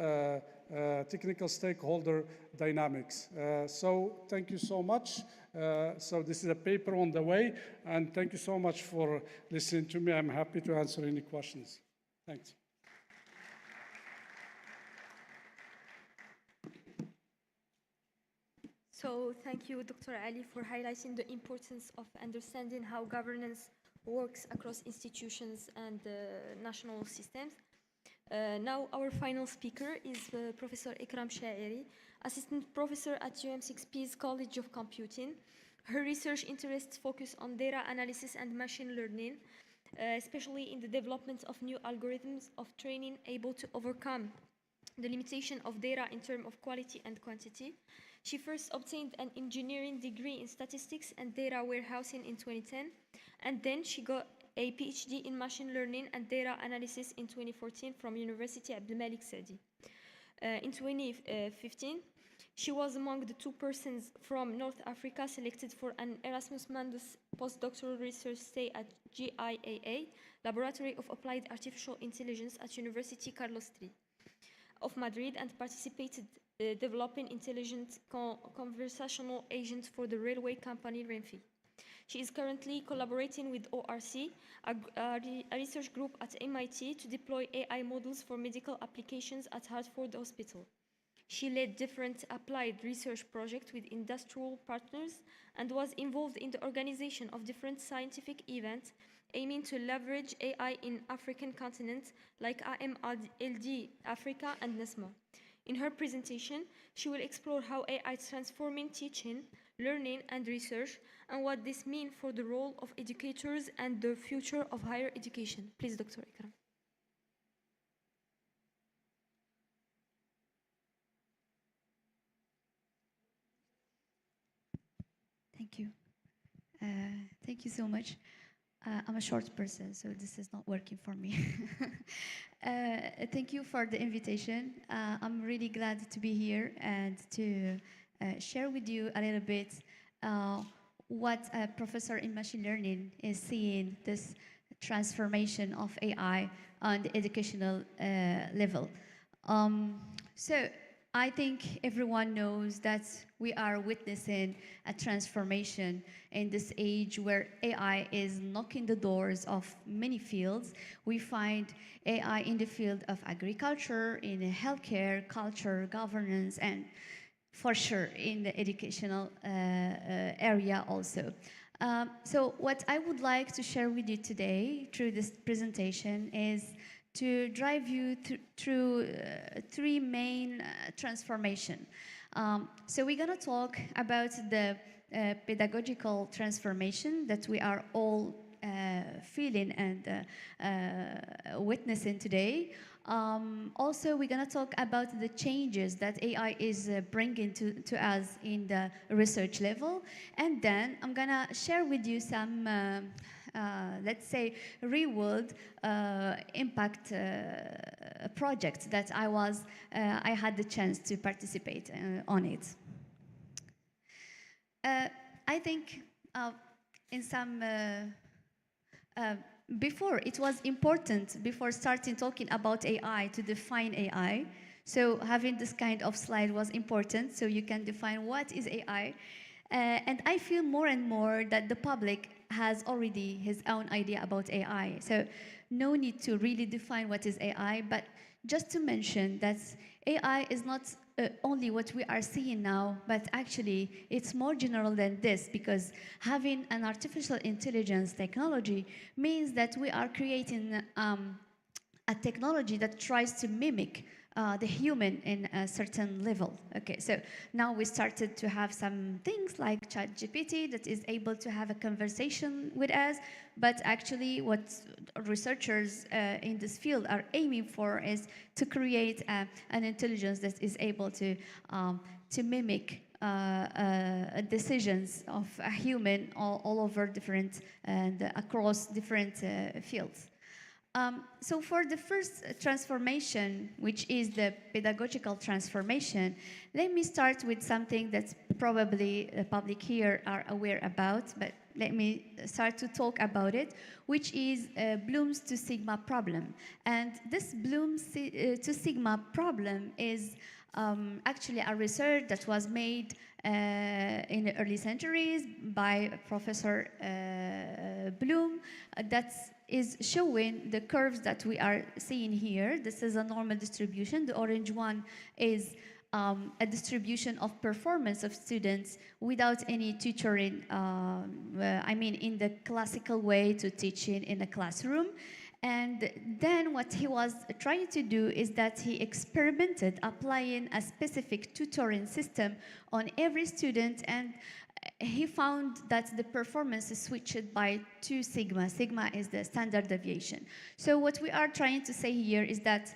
stakeholder dynamics. So thank you so much. So this is a paper on the way, and thank you so much for listening to me. I'm happy to answer any questions. Thanks. So thank you, Dr. Ali, for highlighting the importance of understanding how governance works across institutions and national systems. Now our final speaker is Professor Ikram Shaeri, Assistant Professor at UM6P's College of Computing. Her research interests focus on data analysis and machine learning, especially in the development of new algorithms of training able to overcome the limitation of data in terms of quality and quantity. She first obtained an engineering degree in statistics and data warehousing in 2010, and then she got a PhD in machine learning and data analysis in 2014 from University Abdelmalik Saadi. In 2015, she was among the 2 persons from North Africa selected for an Erasmus Mundus postdoctoral research stay at GIAA, Laboratory of Applied Artificial Intelligence at University Carlos III of Madrid, and participated developing intelligent conversational agents for the railway company Renfe. She is currently collaborating with ORC, a research group at MIT, to deploy AI models for medical applications at Hartford Hospital. She led different applied research projects with industrial partners and was involved in the organization of different scientific events aiming to leverage AI in African continents like AMLD Africa and NESMA. In her presentation, she will explore how AI is transforming teaching, learning, and research, and what this means for the role of educators and the future of higher education. Please, Dr. Ikram. Thank you. Thank you so much. I'm a short person, so this is not working for me. Thank you for the invitation. I'm really glad to be here and to share with you a little bit what a professor in machine learning is seeing this transformation of AI on the educational level. So I think everyone knows that we are witnessing a transformation in this age where AI is knocking the doors of many fields. We find AI in the field of agriculture, in healthcare, culture, governance, and for sure in the educational area also. So what I would like to share with you today through this presentation is to drive you through three main transformation. So we're gonna talk about the pedagogical transformation that we are all feeling and witnessing today. Also, we're gonna talk about the changes that AI is bringing to us in the research level. And then I'm gonna share with you some let's say, real-world impact project that I had the chance to participate on it. I think in some before it was important before starting talking about AI to define AI. So having this kind of slide was important, so you can define what is AI. And I feel more and more that the public has already his own idea about AI. So no need to really define what is AI, but just to mention that AI is not only what we are seeing now, but actually it's more general than this, because having an artificial intelligence technology means that we are creating a technology that tries to mimic the human in a certain level. Okay, so now we started to have some things like ChatGPT that is able to have a conversation with us, but actually what researchers in this field are aiming for is to create an intelligence that is able to mimic decisions of a human all over different and across different fields. So for the first transformation, which is the pedagogical transformation, let me start with something that probably the public here are aware about, but let me start to talk about it, which is Bloom's to Sigma problem. And this Bloom's to Sigma problem is actually a research that was made in the early centuries by Professor Bloom that is showing the curves that we are seeing here. This is a normal distribution. The orange one is a distribution of performance of students without any tutoring, I mean in the classical way to teaching in a classroom. And then what he was trying to do is that he experimented applying a specific tutoring system on every student, and he found that the performance is switched by 2 sigma. Sigma is the standard deviation. So what we are trying to say here is that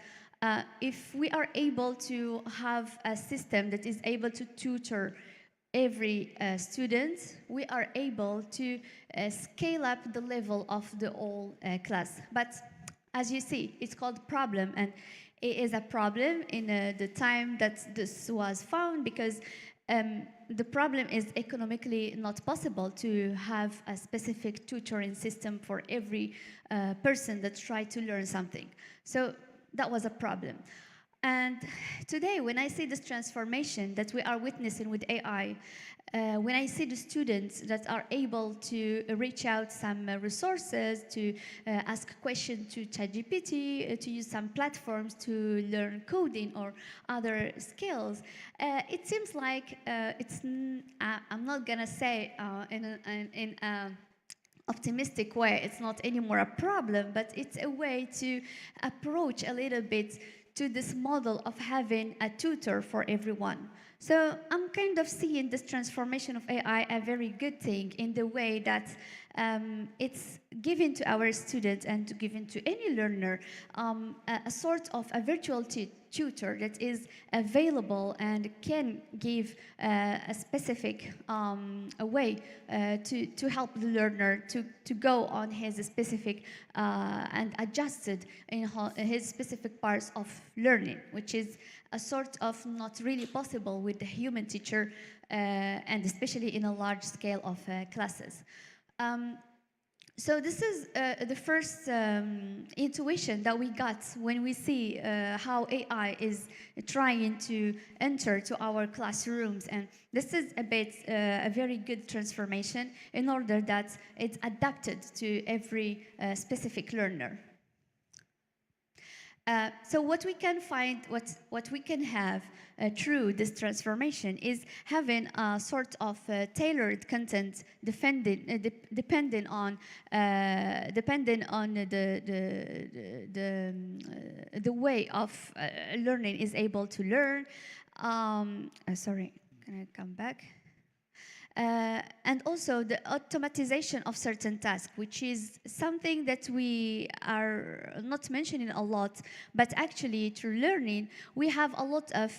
if we are able to have a system that is able to tutor every student, we are able to scale up the level of the whole class. But as you see, it's called problem, and it is a problem in the time that this was found, because the problem is economically not possible to have a specific tutoring system for every person that tried to learn something. So that was a problem. And today, when I see this transformation that we are witnessing with AI, when I see the students that are able to reach out some resources, to ask questions to ChatGPT, to use some platforms to learn coding or other skills, it seems like I'm not gonna say in an optimistic way, it's not anymore a problem, but it's a way to approach a little bit to this model of having a tutor for everyone. So I'm kind of seeing this transformation of AI a very good thing in the way that it's given to our students and given to any learner a sort of a virtual tutor that is available and can give a specific a way to help the learner to go on his specific and adjusted in his specific parts of learning, which is a sort of not really possible with the human teacher and especially in a large scale of classes. So this is the first intuition that we got when we see how AI is trying to enter to our classrooms, and this is a very good transformation in order that it's adapted to every specific learner. So what we can find, what we can have through this transformation is having a sort of tailored content depending on the way of learning is able to learn. Sorry, can I come back? And also the automatization of certain tasks, which is something that we are not mentioning a lot, but actually through learning, we have a lot of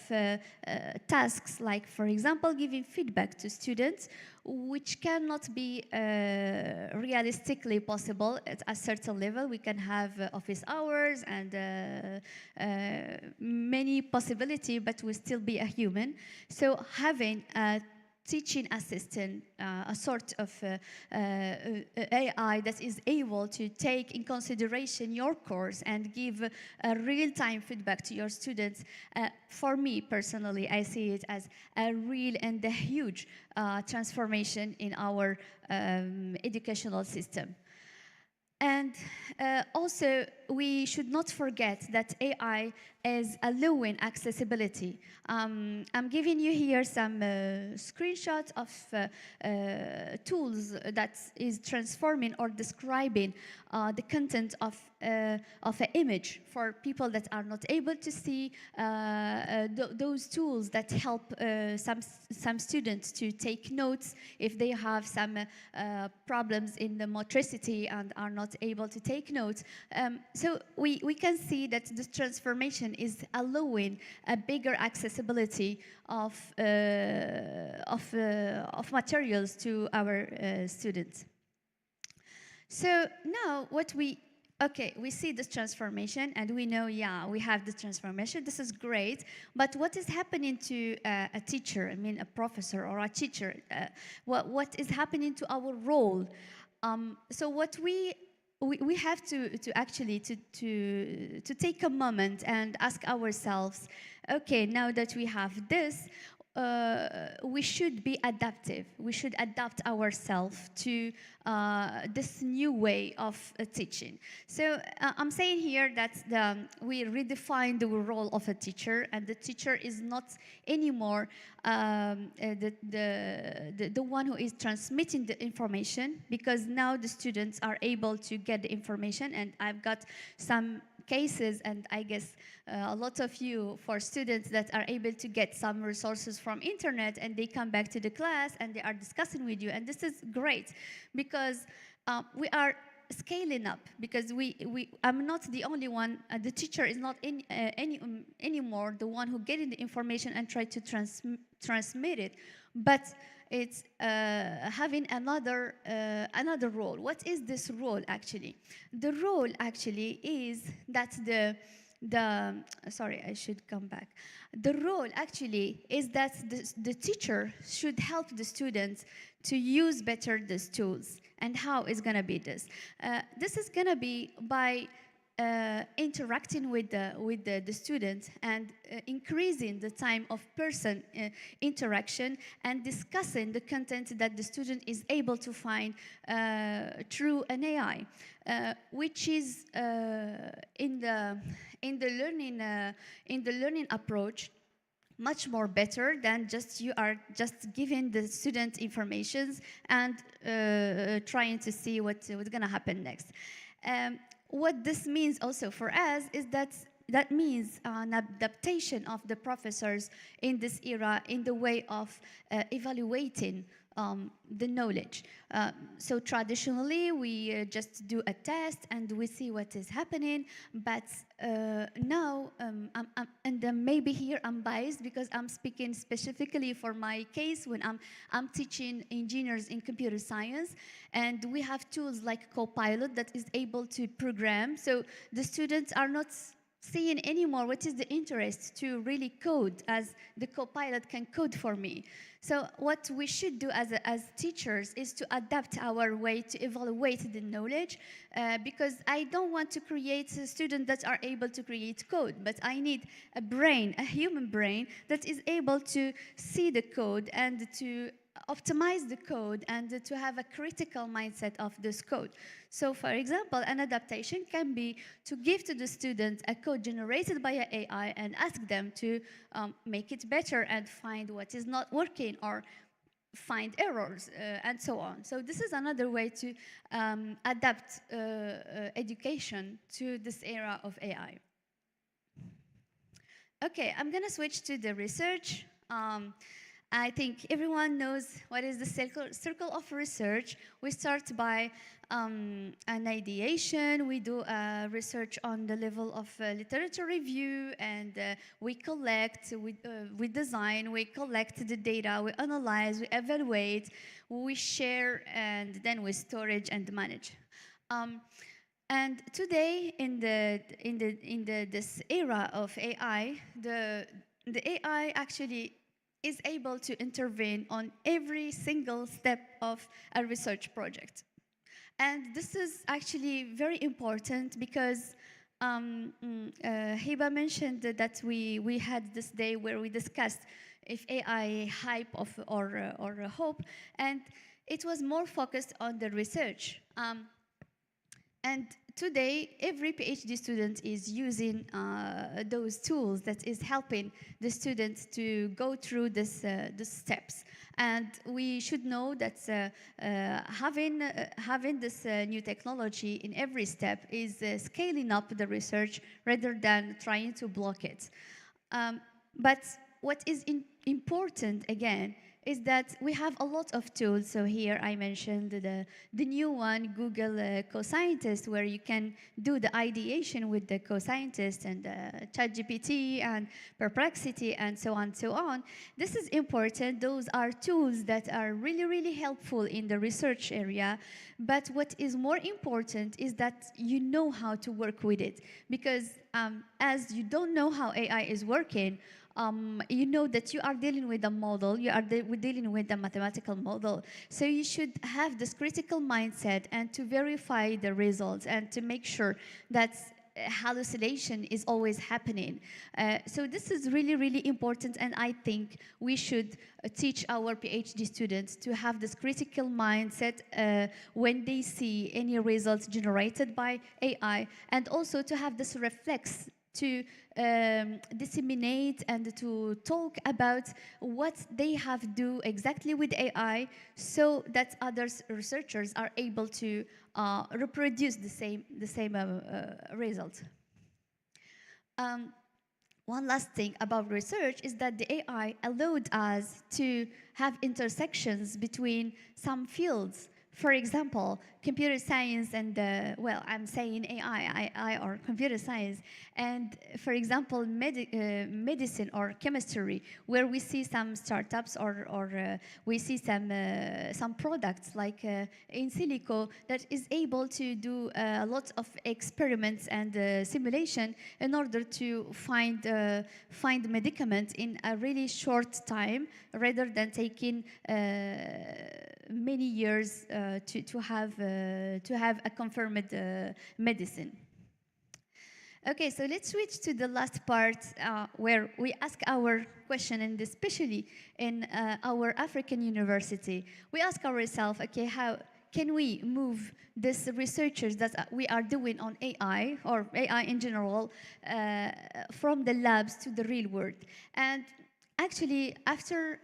tasks, like, for example, giving feedback to students, which cannot be realistically possible at a certain level. We can have office hours and many possibilities, but we still be a human. So having a teaching assistant, a sort of AI that is able to take in consideration your course and give real-time feedback to your students. For me personally, I see it as a real and a huge transformation in our educational system. And also, we should not forget that AI is allowing accessibility. I'm giving you here some screenshots of tools that is transforming or describing the content of an image for people that are not able to see. Those tools that help some students to take notes if they have some problems in the motricity and are not able to take notes. So we can see that this transformation is allowing a bigger accessibility of materials to our students. So now we see this transformation and we know, yeah, we have this transformation. This is great. But what is happening to a teacher, I mean a professor or a teacher? What is happening to our role? So what we have to actually take a moment and ask ourselves, okay, now that we have this, we should be adaptive. We should adapt ourselves to this new way of teaching. So I'm saying here that we redefine the role of a teacher, and the teacher is not anymore the one who is transmitting the information, because now the students are able to get the information, and I've got some cases, and I guess a lot of you, for students that are able to get some resources from internet and they come back to the class and they are discussing with you, and this is great because we are scaling up, because I'm not the only one, the teacher is not anymore the one who getting the information and try to transmit it, but it's having another role. What is this role actually? The role actually is that sorry, I should come back. The role actually is that the teacher should help the students to use better these tools. And how is going to be this? This is going to be by interacting with the students and increasing the time of person interaction and discussing the content that the student is able to find through an AI, which is in the learning approach much more better than you are just giving the student informations and trying to see what's going to happen next. What this means also for us is that that means an adaptation of the professors in this era in the way of evaluating the knowledge. So traditionally, we just do a test and we see what is happening, but now, and maybe here I'm biased because I'm speaking specifically for my case when I'm teaching engineers in computer science, and we have tools like Copilot that is able to program, so the students are not seeing anymore what is the interest to really code as the Copilot can code for me. So what we should do as teachers is to adapt our way to evaluate the knowledge, because I don't want to create students that are able to create code, but I need a brain, a human brain that is able to see the code and to optimize the code and to have a critical mindset of this code. So for example, an adaptation can be to give to the student a code generated by an AI and ask them to make it better and find what is not working or find errors and so on. So this is another way to adapt education to this era of AI. Okay, I'm gonna switch to the research. I think everyone knows what is the circle of research. We start by an ideation. We do research on the level of literature review, and we collect, we design, we collect the data, we analyze, we evaluate, we share, and then we storage and manage. And today, in this era of AI, the AI actually is able to intervene on every single step of a research project. And this is actually very important because Hiba mentioned that we had this day where we discussed if AI hype or a hope, and it was more focused on the research. And today, every PhD student is using those tools that is helping the students to go through the steps. And we should know that having this new technology in every step is scaling up the research rather than trying to block it. But what is important, again, is that we have a lot of tools. So here I mentioned the new one, Google Co-Scientist, where you can do the ideation with the co-scientist and ChatGPT and Perplexity and so on, so on. This is important. Those are tools that are really, really helpful in the research area. But what is more important is that you know how to work with it. Because as you don't know how AI is working, you know that you are dealing with a model, you are dealing with a mathematical model. So you should have this critical mindset and to verify the results and to make sure that hallucination is always happening. So this is really, really important, and I think we should teach our PhD students to have this critical mindset when they see any results generated by AI, and also to have this reflex to disseminate and to talk about what they have do exactly with AI, so that other researchers are able to reproduce the same result. One last thing about research is that the AI allowed us to have intersections between some fields. For example, computer science and, well, I'm saying AI or computer science, and for example, medicine or chemistry, where we see some startups or we see some products like in silico that is able to do a lot of experiments and simulation in order to find medicaments in a really short time, rather than taking many years to have a confirmed medicine. Okay, so let's switch to the last part where we ask our question, and especially in our African university, we ask ourselves, okay, how can we move these researchers that we are doing on AI or AI in general from the labs to the real world? And actually, after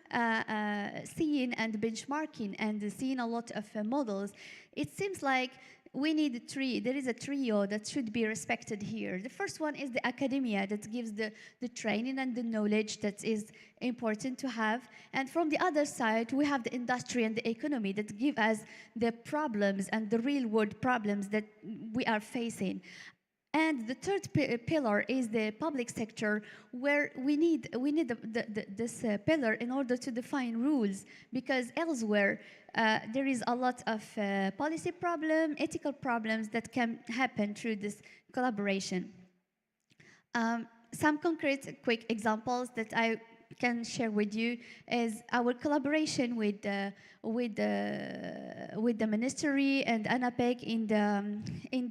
seeing and benchmarking and seeing a lot of models, it seems like we need three. There is a trio that should be respected here. The first one is the academia that gives the training and the knowledge that is important to have. And from the other side, we have the industry and the economy that give us the problems and the real world problems that we are facing. And the third pillar is the public sector, where we need this pillar in order to define rules, because elsewhere there is a lot of policy problem, ethical problems that can happen through this collaboration. Some concrete quick examples that I can share with you is our collaboration with the ministry and ANAPEC in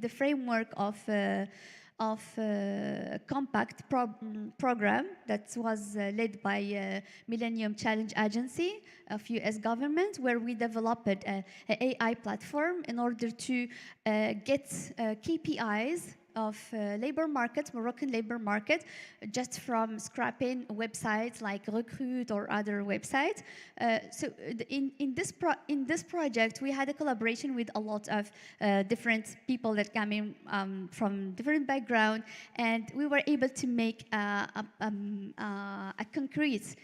the framework of compact program that was led by Millennium Challenge Agency of US government, where we developed an AI platform in order to get KPIs of labor market, Moroccan labor market, just from scrapping websites like Recruit or other websites. So in this project, we had a collaboration with a lot of different people that came in from different backgrounds, and we were able to make a concrete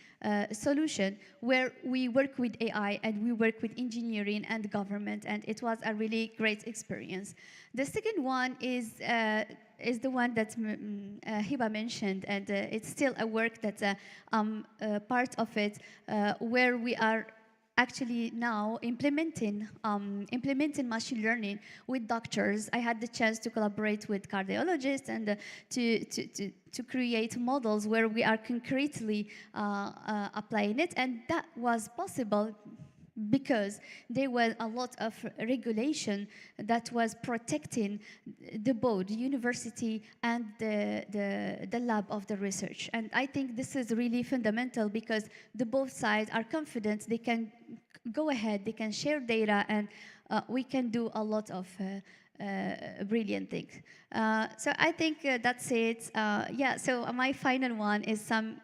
solution where we work with AI and we work with engineering and government, and it was a really great experience. The second one is the one that Hiba mentioned, and it's still a work that's part of it, where we are actually now implementing machine learning with doctors. I had the chance to collaborate with cardiologists and to create models where we are concretely applying it, and that was possible because there was a lot of regulation that was protecting both the university and the lab of the research. And I think this is really fundamental because both sides are confident they can go ahead, they can share data, and we can do a lot of brilliant things. So I think that's it. Yeah, so my final one is some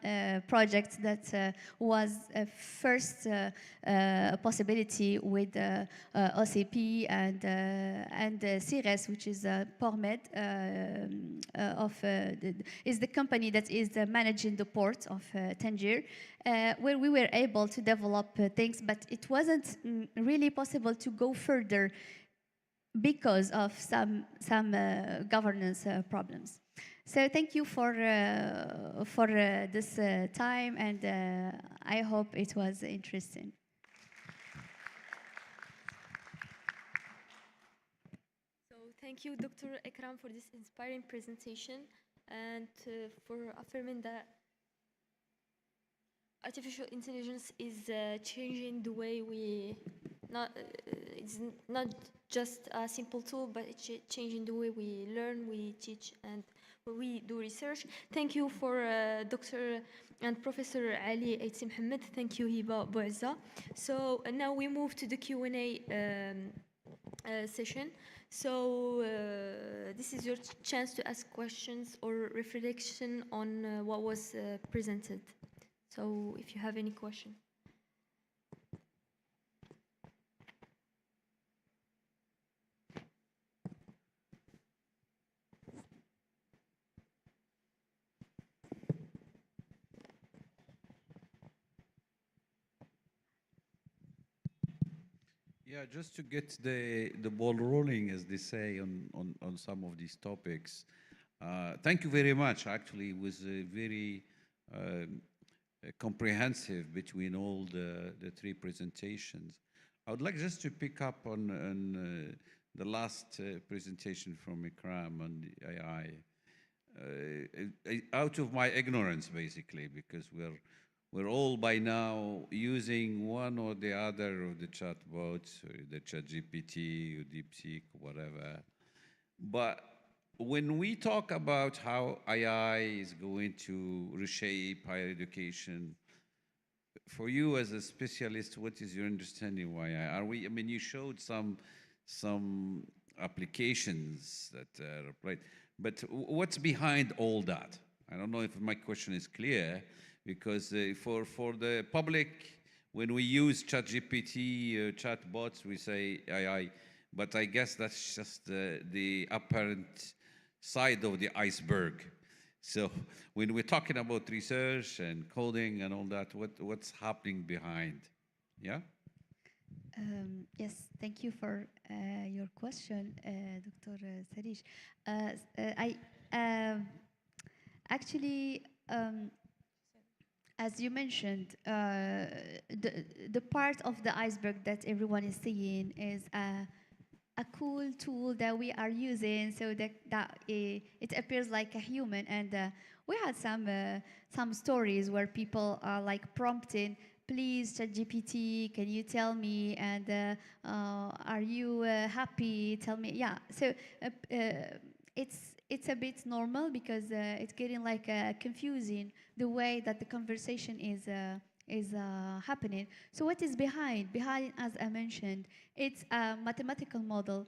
project that was a first possibility with OCP and CIRES, which is PortMed, is the company that is managing the port of Tangier, where we were able to develop things, but it wasn't really possible to go further because of some governance problems. So thank you for this time, and I hope it was interesting. So thank you, Dr. Ekram, for this inspiring presentation and for affirming that artificial intelligence is changing the way it's not just a simple tool, but it's changing the way we learn, we teach, and we do research. Thank you for Dr. and Professor Ali Aitzi Mohammed. Thank you, Hiba Bouazza. So now we move to the Q&A session. So this is your chance to ask questions or reflection on what was presented. So if you have any question. Yeah, just to get the ball rolling, as they say, on some of these topics. Thank you very much. Actually, it was very comprehensive between all the three presentations. I would like just to pick up on the last presentation from Ikram on the AI. Out of my ignorance, basically, because we're all by now using one or the other of the chatbots, or the ChatGPT, or DeepSeek, whatever. But when we talk about how AI is going to reshape higher education, for you as a specialist, what is your understanding why? I mean, you showed some applications that are applied, but what's behind all that? I don't know if my question is clear, because for the public, when we use ChatGPT, chatbots, we say AI, but I guess that's just the apparent side of the iceberg. So when we're talking about research and coding and all that, what's happening behind? Yeah? Yes, thank you for your question, Dr. Sarish. I actually, as you mentioned, the part of the iceberg that everyone is seeing is a cool tool that we are using so that it appears like a human. And we had some stories where people are like prompting, please, ChatGPT, can you tell me? And are you happy? Tell me. Yeah. So it's a bit normal because it's getting like confusing the way that the conversation is happening. So what is behind? Behind, as I mentioned, it's a mathematical model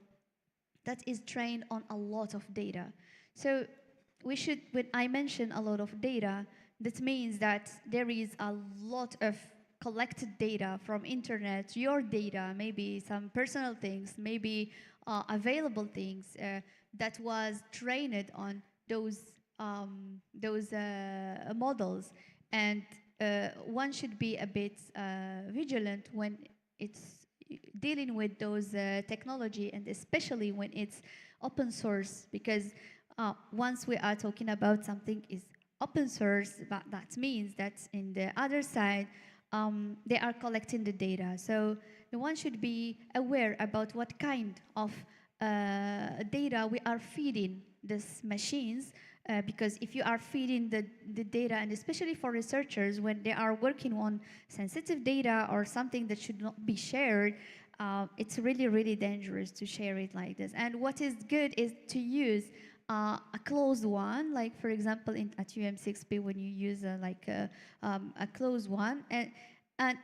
that is trained on a lot of data. So we should, when I mention a lot of data, that means that there is a lot of collected data from internet, your data, maybe some personal things, maybe available things that was trained on those models. And one should be a bit vigilant when it's dealing with those technology, and especially when it's open source, because once we are talking about something is open source, that means that in the other side, they are collecting the data. So the one should be aware about what kind of data we are feeding these machines, because if you are feeding the data, and especially for researchers when they are working on sensitive data or something that should not be shared, it's really, really dangerous to share it like this. And what is good is to use a closed one, like for example at UM6P when you use a closed one, and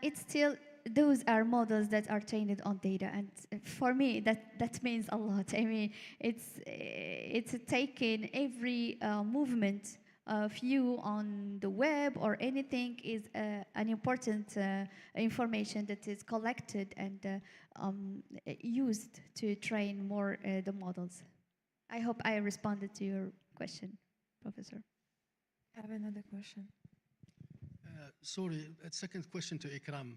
it's still, those are models that are trained on data, and for me that means a lot. I mean, it's taking every movement of you on the web or anything is an important information that is collected and used to train more the models. I hope I responded to your question, Professor. I have another question. Sorry, a second question to Ikram.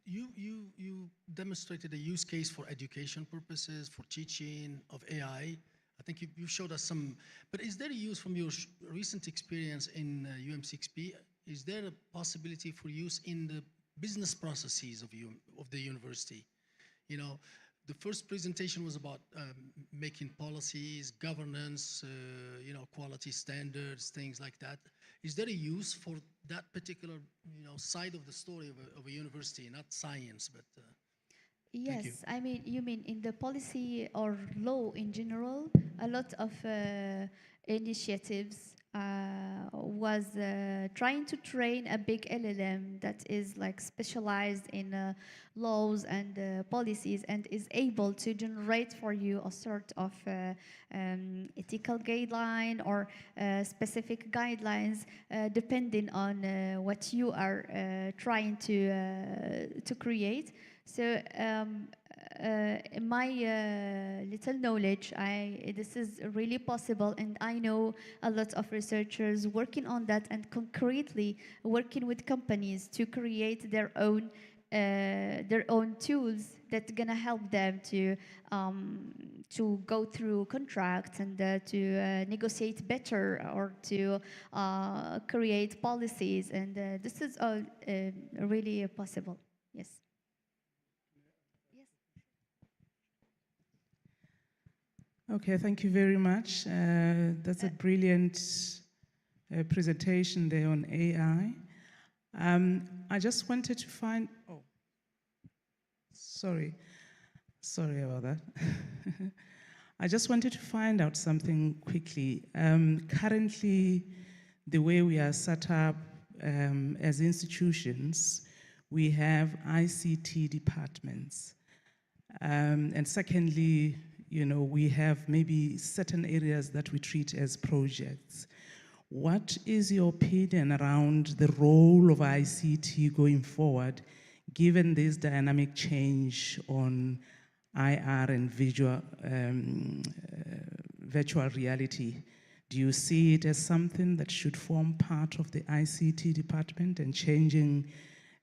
You demonstrated a use case for education purposes, for teaching of AI. I think you showed us some, but is there a use from your recent experience in UM6P? Is there a possibility for use in the business processes of the university? You know, the first presentation was about making policies, governance, you know, quality standards, things like that. Is there a use for that particular, you know, side of the story of a university, not science, but? Yes, I mean, you mean in the policy or law in general, a lot of initiatives was trying to train a big LLM that is like specialized in laws and policies and is able to generate for you a sort of ethical guideline or specific guidelines depending on what you are trying to create. So in my little knowledge, this is really possible, and I know a lot of researchers working on that and concretely working with companies to create their own tools that's gonna help them to go through contracts and to negotiate better or to create policies, and this is all really possible. Yes. Okay, thank you very much. That's a brilliant presentation there on AI. I just wanted to find, sorry about that. I just wanted to find out something quickly. Currently, the way we are set up as institutions, we have ICT departments. And secondly, you know, we have maybe certain areas that we treat as projects. What is your opinion around the role of ICT going forward, given this dynamic change on IR and virtual reality, do you see it as something that should form part of the ICT department and changing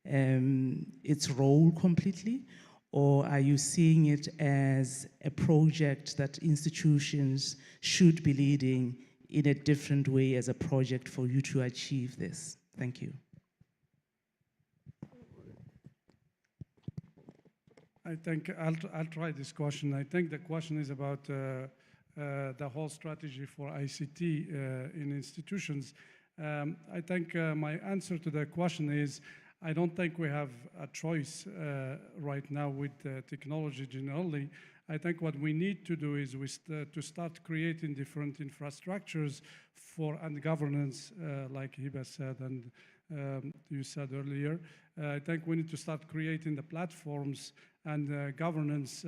its role completely? Or are you seeing it as a project that institutions should be leading in a different way as a project for you to achieve this? Thank you. I think I'll try this question. I think the question is about the whole strategy for ICT in institutions. I think my answer to the question is, I don't think we have a choice right now with technology generally. I think what we need to do is to start creating different infrastructures and governance, like Hiba said and you said earlier. I think we need to start creating the platforms and governance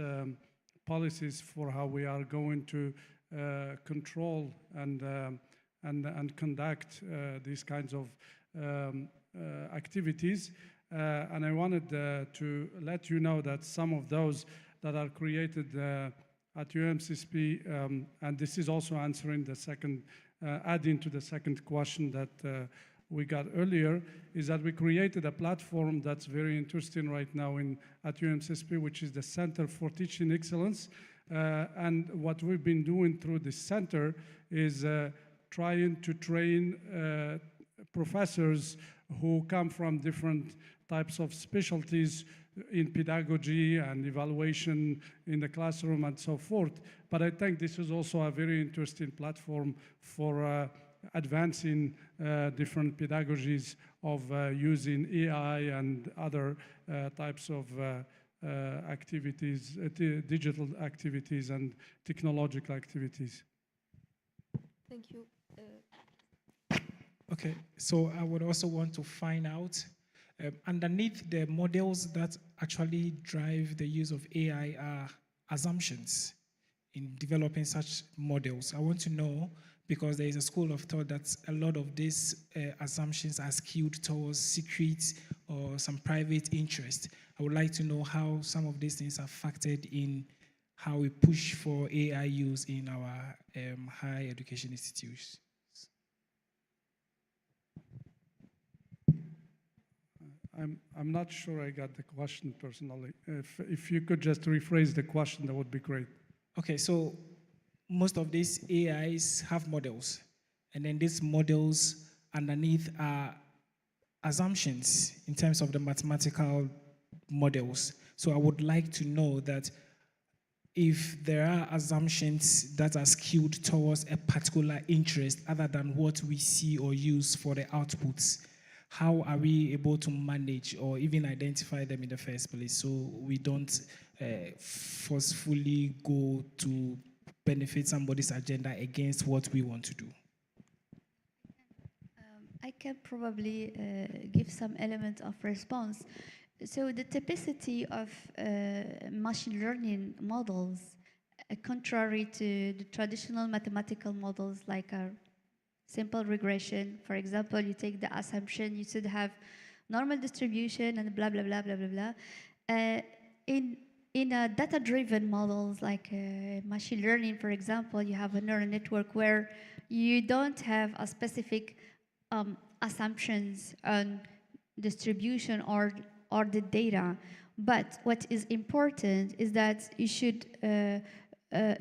policies for how we are going to control and conduct these kinds of activities. And I wanted to let you know that some of those that are created at UM6P, and this is also answering the second, adding to the second question that we got earlier, is that we created a platform that's very interesting right now at UM6P, which is the Center for Teaching Excellence. And what we've been doing through this center is trying to train professors who come from different types of specialties in pedagogy and evaluation in the classroom and so forth. But I think this is also a very interesting platform for advancing different pedagogies of using AI and other types of activities, digital activities and technological activities. Thank you. Okay, so I would also want to find out, underneath the models that actually drive the use of AI are assumptions in developing such models. I want to know, because there is a school of thought that a lot of these assumptions are skewed towards secret or some private interest. I would like to know how some of these things are factored in how we push for AI use in our higher education institutions. I'm not sure I got the question personally. If you could just rephrase the question, that would be great. Okay, so most of these AIs have models, and then these models underneath are assumptions in terms of the mathematical models. So I would like to know that if there are assumptions that are skewed towards a particular interest other than what we see or use for the outputs, how are we able to manage or even identify them in the first place so we don't forcefully go to benefit somebody's agenda against what we want to do? I can probably give some element of response. So the typicity of machine learning models, contrary to the traditional mathematical models like our simple regression, for example, you take the assumption you should have normal distribution and blah, blah, blah, blah, blah, blah. In data-driven models like machine learning, for example, you have a neural network where you don't have a specific assumptions on distribution or the data. But what is important is that you should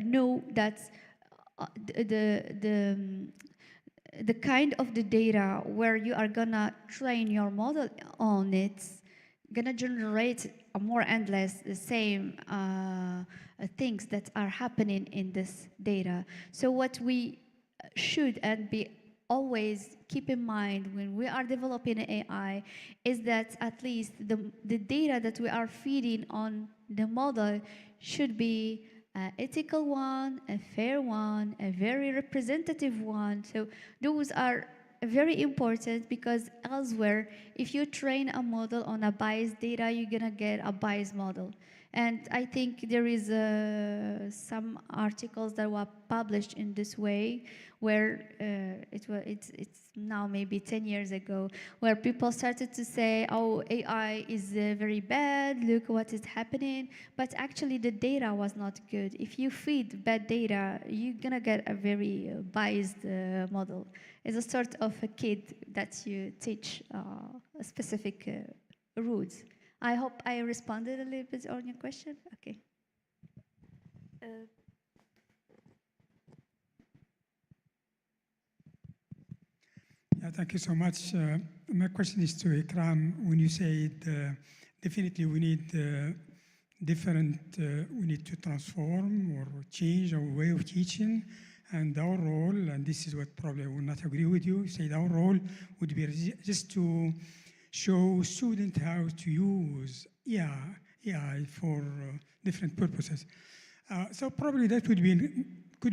know that the kind of the data where you are gonna train your model on, it's gonna generate a more endless the same things that are happening in this data. So what we should and be always keep in mind when we are developing AI is that at least the data that we are feeding on the model should be an ethical one, a fair one, a very representative one. So those are very important, because elsewhere, if you train a model on a biased data, you're gonna get a biased model. And I think there is some articles that were published in this way, where it's now maybe 10 years ago, where people started to say, oh, AI is very bad, look what is happening. But actually the data was not good. If you feed bad data, you're gonna get a very biased model. It's a sort of a kid that you teach a specific rules. I hope I responded a little bit on your question. Okay. Yeah, thank you so much. My question is to Ikram. When you said definitely we need we need to transform or change our way of teaching, and our role, and this is what probably I will not agree with you, said our role would be just to show students how to use AI for different purposes. So probably that could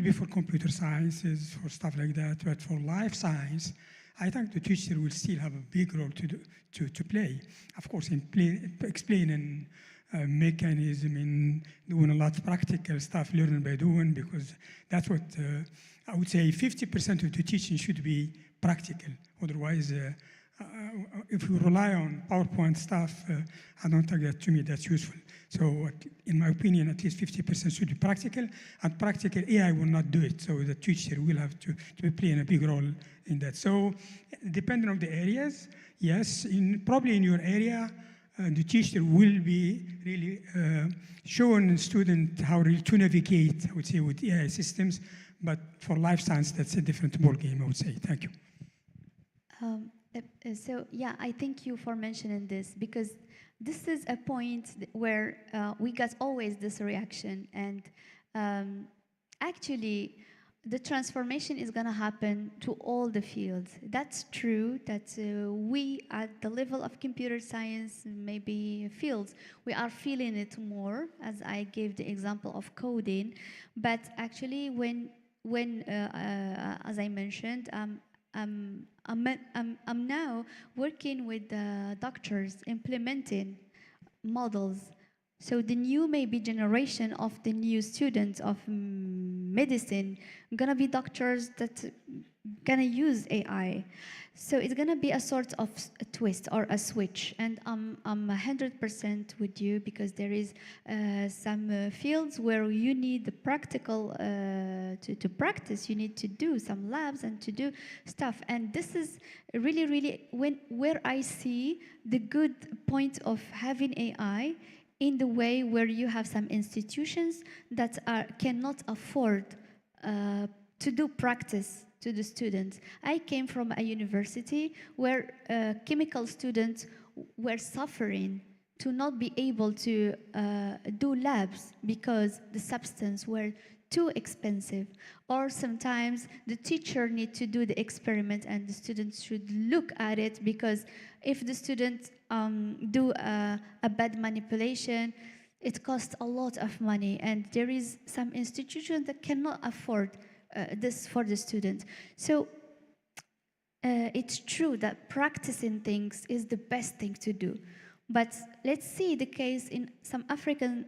be for computer sciences, for stuff like that, but for life science, I think the teacher will still have a big role to play. Of course, in explaining mechanism, in doing a lot of practical stuff, learning by doing, because that's what I would say 50% of the teaching should be practical. Otherwise, if we rely on PowerPoint stuff, I don't think that to me that's useful. So in my opinion, at least 50% should be practical, and practical AI will not do it. So the teacher will have to be playing a big role in that. So depending on the areas, yes, probably in your area, the teacher will be really showing the student how really to navigate, I would say, with AI systems. But for life science, that's a different ballgame, I would say. Thank you. So yeah, I thank you for mentioning this, because this is a point where we got always this reaction, and actually the transformation is going to happen to all the fields. That's true that we at the level of computer science, maybe fields, we are feeling it more, as I gave the example of coding. But actually when as I mentioned, I'm now working with doctors implementing models. So the new maybe generation of the new students of medicine gonna be doctors that gonna use AI. So it's gonna be a sort of a twist or a switch, and I'm 100% with you, because there is some fields where you need the practical to practice. You need to do some labs and to do stuff, and this is really where I see the good point of having AI, in the way where you have some institutions that cannot afford to do practice to the students. I came from a university where chemical students were suffering to not be able to do labs because the substance were too expensive, or sometimes the teacher need to do the experiment and the students should look at it, because if the students do a bad manipulation, it costs a lot of money, and there is some institutions that cannot afford this for the students. So it's true that practicing things is the best thing to do, but let's see the case in some African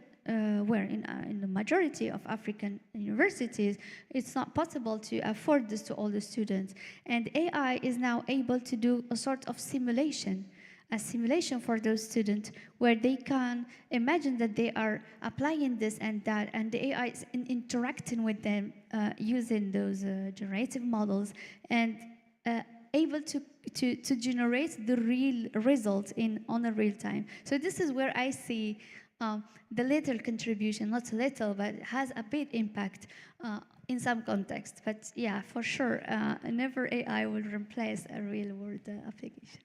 where in the majority of African universities, it's not possible to afford this to all the students. And AI is now able to do a sort of simulation, a simulation for those students, where they can imagine that they are applying this and that, and the AI is interacting with them using those generative models, and able to generate the real result on a real time. So this is where I see the little contribution, not little, but it has a big impact in some context. But yeah, for sure, never AI will replace a real world application.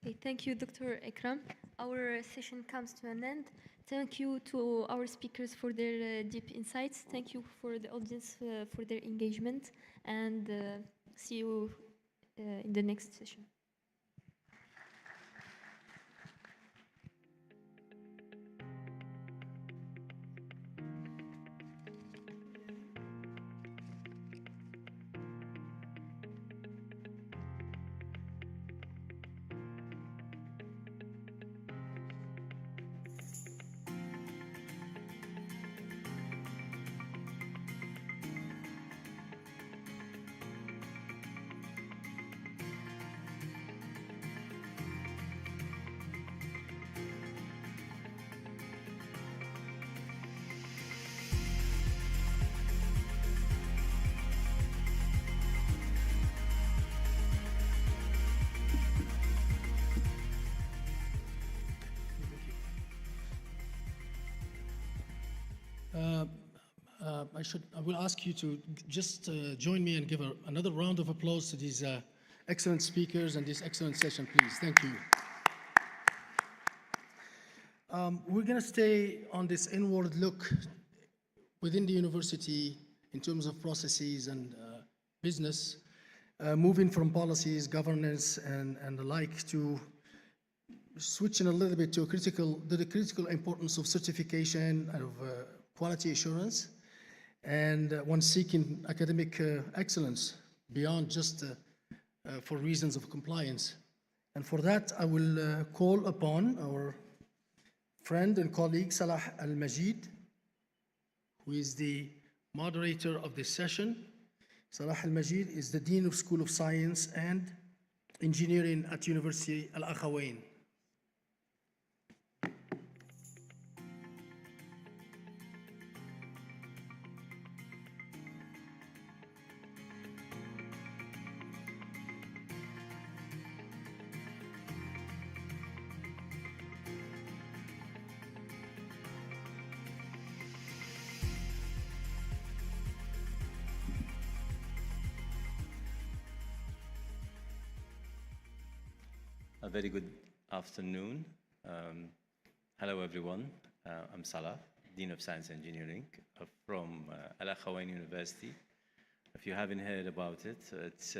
Okay, thank you, Dr. Ikram. Our session comes to an end. Thank you to our speakers for their deep insights. Thank you for the audience for their engagement, and see you in the next session. I will ask you to just join me and give another round of applause to these excellent speakers and this excellent session, please. Thank you. We're going to stay on this inward look within the university in terms of processes and business, moving from policies, governance, and the like to switching a little bit to the critical importance of certification and of quality assurance, and one seeking academic excellence beyond just for reasons of compliance. And for that, I will call upon our friend and colleague Salah Al-Majid, who is the moderator of this session. Salah Al-Majid is the Dean of School of Science and Engineering at University Al-Akhawain. A very good afternoon. Hello, everyone. I'm Salah, Dean of Science and Engineering from Al-Akhawain University. If you haven't heard about it, it's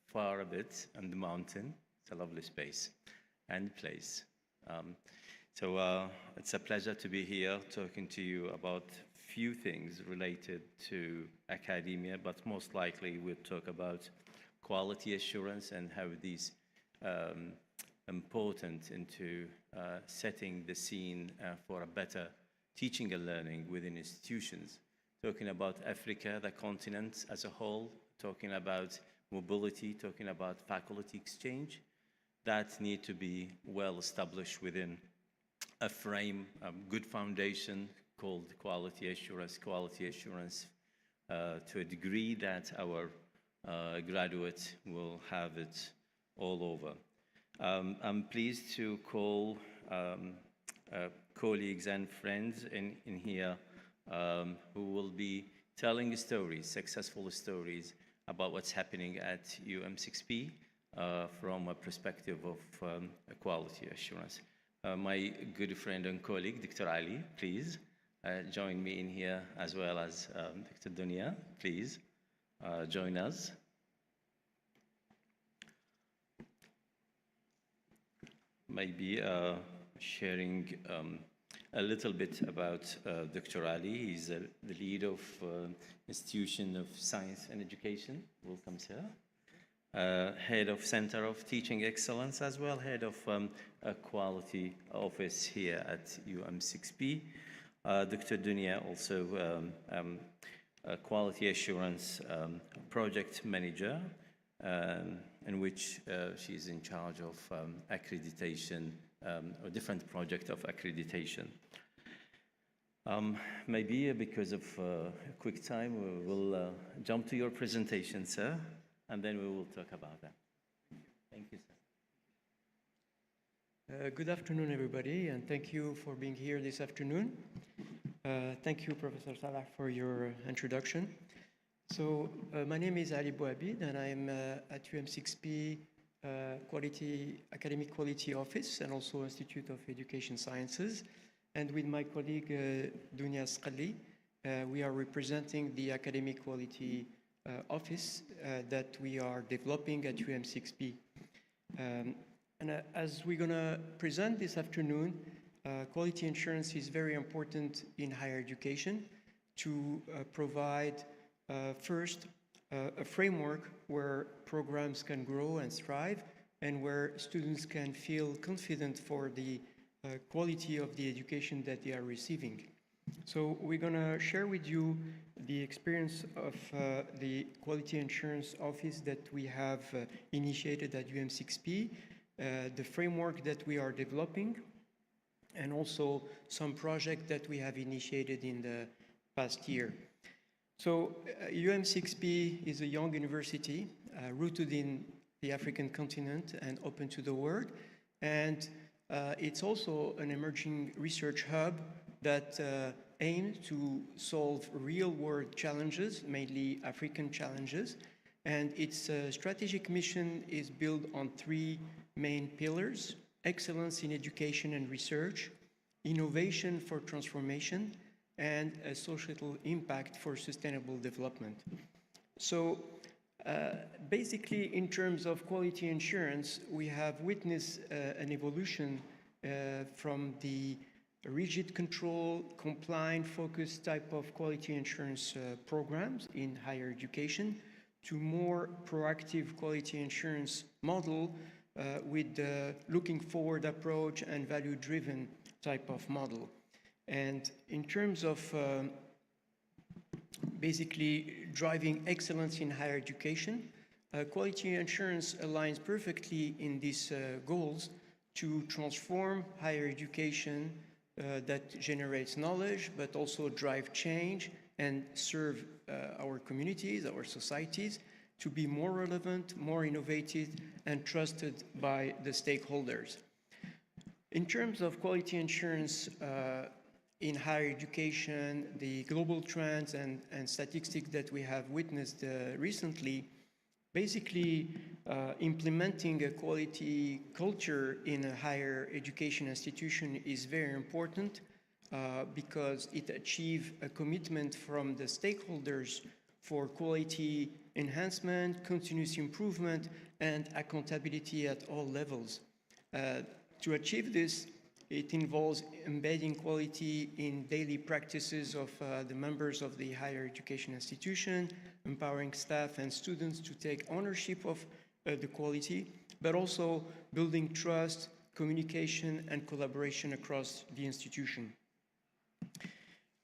far a bit on the mountain. It's a lovely space and place. So it's a pleasure to be here talking to you about few things related to academia, but most likely we'll talk about quality assurance and how these important into setting the scene for a better teaching and learning within institutions. Talking about Africa, the continent as a whole, talking about mobility, talking about faculty exchange, that need to be well established within a frame, a good foundation called quality assurance to a degree that our graduates will have it all over. I'm pleased to call colleagues and friends in here who will be telling stories, successful stories about what's happening at UM6P from a perspective of quality assurance. My good friend and colleague, Dr. Ali, please join me in here, as well as Dr. Dunya, please join us. Maybe sharing a little bit about Dr. Ali. He's the lead of Institution of Science and Education. Welcome, sir. Head of Center of Teaching Excellence, as well, head of a quality office here at UM6P. Dr. Dunya, also a quality assurance project manager, in which she's in charge of accreditation, or different project of accreditation. Maybe because of quick time, we will jump to your presentation, sir, and then we will talk about that. Thank you, sir. Good afternoon, everybody, and thank you for being here this afternoon. Thank you, Professor Salah, for your introduction. So my name is Ali Bouhabid, and I'm at UM6P Academic Quality Office and also Institute of Education Sciences. And with my colleague Dunya Sqali, we are representing the Academic Quality Office that we are developing at UM6P. And as we're going to present this afternoon, quality assurance is very important in higher education to provide first, a framework where programs can grow and thrive, and where students can feel confident for the quality of the education that they are receiving. So we're going to share with you the experience of the Quality Assurance Office that we have initiated at UM6P, the framework that we are developing, and also some projects that we have initiated in the past year. So UM6P is a young university rooted in the African continent and open to the world. And it's also an emerging research hub that aims to solve real-world challenges, mainly African challenges, and its strategic mission is built on three main pillars: excellence in education and research, innovation for transformation, and a societal impact for sustainable development. So basically, in terms of quality assurance, we have witnessed an evolution from the rigid control, compliant, focused type of quality assurance programs in higher education to more proactive quality assurance model with the looking forward approach and value-driven type of model. And in terms of basically driving excellence in higher education, quality assurance aligns perfectly in these goals to transform higher education that generates knowledge, but also drive change and serve our communities, our societies, to be more relevant, more innovative, and trusted by the stakeholders. In terms of quality assurance in higher education, the global trends and statistics that we have witnessed recently, basically implementing a quality culture in a higher education institution is very important because it achieves a commitment from the stakeholders for quality enhancement, continuous improvement, and accountability at all levels. To achieve this, it involves embedding quality in daily practices of the members of the higher education institution, empowering staff and students to take ownership of the quality, but also building trust, communication, and collaboration across the institution.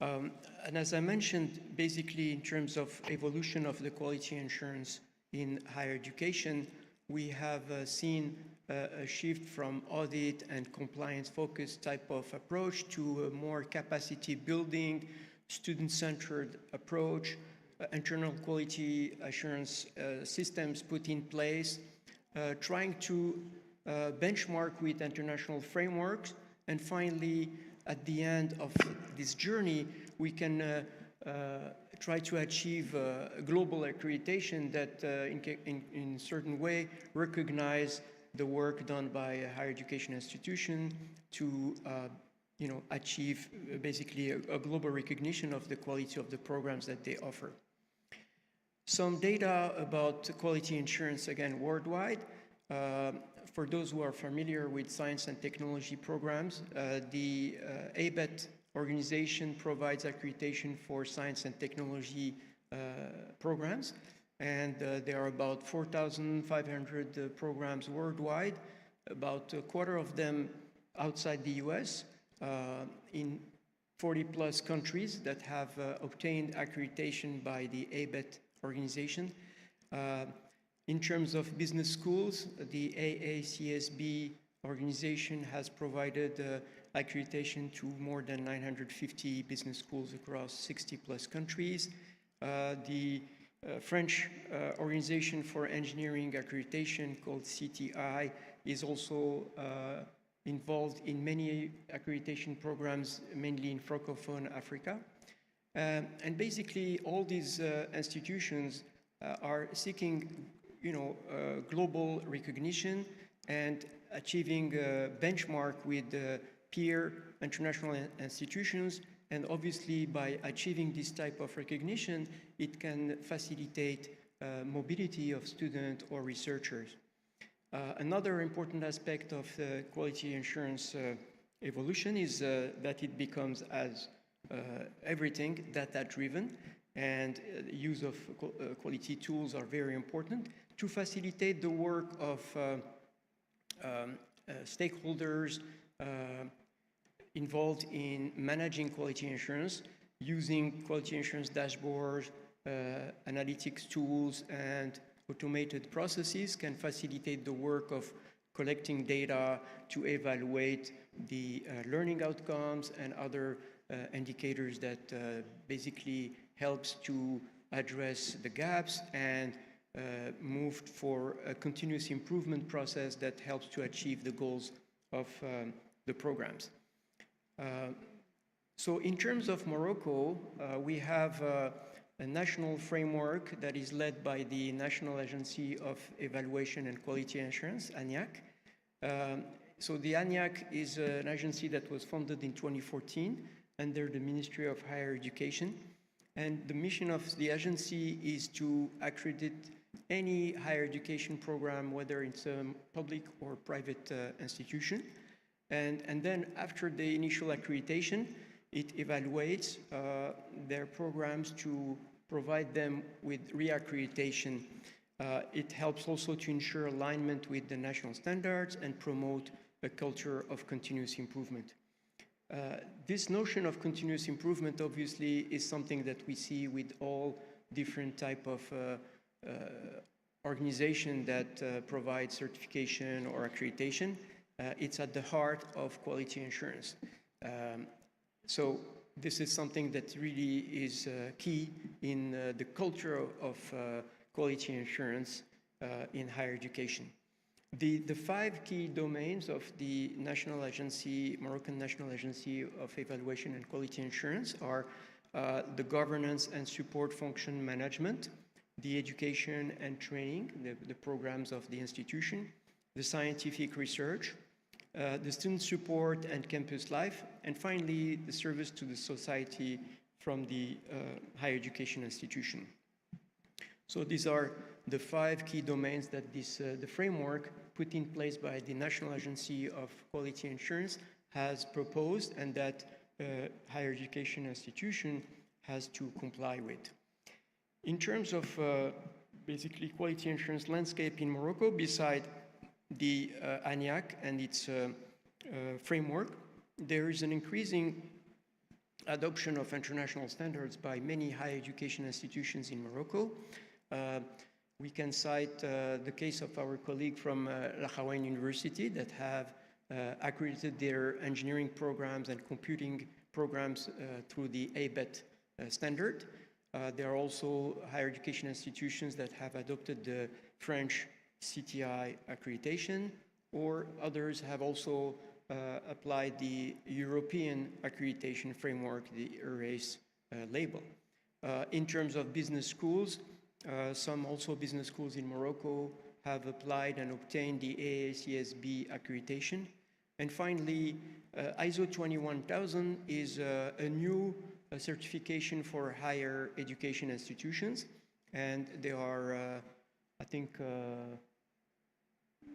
And as I mentioned, basically in terms of evolution of the quality assurance in higher education, we have seen a shift from audit and compliance-focused type of approach to a more capacity-building, student-centered approach, internal quality assurance systems put in place, trying to benchmark with international frameworks, and finally, at the end of this journey, we can try to achieve global accreditation that in certain way recognize the work done by a higher education institution to achieve basically a global recognition of the quality of the programs that they offer. Some data about quality assurance, again, worldwide. For those who are familiar with science and technology programs, the ABET organization provides accreditation for science and technology programs. And there are about 4,500 programs worldwide, about a quarter of them outside the US, in 40+ countries that have obtained accreditation by the ABET organization. In terms of business schools, the AACSB organization has provided accreditation to more than 950 business schools across 60+ countries. The French Organization for Engineering Accreditation, called CTI, is also involved in many accreditation programs, mainly in Francophone Africa. And basically, all these institutions are seeking global recognition and achieving a benchmark with peer international institutions. And obviously, by achieving this type of recognition, it can facilitate mobility of students or researchers. Another important aspect of the quality assurance evolution is that it becomes, as everything, data-driven, and use of quality tools are very important to facilitate the work of stakeholders involved in managing quality assurance, using quality assurance dashboards, analytics tools, and automated processes can facilitate the work of collecting data to evaluate the learning outcomes and other indicators that basically helps to address the gaps and moved for a continuous improvement process that helps to achieve the goals of the programs. So in terms of Morocco, we have a national framework that is led by the National Agency of Evaluation and Quality Assurance, ANIAC. So the ANIAC is an agency that was founded in 2014 under the Ministry of Higher Education. And the mission of the agency is to accredit any higher education program, whether it's a public or private institution. And then after the initial accreditation, it evaluates their programs to provide them with reaccreditation. It helps also to ensure alignment with the national standards and promote a culture of continuous improvement. This notion of continuous improvement obviously is something that we see with all different type of organization that provide certification or accreditation. It's at the heart of quality assurance. So this is something that really is key in the culture of quality assurance in higher education. The 5 key domains of the National Agency, Moroccan National Agency of Evaluation and Quality Assurance are the governance and support function management, the education and training, the programs of the institution, the scientific research, the student support and campus life, and finally, the service to the society from the higher education institution. So these are the 5 key domains that the framework put in place by the National Agency of Quality Assurance has proposed and that higher education institution has to comply with. In terms of basically quality assurance landscape in Morocco, beside the ANIAC and its framework, there is an increasing adoption of international standards by many higher education institutions in Morocco. We can cite the case of our colleague from Al Hawaii University that have accredited their engineering programs and computing programs through the ABET standard. There are also higher education institutions that have adopted the French CTI accreditation, or others have also applied the European accreditation framework, the ERACE label. In terms of business schools, some also business schools in Morocco have applied and obtained the AACSB accreditation. And finally, ISO 21000 is a new certification for higher education institutions. And there are, I think,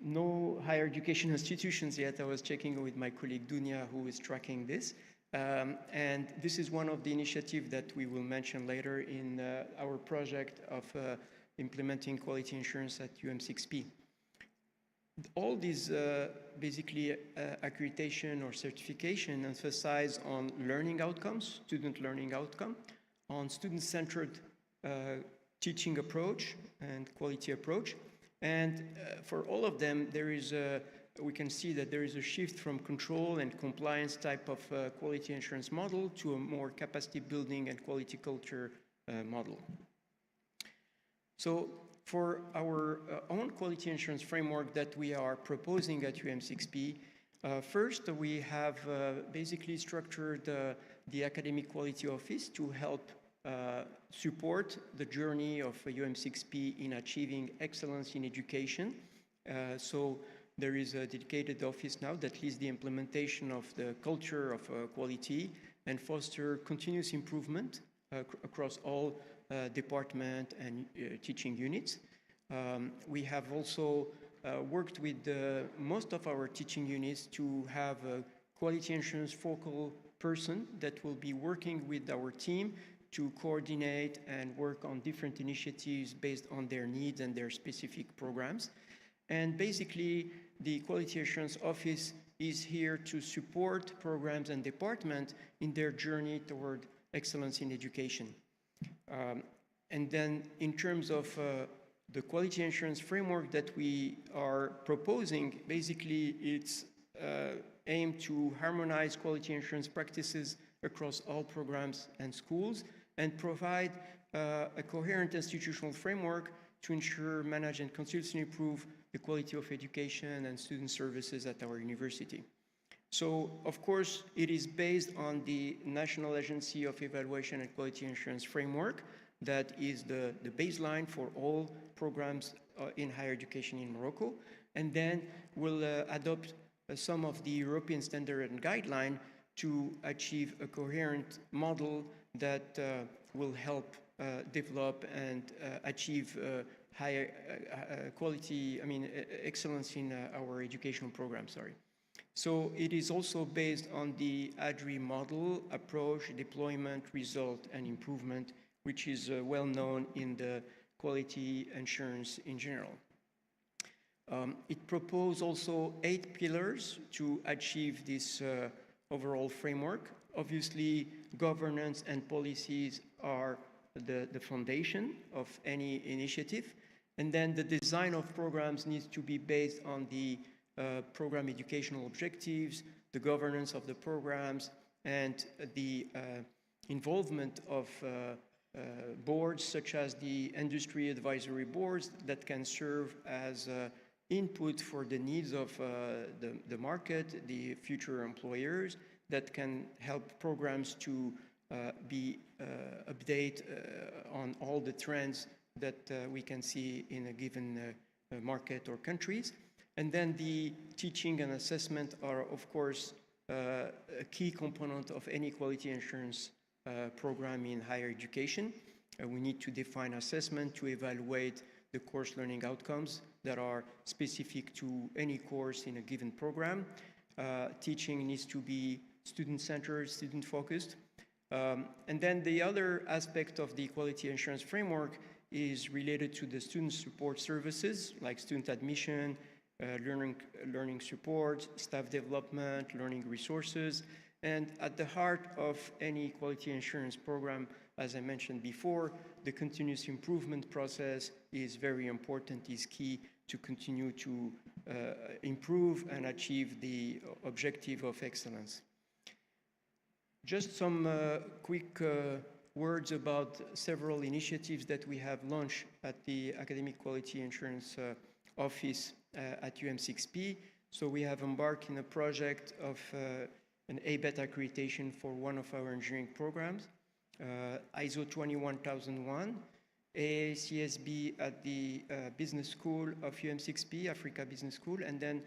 no higher education institutions yet. I was checking with my colleague Dunia, who is tracking this. And this is one of the initiatives that we will mention later in our project of implementing quality assurance at UM6P. All these basically accreditation or certification emphasize on learning outcomes, student learning outcome, on student-centered teaching approach and quality approach. And for all of them, there is we can see that there is a shift from control and compliance type of quality assurance model to a more capacity building and quality culture model. So for our own quality assurance framework that we are proposing at UM6P, first we have basically structured the Academic Quality Office to help support the journey of UM6P in achieving excellence in education. So there is a dedicated office now that leads the implementation of the culture of quality and foster continuous improvement across all department and teaching units. We have also worked with most of our teaching units to have a quality assurance focal person that will be working with our team to coordinate and work on different initiatives based on their needs and their specific programs. And basically, the Quality Assurance Office is here to support programs and departments in their journey toward excellence in education. And then in terms of the quality assurance framework that we are proposing, basically it's aimed to harmonize quality assurance practices across all programs and schools and provide a coherent institutional framework to ensure, manage, and continuously improve the quality of education and student services at our university. So, of course, it is based on the National Agency of Evaluation and Quality Assurance Framework that is the baseline for all programs in higher education in Morocco. And then we'll adopt some of the European standard and guideline to achieve a coherent model that will help develop and achieve higher quality, excellence in our educational program, So it is also based on the ADRI model, approach, deployment, result, and improvement, which is well known in the quality assurance in general. It proposed also 8 pillars to achieve this overall framework. Obviously, governance and policies are the foundation of any initiative. And then the design of programs needs to be based on the program educational objectives, the governance of the programs, and the involvement of boards such as the industry advisory boards that can serve as input for the needs of the market, the future employers, that can help programs to be updated on all the trends that we can see in a given market or countries. And then the teaching and assessment are, of course, a key component of any quality assurance program in higher education. We need to define assessment to evaluate the course learning outcomes that are specific to any course in a given program. Teaching needs to be student-centered, student-focused. And then the other aspect of the quality assurance framework is related to the student support services, like student admission, learning support, staff development, learning resources. And at the heart of any quality assurance program, as I mentioned before, the continuous improvement process is very important, is key to continue to improve and achieve the objective of excellence. Just some quick words about several initiatives that we have launched at the Academic Quality Assurance Office at UM6P. So we have embarked in a project of an ABET accreditation for one of our engineering programs, ISO 21001, AACSB at the Business School of UM6P, Africa Business School, and then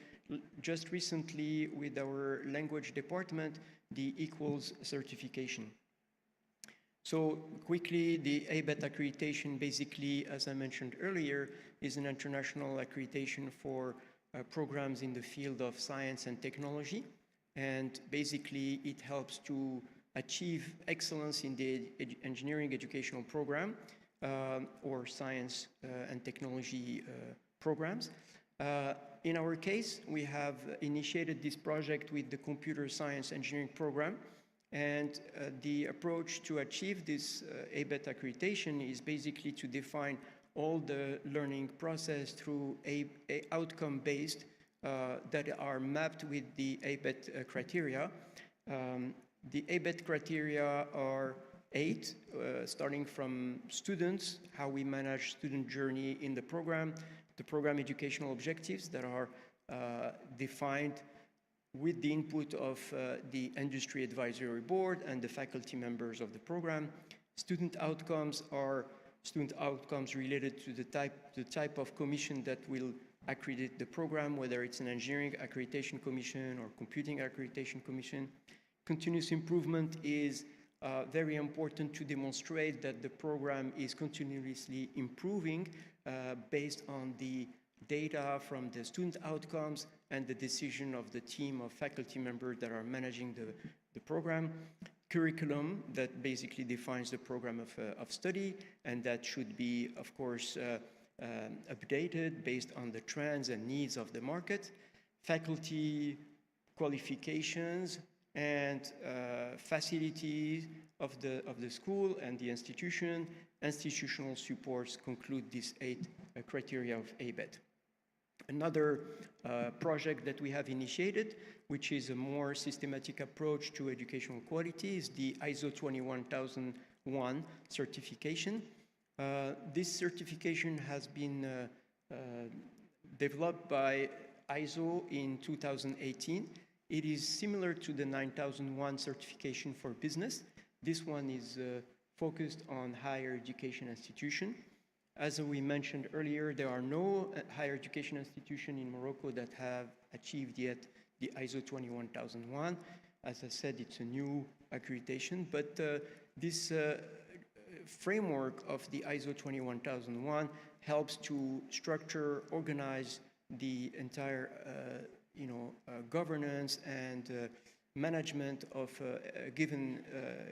just recently with our language department, the Equals certification. So quickly, the ABET accreditation basically, as I mentioned earlier, is an international accreditation for programs in the field of science and technology. And basically, it helps to achieve excellence in the engineering educational program or science and technology programs. In our case, we have initiated this project with the computer science engineering program. And the approach to achieve this ABET accreditation is basically to define all the learning process through outcome-based that are mapped with the ABET criteria. The ABET criteria are 8, starting from students, how we manage student journey in the program educational objectives that are defined with the input of the industry advisory board and the faculty members of the program. Student outcomes are student outcomes related to the type of commission that will accredit the program, whether it's an engineering accreditation commission or computing accreditation commission. Continuous improvement is very important to demonstrate that the program is continuously improving based on the data from the student outcomes and the decision of the team of faculty members that are managing the program. Curriculum that basically defines the program of study, and that should be, of course, updated based on the trends and needs of the market. Faculty qualifications and facilities of the school and the institution. Institutional supports conclude these 8 criteria of ABET. Another project that we have initiated, which is a more systematic approach to educational quality, is the ISO 21001 certification. This certification has been developed by ISO in 2018, It is similar to the 9001 certification for business. This one is focused on higher education institution. As we mentioned earlier, there are no higher education institutions in Morocco that have achieved yet the ISO 21001. As I said, it's a new accreditation, but this framework of the ISO 21001 helps to structure, organize the entire governance and management of a given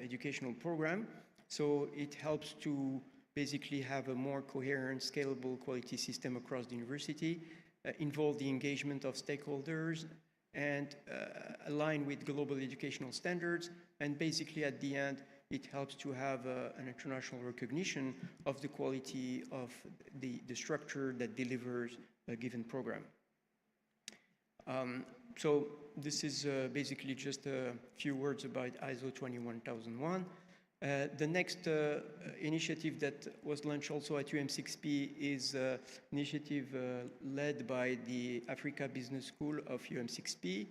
educational program. So it helps to basically have a more coherent, scalable quality system across the university, involve the engagement of stakeholders, and align with global educational standards. And basically, at the end, it helps to have an international recognition of the quality of the structure that delivers a given program. So this is basically just a few words about ISO 21001. The next initiative that was launched also at UM6P is an initiative led by the Africa Business School of UM6P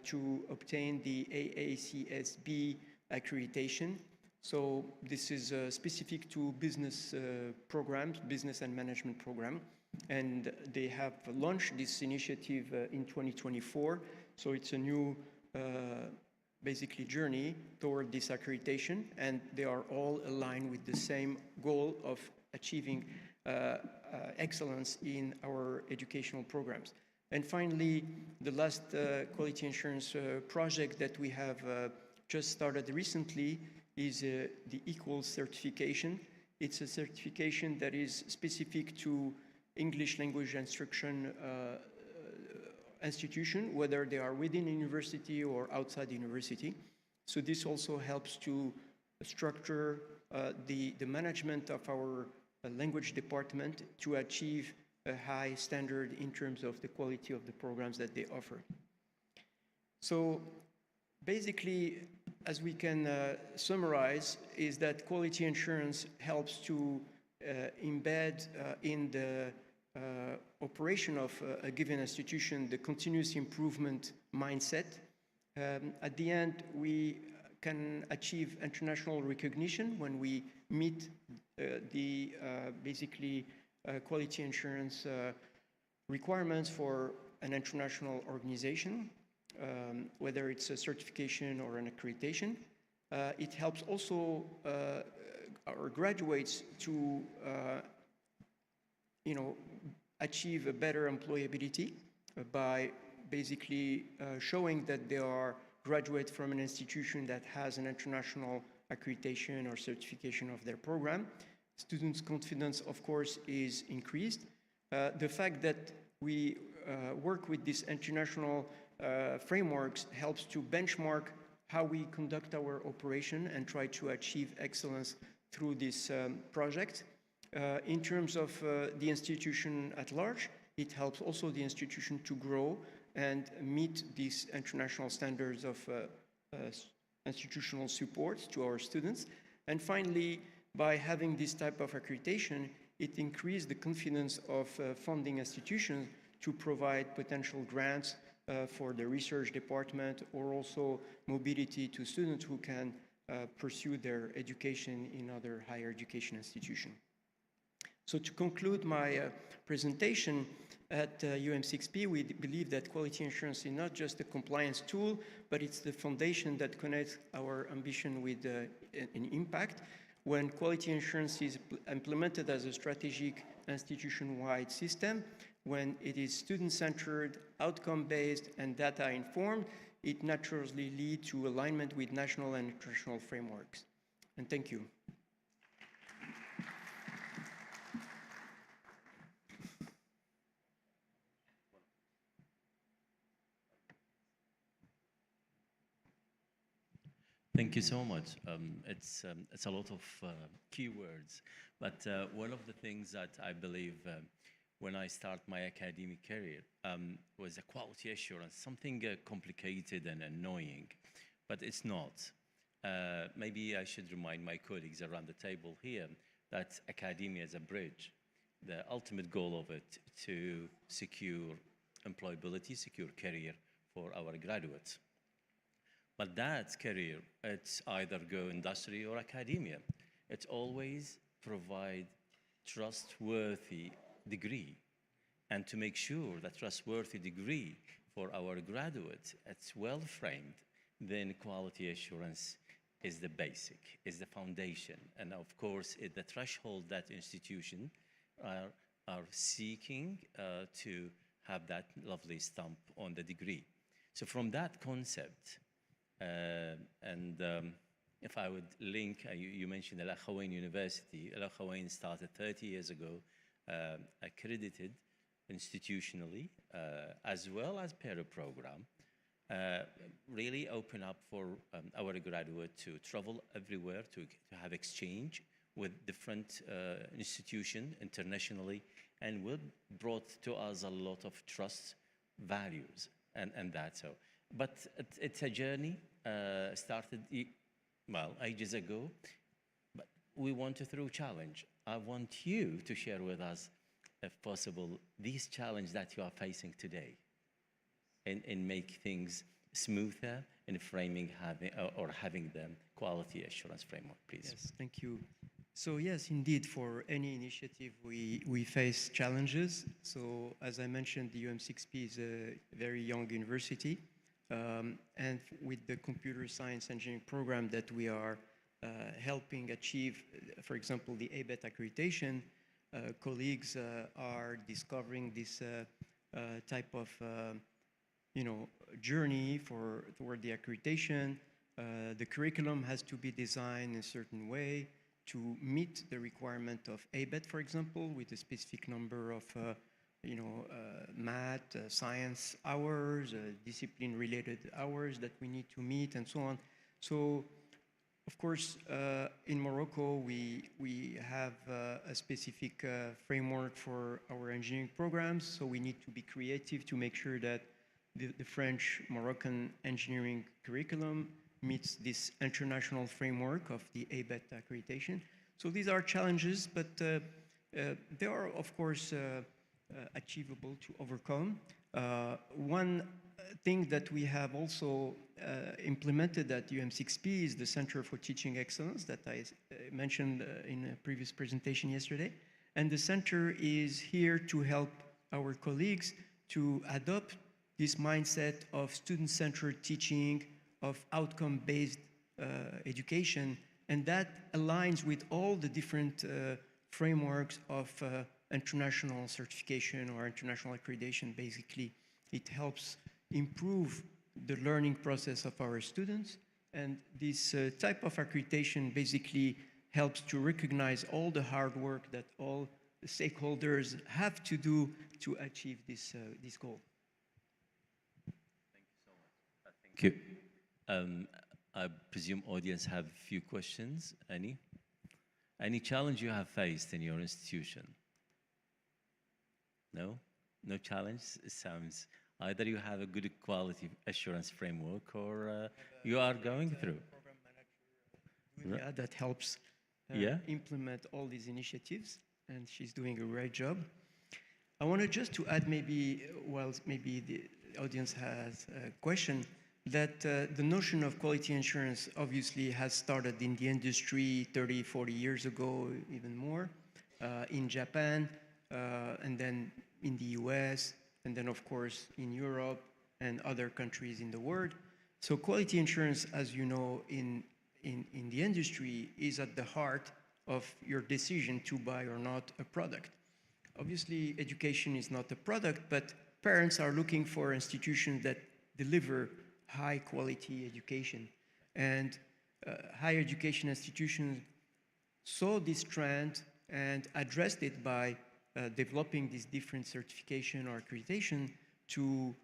to obtain the AACSB accreditation. So this is specific to business programs, business and management program. And they have launched this initiative in 2024. So it's a new basically journey toward this accreditation, and they are all aligned with the same goal of achieving excellence in our educational programs. And finally, the last quality assurance project that we have just started recently is the Equal certification. It's a certification that is specific to English language instruction institution, whether they are within a university or outside the university. So this also helps to structure the management of our language department to achieve a high standard in terms of the quality of the programs that they offer. So basically, as we can summarize, is that quality assurance helps to embed in the operation of a given institution the continuous improvement mindset. At the end, we can achieve international recognition when we meet the basically quality assurance requirements for an international organization, whether it's a certification or an accreditation. It helps also our graduates to achieve a better employability by basically showing that they are graduates from an institution that has an international accreditation or certification of their program. Students' confidence, of course, is increased. The fact that we work with these international frameworks helps to benchmark how we conduct our operation and try to achieve excellence through this project. In terms of the institution at large, it helps also the institution to grow and meet these international standards of institutional support to our students. And finally, by having this type of accreditation, it increases the confidence of funding institutions to provide potential grants for the research department or also mobility to students who can pursue their education in other higher education institutions. So to conclude my presentation, at UM6P, we believe that quality assurance is not just a compliance tool, but it's the foundation that connects our ambition with an impact. When quality assurance is implemented as a strategic institution-wide system, when it is student-centered, outcome-based, and data-informed, it naturally leads to alignment with national and international frameworks. And thank you. Thank you so much. It's a lot of keywords, but one of the things that I believe when I start my academic career was a quality assurance, something complicated and annoying, but it's not. Maybe I should remind my colleagues around the table here that academia is a bridge. The ultimate goal of it to secure employability, secure career for our graduates. But that career, it's either go industry or academia. It's always provide trustworthy degree. And to make sure that trustworthy degree for our graduates, it's well framed, then quality assurance is the basic, is the foundation. And of course, the threshold that institutions are seeking to have that lovely stamp on the degree. So from that concept, if I would link, you mentioned Al Akhawain University. Al Akhawain started 30 years ago, accredited institutionally, as well as per program, really open up for our graduate to travel everywhere, to have exchange with different institutions internationally, and will brought to us a lot of trust, values, and that's so. But it's a journey, started, well, ages ago, but we want to through challenge. I want you to share with us, if possible, these challenges that you are facing today and make things smoother in framing having the quality assurance framework, please. Yes, thank you. So yes, indeed, for any initiative, we face challenges. So as I mentioned, the UM6P is a very young university. And with the computer science engineering program that we are helping achieve, for example, the ABET accreditation, colleagues are discovering this type of journey toward the accreditation. The curriculum has to be designed in a certain way to meet the requirement of ABET, for example, with a specific number of math, science hours, discipline-related hours that we need to meet, and so on. So, of course, in Morocco, we have a specific framework for our engineering programs, so we need to be creative to make sure that the French-Moroccan engineering curriculum meets this international framework of the ABET accreditation. So these are challenges, but they are, of course, achievable to overcome. One thing that we have also implemented at UM6P is the Center for Teaching Excellence that I mentioned in a previous presentation yesterday. And the center is here to help our colleagues to adopt this mindset of student-centered teaching, of outcome-based education, and that aligns with all the different frameworks of international certification or international accreditation. Basically, it helps improve the learning process of our students, and this type of accreditation basically helps to recognize all the hard work that all the stakeholders have to do to achieve this goal. Thank you. I presume audience have a few questions. Any challenge you have faced in your institution? No? No challenge? It sounds either you have a good quality assurance framework or you are going through. Yeah, that helps implement all these initiatives, and she's doing a great job. I wanted just to add maybe the audience has a question, that the notion of quality assurance obviously has started in the industry 30, 40 years ago, even more, in Japan, and then in the US, and then of course in Europe and other countries in the world. So quality assurance, as you know, in the industry is at the heart of your decision to buy or not a product. Obviously, education is not a product, but parents are looking for institutions that deliver high quality education. And higher education institutions saw this trend and addressed it by developing these different certification or accreditation to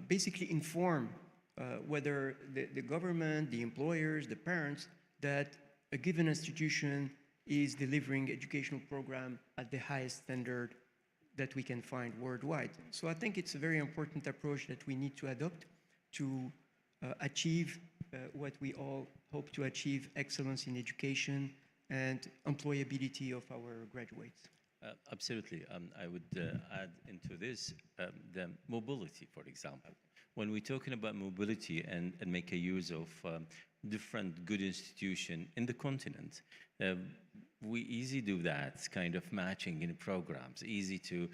basically inform whether the government, the employers, the parents, that a given institution is delivering educational program at the highest standard that we can find worldwide. So I think it's a very important approach that we need to adopt to achieve what we all hope to achieve, excellence in education and employability of our graduates. Absolutely. I would add into this the mobility, for example. when we're talking about mobility and make a use of different good institutions in the continent, we easily do that kind of matching in programs, easy to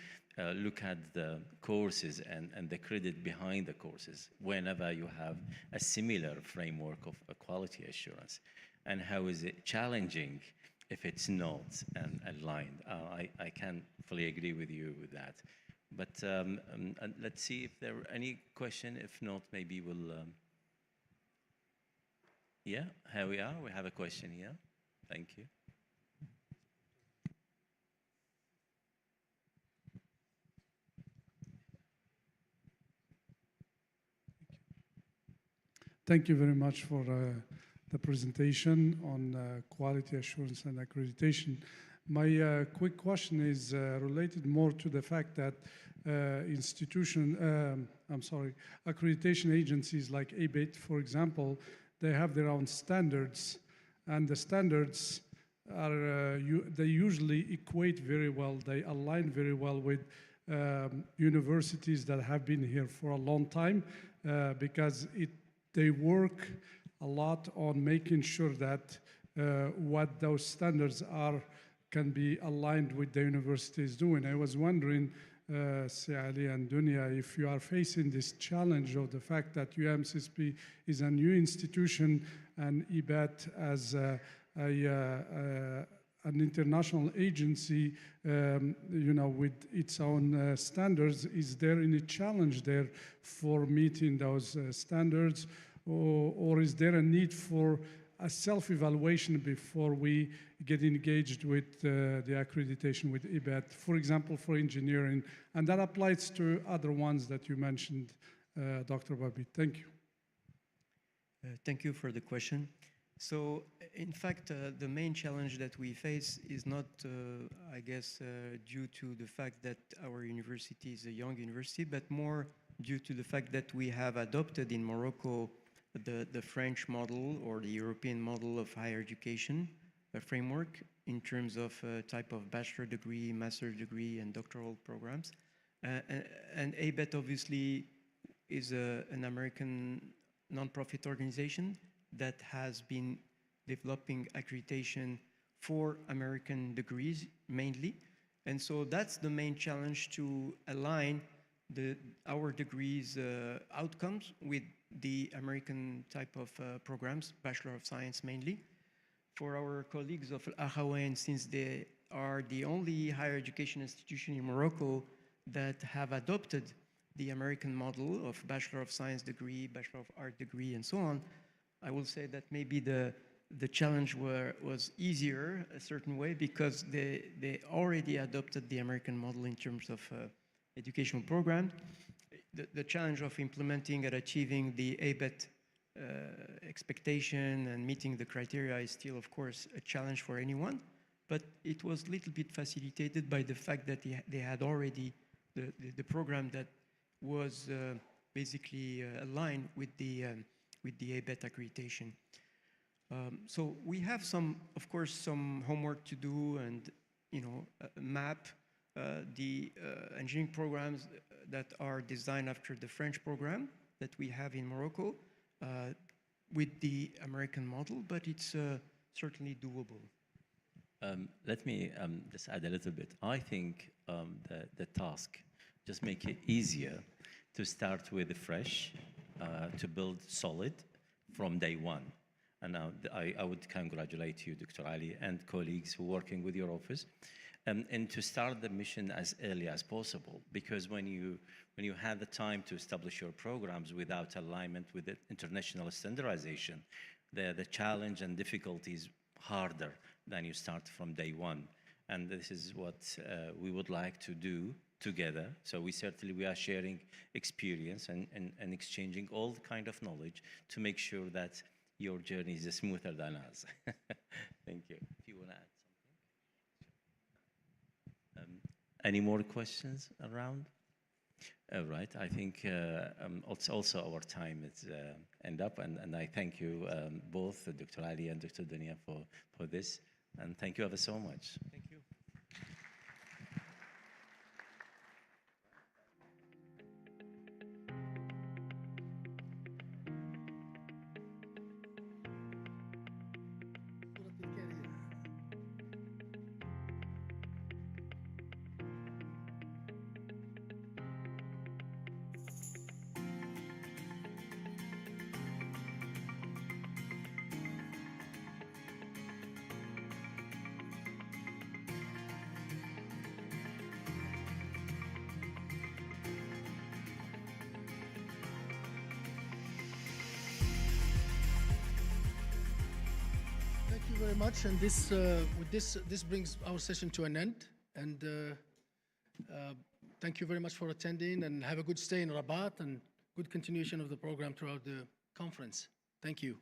look at the courses and the credit behind the courses whenever you have a similar framework of quality assurance. And how is it challenging if it's not aligned? I can fully agree with you with that. But let's see if there are any question. If not, maybe we'll... yeah, here we are. We have a question here. Thank you. Thank you very much for the presentation on quality assurance and accreditation. My quick question is related more to the fact that accreditation agencies like ABIT, for example, they have their own standards, and the standards are, they usually equate very well, they align very well with universities that have been here for a long time because they work a lot on making sure that what those standards are can be aligned with the universities doing. I was wondering, Ali and Dunya, if you are facing this challenge of the fact that UM6P is a new institution and EBAT as an international agency, you know, with its own standards, is there any challenge there for meeting those standards? Or is there a need for a self-evaluation before we get engaged with the accreditation with EBAT, for example, for engineering? And that applies to other ones that you mentioned, Dr. Babi. Thank you. Thank you for the question. So, in fact, the main challenge that we face is not, I guess, due to the fact that our university is a young university, but more due to the fact that we have adopted in Morocco the French model or the European model of higher education framework in terms of type of bachelor degree, master's degree, and doctoral programs. And ABET obviously is an American nonprofit organization that has been developing accreditation for American degrees mainly. And so that's the main challenge, to align our degrees outcomes with the American type of programs, Bachelor of Science mainly. For our colleagues of Al-Ahawain, since they are the only higher education institution in Morocco that have adopted the American model of Bachelor of Science degree, Bachelor of Art degree, and so on, I will say that maybe the challenge was easier a certain way because they already adopted the American model in terms of educational program. The challenge of implementing and achieving the ABET expectation and meeting the criteria is still, of course, a challenge for anyone, but it was a little bit facilitated by the fact that they had already the program that was basically aligned with the ABET accreditation. So we have of course, some homework to do and, you know, map the engineering programs that are designed after the French program that we have in Morocco with the American model, but it's certainly doable. Let me just add a little bit. I think the task just make it easier to start with fresh, to build solid from day one. And I would congratulate you, Dr. Ali, and colleagues who are working with your office, and to start the mission as early as possible. Because when you have the time to establish your programs without alignment with the international standardization, the challenge and difficulty is harder than you start from day one. And this is what we would like to do together. So we are sharing experience and exchanging all kind of knowledge to make sure that your journey is smoother than us. Thank you. If you want to add something. Any more questions around? All right. I think also our time is end up, and I thank you both, Dr. Ali and Dr. Dunya, for this, and thank you ever so much. Thank you. very much. And this, with this brings our session to an end. And thank you very much for attending, and have a good stay in Rabat and good continuation of the program throughout the conference. Thank you.